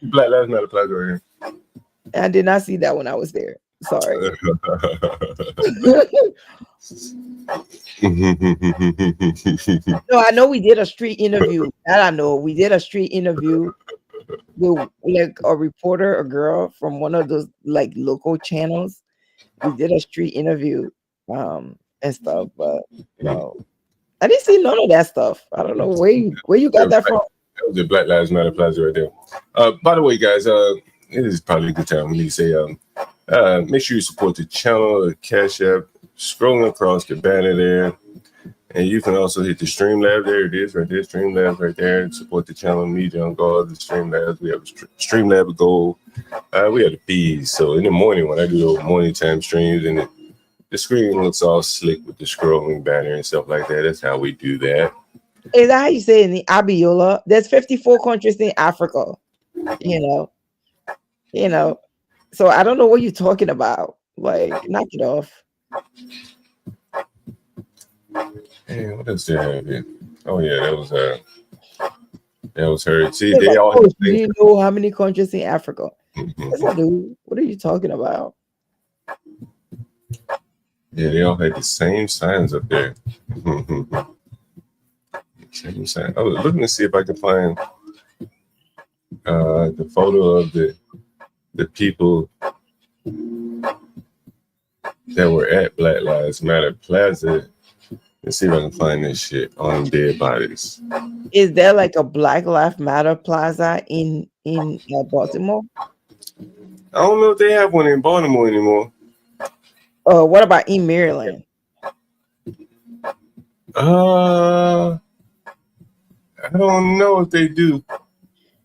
Black Lives Matter Plaza right here. I did not see that when I was there. Sorry. No, I know we did a street interview. That I know. We did a street interview with like a reporter, a girl from one of those like local channels. We did a street interview and stuff, but no. I didn't see none of that stuff. I don't know where you got that from. That was the Black Lives Matter Plaza right there. By the way, guys, it is probably a good time when you say make sure you support the channel, the Cash App, scrolling across the banner there. And you can also hit the Streamlabs. There it is, right there. Streamlabs right there. And support the channel. Me, John Galt, the Streamlabs. We have a Streamlab Gold. We have the fees. So in the morning, when I do those morning time streams, and the screen looks all slick with the scrolling banner and stuff like that. That's how we do that. Is that how you say it in the Abiola? There's 54 countries in Africa. You know. So I don't know what you're talking about. Like, knock it off. Hey, what else did I have here? Oh yeah, that was That was her. See, They're they like, all oh, have do you know how many countries in Africa? Yes, I do. What are you talking about? Yeah, they all had the same signs up there. Same sign. I was looking to see if I could find the photo of the people that were at Black Lives Matter Plaza. Let's see if I can find this shit on dead bodies. Is there like a Black Lives Matter Plaza in Baltimore? I don't know if they have one in Baltimore anymore. What about in Maryland? I don't know if they do.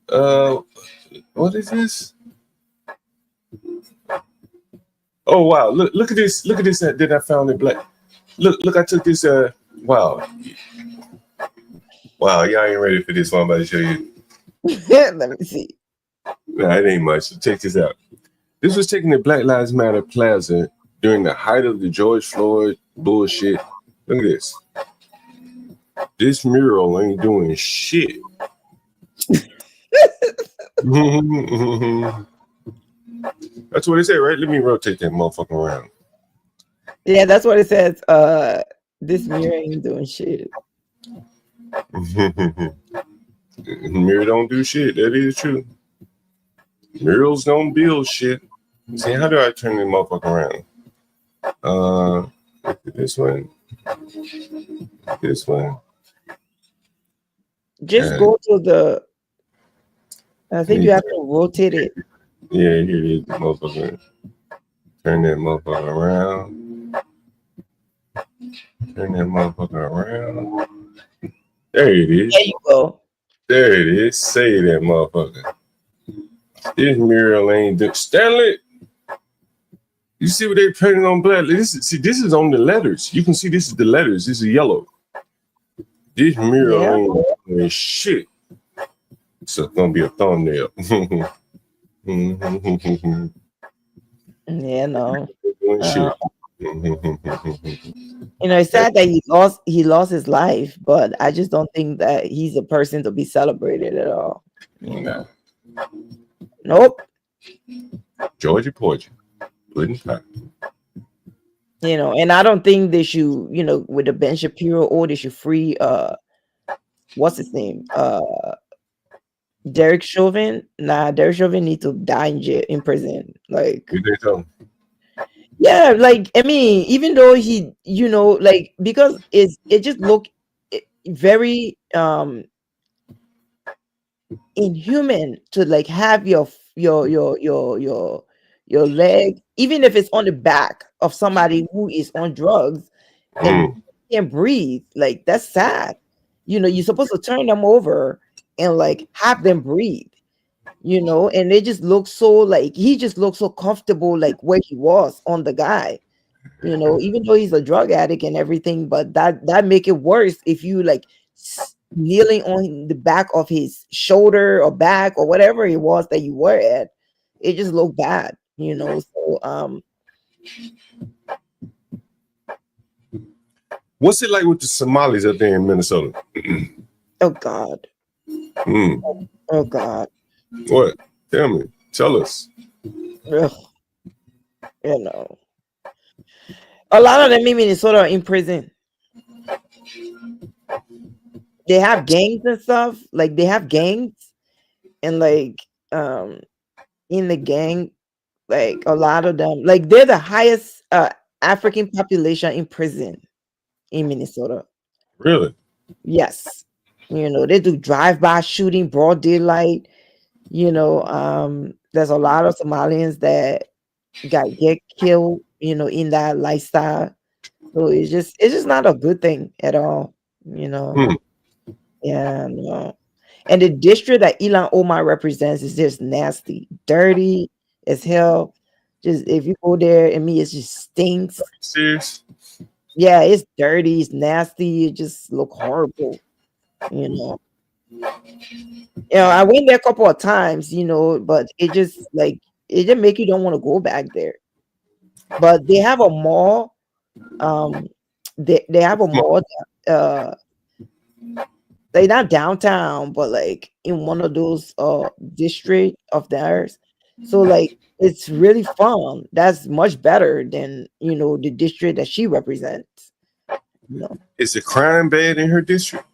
What is this? Oh wow! Look at this! Look at this that I found in Black. Look! I took this. Wow! Y'all ain't ready for this one. I'm about to show you. Let me see. Nah, it ain't much. Check this out. This was taken at Black Lives Matter Plaza during the height of the George Floyd bullshit. Look at this. This mural ain't doing shit. That's what it said, right? Let me rotate that motherfucker around. Yeah, that's what it says. This mirror ain't doing shit. Mirror don't do shit. That is true. Murals don't build shit. See, how do I turn this motherfucker around? This one. This one. Just go to the. I think you have to rotate it. Yeah, here it is, motherfucker. Turn that motherfucker around. Turn that motherfucker around. There it is. There you go. There it is. Say that motherfucker. This mural ain't do Stanley. You see what they painted on black? This is on the letters. You can see this is the letters. This is yellow. This mural ain't doing shit. So it's gonna be a thumbnail. Yeah, no. Shit. You know, it's sad that he lost his life, but I just don't think that he's a person to be celebrated at all. You know. Nope. Georgia Porgy. Pudding pie. You know, and I don't think they should, you know, with the Ben Shapiro, or they should free what's his name? Derek Chauvin. Nah, Derek Chauvin needs to die in jail, in prison. Like, you think so? Yeah, like, I mean, even though he, you know, like, because it just looked very inhuman to like have your leg, even if it's on the back of somebody who is on drugs and can't breathe. Like, that's sad. You know, you're supposed to turn them over and like have them breathe, you know, and they just look so like he just looks so comfortable, like where he was on the guy, you know, even though he's a drug addict and everything. But that make it worse if you like kneeling on the back of his shoulder or back or whatever it was that you were at. It just looked bad, you know. So what's it like with the Somalis up there in Minnesota? Oh God. Oh God. What? Tell me. Tell us. Ugh. You know, a lot of them in Minnesota are in prison. They have gangs and stuff. Like, they have gangs, and like in the gang, like a lot of them, like they're the highest African population in prison in Minnesota. Really? Yes. You know, they do drive-by shooting, broad daylight. You know, there's a lot of Somalians that get killed, you know, in that lifestyle. So it's just not a good thing at all, you know. Yeah, no. And the district that Elon Omar represents is just nasty, dirty as hell. Just if you go there, I mean, it just stinks. Serious? Yeah, it's dirty, it's nasty, it just look horrible, you know. You know, I went there a couple of times, you know, but it just make you don't want to go back there. But they have a mall. They have a mall like not downtown, but like in one of those district of theirs. So like it's really fun. That's much better than the district that she represents. Is the crime bad in her district?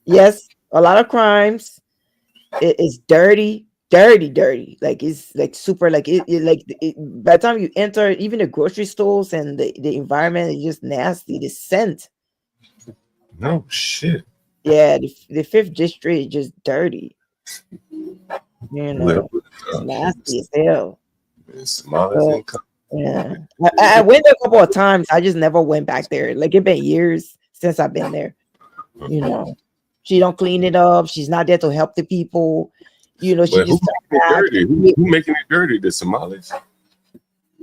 Yes, a lot of crimes. It's dirty, dirty. Like it's like super. Like by the time you enter, even the grocery stores and the environment is just nasty. The scent. No shit. Yeah, the fifth district is just dirty. It's nasty as hell. So, yeah, I went there a couple of times. I just never went back there. Like it's been years since I've been there. She don't clean it up. She's not there to help the people. She But just who making it dirty? Who making it dirty? The Somalis?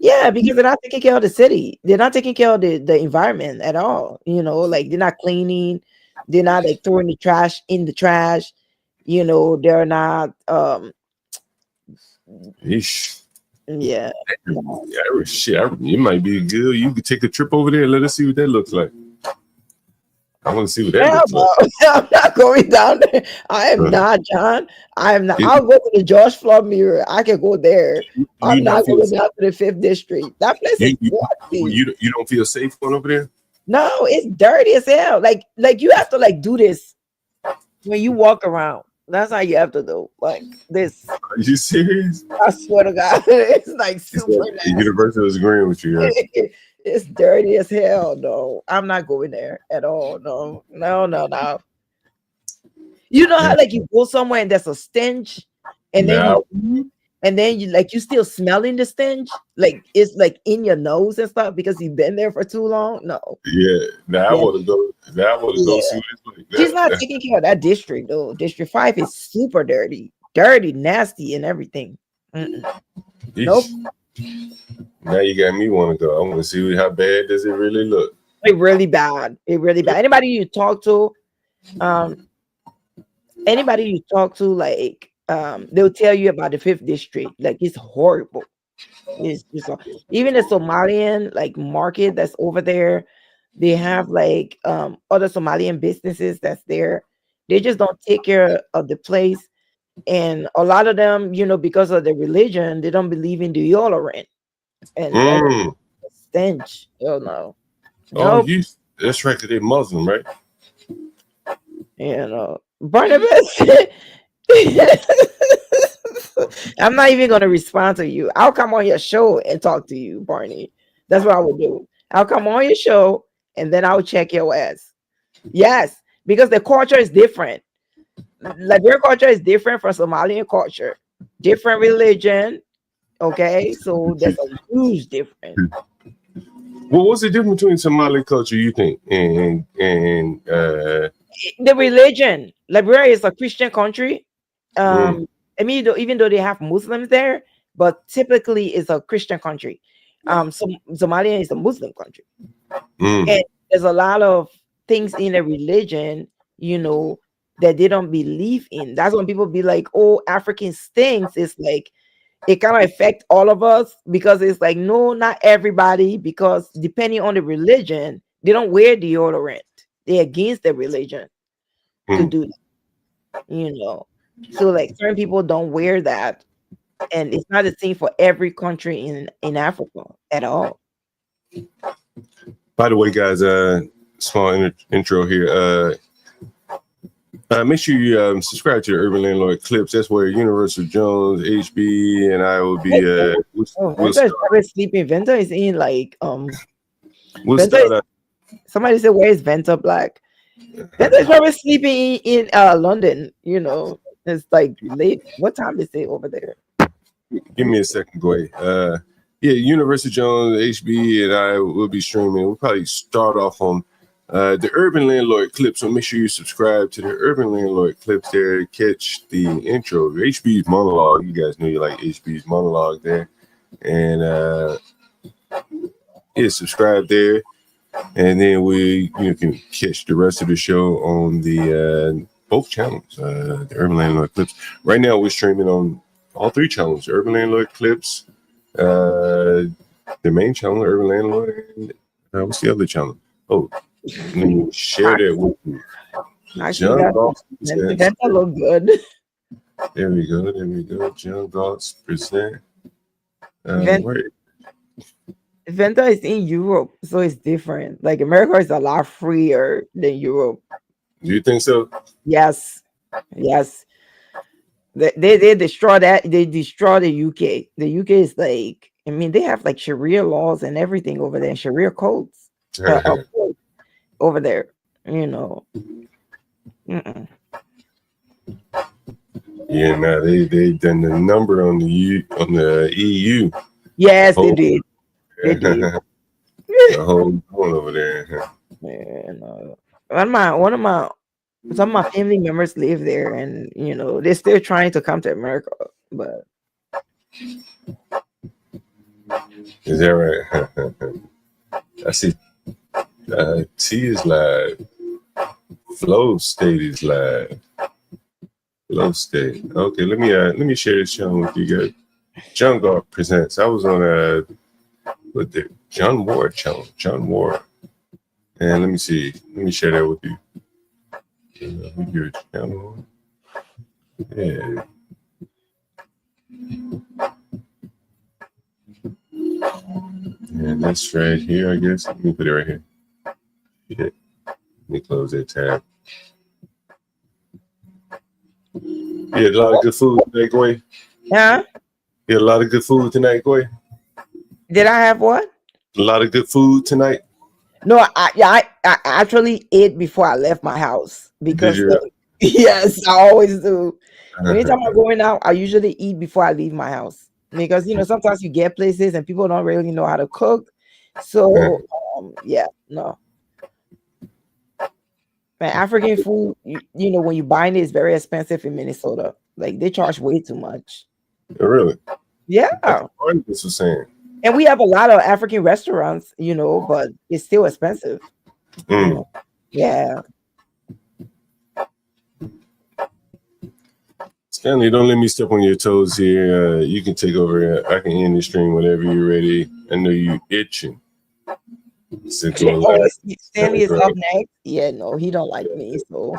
yeah, because they're not taking care of the city. They're not taking care of the environment at all. Like they're not cleaning. They're not like throwing the trash in the trash. They're not. Yeesh. Yeah. Yeah, shit. It might be good. You could take a trip over there and let us see what that looks like. I want to see what that looks like. I'm not going down there. I am not, John. I am not. I'll go to the George Floyd mirror. I can go there. I'm not going down to the 5th district. That place is dirty. You don't feel safe going over there? No, it's dirty as hell. Like you have to like do this when you walk around. That's how you have to do. Like this. Are you serious? I swear to God, it's like super. The university is agreeing with you. Right? It's dirty as hell. No, I'm not going there at all. No. You know how like you go somewhere and there's a stench, and then you still smelling the stench, like it's like in your nose and stuff because you've been there for too long. No. Yeah. Now I want to go. Now I want to go see what it's like. She's not taking care of that district though. District 5 is super dirty, nasty, and everything. Nope. Now you got me want to go. I want to see how bad does it really look. It really bad. Anybody you talk to, like they'll tell you about the 5th district. Like it's horrible. It's just even the Somalian like market that's over there. They have like other Somalian businesses that's there. They just don't take care of the place, and a lot of them, because of the religion, they don't believe in deodorant. And stench. Oh no. Oh, that's right, because they're Muslim, right? Barnabas. I'm not even gonna respond to you. I'll come on your show and talk to you, Barney. That's what I would do. I'll come on your show and then I'll check your ass. Yes, because the culture is different. Like their culture is different from Somalian culture. Different religion. Okay, so there's a huge difference. Well, what's the difference between Somali culture, you think, and the religion? Liberia is a Christian country. I mean, even though they have Muslims there, but typically it's a Christian country. So Somalia is a Muslim country, and there's a lot of things in the religion, that they don't believe in. That's when people be like, "Oh, African stinks." It's like it kind of affect all of us because it's like, no, not everybody, because depending on the religion, they don't wear deodorant. They're against the religion to do that, So like certain people don't wear that, and it's not the same for every country in Africa at all. By the way, guys, small intro here. Make sure you subscribe to the Urban Landlord Clips. That's where Universal Jones, HB, and I will be. We'll sleeping. Venta is in like We'll start. Somebody said, "Where is Venta Black?" Venta is probably sleeping in London. It's like late. What time is it over there? Give me a second, Gway. Yeah, Universal Jones, HB, and I will be streaming. We'll probably start off on the Urban Landlord Clips, so make sure you subscribe to the Urban Landlord Clips there to catch the intro. HB's monologue. You guys know you like HB's monologue there. And yeah, subscribe there. And then you can catch the rest of the show on the both channels, the Urban Landlord Clips. Right now we're streaming on all 3 channels, Urban Landlord Clips, the main channel, Urban Landlord, and what's the other channel? Oh, let me share that with you. Actually, John that Galt presents. event look good. There we go. There we go. John Galt present. Event Where? Venta is in Europe, so it's different. Like America is a lot freer than Europe. Do you think so? Yes, yes. They destroy that. They destroy the UK. The UK is like, I mean, they have like Sharia laws and everything over there, Sharia codes over there. You know. Mm-mm. Yeah, now they done the number on the EU. Yes, they did. They did. The whole going over there. And some of my family members live there, and you know they're still trying to come to America, but Is that right? I see. T is live. Flow State is live. Flow State. Okay, let me share this channel with you guys. John Galt presents. I was on with the John Ward channel. John Ward. And let me see. Let me share that with you. Your channel. Yeah. And that's right here, I guess. Let me put it right here. Yeah. Let me close that tab. Yeah, a lot of good food tonight, Goy. yeah. Yeah, a lot of good food tonight, Goy. Did I have what? A lot of good food tonight. No, I actually ate before I left my house because yes, I always do. Anytime I'm going out, I usually eat before I leave my house because you know sometimes you get places and people don't really know how to cook. So yeah, no. Man, African food, you know, when you buy it, it's very expensive in Minnesota. Like they charge way too much. Really? Yeah. This was saying. And we have a lot of African restaurants, you know, but it's still expensive. You know? Yeah. Stanley, don't let me step on your toes here. You can take over. I can end the stream whenever you're ready. I know you itching. Stanley is up next. Yeah, no, he don't like me, so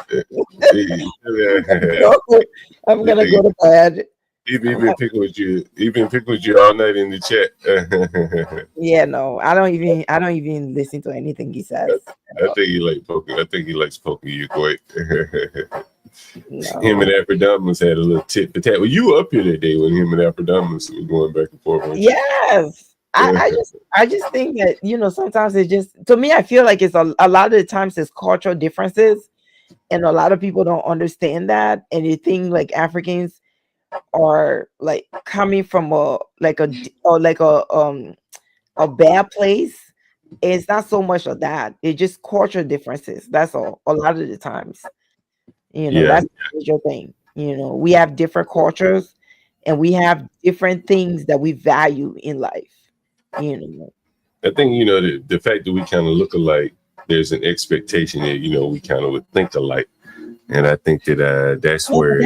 I'm gonna go to bed. He been picking with you. He been picking with you all night in the chat. Yeah, no, I don't even listen to anything he says. I think he like poking. I think he likes poking you, Goy. Him and Afrodamus had a little tit for tat. Well, you were up here that day when him and Afrodamus were going back and forth. Yes. I just think that, you know, sometimes it just, to me, I feel like it's a lot of the times it's cultural differences, and a lot of people don't understand that, and they think like Africans are like coming from a bad place. It's not so much of that. It's just cultural differences. That's all. A lot of the times, you know, that's the major thing. You know, we have different cultures, and we have different things that we value in life. You know, I think, you know, the fact that we kind of look alike, there's an expectation that, you know, we kind of would think alike. And I think that that's where.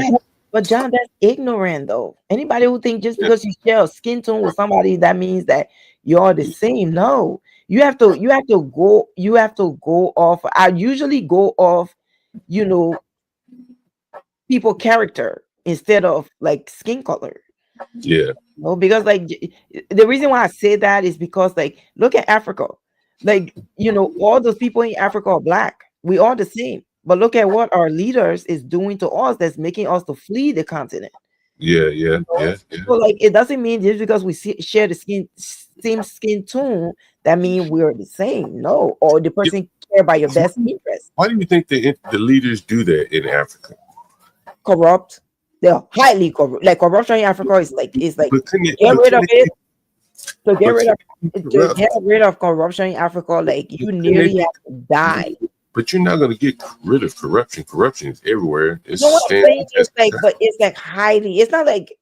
But John, that's ignorant though. Anybody who think just because you share a skin tone with somebody, that means that you're the same. No, you have to go off. I usually go off, you know, people character instead of like skin color. Yeah. No, because like the reason why I say that is because like look at Africa, like you know all those people in Africa are black. We are the same, but look at what our leaders is doing to us. That's making us to flee the continent. Yeah. So like it doesn't mean just because we share the same skin tone that means we're the same. No, or the person care about your best interest. Why do you think the leaders do that in Africa? Corrupt. They're highly corrupt. Like corruption in Africa is like get rid of it. To get rid of corruption in Africa, like you nearly have to die. But you're not going to get rid of corruption. Corruption is everywhere. It's what I'm saying is like, but it's like highly. It's not like.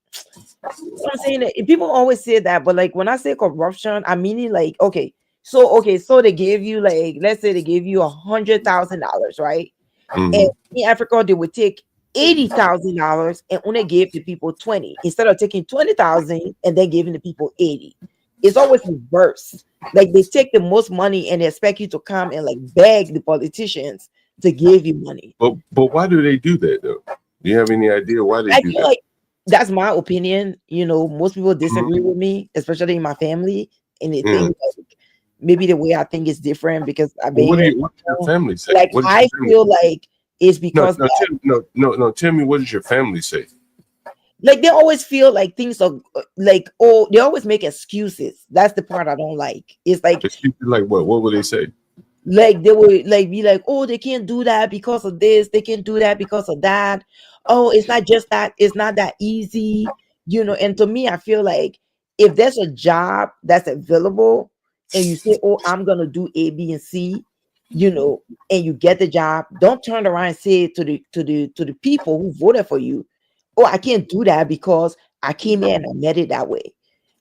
I'm saying that people always say that, but like when I say corruption, I mean it like okay, so they gave you like let's say they gave you $100,000, right? And in Africa they would take $80,000 and only gave the people 20 instead of taking 20,000 and then giving the people 80. It's always reversed. Like they take the most money and they expect you to come and like beg the politicians to give you money. But why do they do that though? Do you have any idea why they I do feel that? like that's my opinion. Most people disagree with me, especially in my family, and they think like maybe the way I think is different because I've Well, been here. what does your family say? Like What does I your family feel like it's because no. Tell me, what does your family say? like they always feel like things are like, oh, they always make excuses. That's the part I don't like. It's like Excuses like what? What would they say? like they would like be like, oh, they can't do that because of this, they can't do that because of that. Oh, it's not just that, it's not that easy. And to me, I feel like if there's a job that's available and you say, oh, I'm gonna do A, B, and C, and you get the job, don't turn around and say to the people who voted for you, oh, I can't do that because I came here and I met it that way.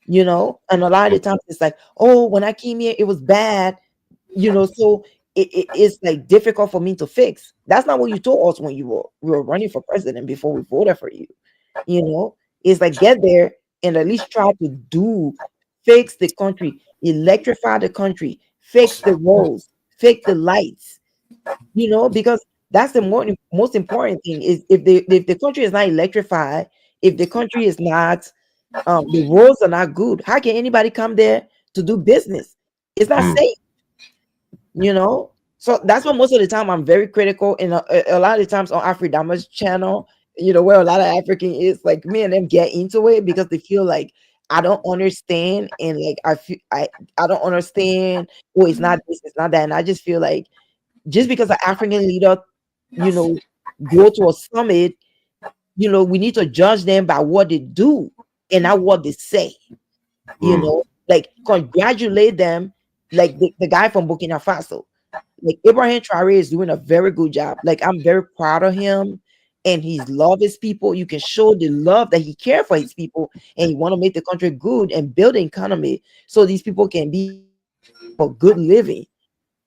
And a lot of the times it's like, oh, when I came here, it was bad, so it's like difficult for me to fix. That's not what you told us when we were running for president before we voted for you. It's like get there and at least try to fix the country, electrify the country, fix the roads, fix the lights, because that's the most important thing is if the country is not electrified, if the country is not the roads are not good, how can anybody come there to do business? It's not safe. So that's why most of the time I'm very critical, and a lot of the times on Afridama's channel, where a lot of African is like me and them get into it because they feel like I don't understand, and like I don't understand. Oh, it's not this, it's not that, and I just feel like just because an African leader, go to a summit, we need to judge them by what they do and not what they say. Like congratulate them, like the guy from Burkina Faso. Like Ibrahim Traore is doing a very good job. Like I'm very proud of him, and he's love his people. You can show the love that he cares for his people, and he want to make the country good and build the economy so these people can be for good living.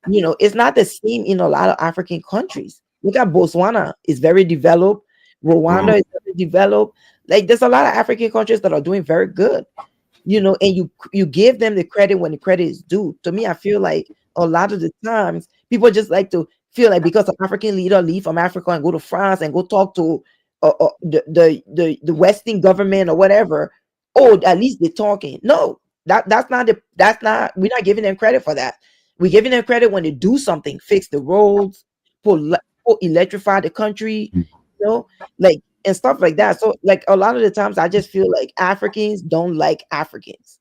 It's not the same in a lot of African countries. Look at Botswana; it's very developed. Rwanda is very developed. Like there's a lot of African countries that are doing very good. And you give them the credit when the credit is due. To me, I feel like a lot of the times people just like to feel like because an African leader leave from Africa and go to France and go talk to the Western government or whatever. Oh, at least they're talking. No, that's not we're not giving them credit for that. We're giving them credit when they do something, fix the roads, electrify the country, like and stuff like that. So like a lot of the times I just feel like Africans don't like Africans.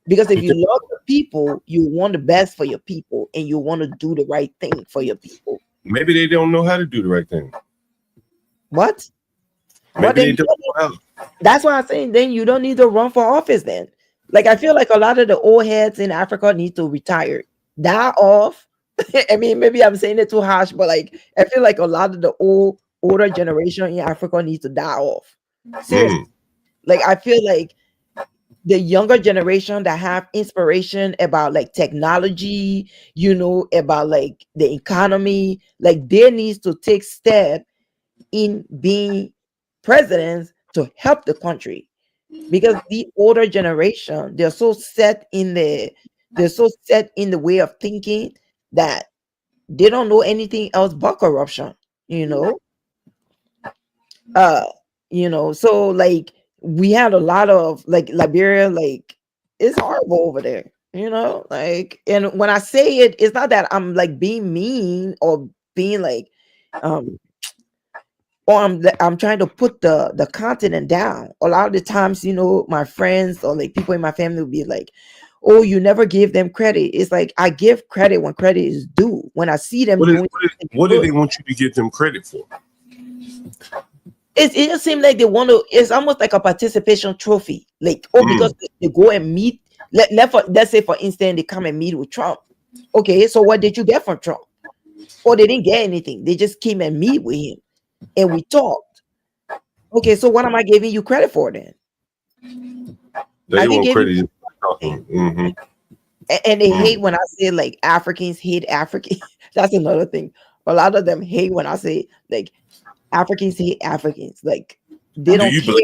Because if you love the people, you want the best for your people and you want to do the right thing for your people. Maybe they don't know how to do the right thing. What? Maybe they don't know how. That's why I'm saying then you don't need to run for office then. Like I feel like a lot of the old heads in Africa need to retire. Die off. I mean, maybe I'm saying it too harsh, but like I feel like a lot of the older generation in Africa needs to die off. Seriously. Like I feel like the younger generation that have inspiration about like technology, about like the economy, like they needs to take step in being presidents to help the country. Because the older generation, they're so set in the way of thinking that they don't know anything else but corruption, so like we had a lot of like Liberia, like it's horrible over there, like, and when I say it, it's not that I'm like being mean or being like or I'm trying to put the continent down. A lot of the times, my friends or like people in my family will be like, oh, you never give them credit. It's like I give credit when credit is due. When I see them what do they want you to give them credit for? It just seems like they want to. It's almost like a participation trophy. Like, because they go and meet. Let's say, for instance, they come and meet with Trump. Okay, so what did you get from Trump? Or they didn't get anything. They just came and meet with him, and we talked. Okay, so what am I giving you credit for then? They want credit. And they hate when I say like Africans hate Africans. That's another thing. A lot of them hate when I say like Africans hate Africans. Like they don't care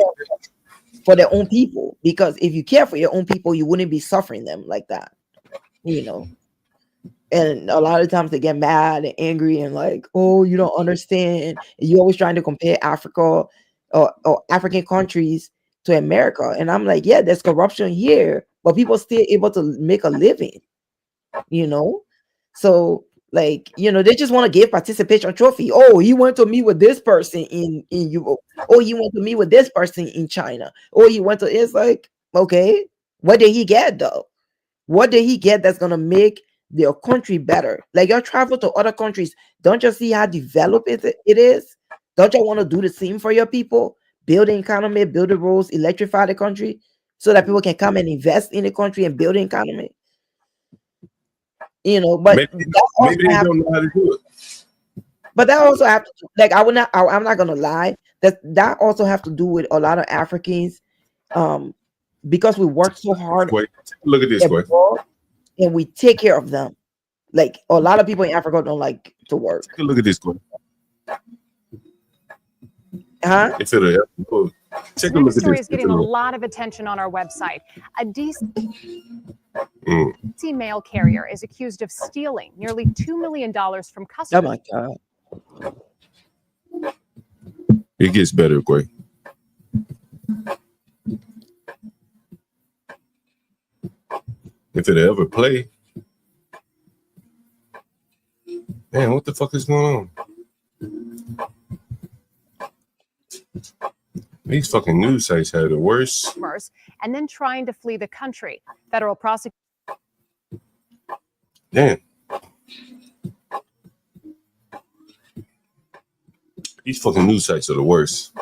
for their own people, because if you care for your own people, you wouldn't be suffering them like that, And a lot of times they get mad and angry and like, oh, you don't understand. You're always trying to compare Africa or African countries to America. And I'm like, yeah, there's corruption here, but people still able to make a living, you know? So like, you know, they just want to give participation trophy. Oh, he went to meet with this person in Europe. Oh, he went to meet with this person in China. Oh, he went to, it's like, okay, what did he get though? What did he get that's gonna make their country better? Like you travel to other countries, don't you see how developed it is? Don't you want to do the same for your people? Build the economy, build the roads, electrify the country so that people can come and invest in the country and build the economy. You know, but maybe they don't know how to do it. But that also have to, like, I'm not gonna lie, that also have to do with a lot of Africans, because we work so hard. Wait, look at this way. And we take care of them. Like a lot of people in Africa don't like to work. Take a look at this way. Huh? Take a look Next at story this. is getting a lot of attention on our website. A DC mail carrier is accused of stealing nearly $2 million from customers. Oh my God. It gets better, Quay. If it ever play. Man, what the fuck is going on? These fucking news sites have the worst. And then trying to flee the country. Federal prosecutors Damn. These fucking news sites are the worst.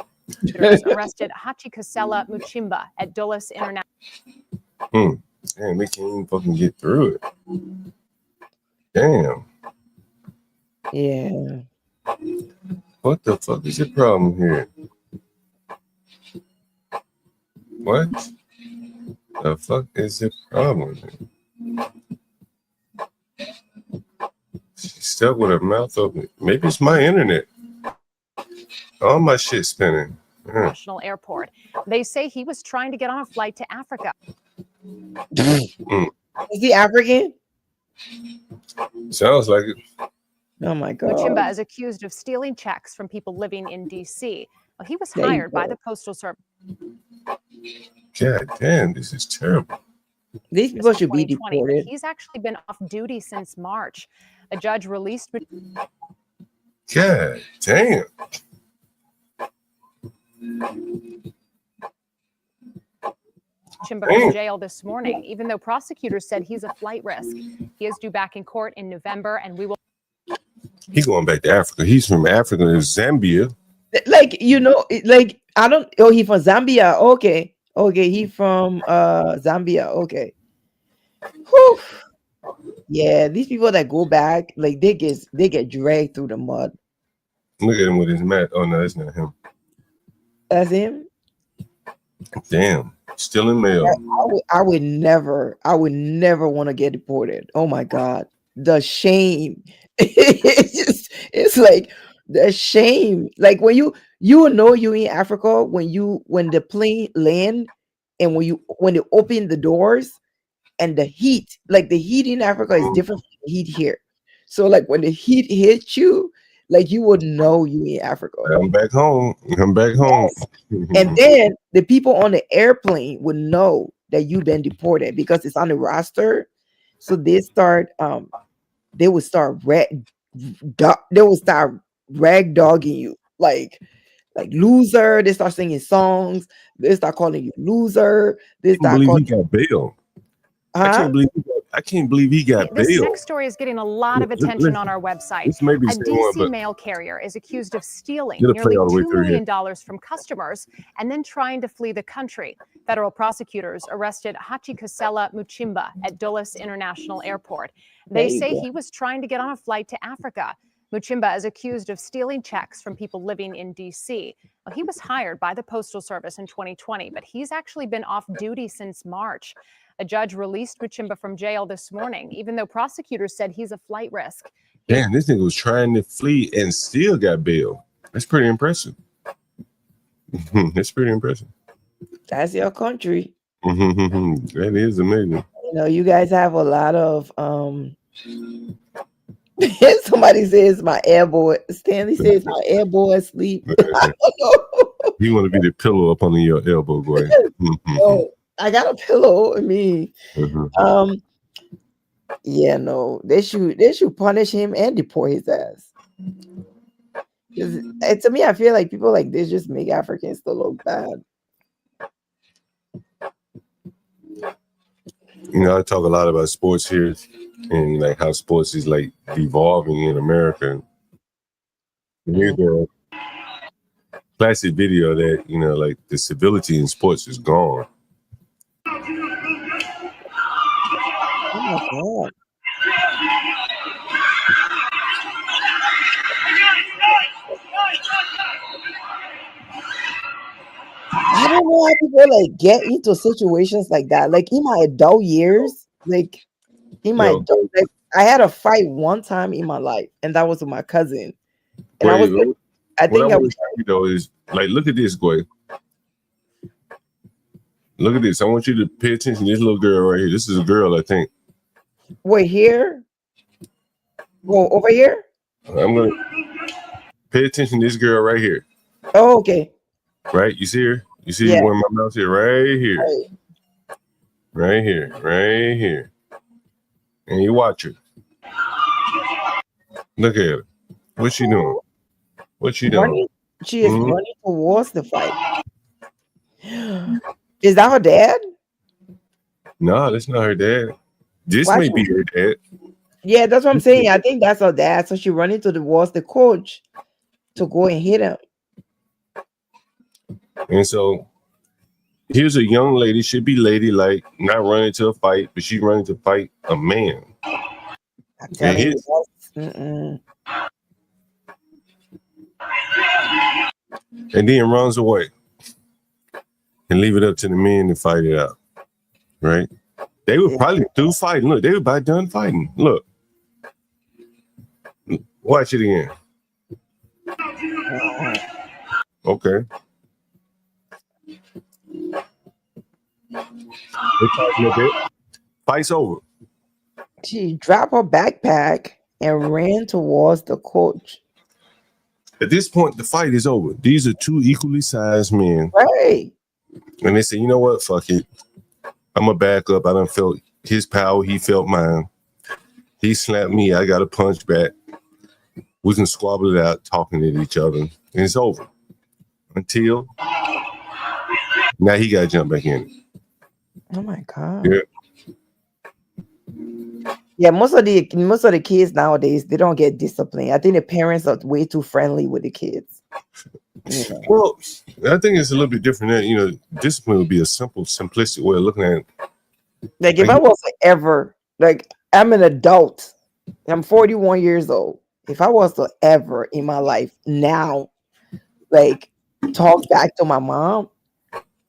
arrested Hachikosela Muchimba at Dulles International. Damn, they can't even fucking get through it. Damn. Yeah. What the fuck is the problem here? What the fuck is the problem here? She's stuck with her mouth open. Maybe it's my internet. All my shit spinning. International Airport. They say he was trying to get on a flight to Africa. Is he African? Sounds like it. Oh my God. Muchimba is accused of stealing checks from people living in D.C. Well, he was There you hired by go. the Postal Service. God damn, this is terrible. These people should be 2020, but deported. he's actually been off duty since March. A judge released God damn. Muchimba from jail this morning, even though prosecutors said he's a flight risk. He is due back in court in November, and we will. He going back to Africa. He's from Africa to Zambia. Like, you know, like I don't. Oh, he from Zambia. Okay, he from Zambia. Okay. Whew. Yeah, these people that go back, like they get dragged through the mud. Look at him with his mat. Oh no, that's not him. That's him. Damn, still in mail. I would never want to get deported. Oh my God, the shame. it's like the shame. Like when you know you in Africa when the plane land and when they open the doors and the heat, like the heat in Africa is different from the heat here. So like when the heat hits you, like you would know you in Africa. I'm back home. I'm back home. And then the people on the airplane would know that you've been deported because it's on the roster. So they would start rag dogging you like loser. They start singing songs. They start calling you loser. They I start can't calling believe he got bail. Huh? I can't believe he got This bail. next story is getting a lot of attention on our website. This may be A the same one, DC but mail carrier is accused of stealing It'll play nearly all the way $2 through here. million from customers and then trying to flee the country. Federal prosecutors arrested Hachikosela Muchimba at Dulles International Airport. They There you say go. he was trying to get on a flight to Africa. Muchimba is accused of stealing checks from people living in D.C. Well, he was hired by the Postal Service in 2020, but he's actually been off duty since March. A judge released Muchimba from jail this morning, even though prosecutors said he's a flight risk. Damn, this nigga was trying to flee and still got bail. That's pretty impressive. That's pretty impressive. That's your country. That is amazing. You know, you guys have a lot of Somebody says my airboy. Stanley says my airboy asleep. I don't know. You want to be the pillow up under your elbow, boy. Oh, I got a pillow on me. Yeah, no, they should punish him and deport his ass. To me, I feel like people like this just make Africans still look bad. You know, I talk a lot about sports here and like how sports is like evolving in America. And here's a classic video that, you know, like the civility in sports is gone. Oh my God. I don't know how people like get into situations like that. Like in my adult years, like in my adult, like, I had a fight one time in my life, and that was with my cousin. And I was like, I think I was. You know, is like, look at this, boy. Look at this. I want you to pay attention to this little girl right here. This is a girl, I think. Wait, here? Go over here? I'm gonna pay attention to this girl right here. Oh, okay. Right? You see her? You see Yeah. one of my mouse here? Right here. Right here. Right here. And you watch her. Look at her. What's she doing? What's she doing? She is running towards the fight. Is that her dad? No, that's not her dad. This Why may she- be her dad. Yeah, that's what I'm saying. I think that's her dad. So she running towards the coach to go and hit him. And so here's a young lady, should be ladylike, not running to a fight, but she's running to fight a man. I'm telling you, And then runs away and leave it up to the men to fight it out. Right? They were probably through fighting. Look, they were about done fighting. Look. Watch it again. Okay. Fight's over. She dropped her backpack and ran towards the coach. At this point, the fight is over. These are two equally sized men. Right. And they say, you know what? Fuck it. I'm going to back up. I done felt his power. He felt mine. He slapped me. I got a punch back. We can squabble it out, talking at each other. And it's over. Until now he got to jump back in. Oh my God. Yeah. Yeah, most of the kids nowadays, they don't get disciplined. I think the parents are way too friendly with the kids. You know? Well, I think it's a little bit different. That, you know, discipline would be a simple, simplistic way of looking at it. Like if I was to ever, like I'm an adult, I'm 41 years old. If I was to ever in my life now, like talk back to my mom,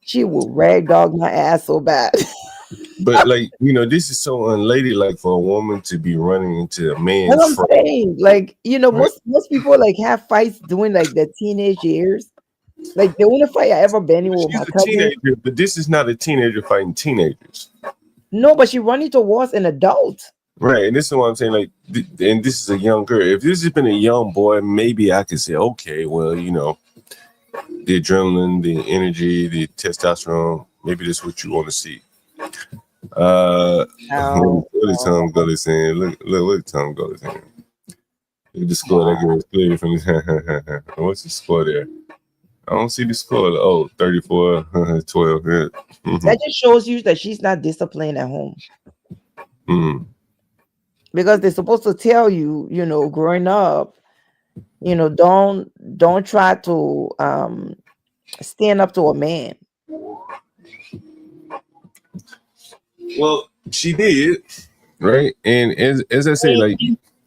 she would ragdog my ass so bad. But like, you know, this is so unladylike for a woman to be running into a man's That's what I'm front. saying. Like, you know, most people like have fights during like their teenage years. Like the only fight I ever been in with my She's a cousin. teenager, but this is not a teenager fighting teenagers. No, but she running towards an adult. Right. And this is what I'm saying. Like, and this is a young girl. If this has been a young boy, maybe I could say, okay, well, you know, the adrenaline, the energy, the testosterone, maybe that's what you want to see. What did Tom Gully saying? Look what did Tom Gully saying? Look at the score that girl is clear from this. What's the score there? I don't see the score. Oh, 34, 12. Yeah. That just shows you that she's not disciplined at home. Because they're supposed to tell you, you know, growing up, you know, don't try to stand up to a man. Well, she did, right? And as I say, like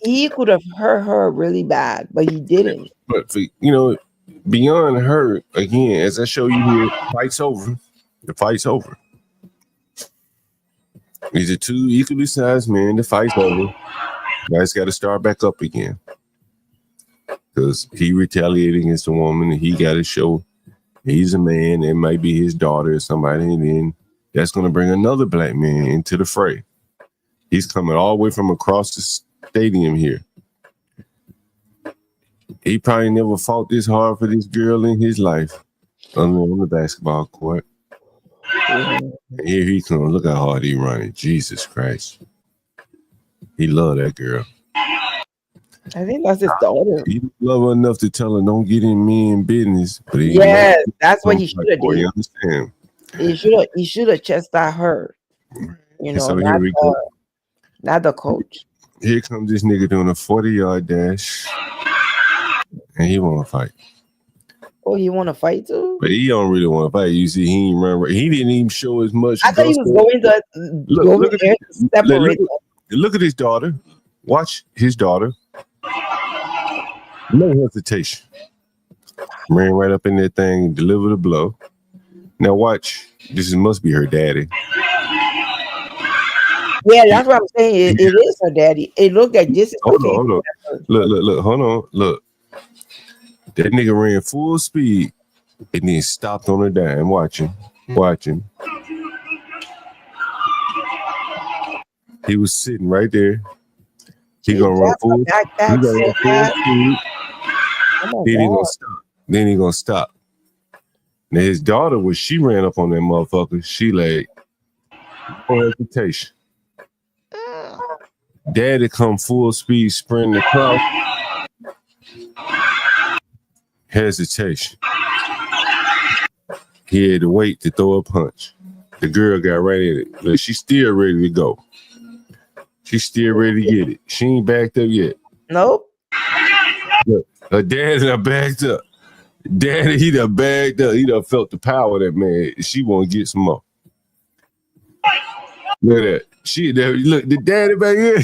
he could have hurt her really bad, but he didn't. But for, you know, beyond her, again, as I show you here, fight's over. The fight's over. These are two equally sized men. The fight's over. Guys got to start back up again because he retaliated against a woman, and he got to show he's a man. It might be his daughter or somebody, and then that's going to bring another black man into the fray. He's coming all the way from across the stadium here. He probably never fought this hard for this girl in his life on the basketball court. And here he comes. Look how hard he running. Jesus Christ. He love that girl. I think that's his daughter. He love her enough to tell her don't get in men business. But he Yes, that's what he should have You did. understand? He should have chastised her. You know, So here we go. not the coach. Here comes this nigga doing a 40-yard dash. And he want to fight. Oh, he want to fight too? But he don't really want to fight. You see, he ain't run right. He didn't even show as much. I thought he was going to look at there to separate. Look at his daughter. Watch his daughter. No hesitation. Ran right up in that thing, delivered a blow. Now watch. Must be her daddy. Yeah, that's what I'm saying. It is her daddy. It looked like this is Hold on. Look, hold on. Look. That nigga ran full speed and then stopped on a dime. Watching. He was sitting right there. He gonna run full speed. Then he gonna stop. Now his daughter, when she ran up on that motherfucker, she like, no hesitation. Daddy come full speed sprinting across. Hesitation. He had to wait to throw a punch. The girl got right in it. Look, she's still ready to go. She's still ready to get it. She ain't backed up yet. Nope. Look, her dad done backed up. Daddy, he done bagged up. He done felt the power of that man. She want to get some more. Look at that. Look, the daddy back here.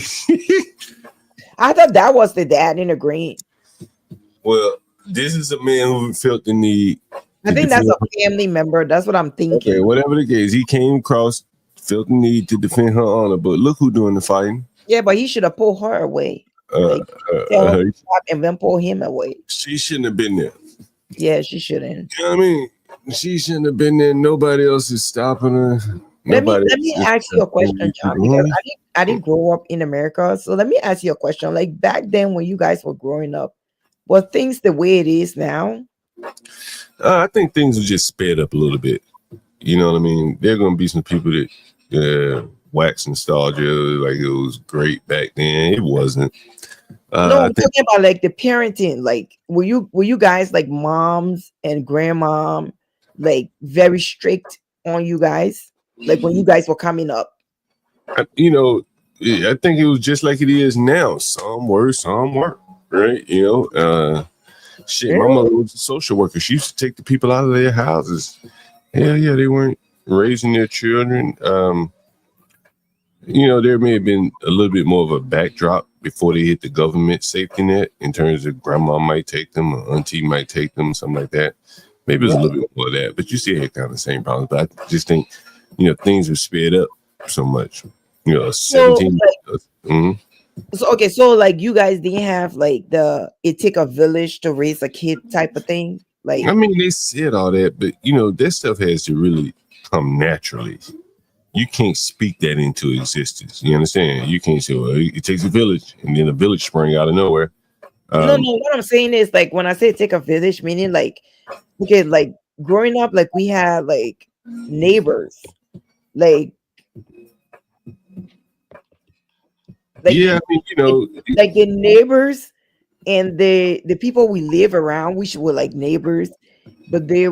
I thought that was the dad in the green. Well, this is a man who felt the need. I think that's a family member. That's what I'm thinking. Okay, whatever the case, he came across, felt the need to defend her honor. But look who doing the fighting. Yeah, but he should have pulled her away. Tell her to stop and then pull him away. She shouldn't have been there. Yeah, she shouldn't. You know what I mean? She shouldn't have been there. Nobody else is stopping her. Let me ask you a question, John, because I didn't grow up in America. So let me ask you a question. Like back then when you guys were growing up, were things the way it is now? I think things are just sped up a little bit. You know what I mean? There are going to be some people that wax nostalgia like it was great back then. It wasn't. No, I'm talking about like the parenting. Like, were you guys like moms and grandma like very strict on you guys? Like when you guys were coming up? I think it was just like it is now. Some were, some weren't. Right? You know, my mother was a social worker. She used to take the people out of their houses. Hell yeah, they weren't raising their children. There may have been a little bit more of a backdrop before they hit the government safety net in terms of grandma might take them or auntie might take them, something like that. Maybe it was a little bit more of that, but you still had kind of the same problems. But I just think, things were sped up so much. 17. So like you guys didn't have like it take a village to raise a kid type of thing. Like, I mean, they said all that, but that stuff has to really come naturally. You can't speak that into existence. You understand? You can't say, well, it takes a village, and then a village sprang out of nowhere. No. What I'm saying is like when I say take a village, meaning like, okay, like growing up, like we had like neighbors, like yeah, I mean, like the neighbors and the people we live around, were like neighbors, but they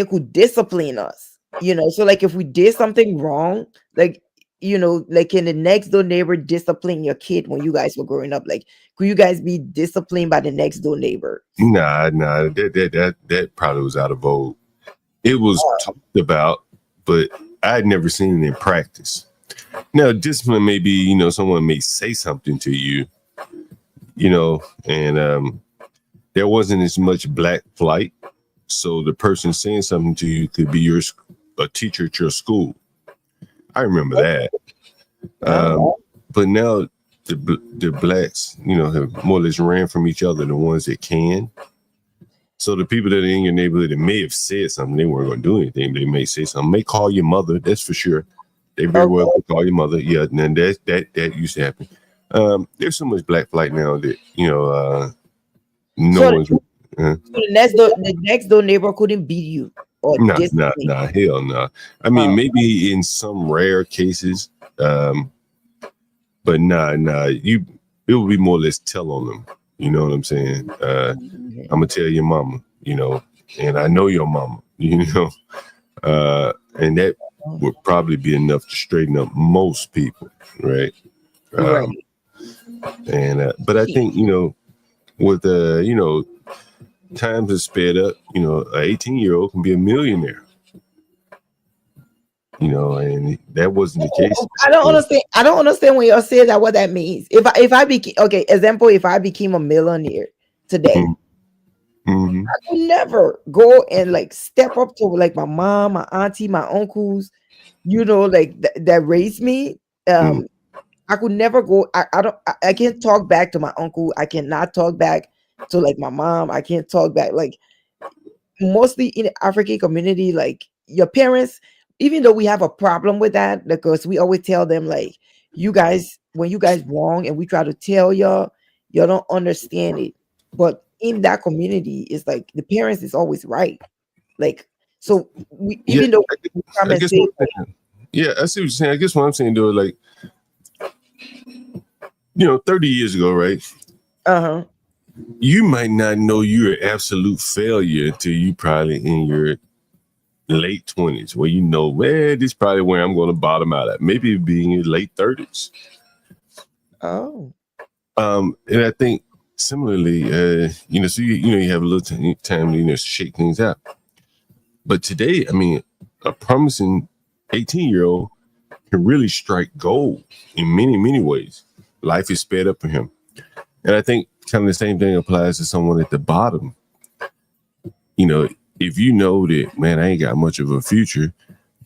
could discipline us, So like if we did something wrong, like like can the next door neighbor discipline your kid when you guys were growing up? Like, could you guys be disciplined by the next door neighbor? Nah, that probably was out of vogue. It was talked about, but I'd never seen it in practice. Now, discipline may be, someone may say something to you, and there wasn't as much black flight. So the person saying something to you could be a teacher at your school. I remember that. But now the blacks, have more or less ran from each other, the ones that can. So the people that are in your neighborhood that may have said something, they weren't going to do anything, but they may say something, may call your mother, that's for sure. They very well could call your mother. Yeah, and then that used to happen. There's so much black flight now that no So one's. the next door neighbor couldn't beat you or Nah, discipline. hell no. I mean, maybe in some rare cases, but nah. It would be more or less tell on them. You know what I'm saying? I'm gonna tell your mama. And I know your mama. And that would probably be enough to straighten up most people, right? Right. And but I think with times have sped up. An 18-year-old can be a millionaire. And that wasn't the case. I don't understand. I don't understand when y'all say that. What that means? If I became example, if I became a millionaire today, Mm-hmm. I could never go and like step up to like my mom, my auntie, my uncles, that raised me. I could never go. I can't talk back to my uncle. I cannot talk back to like my mom. I can't talk back. Like mostly in the African community, like your parents, even though we have a problem with that, because we always tell them like, you guys, when you guys wrong and we try to tell y'all don't understand it. But in that community, it's like the parents is always right. Like, so even though we come and say, yeah, I see what you're saying. I guess what I'm saying though, like, 30 years ago, right? You might not know you're an absolute failure until you probably in your late 20s, where this is probably where I'm going to bottom out at. Maybe it'd be in your late 30s. Oh. And I think similarly, so you have a little time to shake things out. But today, I mean, a promising 18-year-old can really strike gold in many, many ways. Life is sped up for him. And I think kind of the same thing applies to someone at the bottom. If you know that, man, I ain't got much of a future,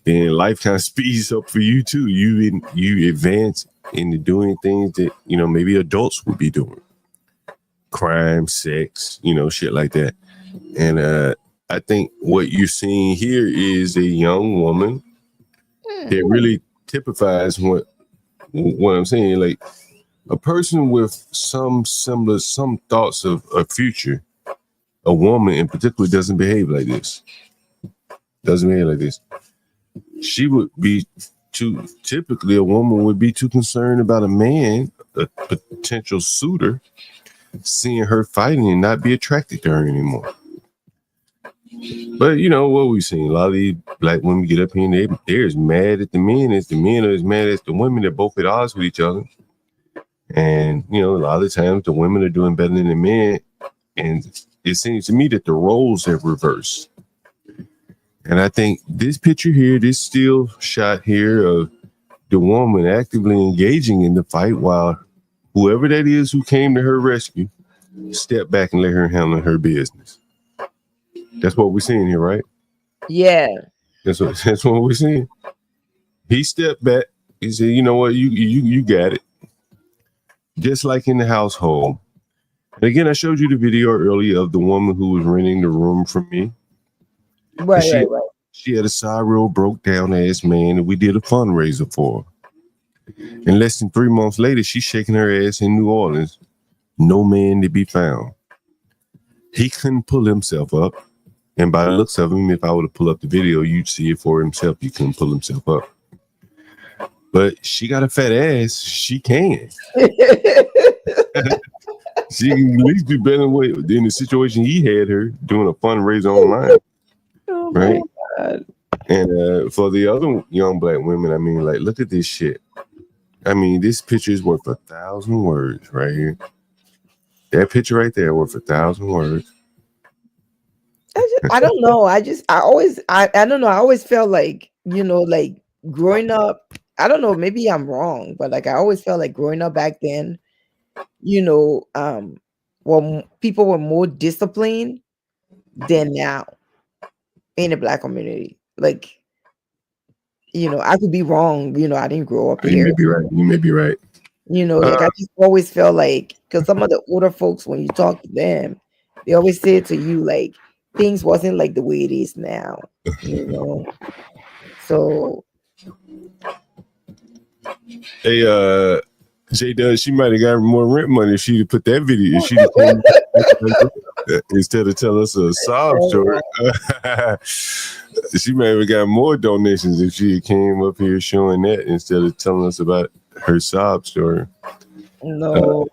then life kind of speeds up for you too. You advance into doing things that, maybe adults would be doing. Crime, sex, shit like that. And I think what you're seeing here is a young woman that really typifies what I'm saying. Like a person with some thoughts of a future, a woman in particular doesn't behave like this. She would be typically a woman would be too concerned about a man, a potential suitor, seeing her fighting and not be attracted to her anymore. But what we've seen, a lot of these black women get up here and they're as mad at the men as the men are as mad as the women. They're both at odds with each other. And, a lot of the times the women are doing better than the men. And it seems to me that the roles have reversed. And I think this picture here, this still shot here of the woman actively engaging in the fight while whoever that is who came to her rescue stepped back and let her handle her business. That's what we're seeing here, right? Yeah. That's what we're seeing. He stepped back. He said, "You know what? You got it." Just like in the household. And again, I showed you the video earlier of the woman who was renting the room from me. Right. She had a sorry, broke down ass man, and we did a fundraiser for her. And less than 3 months later, she's shaking her ass in New Orleans. No man to be found. He couldn't pull himself up. And by the looks of him, if I were to pull up the video, you'd see it for himself. He couldn't pull himself up. But she got a fat ass. She can. She can at least be better than the situation he had her doing a fundraiser online. Oh right? God. And for the other young black women, I mean, like, look at this shit. I mean, this picture is worth 1,000 words right here. That picture right there worth 1,000 words. I don't know. I don't know. I always felt like, like growing up, I don't know, maybe I'm wrong, but like I always felt like growing up back then, well, people were more disciplined than now in the black community. Like, I could be wrong. I didn't grow up here. You may be right. You may be right. Like I just always felt like, because some of the older folks, when you talk to them, they always say to you like things wasn't like the way it is now. So Hey, J Dub, she might have got more rent money if she'd put that video. If she'd instead of telling us a sob story, she may have got more donations if she came up here showing that instead of telling us about her sob story. No.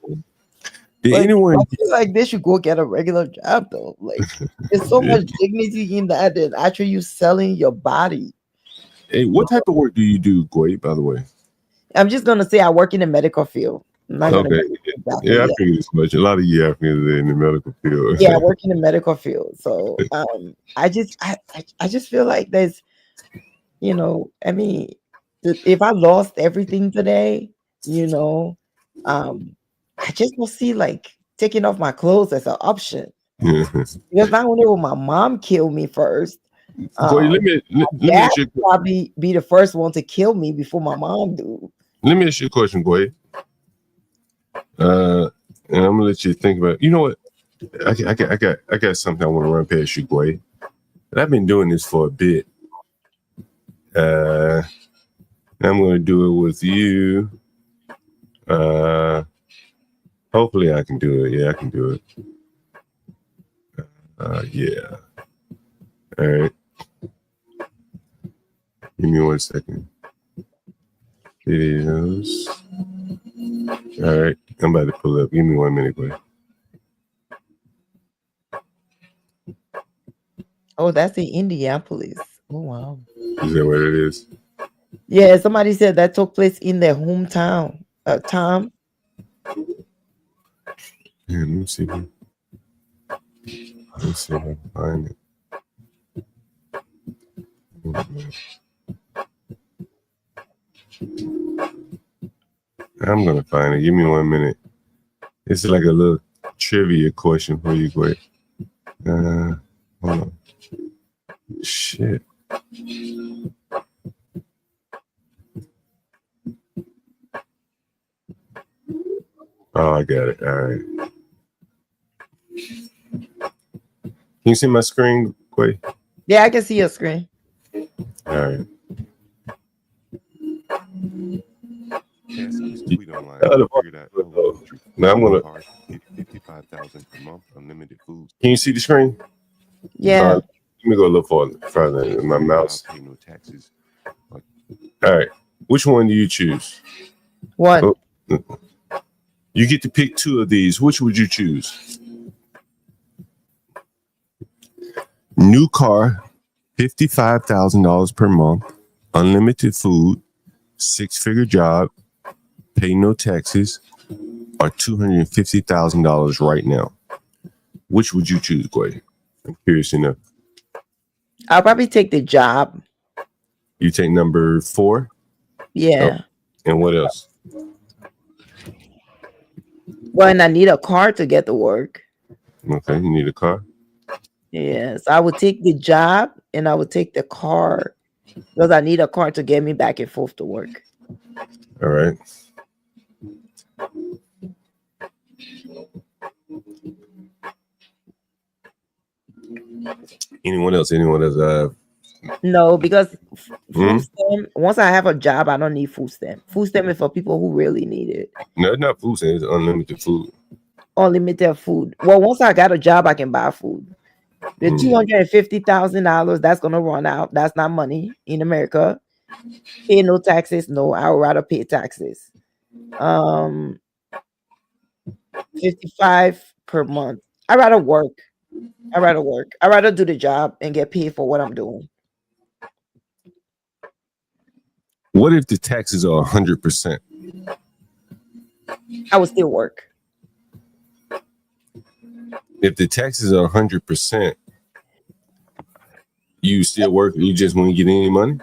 Did But anyone? I feel like they should go get a regular job though. Like there's so much dignity in that and actually you selling your body. Hey, what type of work do you do, Goy, by the way? I'm just gonna say I work in the medical field. I'm not gonna Okay. Yeah, I figured as much. A lot of you Africans are in the medical field. yeah, I work in the medical field. So I just feel like there's, you know, I mean, if I lost everything today, you know, I just will see like taking off my clothes as an option. Because not only will my mom kill me first, Goy, let me ask you. Probably be the first one to kill me before my mom do. Let me ask you a question, Goy. And I'm gonna let you think about. You know what? I got something I want to run past you, Goy. And I've been doing this for a bit. I'm gonna do it with you. Hopefully I can do it. Yeah, I can do it. Yeah. All right. Give me 1 second. Videos. All right. I'm about to pull up. Give me 1 minute, boy. Oh, that's in Indianapolis. Oh wow. Is that what it is? Yeah, somebody said that took place in their hometown. Tom. Yeah, let me see. Let's see if I can find it. I'm gonna find it. Give me 1 minute. It's like a little trivia question for you, quick. Hold on. Shit. Oh, I got it. All right. Can you see my screen, Quay? Yeah, I can see your screen. All right. Now I'm gonna 55,000 per month, unlimited food. Can you see the screen? Yeah. Let me go a little further in my mouse. All right. Which one do you choose? One. Oh. You get to pick two of these. Which would you choose? New car, $55,000 per month, unlimited food, 6-figure job, pay no taxes, or $250,000 right now. Which would you choose, Goy? I'm curious to know. I'll probably take the job. You take number 4? Yeah. Oh, and what else? Well, and I need a car to get to work. Okay, you need a car? Yes, I would take the job and I would take the car because I need a car to get me back and forth to work. All right. Anyone else? No, because food stamp, once I have a job, I don't need food stamp. Food stamp is for people who really need it. No, it's not food stamp, it's unlimited food. Unlimited food. Well, once I got a job, I can buy food. The $250,000 that's gonna run out. That's not money in America. Pay no taxes. No, I would rather pay taxes. 55 per month. I rather work. I rather do the job and get paid for what I'm doing. What if the taxes are 100%? I would still work. If the taxes are 100%, you still work. You just won't get any money.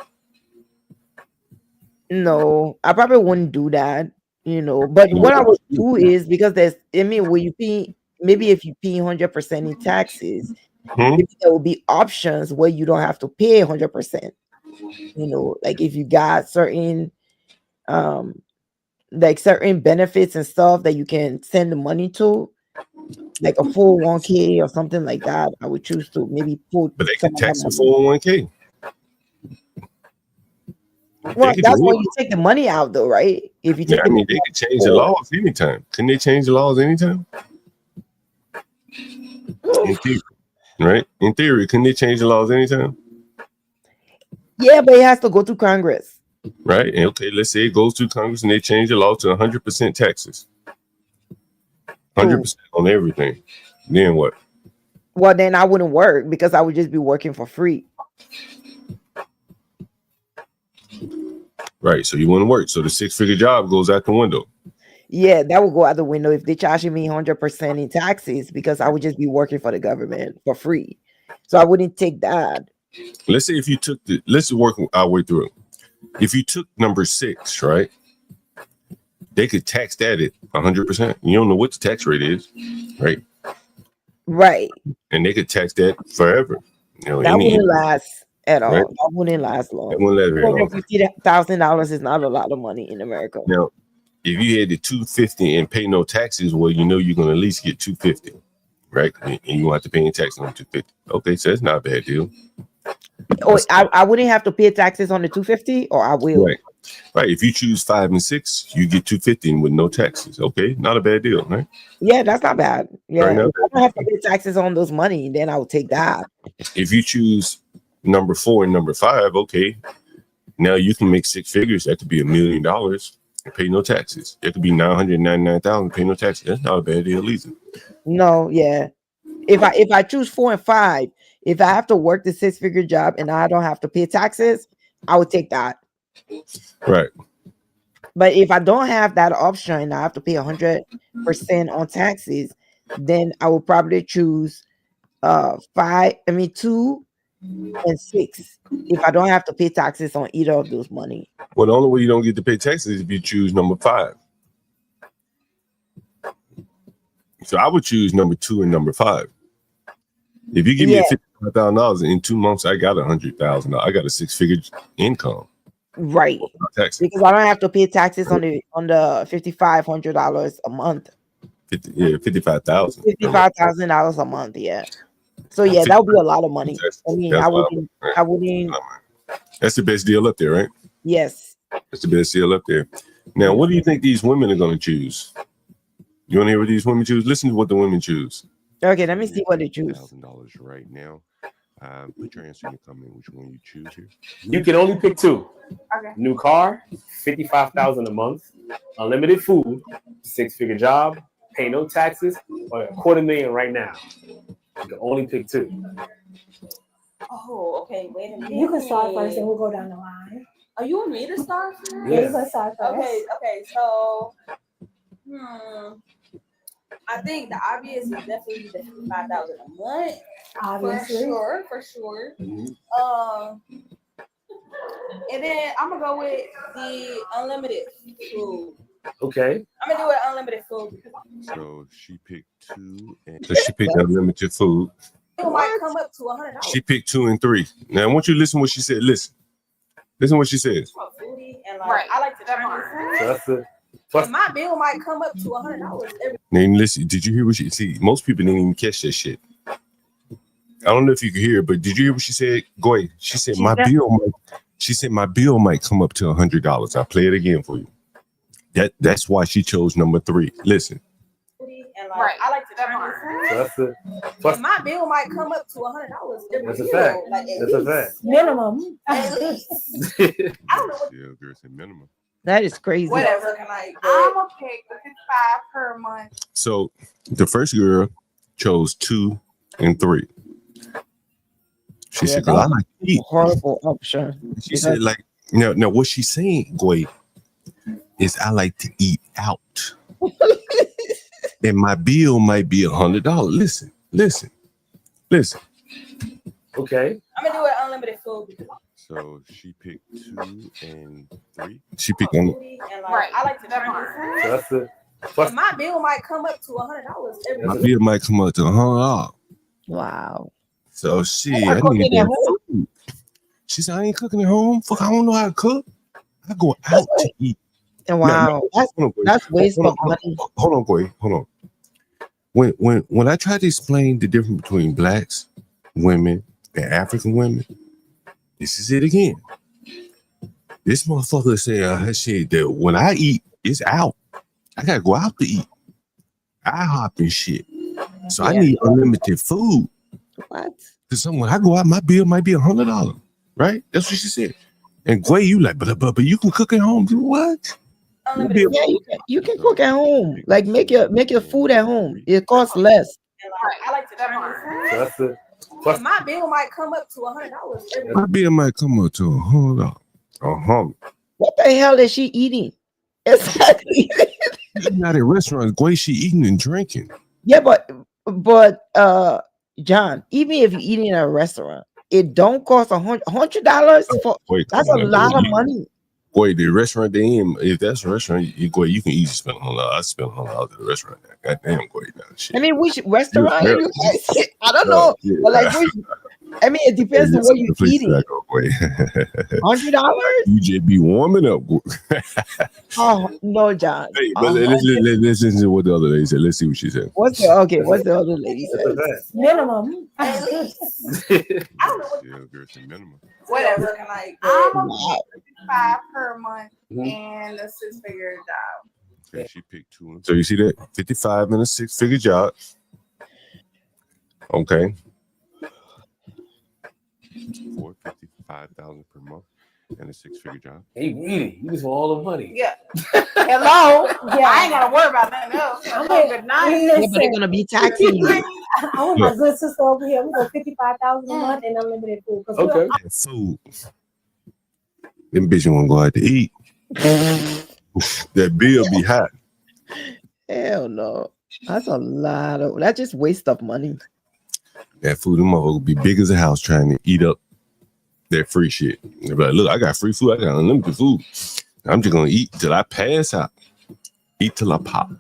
No, I probably wouldn't do that. You know, but what I would do is because there's. I mean, when you pay, maybe if you pay 100% in taxes, maybe there will be options where you don't have to pay 100%. You know, like if you got certain, like certain benefits and stuff that you can send the money to, like a 401k or something like that, I would choose to maybe put. But they can tax the 401k. Well, They could that's do when it. you take the money out, though, right? If you Yeah, take I the mean, money they out could change the before. laws anytime. Can they change the laws anytime? In theory, right? In theory, can they change the laws anytime? Yeah, but it has to go to Congress. Right? And okay, let's say it goes to Congress and they change the law to 100% taxes. 100% on everything. Then what? Well, then I wouldn't work because I would just be working for free. Right. So you wouldn't work. So the 6-figure job goes out the window. Yeah, that would go out the window if they charging me 100% in taxes because I would just be working for the government for free. So I wouldn't take that. Let's say if you took let's work our way through it. If you took number 6, right? They could tax that at 100%. You don't know what the tax rate is, right? Right. And they could tax that forever. You know, That wouldn't last at all. right? That wouldn't last long. That wouldn't last very long. $250,000 is not a lot of money in America. Now, if you had the 250 and pay no taxes, well, you know you're gonna at least get 250, right? And you won't have to pay any taxes on 250. Okay, so that's not a bad deal. Oh, I wouldn't have to pay taxes on the 250, or I will. Right. Right. If you choose 5 and 6, you get 250 with no taxes. Okay, not a bad deal, right? Yeah, that's not bad. Yeah, Right, if I don't have to pay taxes on those money, then I will take that. If you choose number 4 and number 5, okay, now you can make 6 figures. That could be $1 million and pay no taxes. That could be 999,000, pay no taxes. That's not a bad deal either. No, yeah. If I choose 4 and 5, if I have to work the 6-figure job and I don't have to pay taxes, I would take that. Right. But if I don't have that option and I have to pay 100% on taxes, then I will probably choose 2 and 6 if I don't have to pay taxes on either of those money. Well, the only way you don't get to pay taxes is if you choose number 5. So I would choose number 2 and number 5. If you give me $55,000 in 2 months, I got $100,000. I got a 6-figure income. Right. Taxes. Because I don't have to pay taxes on the $5,500 a month. 55,000. $55,000 a month, yeah. So yeah, that would be a lot of money. I mean, I wouldn't. That's the best deal up there, right? Yes. That's the best deal up there. Now, what do you think these women are going to choose? You want to hear what these women choose? Listen to what the women choose. Okay, let me see what they choose. $1,000 right now. Put your answer in the comment. Which one you choose here? You can only pick 2. Okay. New car, $55,000 a month, unlimited food, 6-figure job, pay no taxes, or $250,000 right now. You can only pick 2. Oh, okay. Wait a minute. You can start first and we'll go down the line. Are you want me to start first? Yeah, you can start first. Okay. So, I think the obvious is definitely the $55,000 a month. Obviously. For sure. And then I'm gonna go with the unlimited food. Okay. I'm gonna do it unlimited food. So she picked 2, and so she picked unlimited food. It might come up to $100. She picked 2 and 3. Now I want you to listen to what she said. Listen what she says. Foodie and I like to try So that's the. And my bill might come up to $100 every. Now listen. Did you hear what she see? Most people didn't even catch that shit. I don't know if you could hear, but did you hear what she said? Go ahead. She said my bill might come up to $100. I'll play it again for you. That's why she chose number 3. Listen. And I like to try So that's the. And my bill might come up to $100 every. That's a year. fact. Like, That's a fact. Minimum. At least. I don't know what. Yeah, girl said minimum. That is crazy. Whatever. I'm gonna pick the $55 per month. So the first girl chose 2 and 3. She said, "Girl, I like to eat." Horrible option. She said, "Like now, what she's saying, Goy, is I like to eat out, and my bill might be $100. Listen. Okay. I'm gonna do it unlimited food. So she picked 2 and 3. She picked on. And I like to try So that's the. And my bill might come up to $100 every. My bill might come up to $100. Wow. So I need that food. She said, I ain't cooking at home. Fuck, I don't know how to cook. I go out to eat. Wow. That's waste of money. Hold on, Goy. Hold on. When I try to explain the difference between blacks, women, and African women, this is it again. This motherfucker said shit that when I eat, it's out. I gotta go out to eat. IHOP and shit. So I need unlimited food. What? Because when I go out, my bill might be $100, right? That's what she said. And Gway, you like, but you can cook at home. What? Yeah, you can cook at home. Like make your food at home. It costs less. I like to turn So that's the and my bill might come up to $100. My bill might come up to $100. What the hell is she eating? Exactly. Not at restaurants. Gway, she eating and drinking. Yeah, but John, even if you're eating at a restaurant, it don't cost $100 for. That's a lot of money. Boy, the restaurant they in, if that's a restaurant, you can easily spend $100. I spend $100 at the restaurant. God damn, Gway, shit. I mean, which restaurant? You're I don't know, yeah. but like, I mean, it depends on what you're eating. $100? You just be warming up. Oh no, John. Hey, but let's listen to what the other lady said. Let's see what she said. What's the other lady said? Minimum. I don't know what minimum. whatever. Like I'm a 55 per month and a 6-figure job. Okay, she picked two. So you see that 55 and a 6-figure job. Okay. $455,000 per month and a 6-figure job. Hey, greedy. You just want all the money. Yeah. Hello. Yeah. I ain't gotta worry about nothing else. I'm good night. Yeah, but they're gonna be taxing you. I want my good sister over here. We go $55,000 a month and unlimited food. Okay. Food. Them bitches want to go out to eat. That bill be high. Hell no. That's a lot of. That's just waste of money. That food, them motherfuckers be big as a house trying to eat up that free shit. They're like, look, I got free food. I got unlimited food. I'm just gonna eat till I pass out. Eat till I pop.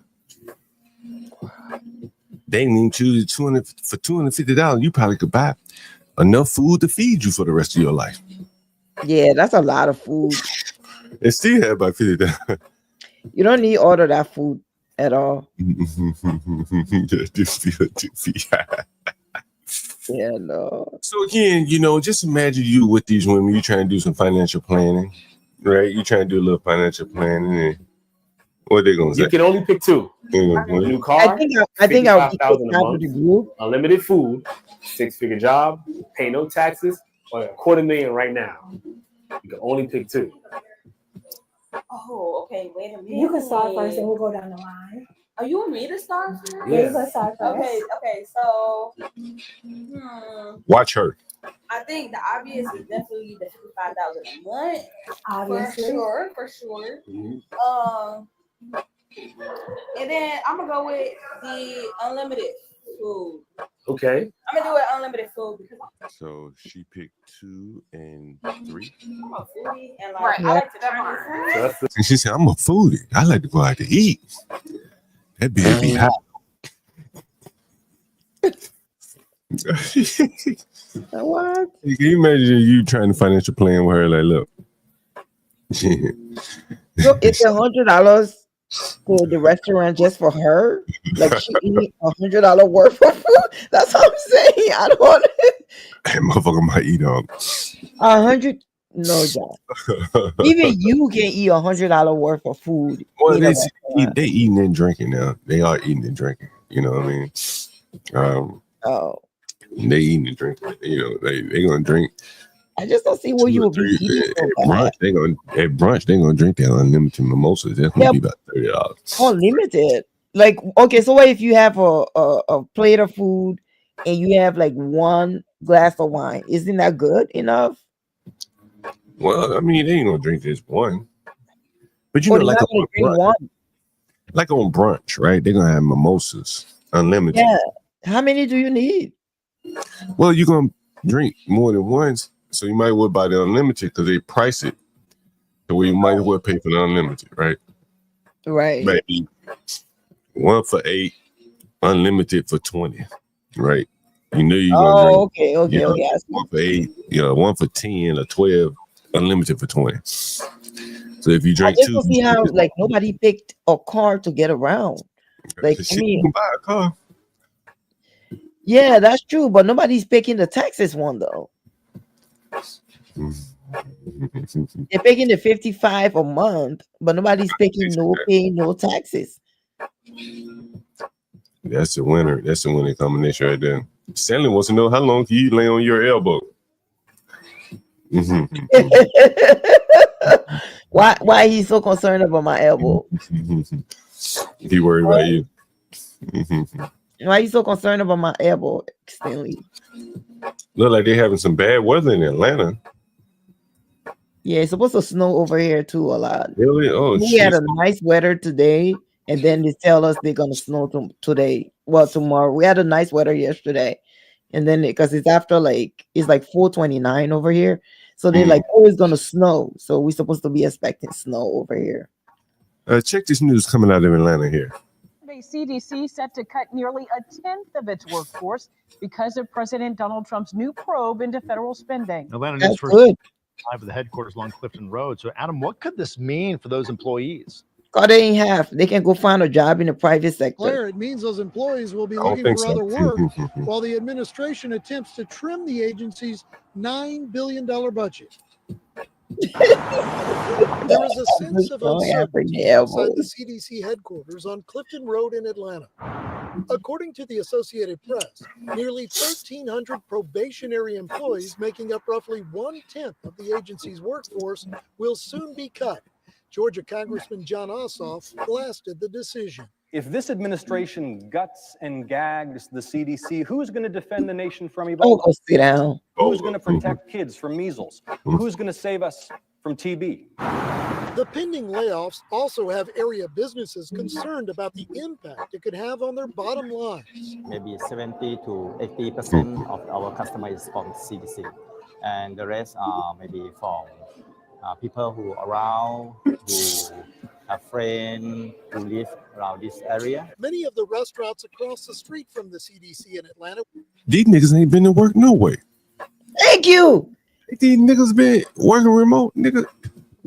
They ain't even choose for $250. You probably could buy enough food to feed you for the rest of your life. Yeah, that's a lot of food. And still have about $50. You don't need all of that food at all. Yeah, no. So again, just imagine you with these women. You trying to do some financial planning, right? You trying to do a little financial planning, and what they gonna say? You can only pick two. A new car. I think I'll be $55,000 a month. Unlimited food, 6-figure job, pay no taxes, or $250,000 right now. You can only pick two. Oh, okay. Wait a minute. You can start first and we'll go down the line. Are you and me to start first? Yeah, you can start first. Okay. So, Watch her. I think the obvious is definitely the $55,000 a month. Obviously. For sure. And then I'm gonna go with the unlimited food. Okay. I'm gonna do it unlimited food because So she picked 2 and 3. I'm a foodie and like I like to turn food. And she said, "I'm a foodie. I like to go out to eat." That bill be hot. What? Can you imagine you trying to financial plan with her? Like, look. So it's $100 for the restaurant just for her. Like she eat $100 worth of food. That's what I'm saying. I don't want That motherfucker might eat 100. No, John. Even you can eat $100 worth of food. Well, they eating and drinking now. They are eating and drinking. You know what I mean? They eating and drinking. They gonna drink. I just don't see what you would be eating at brunch. They gonna drink that unlimited mimosas. That's gonna be about $30. Unlimited. Like, okay, so what if you have a plate of food and you have like one glass of wine? Isn't that good enough? Well, I mean, they ain't gonna drink this one. But like on brunch, right? They're gonna have mimosas unlimited. Yeah. How many do you need? Well, you're gonna drink more than once, so you might well buy the unlimited because they price it the way you might as well pay for the unlimited, right? Right. Maybe 1 for $8, unlimited for $20, right? You know you're gonna drink. Okay. 1 for $8, 1 for 10 or 12, unlimited for $20. So if you drink I just 2, don't see how like nobody picked a car to get around. Like, I mean, you can buy a car. Yeah, that's true, but nobody's picking the Texas one though. They're paying the 55 a month, but nobody's paying no taxes. That's the winner. That's the winning combination right there. Stanley wants to know how long can you lay on your elbow? Why he's so concerned about my elbow? He worried about you. Why you so concerned about my elbow, Stanley? Look like they're having some bad weather in Atlanta. Yeah, it's supposed to snow over here too a lot. Really? Oh, we had shit. a nice weather today, and then they tell us they're gonna snow today. Well, tomorrow. We had a nice weather yesterday, and then because it's after it's like 4:29 over here, so they're like, oh, it's gonna snow. So we're supposed to be expecting snow over here. Check this news coming out of Atlanta here. The CDC set to cut nearly a tenth of its workforce because of President Donald Trump's new probe into federal spending. Atlanta That's News First good. live at the headquarters along Clifton Road. So, Adam, what could this mean for those employees? Cut it in half. They can go find a job in the private sector. Claire, it means those employees will be I don't looking think for so. other work while the administration attempts to trim the agency's $9 billion budget. There is a sense of uncertainty outside the CDC headquarters on Clifton Road in Atlanta. According to the Associated Press, nearly 1,300 probationary employees, making up roughly 1/10 of the agency's workforce, will soon be cut. Georgia Congressman John Ossoff blasted the decision. If this administration guts and gags the CDC, who's going to defend the nation from Oh, Ebola? go sit down. Who's going to protect kids from measles? Who's going to save us from TB? The pending layoffs also have area businesses concerned about the impact it could have on their bottom lines. Maybe 70 to 80% of our customers is from CDC, and the rest are maybe from people who are around, who have friends who live around this area. Many of the restaurants across the street from the CDC in Atlanta. These niggas ain't been to work no way. Thank you. These niggas been working remote, nigga.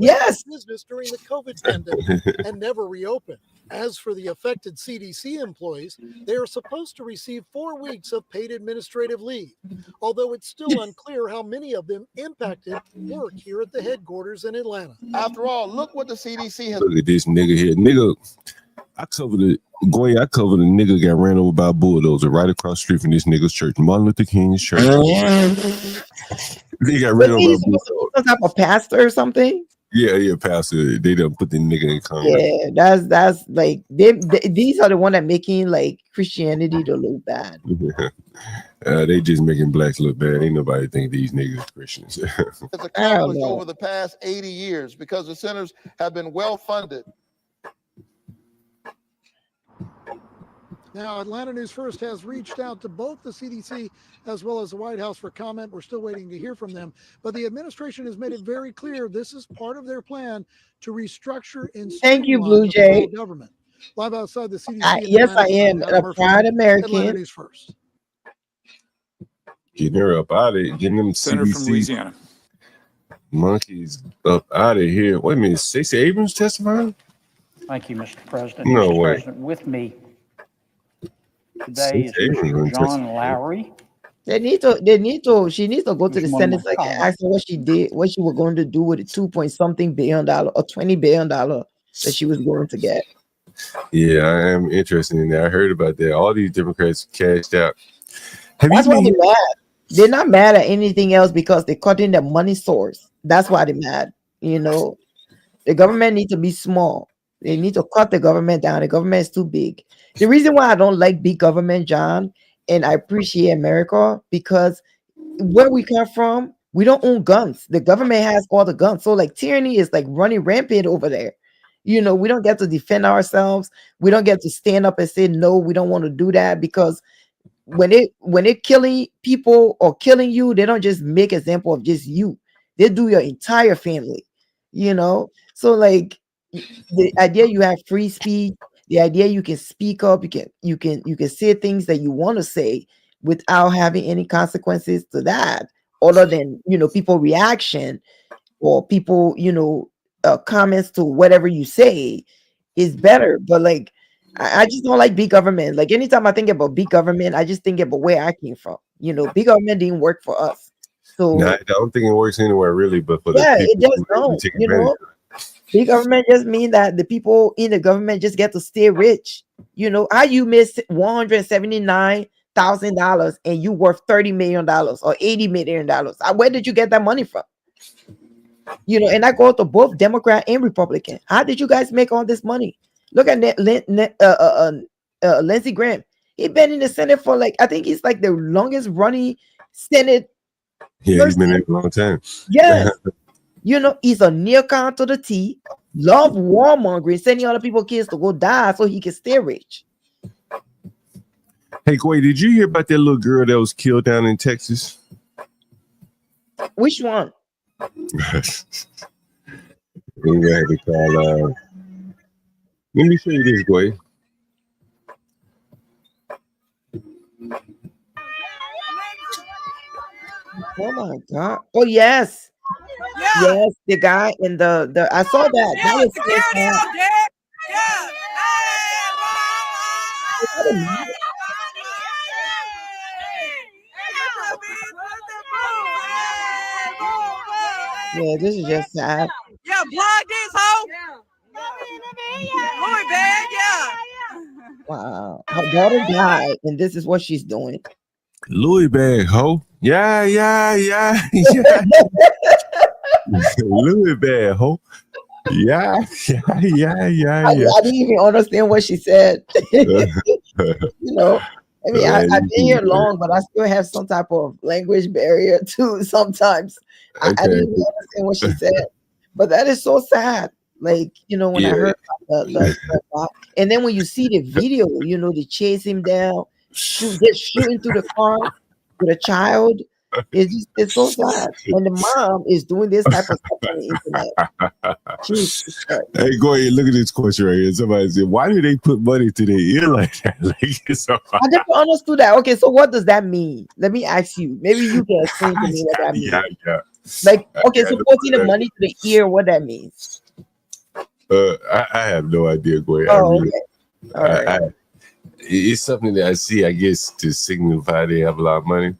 Yes. Business during the COVID pandemic and never reopened. As for the affected CDC employees, they are supposed to receive 4 weeks of paid administrative leave, although it's still unclear how many of them impacted work here at the headquarters in Atlanta. After all, look what the CDC has. Look at this nigga here. Nigga, I covered the nigga got ran over by a bulldozer right across the street from this nigga's church, Martin Luther King's church. They got ran over by a bulldozer. Some type of pastor or something. Yeah, pastor. They done put the nigga in Congress. Yeah, that's like these are the one that making like Christianity to look bad. They just making blacks look bad. Ain't nobody think these niggas are Christians. Has accomplished over the past 80 years because the centers have been well funded. Now, Atlanta News First has reached out to both the CDC as well as the White House for comment. We're still waiting to hear from them. But the administration has made it very clear this is part of their plan to restructure and Thank you, streamline Blue the Jay. federal government. Live outside the CDC. in Yes, I Atlanta, am Adam a Murphy, proud Atlanta American. News First. Getting her up out of it, getting them Senator CDC from Louisiana. monkeys up out of here. Wait a minute, Stacey Abrams testifying? Thank you, Mr. President. No Mr. way. President, with me today is Stacey Abrams Mr. gonna John testify. Lowry. She needs to go to the Who's one of Senate my so I can ask her what she did, what she was going to do with the $2 billion or $20 billion that she was going to get. Yeah, I am interested in that. I heard about that. All these Democrats cashed out. Have That's you why been they're mad. They're not mad at anything else because they're cutting their money source. That's why they're mad. You know, the government needs to be small. They need to cut the government down. The government is too big. The reason why I don't like big government, John, and I appreciate America, because where we come from, we don't own guns. The government has all the guns. So like tyranny is like running rampant over there. You know, we don't get to defend ourselves. We don't get to stand up and say, no, we don't want to do that, because when it killing people or killing you, they don't just make example of just you. They do your entire family, you know? So like the idea you have free speech, the idea you can speak up, you can say things that you want to say without having any consequences to that, other than, you know, people reaction or people, you know, comments to whatever you say is better. But like, I just don't like big government. Like anytime I think about big government, I just think about where I came from. You know, big government didn't work for us. So I don't think it works anywhere really, but for the yeah, people it just who don't. take You advantage know, of big government just mean that the people in the government just get to stay rich. You know, how you miss $179,000 and you worth $30 million or $80 million. Where did you get that money from? You know, and I go to both Democrat and Republican. How did you guys make all this money? Look at Lindsey Graham. He's been in the Senate for like, I think he's like the longest running Senate. Yeah, he's been there a long time. Yes. You know, he's a neocon to the T. Love warmongering, sending other people's kids to go die so he can stay rich. Hey, Quay, did you hear about that little girl that was killed down in Texas? Which one? Let me show you this, Quay. Oh my God! Oh yes, yes. The guy in the I saw that. That was so sad. Yeah, this is just sad. Yeah, plug this hoe. Louis bag, yeah. Wow, her daughter died, and this is what she's doing. Louis bag, ho. Yeah. Louis bag, ho. Yeah. I didn't even understand what she said. You know, I mean, I've been here long, but I still have some type of language barrier too. Sometimes I didn't even understand what she said, but that is so sad. Like, you know, when I heard about the and then when you see the video, you know, they chase him down, just shooting through the car with a child. It's so sad. And the mom is doing this type of stuff on the internet. Jesus Christ. Hey, go ahead. Look at this question right here. Somebody said, "Why do they put money to their ear like that?" I never understood that. Okay, so what does that mean? Let me ask you. Maybe you can explain to me what that means. Yeah. Like, okay, so putting the money to the ear, what that means? I have no idea, Goy. Oh, okay. All right. It's something that I see, I guess, to signify they have a lot of money.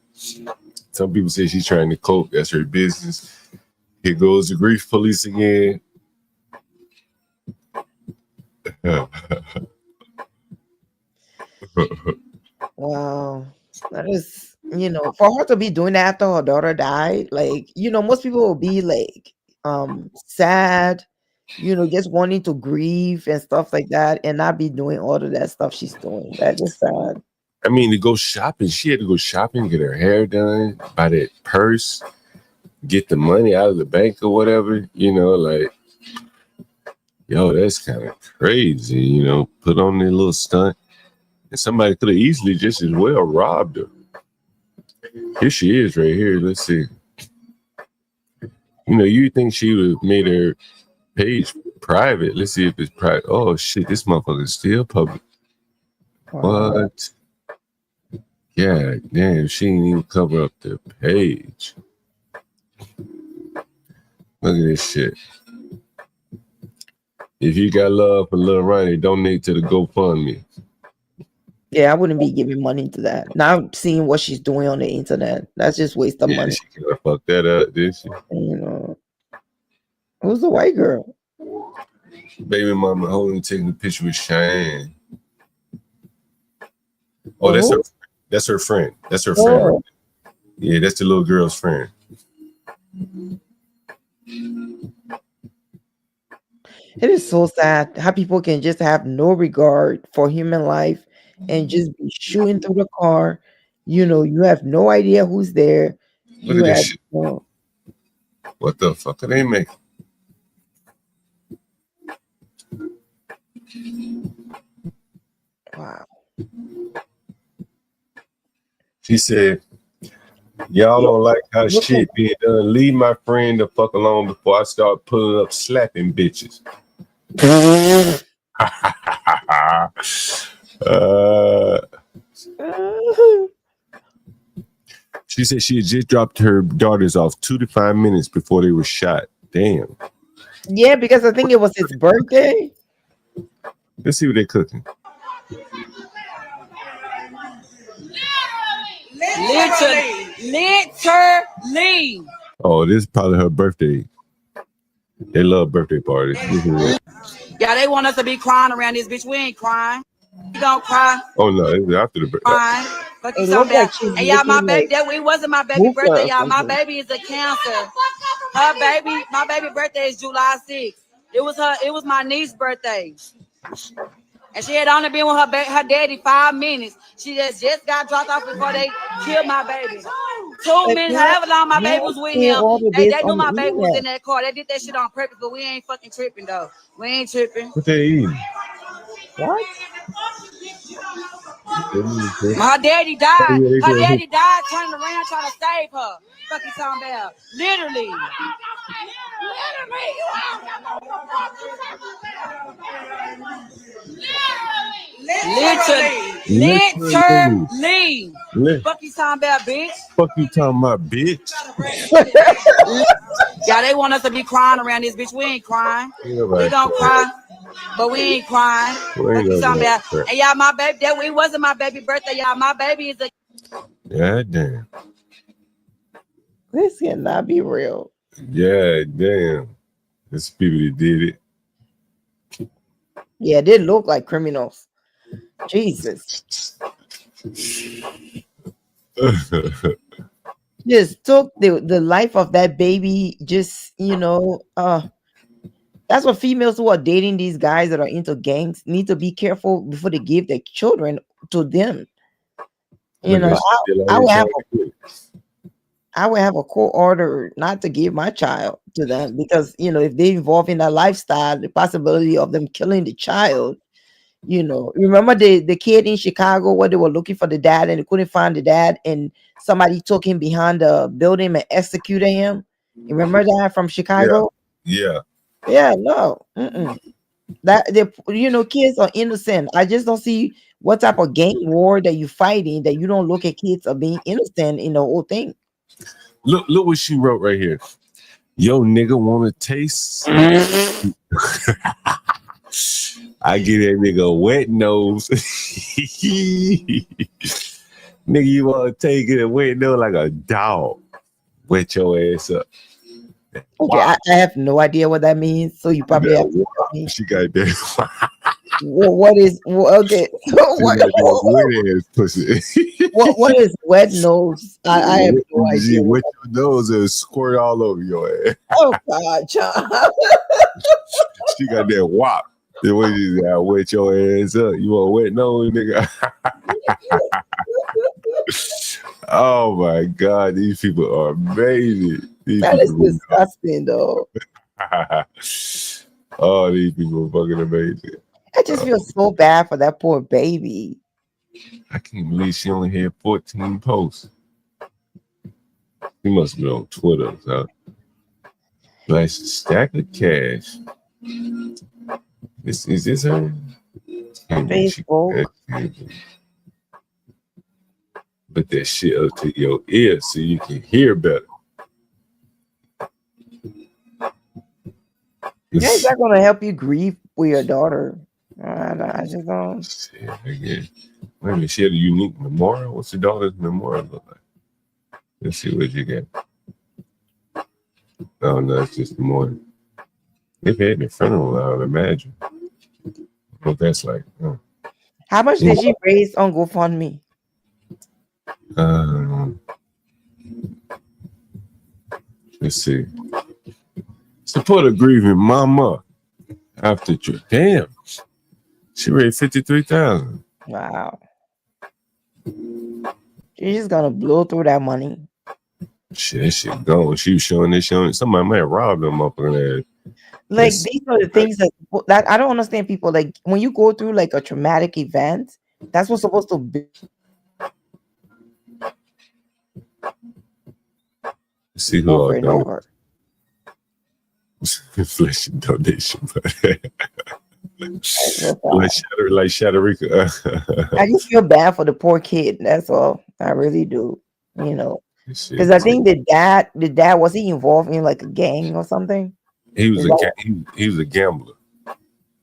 Some people say she's trying to cope. That's her business. Here goes the grief police again. Wow. That is, you know, for her to be doing that after her daughter died, like, you know, most people will be like sad, you know, just wanting to grieve and stuff like that, and not be doing all of that stuff she's doing. That is sad. I mean, to go shopping, she had to go shopping, get her hair done, buy that purse, get the money out of the bank or whatever, you know, like, yo, that's kind of crazy, you know, put on their little stunt. And somebody could have easily just as well robbed her. Here she is right here. Let's see. You know, you think she would have made her page private. Let's see if it's private. Oh, shit, this motherfucker is still public. Wow. What? Yeah, damn, she didn't even cover up the page. Look at this shit. If you got love for Lil Ronnie, donate to the GoFundMe. Yeah, I wouldn't be giving money to that. Now seeing what she's doing on the internet, that's just waste of money. She could have fucked that up, didn't she? You know, who's the white girl? Baby mama holding, taking a picture with Cheyenne. Oh, that's her. That's her friend. That's her friend. Right? Yeah, that's the little girl's friend. It is so sad how people can just have no regard for human life and just be shooting through the car. You know, you have no idea who's there. Look at this shit. What the fuck are they making? Wow. She said, y'all don't like how shit being done. Leave my friend the fuck alone before I start pulling up slapping bitches. She said she had just dropped her daughters off 2 to 5 minutes before they were shot. Damn. Yeah, because I think it was his birthday. Let's see what they're cooking. Literally. Leave. Oh, this is probably her birthday. They love birthday parties. Yeah, they want us to be crying around this bitch. We ain't crying. You don't cry. Oh no, it's after the birthday. Crying. Fuck you It talking looked like about. she's And y'all, my making baby, like it wasn't my baby hookah birthday, or y'all. My something. baby is a Cancer. My baby birthday is July 6th. It was my niece's birthday. And she had only been with her daddy 5 minutes. She just got dropped off before they killed my baby. 2 Like, minutes, however long my baby was with him. all of They this knew on my the baby was internet. in that car. They did that shit on purpose, but we ain't fucking tripping though. We ain't tripping. What they eating? What? Her daddy died. Her daddy died turning around trying to save her. Fuck you talking about? Literally. Literally. Fuck you talking about, bitch? Fuck you talking about, bitch? Yeah, they want us to be crying around this bitch. We ain't crying. We don't cry, but we ain't crying. Fuck you talking about? And y'all, my baby, it wasn't my baby birthday, y'all. My baby is a. Yeah, damn. This cannot be real. Yeah, damn. There's people that did it. Yeah, they look like criminals. Jesus. Just took the life of that baby. Just, that's what females who are dating these guys that are into gangs need to be careful before they give their children to them. I would have a court order not to give my child to them because if they involve in that lifestyle, the possibility of them killing the child. Remember the kid in Chicago where they were looking for the dad and they couldn't find the dad and somebody took him behind the building and executed him. You remember that from Chicago? Yeah. No. That kids are innocent. I just don't see what type of gang war that you're fighting that you don't look at kids are being innocent in the whole thing. Look what she wrote right here. Yo, nigga, wanna taste? I get that nigga a wet nose. Nigga, you wanna take it a wet nose like a dog. Wet your ass up. Okay, wow. I have no idea what that means. So you probably have to tell me. She got that. What is okay? So wet ass pussy. what is wet nose? I have no idea. Wet your nose and squirt all over your ass. Oh God, John. She got that wop. The way you wet your ass up. You want wet nose, nigga? Oh my God, these people are amazing. That is disgusting, though. Oh, these people are fucking amazing. I just feel so bad for that poor baby. I can't believe she only had 14 posts. She must have been on Twitter. So. Nice stack of cash. Is this her? Facebook. Put that shit up to your ear so you can hear better. Is that going to help you grieve with your daughter? I just don't. Wait a minute, she had a unique memorial. What's your daughter's memorial look like? Let's see what you get. Oh no, it's just the morning. They've had the funeral, I would imagine. What that's like. Oh. How much did she raise on GoFundMe? Let's see. Support a grieving mama after trip. Damn. She raised $53,000. Wow. She's just gonna blow through that money. Shit, that shit gone. She was showing this, somebody might have robbed them up in there. Like these are the things that I don't understand. People like when you go through like a traumatic event, that's what's supposed to be. See who over and over. Inflation donation, like Shatterika. I just feel bad for the poor kid. That's all. I really do. Because I think the dad was he involved in like a gang or something? He was he was a gambler.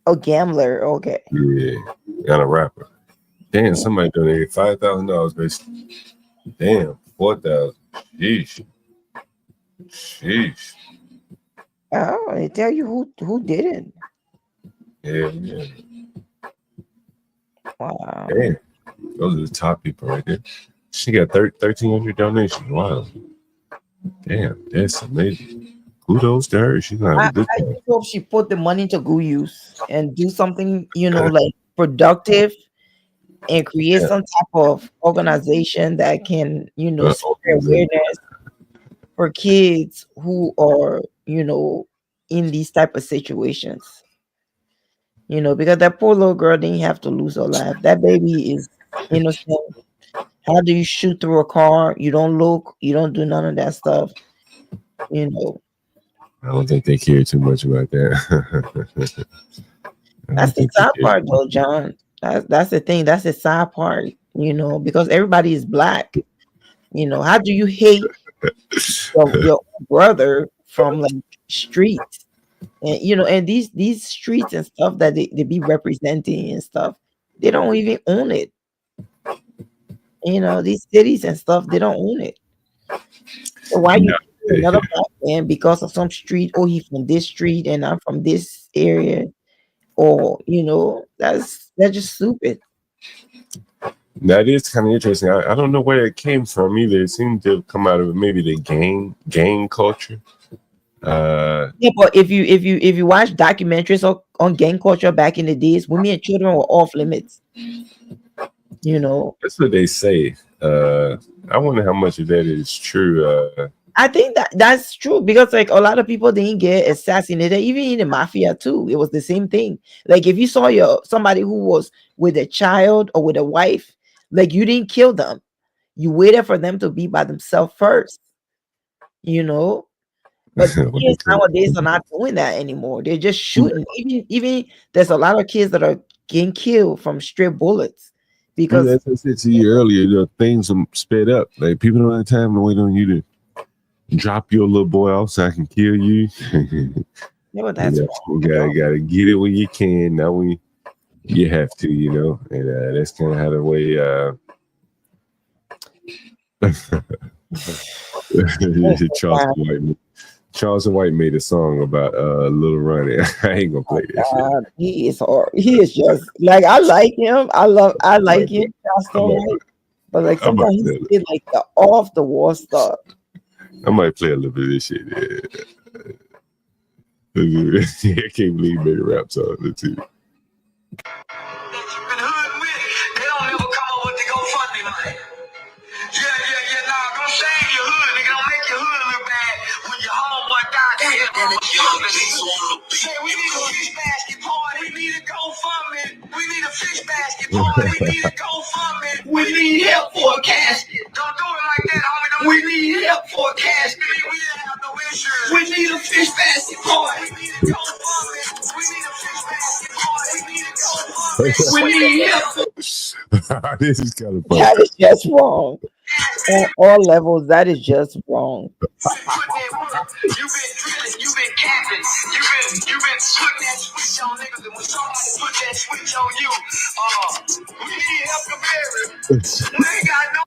A gambler, okay. Yeah, and a rapper. Damn, somebody donated $5,000, basically. Damn, $4,000. Yeesh. Sheesh. Oh, they tell you who didn't. Yeah. Wow. Damn. Those are the top people right there. She got 1,300 donations. Wow. Damn, that's amazing. Kudos to her. She's gonna have a good I time. just hope she put the money to good use and do something, like productive and create some type of organization that can, spread awareness for kids who are, in these type of situations. Because that poor little girl didn't have to lose her life. That baby is innocent. How do you shoot through a car? You don't look, you don't do none of that stuff. I don't think they care too much about that. That's the sad part though, John. That's the thing. That's the sad part, because everybody is black. How do you hate your brother from like streets? And and these streets and stuff that they be representing and stuff, they don't even own it. These cities and stuff, they don't own it. So why you another black man because of some street? Oh, he's from this street and I'm from this area. Or that's just stupid. That is kind of interesting. I don't know where it came from either. It seemed to come out of maybe the gang culture. Yeah, but if you watch documentaries on gang culture back in the days, women and children were off limits. That's what they say. I wonder how much of that is true. I think that's true because like a lot of people didn't get assassinated, even in the mafia too. It was the same thing. Like if you saw somebody who was with a child or with a wife, like you didn't kill them. You waited for them to be by themselves first. But kids nowadays are not doing that anymore. They're just shooting. Even there's a lot of kids that are getting killed from straight bullets. Because as I said to you earlier, things are sped up. Like people don't have time to wait on you to drop your little boy off so I can kill you. No, that's you gotta get it when you can, not when you have to, and that's kind of how the way Charles White made a song about Lil Ronnie. I ain't gonna play that shit. He is hard. He is just like I like him. I like him. But like sometimes he's like the off the wall stuff. I might play a little bit of this shit. Yeah. I can't believe he made a rap song too. They don't never come up with the GoFundMe money. Yeah, nah, don't save your hood, nigga. Don't make your hood look bad when your homeboy died. Say we need a fish basket party. We need a GoFundMe. We need a fish basket party. We need a GoFundMe. We need help for a casket. Don't do it like that, homie. We need help for a casket. We didn't have no insurance. We need a fish basket party. We need a GoFundMe. We need a fish basket party. We need a GoFundMe. We need help. This is kind of funny. That is just wrong. On all levels, that is just wrong. You've been drilling, you've been capping, you've been putting that switch on niggas, and when somebody put that switch on you, we need help to bury. We ain't got no.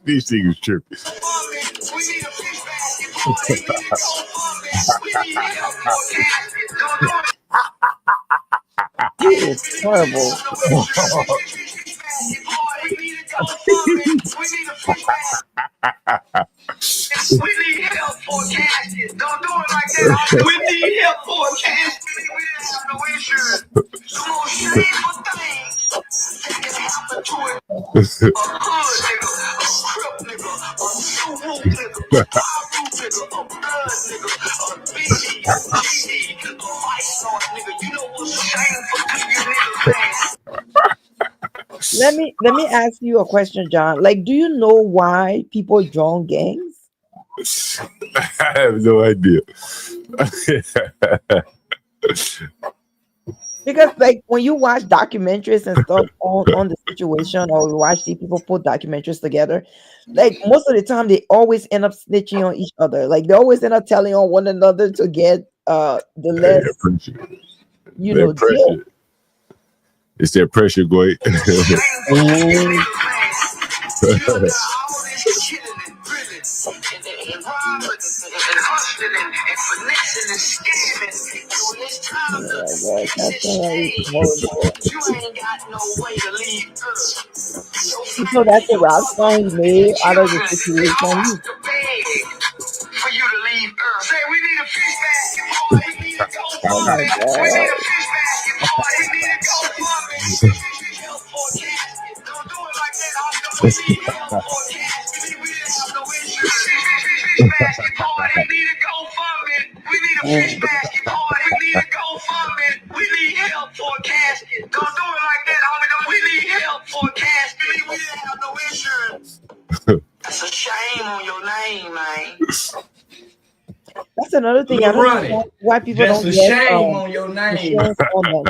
These niggas tripping. We need a fish basket party. We need a GoFundMe. We need help for a casket. Don't do it. He is horrible. We need help for a casket. Don't do it like that. We need help for a casket. We didn't have no insurance. Some more shameful things that can happen to it. A hood nigga, a crip nigga, a suwu nigga, a paru nigga, a blood nigga, a BD, a GD, a vice lord nigga. You know what's shameful to you niggas, man? Let me ask you a question, John. Like, do you know why people join gangs? I have no idea. Because like when you watch documentaries and stuff on the situation, or you see people put documentaries together, like most of the time they always end up snitching on each other. Like they always end up telling on one another to get the less deal. It's their pressure, boy. and robbing and hustling and finessing and scamming. And when it's time to fix this change, you ain't got no way to leave Earth. So So flat to that's the your rap song he mother and made your out of the children, they gon' situation. have to beg for you to leave Earth. Say we need a fish basket party, we need a Oh my GoFundMe, we need god. a fish basket party, we need a GoFundMe. Help for casket. Don't do it like that, Oscar. We need help for casket. We didn't have no insurance. Fish basket party, we need a GoFundMe. We need a fish basket party, we need a GoFundMe. We need help for a casket. Don't do it like that, homie. We need help for a casket. We didn't have no insurance. That's a shame on your name, man. That's another thing. I don't know why people That's don't a get shame on your name. insurance on them.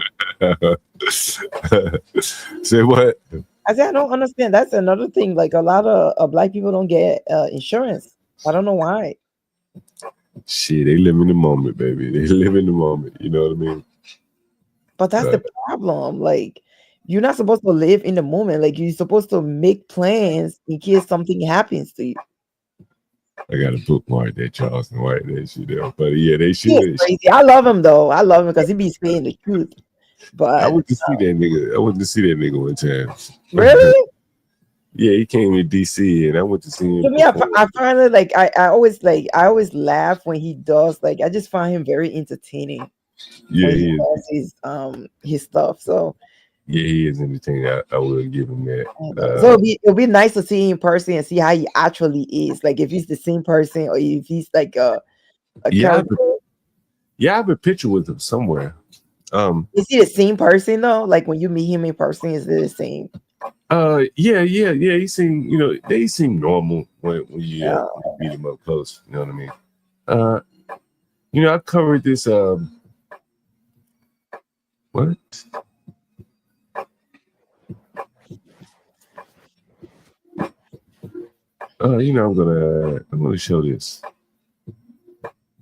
Say what? I said I don't understand. That's another thing. Like a lot of black people don't get insurance. I don't know why. Shit, they live in the moment, baby. They live in the moment. You know what I mean? But that's the problem. Like you're not supposed to live in the moment. Like you're supposed to make plans in case something happens to you. I got a bookmark that Charleston White that shit there. But yeah, they He is should. crazy. I love him though. I love him because he be saying the truth. But I went to see that nigga. I went to see that nigga one time. really? Yeah, he came to DC and I went to see him. To me, I find it like I always laugh when he does. Like I just find him very entertaining. Yeah, when he is. does his stuff. So Yeah, he is entertaining. I will give him that. so it'll be nice to see him in person and see how he actually is. Like if he's the same person or if he's like a character. I have a picture with him somewhere. Is he the same person though? Like when you meet him in person, is it the same? Yeah. He seemed, they seem normal when you meet him up close. You know what I mean? I covered this. What? I'm gonna show this.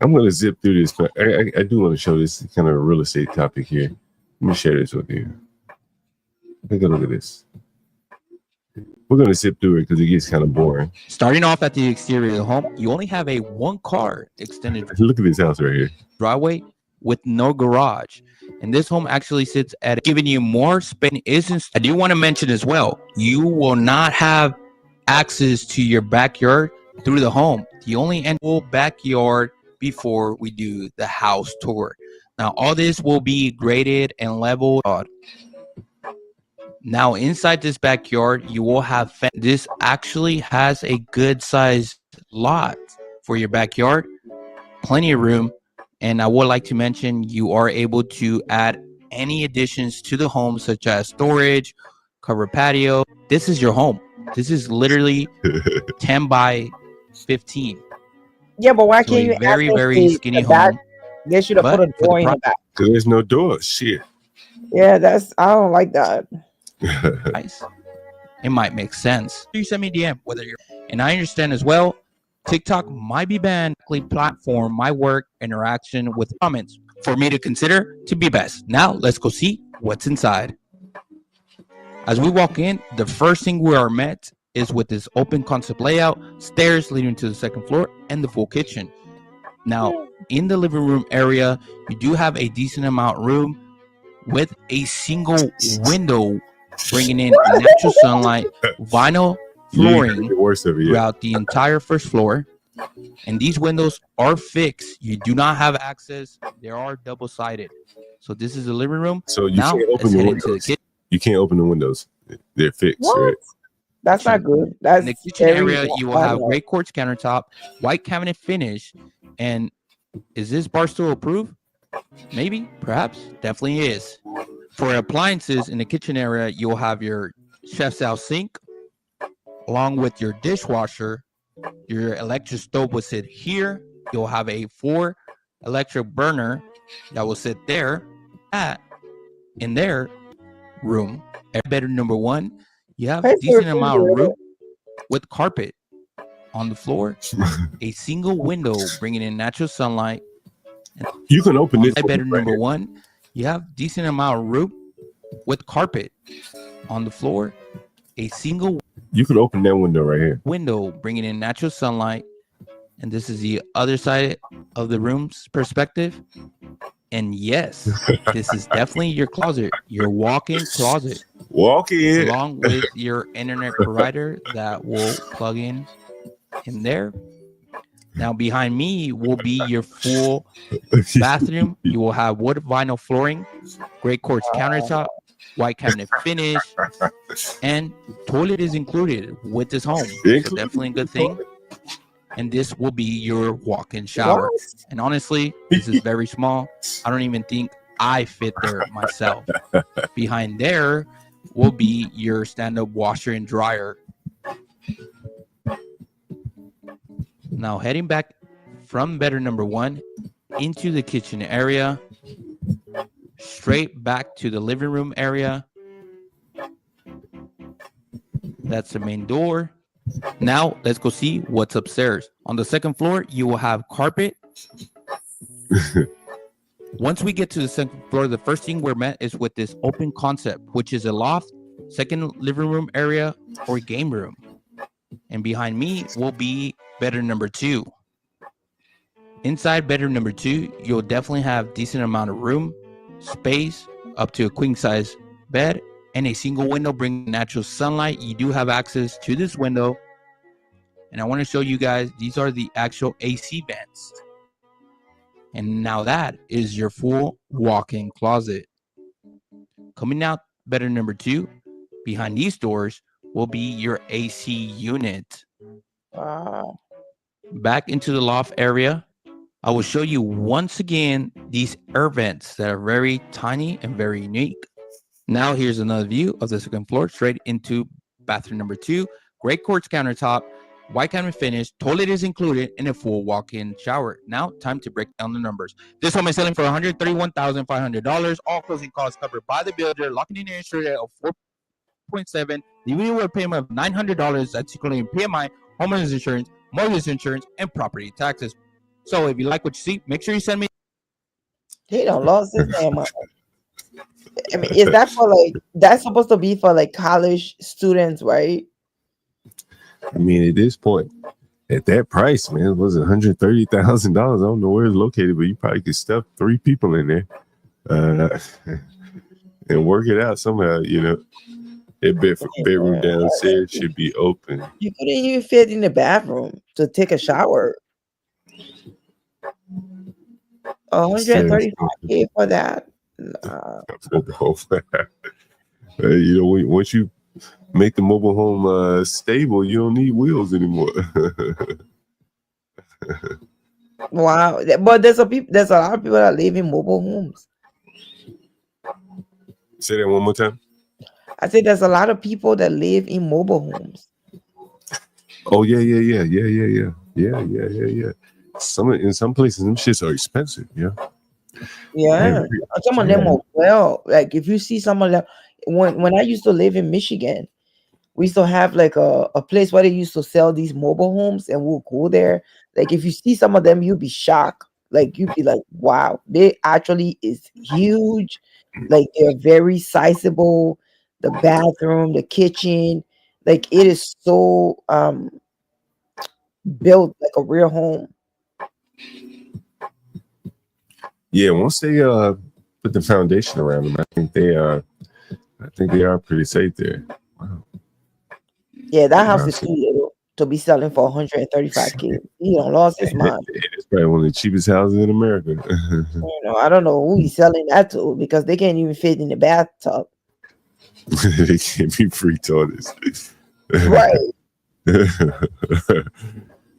I'm gonna zip through this, but I do want to show this kind of a real estate topic here. Let me share this with you. Take a look at this. We're gonna zip through it because it gets kind of boring. Starting off at the exterior of the home, you only have a one-car extended Look at this house right here. driveway with no garage. And this home actually sits at giving you more space. I do want to mention as well, you will not have access to your backyard through the home. You only enter backyard before we do the house tour. Now, all this will be graded and leveled. Now, inside this backyard, you will have this actually has a good sized lot for your backyard, plenty of room. And I would like to mention you are able to add any additions to the home, such as storage, covered patio. This is your home. This is literally 10 by 15. Yeah, but why So can't a you very, access very skinny the back? home. They should have But put a for the door in the back. Because there's no door. Shit. Yeah, I don't like that. Nice. It might make sense. You send me DM whether you're, and I understand as well. TikTok might be banned. Platform my work interaction with comments for me to consider to be best. Now let's go see what's inside. As we walk in, the first thing we are met is with this open concept layout, stairs leading to the second floor, and the full kitchen. Now, in the living room area, you do have a decent amount of room with a single window bringing in natural sunlight, vinyl flooring throughout the entire first floor. And these windows are fixed. You do not have access. They are double-sided. So this is the living room. So you now, can't open the windows. You can't open the windows. They're fixed, right? That's not good. That's in the kitchen area, you will have gray quartz countertop, white cabinet finish, and is this Barstool approved? Maybe, perhaps, definitely is. For appliances in the kitchen area, you will have your chef's house sink, along with your dishwasher. Your electric stove will sit here. You'll have a 4 electric burner that will sit there. In their room, bedroom number 1, you have a decent amount of room with carpet on the floor, a single window bringing in natural sunlight. You can open this bedroom number 1, you have decent amount of room with carpet on the floor, a single You could open that window right here. window bringing in natural sunlight, and this is the other side of the room's perspective. And yes, this is definitely your closet, your walk-in closet. Walk in. Along with your internet provider that will plug in there. Now behind me will be your full bathroom. You will have wood vinyl flooring, great quartz countertop, white cabinet finish, and toilet is included with this home. So definitely a good thing. And this will be your walk-in shower. What? And honestly, this is very small. I don't even think I fit there myself. Behind there will be your stand-up washer and dryer. Now heading back from bedroom number 1 into the kitchen area, straight back to the living room area. That's the main door. Now let's go see what's upstairs. On the second floor, you will have carpet. Once we get to the second floor, the first thing we're met is with this open concept, which is a loft, second living room area, or game room. And behind me will be bedroom number 2. Inside bedroom number 2, you'll definitely have decent amount of room, space, up to a queen size bed, and a single window bringing natural sunlight. You do have access to this window. And I want to show you guys, these are the actual AC vents. And now that is your full walk-in closet. Coming out bedroom number 2, behind these doors will be your AC unit. Wow. Back into the loft area, I will show you once again these air vents that are very tiny and very unique. Now here's another view of the second floor, straight into bathroom number 2. Great quartz countertop, white cabinet finish, toilet is included, and a full walk-in shower. Now, time to break down the numbers. This home is selling for $131,500. All closing costs covered by the builder, locking in your insurance rate of 4.7, leaving you with a payment of $900. That's including PMI, homeowners insurance, mortgage insurance, and property taxes. So if you like what you see, make sure you send me. He done lost his damn mind. I mean, is that for like, that's supposed to be for like college students, right? I mean, at this point, at that price, man, it was $130,000. I don't know where it's located, but you probably could stuff 3 people in there and work it out somehow. You know, that bedroom downstairs should be open. You couldn't even fit in the bathroom to take a shower. $135K for that. Nah. You know, once you make the mobile home stable, you don't need wheels anymore. Wow, but there's a lot of people that live in mobile homes. Say that one more time. I said there's a lot of people that live in mobile homes. Oh yeah. In some places, them shits are expensive. Yeah. Some of them are well. Like if you see some of them, when I used to live in Michigan, we used to have like a place where they used to sell these mobile homes, and we'll go there. Like if you see some of them, you'll be shocked. Like you'd be like, wow, they actually is huge. Like they're very sizable. The bathroom, the kitchen, like it is so built like a real home. Yeah, once they put the foundation around them, I think they are pretty safe there. Wow. Yeah, that house is too little to be selling for $135K. He done lost his mind. It's probably one of the cheapest houses in America. I don't know who he's selling that to because they can't even fit in the bathtub. They can't be free toilets. Right.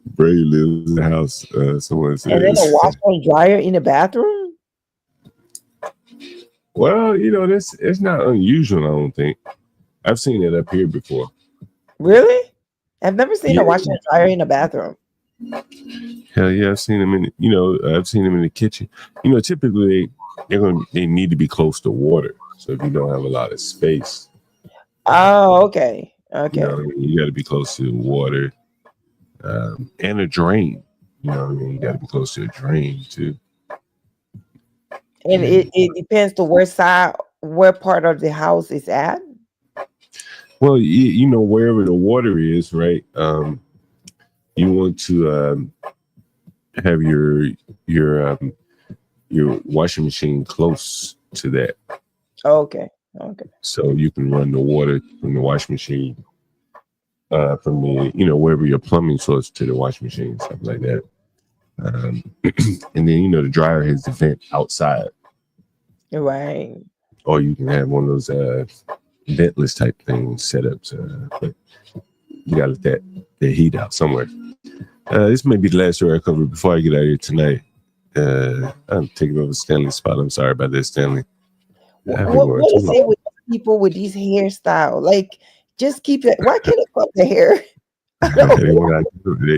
Bray lives in the house. Someone says. And then a washer and dryer in the bathroom? Well, you know, it's not unusual, I don't think. I've seen it up here before. Really? I've never seen a washer and dryer in a bathroom. Hell yeah, I've seen them in the kitchen. You know, typically they need to be close to water. So if you don't have a lot of space. Oh, okay. Okay. You know what I mean? You got to be close to water and a drain. You know what I mean? You got to be close to a drain too. And it depends to where part of the house is at. Well, you know, wherever the water is, right? You want to have your washing machine close to that, Okay. so you can run the water from the washing machine from the wherever your plumbing source to the washing machine, stuff like that. And then the dryer has the vent outside, Right. or you can have one of those ventless type things setups, but you gotta let that heat out somewhere. This may be the last story I cover before I get out of here tonight. I'm taking over Stanley's spot. I'm sorry about that, Stanley. What is it with people with these hairstyle? Like, just keep it. Why can't it cut the hair?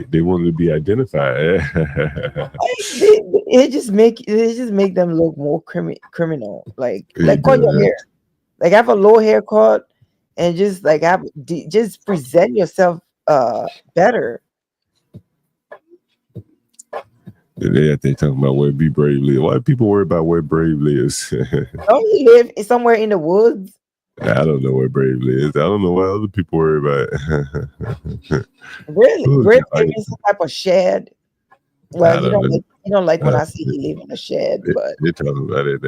They want to be identified. It just make them look more criminal. Like cut your hair. Like have a low haircut and just like just present yourself better. They talking about where Be Brave live. Why do people worry about where Brave lives? Don't he live somewhere in the woods? I don't know where Brave lives. I don't know why other people worry about it. Really? Brave live in some type of shed. Well, you don't like when I see he live in a shed, but they're talking about it.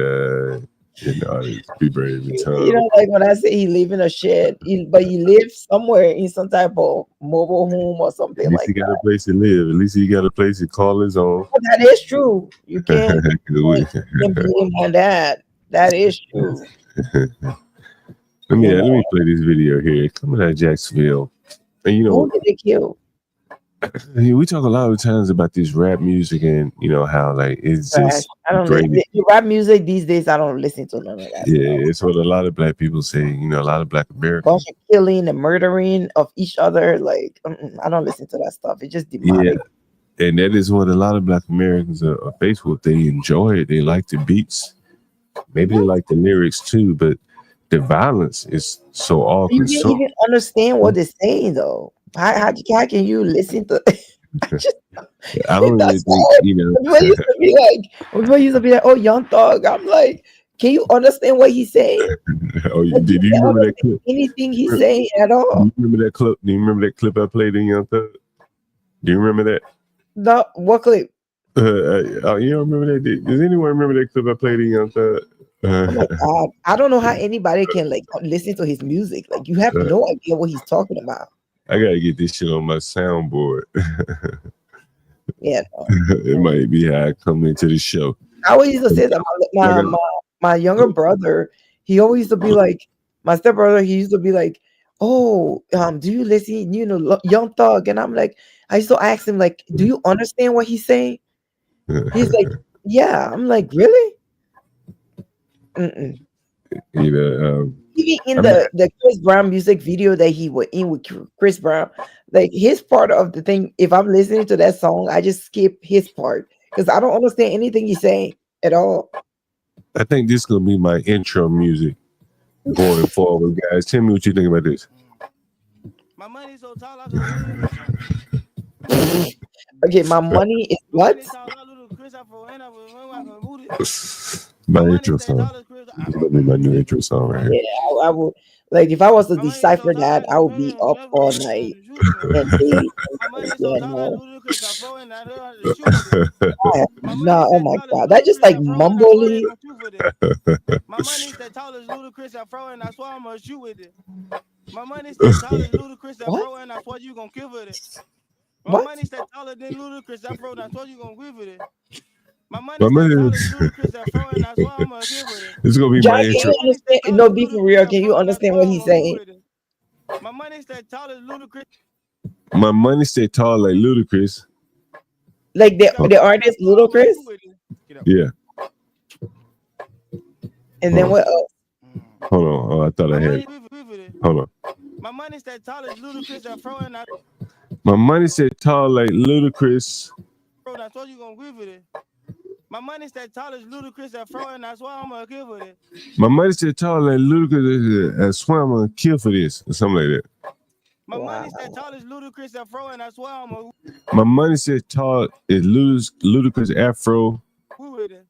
Be Brave in town. you don't like when I say he live in a shed, but he lives somewhere in some type of mobile home or something like He got a place to live. At least he got a place to call his own. Well, that is true. You can't blame him on that. That is true. Let me play this video here. Coming out of Jacksonville, and who did they kill? We talk a lot of times about this rap music and how like it's just I don't listen. Rap music these days. I don't listen to none of that. Yeah, it's what a lot of black people say. A lot of black Americans. Bunch of killing and murdering of each other. Like I don't listen to that stuff. It's just demonic. Yeah, and that is what a lot of black Americans are faced with. They enjoy it. They like the beats. Maybe they like the lyrics too, but the violence is so all You can't even understand what they're saying though. How can you listen to? I don't really think Everybody used to be like, "Oh, Young Thug." I'm like, can you understand what he's saying? Did you remember that clip? Anything he's saying at all? Do you remember that clip? Do you remember that clip I played in Young Thug? Do you remember that? No, what clip? You don't remember that? Does anyone remember that clip I played in Young Thug? Oh my God. I don't know how anybody can like listen to his music. Like you have no idea what he's talking about. I gotta get this shit on my soundboard. Yeah, it might be how I come into the show. I always used to say that my younger brother, he always used to be like, my stepbrother, he used to be like, "Oh, do you listen? Young Thug?" And I'm like, I used to ask him like, "Do you understand what he's saying?" He's like, "Yeah." I'm like, "Really?" Even in the Chris Brown music video that he was in with Chris Brown, like his part of the thing, if I'm listening to that song, I just skip his part because I don't understand anything he's saying at all. I think this is gonna be my intro music going forward, guys. Tell me what you think about this. My money's so tall, Okay, my money is what? My intro song. This is gonna be my new intro song right here. Yeah, I would like if I was to decipher that, I would be up all night and days. No, oh my God, that just like mumbling. My money's that tall as Ludacris and Fro, and I swear I'm gonna shoot with it. My money's that tall as Ludacris and Fro, and I swear you gonna kill with it. My money's that taller than Ludacris and Fro, and I swear you gonna give with it. My money's that tall as Ludacris and Fro, and I swear I'm gonna give with it. This is gonna be John, my can intro. you understand? No, be for real. Can you understand what he's saying? My money's that tall as Ludacris. My money stay tall like Ludacris. Like the artist Ludacris? Yeah. And then what else? Hold on. Oh, I thought I had. Hold on. My money's that tall as Ludacris and Fro, and I. My money said tall like Ludacris. Bro, that's what you gonna give with it. My money's that tall as Ludacris and Fro, and that's why I'm gonna give with it. My money said tall like Ludacris. I swear I'm gonna kill for this or something like that. My money's that tall as Ludacris and Fro, and that's why I'm gonna. My money said tall is Ludacris Afro. With it.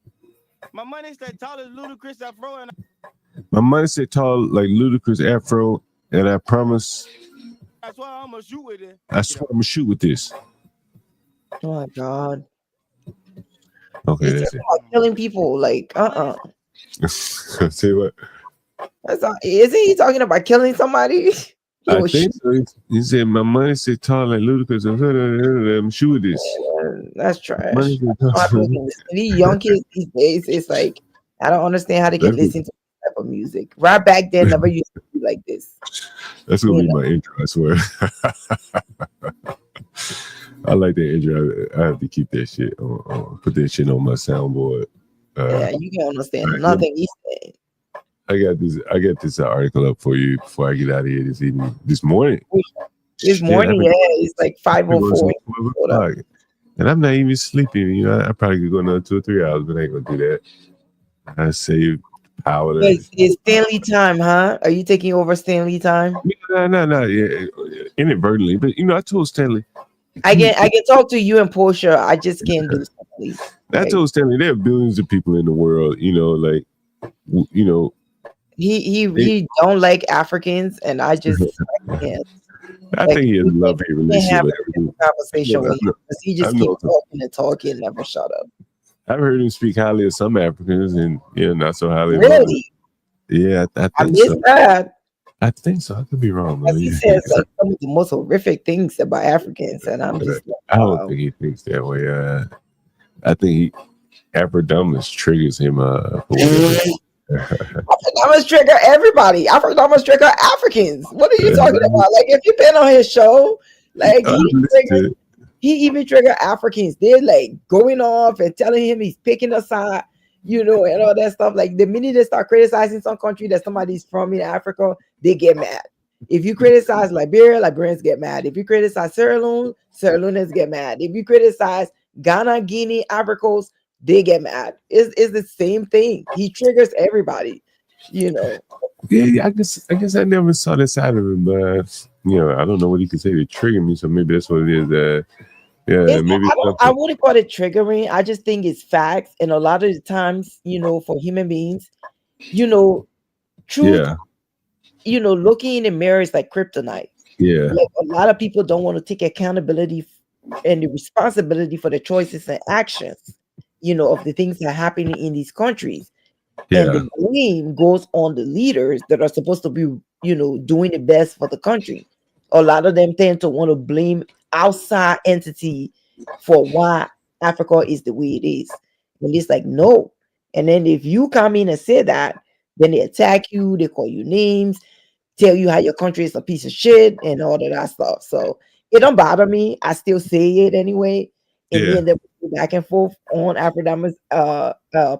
My money's that tall as Ludacris and Fro, and. My money said tall like Ludacris Afro, and I promise. That's why I'm gonna shoot with it. I swear I'm gonna shoot with this. Oh my God. Okay, He's that's talking about killing people. Like, it. Say what? That's not, isn't he talking about killing somebody? I think so. He said, "My money said tall like Ludacris." I'm sure this. That's trash. Money said I tall. don't think these young kids these days, it's like I don't understand how they can That's listen to this type of music. Right back then, never used to be like this. That's gonna be my intro. I swear. I like that intro. I have to keep that shit put that shit on my soundboard. Yeah, you can't understand nothing he said. I got this article up for you before I get out of here this morning. This morning, it's like 5:04. And I'm not even sleeping. You know, I probably could go another 2 or 3 hours, but I ain't gonna do that. I save power. It's Stanley time, huh? Are you taking over Stanley time? No, yeah, inadvertently. But you know, I told Stanley. I can talk to you and Portia. I just can't do something. I told Stanley there are billions of people in the world. You know, like you know. He don't like Africans, and I just can't. I think he has a love-hate relationship have with a everything. conversation with him because he just keeps talking and talking, never shut up. I've heard him speak highly of some Africans, and not so highly. Really? Yeah, I think missed so. that. I think so. I could be wrong. Because he says like some of the most horrific things about Africans, and I'm just like, I don't think he thinks that way. I think Afrodamus triggers him. Afrodamus trigger everybody. Afrodamus trigger Africans. What are you talking about? Like, if you've been on his show, like he even trigger Africans. They're like going off and telling him he's picking a side, and all that stuff. Like the minute they start criticizing some country that somebody's from in Africa, they get mad. If you criticize Liberia, Liberians get mad. If you criticize Sierra Leone, Sierra Leoneans get mad. If you criticize Ghana, Guinea, Ivory Coast, they get mad. It's the same thing. He triggers everybody, Yeah, I guess I never saw that side of him, but I don't know what he could say to trigger me. So maybe that's what it is. Maybe I wouldn't call it triggering. I just think it's facts, and a lot of the times, for human beings, truth. Looking in the mirror is like kryptonite. Yeah, like a lot of people don't want to take accountability and the responsibility for the choices and actions. Of the things that are happening in these countries. Yeah. And the blame goes on the leaders that are supposed to be, doing the best for the country. A lot of them tend to want to blame outside entity for why Africa is the way it is. And it's like, no. And then if you come in and say that, then they attack you, they call you names, tell you how your country is a piece of shit and all of that stuff. So it don't bother me. I still say it anyway. And me and them back and forth on Afrodamus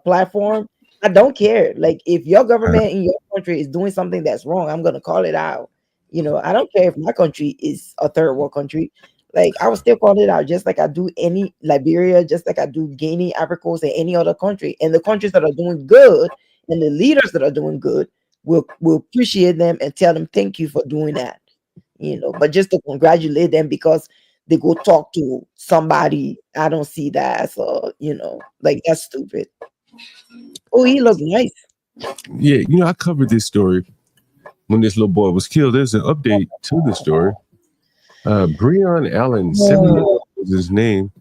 platform. I don't care. Like, if your government in your country is doing something that's wrong, I'm gonna call it out. I don't care if my country is a third world country. Like, I will still call it out, just like I do any Liberia, just like I do Guinea, Ivory Coast, and any other country. And the countries that are doing good and the leaders that are doing good will appreciate them and tell them thank you for doing that. But just to congratulate them because they go talk to somebody, I don't see that. So, like, that's stupid. Oh, he looked nice. Yeah, I covered this story when this little boy was killed. There's an update to the story. Breon Allen, 7 years old is his name.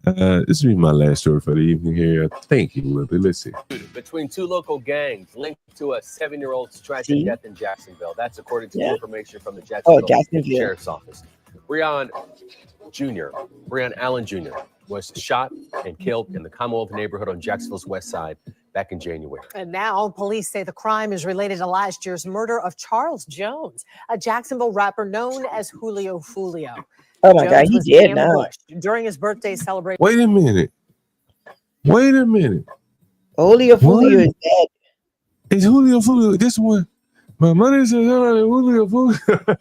This will be my last story for the evening here. I think it will be. Let's see. Between two local gangs linked to a 7-year-old's tragic death in Jacksonville. That's according to information from the Jacksonville Sheriff's Office. Breon Allen Jr. was shot and killed in the Commonwealth neighborhood on Jacksonville's west side back in January. And now police say the crime is related to last year's murder of Charles Jones, a Jacksonville rapper known as Julio Fulio. Oh my God, he dead now. During his birthday celebration. Wait a minute. Julio Fulio is dead. It's Julio Fulio. This one. My money says Julio Fulio.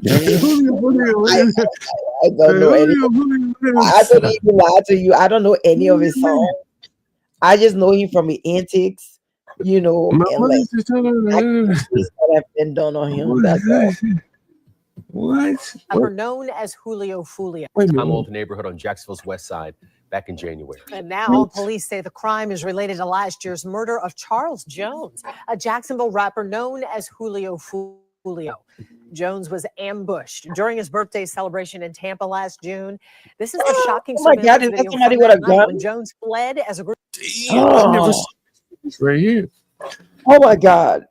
I don't know any. I don't even lie to you. I don't know any of his songs. I just know him from the antics, and like that have been done on him. That's all. What? Rapper known as Julio Fulio. Commonwealth neighborhood on Jacksonville's west side back in January. And now police say the crime is related to last year's murder of Charles Jones, a Jacksonville rapper known as Julio Fulio. Jones was ambushed during his birthday celebration in Tampa last June. This is the shocking Oh my God, surveillance is that video somebody from with that a night gun? when Jones fled as a group. Damn, I never saw this right here. Oh my God.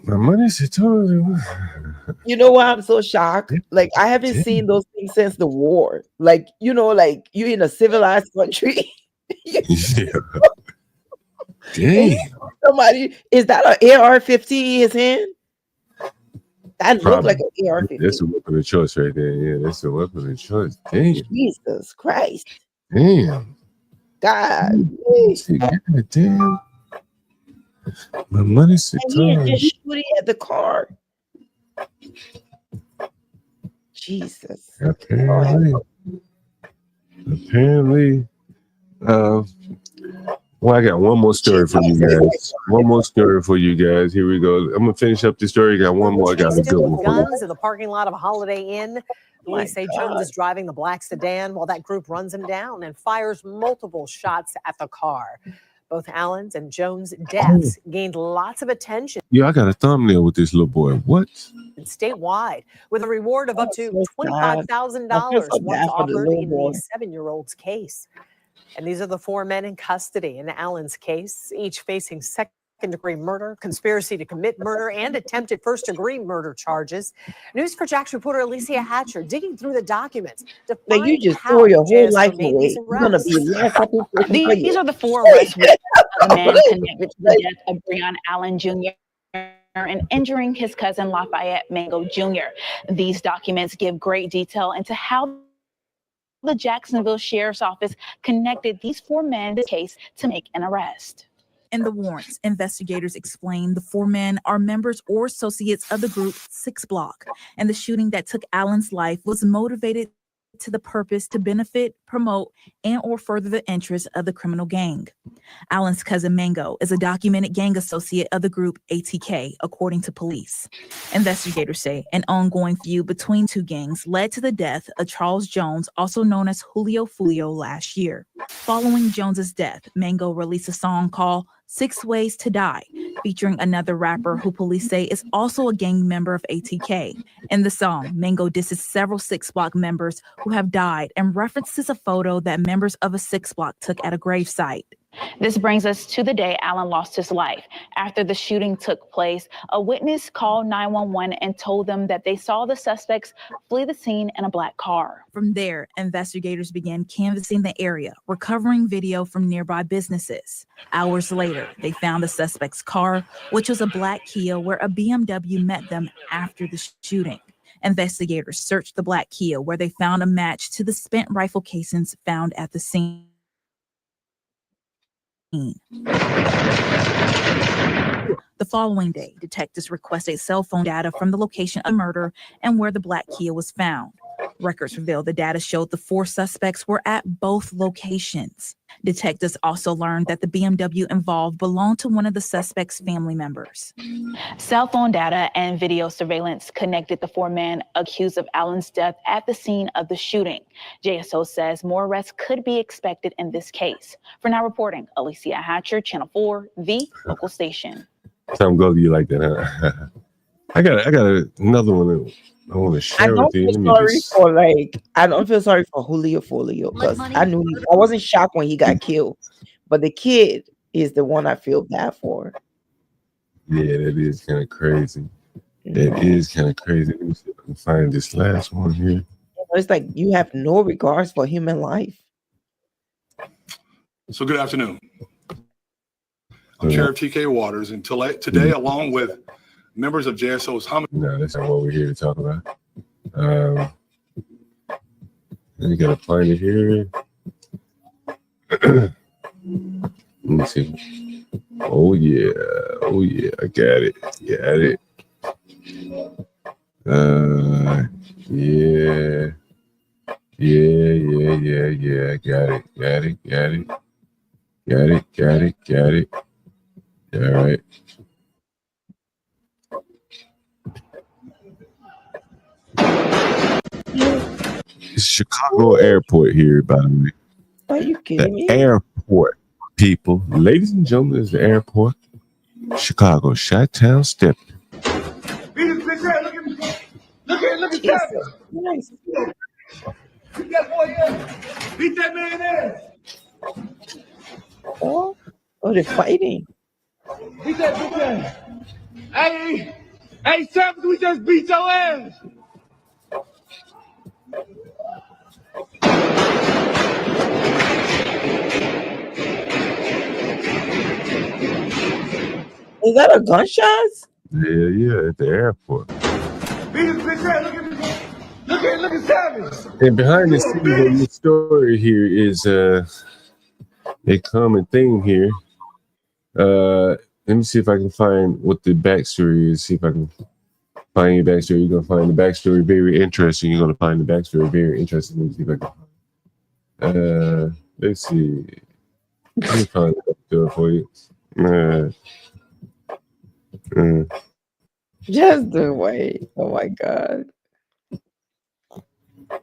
My money said totally. You know why I'm so shocked? Like, I haven't seen those things since the war. Like, you know, like you're in a civilized country. Yeah. And Damn. somebody, is that an AR-15 in his hand? That looked like an AR-15. That's a weapon of choice right there. Yeah, that's a weapon of choice. Damn. Jesus Christ. Damn. God. God damn. My money said And he is totally. just shooting at the car. Jesus. Apparently. Well, I got one more story for you guys. One more story for you guys. Here we go. I'm gonna finish up the story. Got one more. I got a good one With for you. guns in the parking lot of a Holiday Inn. Police say Jones is driving the black sedan while that group runs him down and fires multiple shots at the car. Both Allen's and Jones' deaths gained lots of attention. Yeah, I got a thumbnail with this little boy. What? Statewide, with a reward of up to $25,000 so once bad for the offered little in boy. the 7-year-old's case. And these are the 4 men in custody in Allen's case, each facing second-degree murder, conspiracy to commit murder, and attempted first-degree murder charges. News for Jack's reporter Alicia Hatcher digging through the documents to Like, find you just how throw your whole JSO life made away. these You're gonna arrests. be locked up in prison for These you. are the 4 arrests of the man connected to the death of Breon Allen Jr. and injuring his cousin Lafayette Mango Jr. These documents give great detail into how the Jacksonville Sheriff's Office connected these 4 men in this case to make an arrest. In the warrants, investigators explained the 4 men are members or associates of the group 6 Block, and the shooting that took Allen's life was motivated to the purpose to benefit, promote, and or further the interests of the criminal gang. Allen's cousin Mango is a documented gang associate of the group ATK, according to police. Investigators say an ongoing feud between 2 gangs led to the death of Charles Jones, also known as Julio Fulio, last year. Following Jones's death, Mango released a song called 6 Ways to Die, featuring another rapper who police say is also a gang member of ATK. In the song, Mango disses several 6 Block members who have died and references a photo that members of a 6 Block took at a gravesite. This brings us to the day Allen lost his life. After the shooting took place, a witness called 911 and told them that they saw the suspects flee the scene in a black car. From there, investigators began canvassing the area, recovering video from nearby businesses. Hours later, they found the suspect's car, which was a black Kia where a BMW met them after the shooting. Investigators searched the black Kia where they found a match to the spent rifle casings found at the scene. The following day, detectives requested cell phone data from the location of murder and where the black Kia was found. Records revealed the data showed the 4 suspects were at both locations. Detectives also learned that the BMW involved belonged to one of the suspects' family members. Cell phone data and video surveillance connected the 4 men accused of Allen's death at the scene of the shooting. JSO says more arrests could be expected in this case. For now reporting, Alicia Hatcher, Channel 4, the local station. Something goes to you like that, huh? I got another one that I want to share with you. I don't feel sorry for Julio Folio because I wasn't shocked when he got killed, but the kid is the one I feel bad for. Yeah, that is kind of crazy. That is kind of crazy. Let me see if I can find this last one here. It's like you have no regards for human life. So good afternoon. I'm Sheriff TK Waters, and today, along with members of JSO's No, that's not what we're here to talk about. You gotta find it here. Let me see. Oh yeah, I got it. Yeah. Got it. All right. It's Chicago Airport here, by the way. Are you kidding me? Airport, people. Ladies and gentlemen, it's the airport. Chicago, Chi-Town, Step. Look at Travis. Nice. Beat that boy ass. Beat that man ass. Oh, they're fighting. Beat that bitch ass. Hey, Travis, we just beat your ass. Is that a gunshots? Yeah, at the airport. Beat his bitch ass. Look at Travis. And behind the scenes on this story here is a common thing here. Let me see if I can find what the backstory is. See if I can find your backstory. You're gonna find the backstory very interesting. You're gonna find the backstory very interesting. Let me see if I can. Let's see. Let me find the backstory for you. Just the way. Oh my God.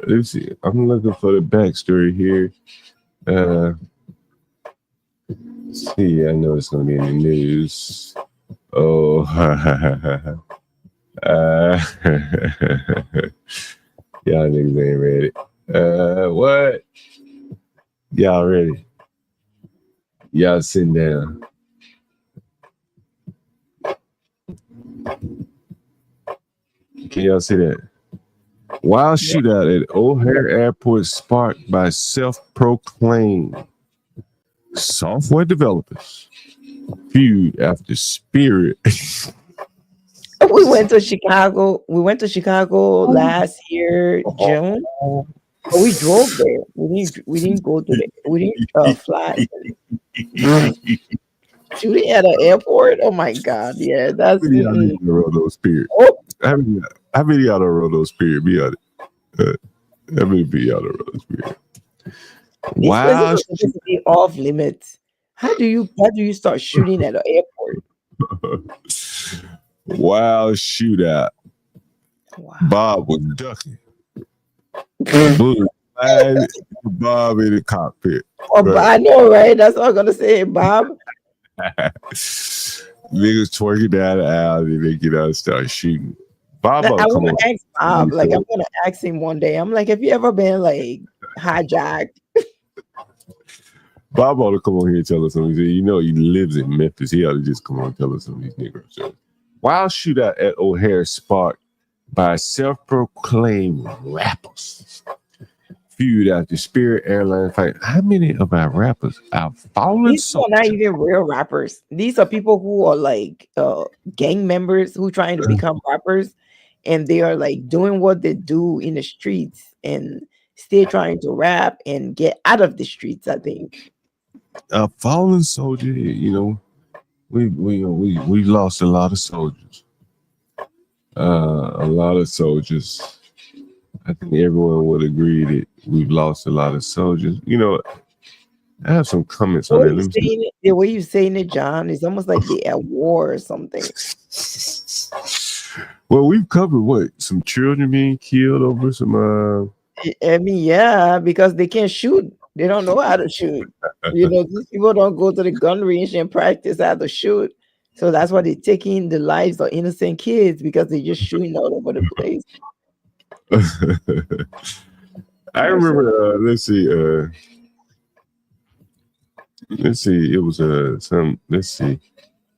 Let's see. I'm looking for the backstory here. See, I know it's gonna be in the news. Oh, y'all niggas ain't ready. What? Y'all ready? Y'all sitting down. Can y'all see that? Wild shootout at O'Hare Airport sparked by self-proclaimed software developers. Feud after Spirit. We went to Chicago. We went to Chicago last year, June. But we drove there. We didn't go to the. We didn't fly. Shooting at an airport. Oh my God! Yeah, that's. How many y'all rode those Spirit? How many y'all don't roll those Spirit? Be honest. How many y'all don't roll those Spirit? Wow. This is supposed to be off limits. How do you start shooting at an airport? Wild shootout. Wow. Bob was ducking. Bullet flying Bob in the cockpit. Oh, I know, right? That's what I'm gonna say, Bob. Niggas twerking down the aisle and they get out and start shooting. Bob, I want to ask Bob. Like, I'm gonna ask him one day. I'm like, have you ever been like hijacked? Bob ought to come on here and tell us something. You know, he lives in Memphis. He ought to just come on and tell us some of these Negro stories. Wild shootout at O'Hare sparked by self-proclaimed rappers. Feud after Spirit Airlines fight. How many of our rappers are fallen? These are not even real rappers. These are people who are like gang members who trying to become rappers, and they are like doing what they do in the streets and still trying to rap and get out of the streets. I think. A fallen soldier. You know, we lost a lot of soldiers. A lot of soldiers. I think everyone would agree that we've lost a lot of soldiers. You know, I have some comments on that. The way you're saying it, John, is almost like they're at war or something. Well, we've covered what? Some children being killed over some I mean, yeah, because they can't shoot. They don't know how to shoot. You know, these people don't go to the gun range and practice how to shoot. So that's why they're taking the lives of innocent kids because they're just shooting all over the place. I remember let's see, it was let's see.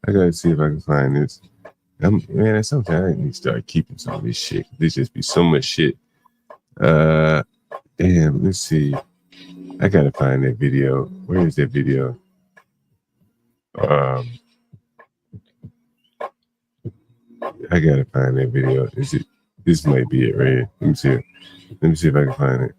I gotta see if I can find this. Man, sometimes I need to start keeping some of this shit. There's just be so much shit. Damn, let's see. I gotta find that video. Where is that video? I gotta find that video. Is it? This might be it right here. Let me see it. Let me see if I can find it.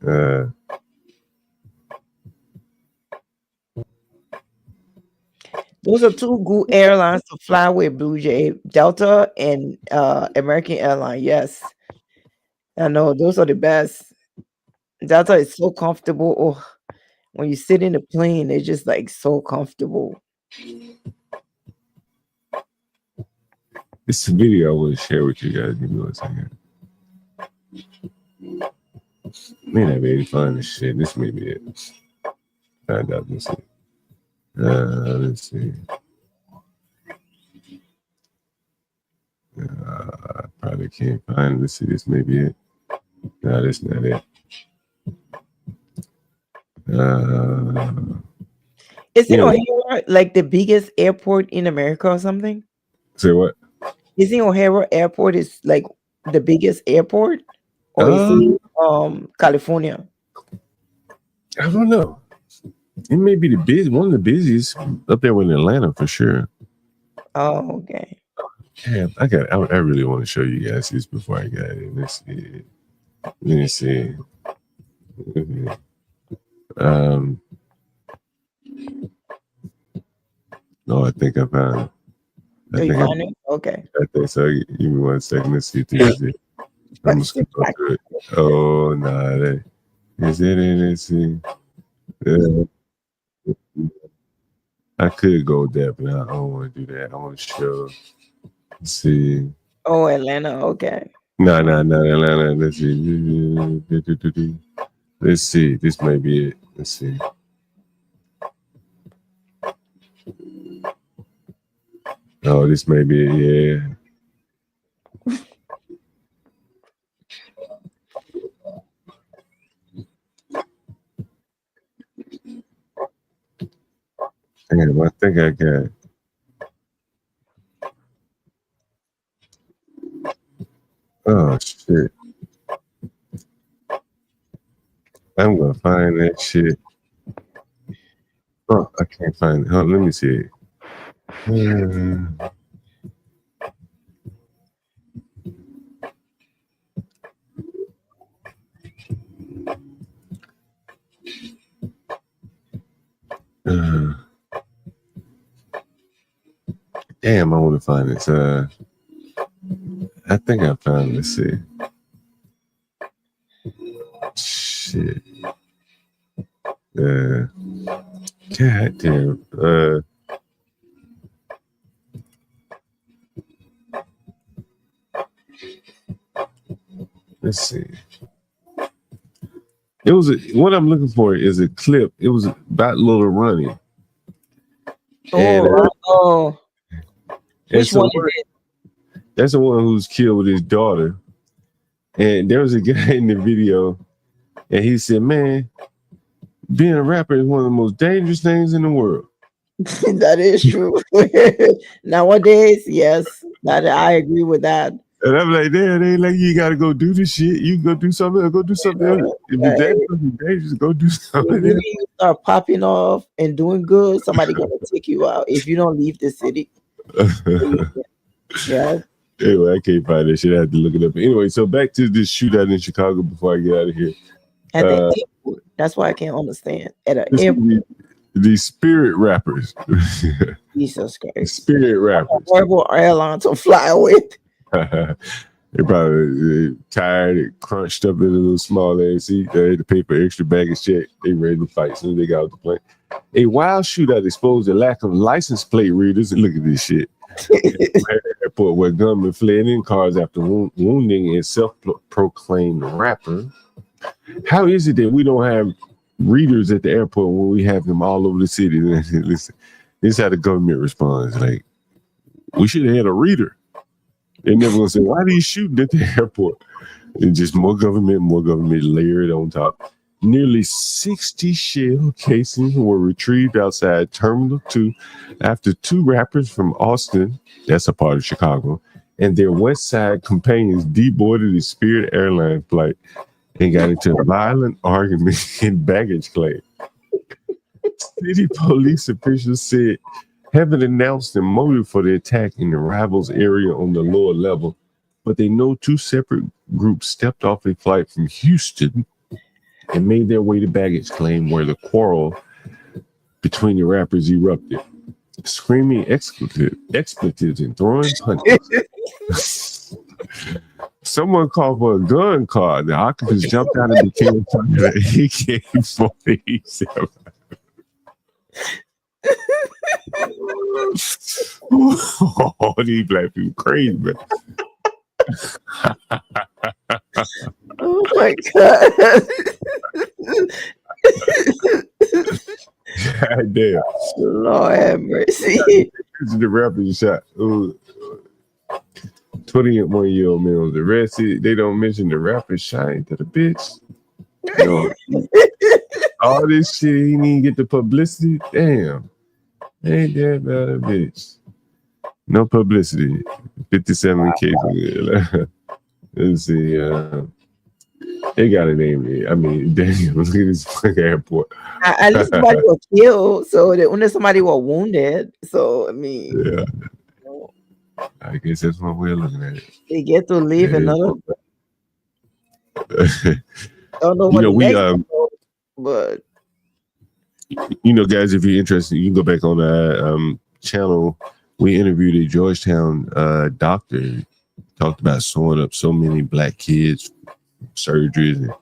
Those are two good airlines to fly with, Blue Jay, Delta and American Airlines. Yes, I know those are the best. Delta is so comfortable. Oh, when you sit in the plane, it's just like so comfortable. This video I want to share with you guys. Give me 1 second. Man, I made fun of shit. This may be it. Find out. Let's see. Let's see. I probably can't find it. Let's see, this may be it. No, that's not it. Isn't O'Hara like the biggest airport in America or something? Say what? Isn't O'Hara Airport is like the biggest airport, or is it California? I don't know. It may be one of the busiest up there in Atlanta for sure. Oh, okay. Yeah, I really want to show you guys this before I got it. Let's see. Let me see. No, I think I found it. You found it? Okay. I think so. Give me 1 second. Let's see if this is it. I'm gonna skip up to it. Oh, no. Is it in? Let's see. I could go with that, but I don't want to do that. I want to show. Let's see. Oh, Atlanta. Okay. No, Atlanta. Let's see. Let's see. This may be it. Let's see. Oh, this may be it. Yeah. Damn, I think I got it. Oh, shit. I'm going to find that shit. Oh, I can't find it. Let me see it. Damn, I want to find it. I think I found it. Let's see. Shit. God damn. Let's see. It was what I'm looking for is a clip. It was about Little Ronnie. Which one is it? That's the one who's killed with his daughter. And there was a guy in the video, and he said, "Man, being a rapper is one of the most dangerous things in the world." That is true. Nowadays, yes, that I agree with that. And I'm like, damn, they like you gotta go do this shit. You can go do something else. Go do something else. If it's dangerous, go do something else. You start popping off and doing good, somebody gonna take you out if you don't leave the city. Yeah. Anyway, I can't find that shit. I have to look it up. Anyway, so back to this shootout in Chicago before I get out of here. At the airport. That's why I can't understand. At an airport. These spirit rappers. Jesus Christ. Spirit rappers. Horrible airline to fly with. They probably tired and crunched up in a little small ass seat. They had to pay for extra baggage check. They ready to fight as soon as they got off the plane. A wild shootout exposed the lack of license plate readers. Look at this shit. Airport where gunmen fled in cars after wounding a self-proclaimed rapper. How is it that we don't have readers at the airport when we have them all over the city? Listen, this is how the government responds. Like, we should have had a reader. They're never gonna say, why are you shooting at the airport? And just more government layered on top. Nearly 60 shell casings were retrieved outside Terminal 2 after two rappers from Austin, that's a part of Chicago, and their West Side companions deboarded a Spirit Airlines flight and got into a violent argument in baggage claim. City police officials said haven't announced the motive for the attack in the rivals area on the lower level, but they know two separate groups stepped off a flight from Houston and made their way to baggage claim where the quarrel between the rappers erupted, screaming expletives and throwing punches. Someone called for a gun car. The occupants jumped out and became an AK-47. Oh, these black people crazy, man. Oh my God. God damn. Lord have mercy. The rappers shot. 21-year-old man was arrested. They don't mention the rapper Shine to the bitch. You know, all this shit, he didn't even get the publicity. Damn. Ain't that about a bitch? No publicity. 57 cases. Let's see. They got a name. I mean, damn, look at this fucking airport. At least somebody was killed, so only somebody was wounded. So I mean, yeah. I guess that's one way of looking at it. They get to live another. Don't know you what know, the we next but you know, guys, if you're interested, you can go back on the channel. We interviewed a Georgetown doctor, talked about sewing up so many black kids, surgeries, and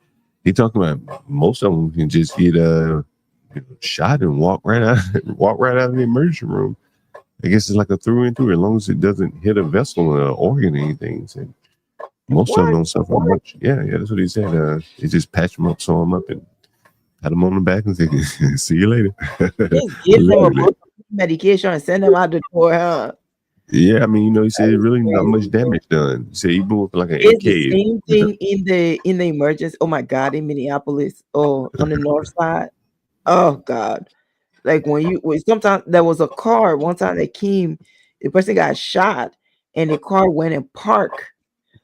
he talked about most of them can just get shot and walk right out of the emergency room. I guess it's like a through and through, as long as it doesn't hit a vessel or an organ or anything. So most of them don't suffer much. Yeah, that's what he said. He just patch them up, sew them up, and pat them on the back and say, "See you later." just give them a medication and send them out the door, huh? Yeah, I mean, you know, he said really not much damage done. He said even with like an It's AK. the same thing in the emergency. Oh my God, in Minneapolis, on the north side. Oh God, like when sometimes there was a car one time that came, the person got shot, and the car went and parked.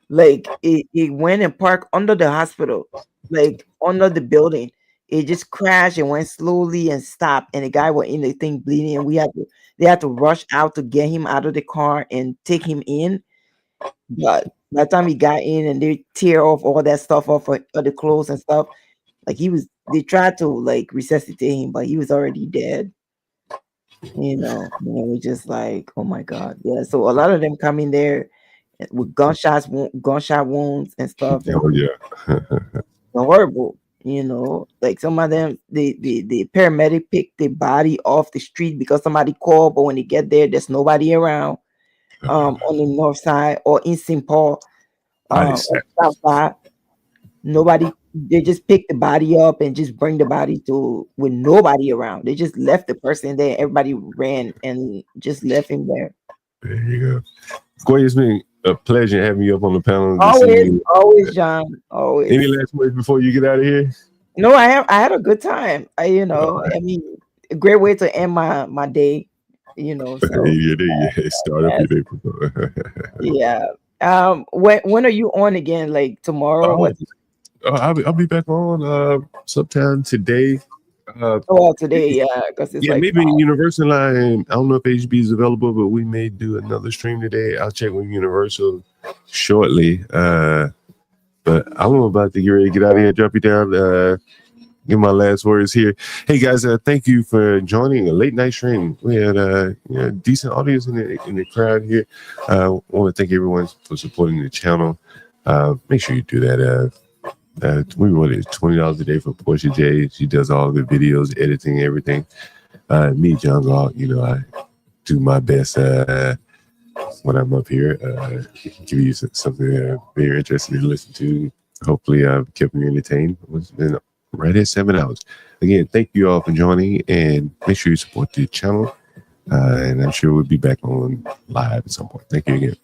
Like it went and parked under the hospital, like under the building. It just crashed and went slowly and stopped, and the guy was in the thing bleeding, and they had to rush out to get him out of the car and take him in. But by the time he got in and they tear off all that stuff off of the clothes and stuff, like they tried to like resuscitate him, but he was already dead. You know, we're just like, oh my God. Yeah. So a lot of them come in there with gunshot wounds and stuff. Oh yeah. Horrible. You know, like some of them, the paramedic picked the body off the street because somebody called, but when they get there, there's nobody around. On the north side or in St. Paul, south side, nobody. They just pick the body up and just bring the body with nobody around. They just left the person there. Everybody ran and just left him there. There you go. Goya, it's been a pleasure having you up on the panel. Always, John. Always. Any last words before you get out of here? No, I had a good time. I mean, a great way to end my day. You know, so start up your day. Yeah. When are you on again? Like tomorrow? I'll be back on sometime today. Today, yeah, because it's like maybe Universal Line. I don't know if HB is available, but we may do another stream today. I'll check with Universal shortly. But I'm about to get ready to get out of here, drop you down. Give my last words here. Hey guys, thank you for joining a late night stream. We had a decent audience in the crowd here. I want to thank everyone for supporting the channel. Make sure you do that. We wanted $20 a day for Portia J. She does all the videos, editing, everything. Me, John Galt, I do my best when I'm up here. Give you something very interesting to listen to. Hopefully, I've kept you entertained. It's been right at 7 hours. Again, thank you all for joining, and make sure you support the channel. And I'm sure we'll be back on live at some point. Thank you again.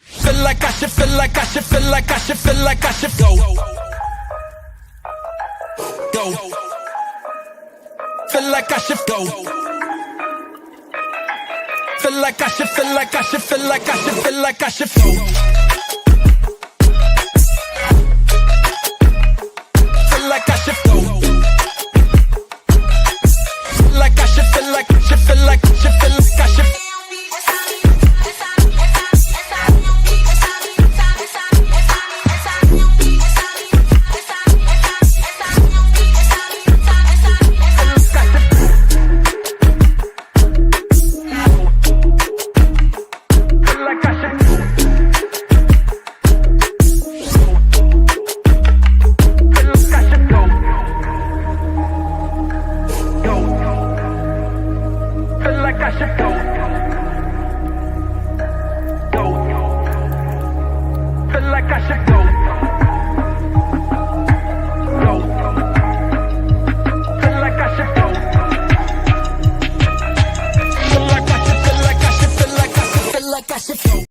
Feel like I should, feel like I should, feel like I should, feel like I should go. Go. Feel like I should go. Feel like I should, feel like I should, feel like I should, feel like I should go. Feel like I should go. Feel like I should, feel like I should, feel like I should, feel like I should. I should flow.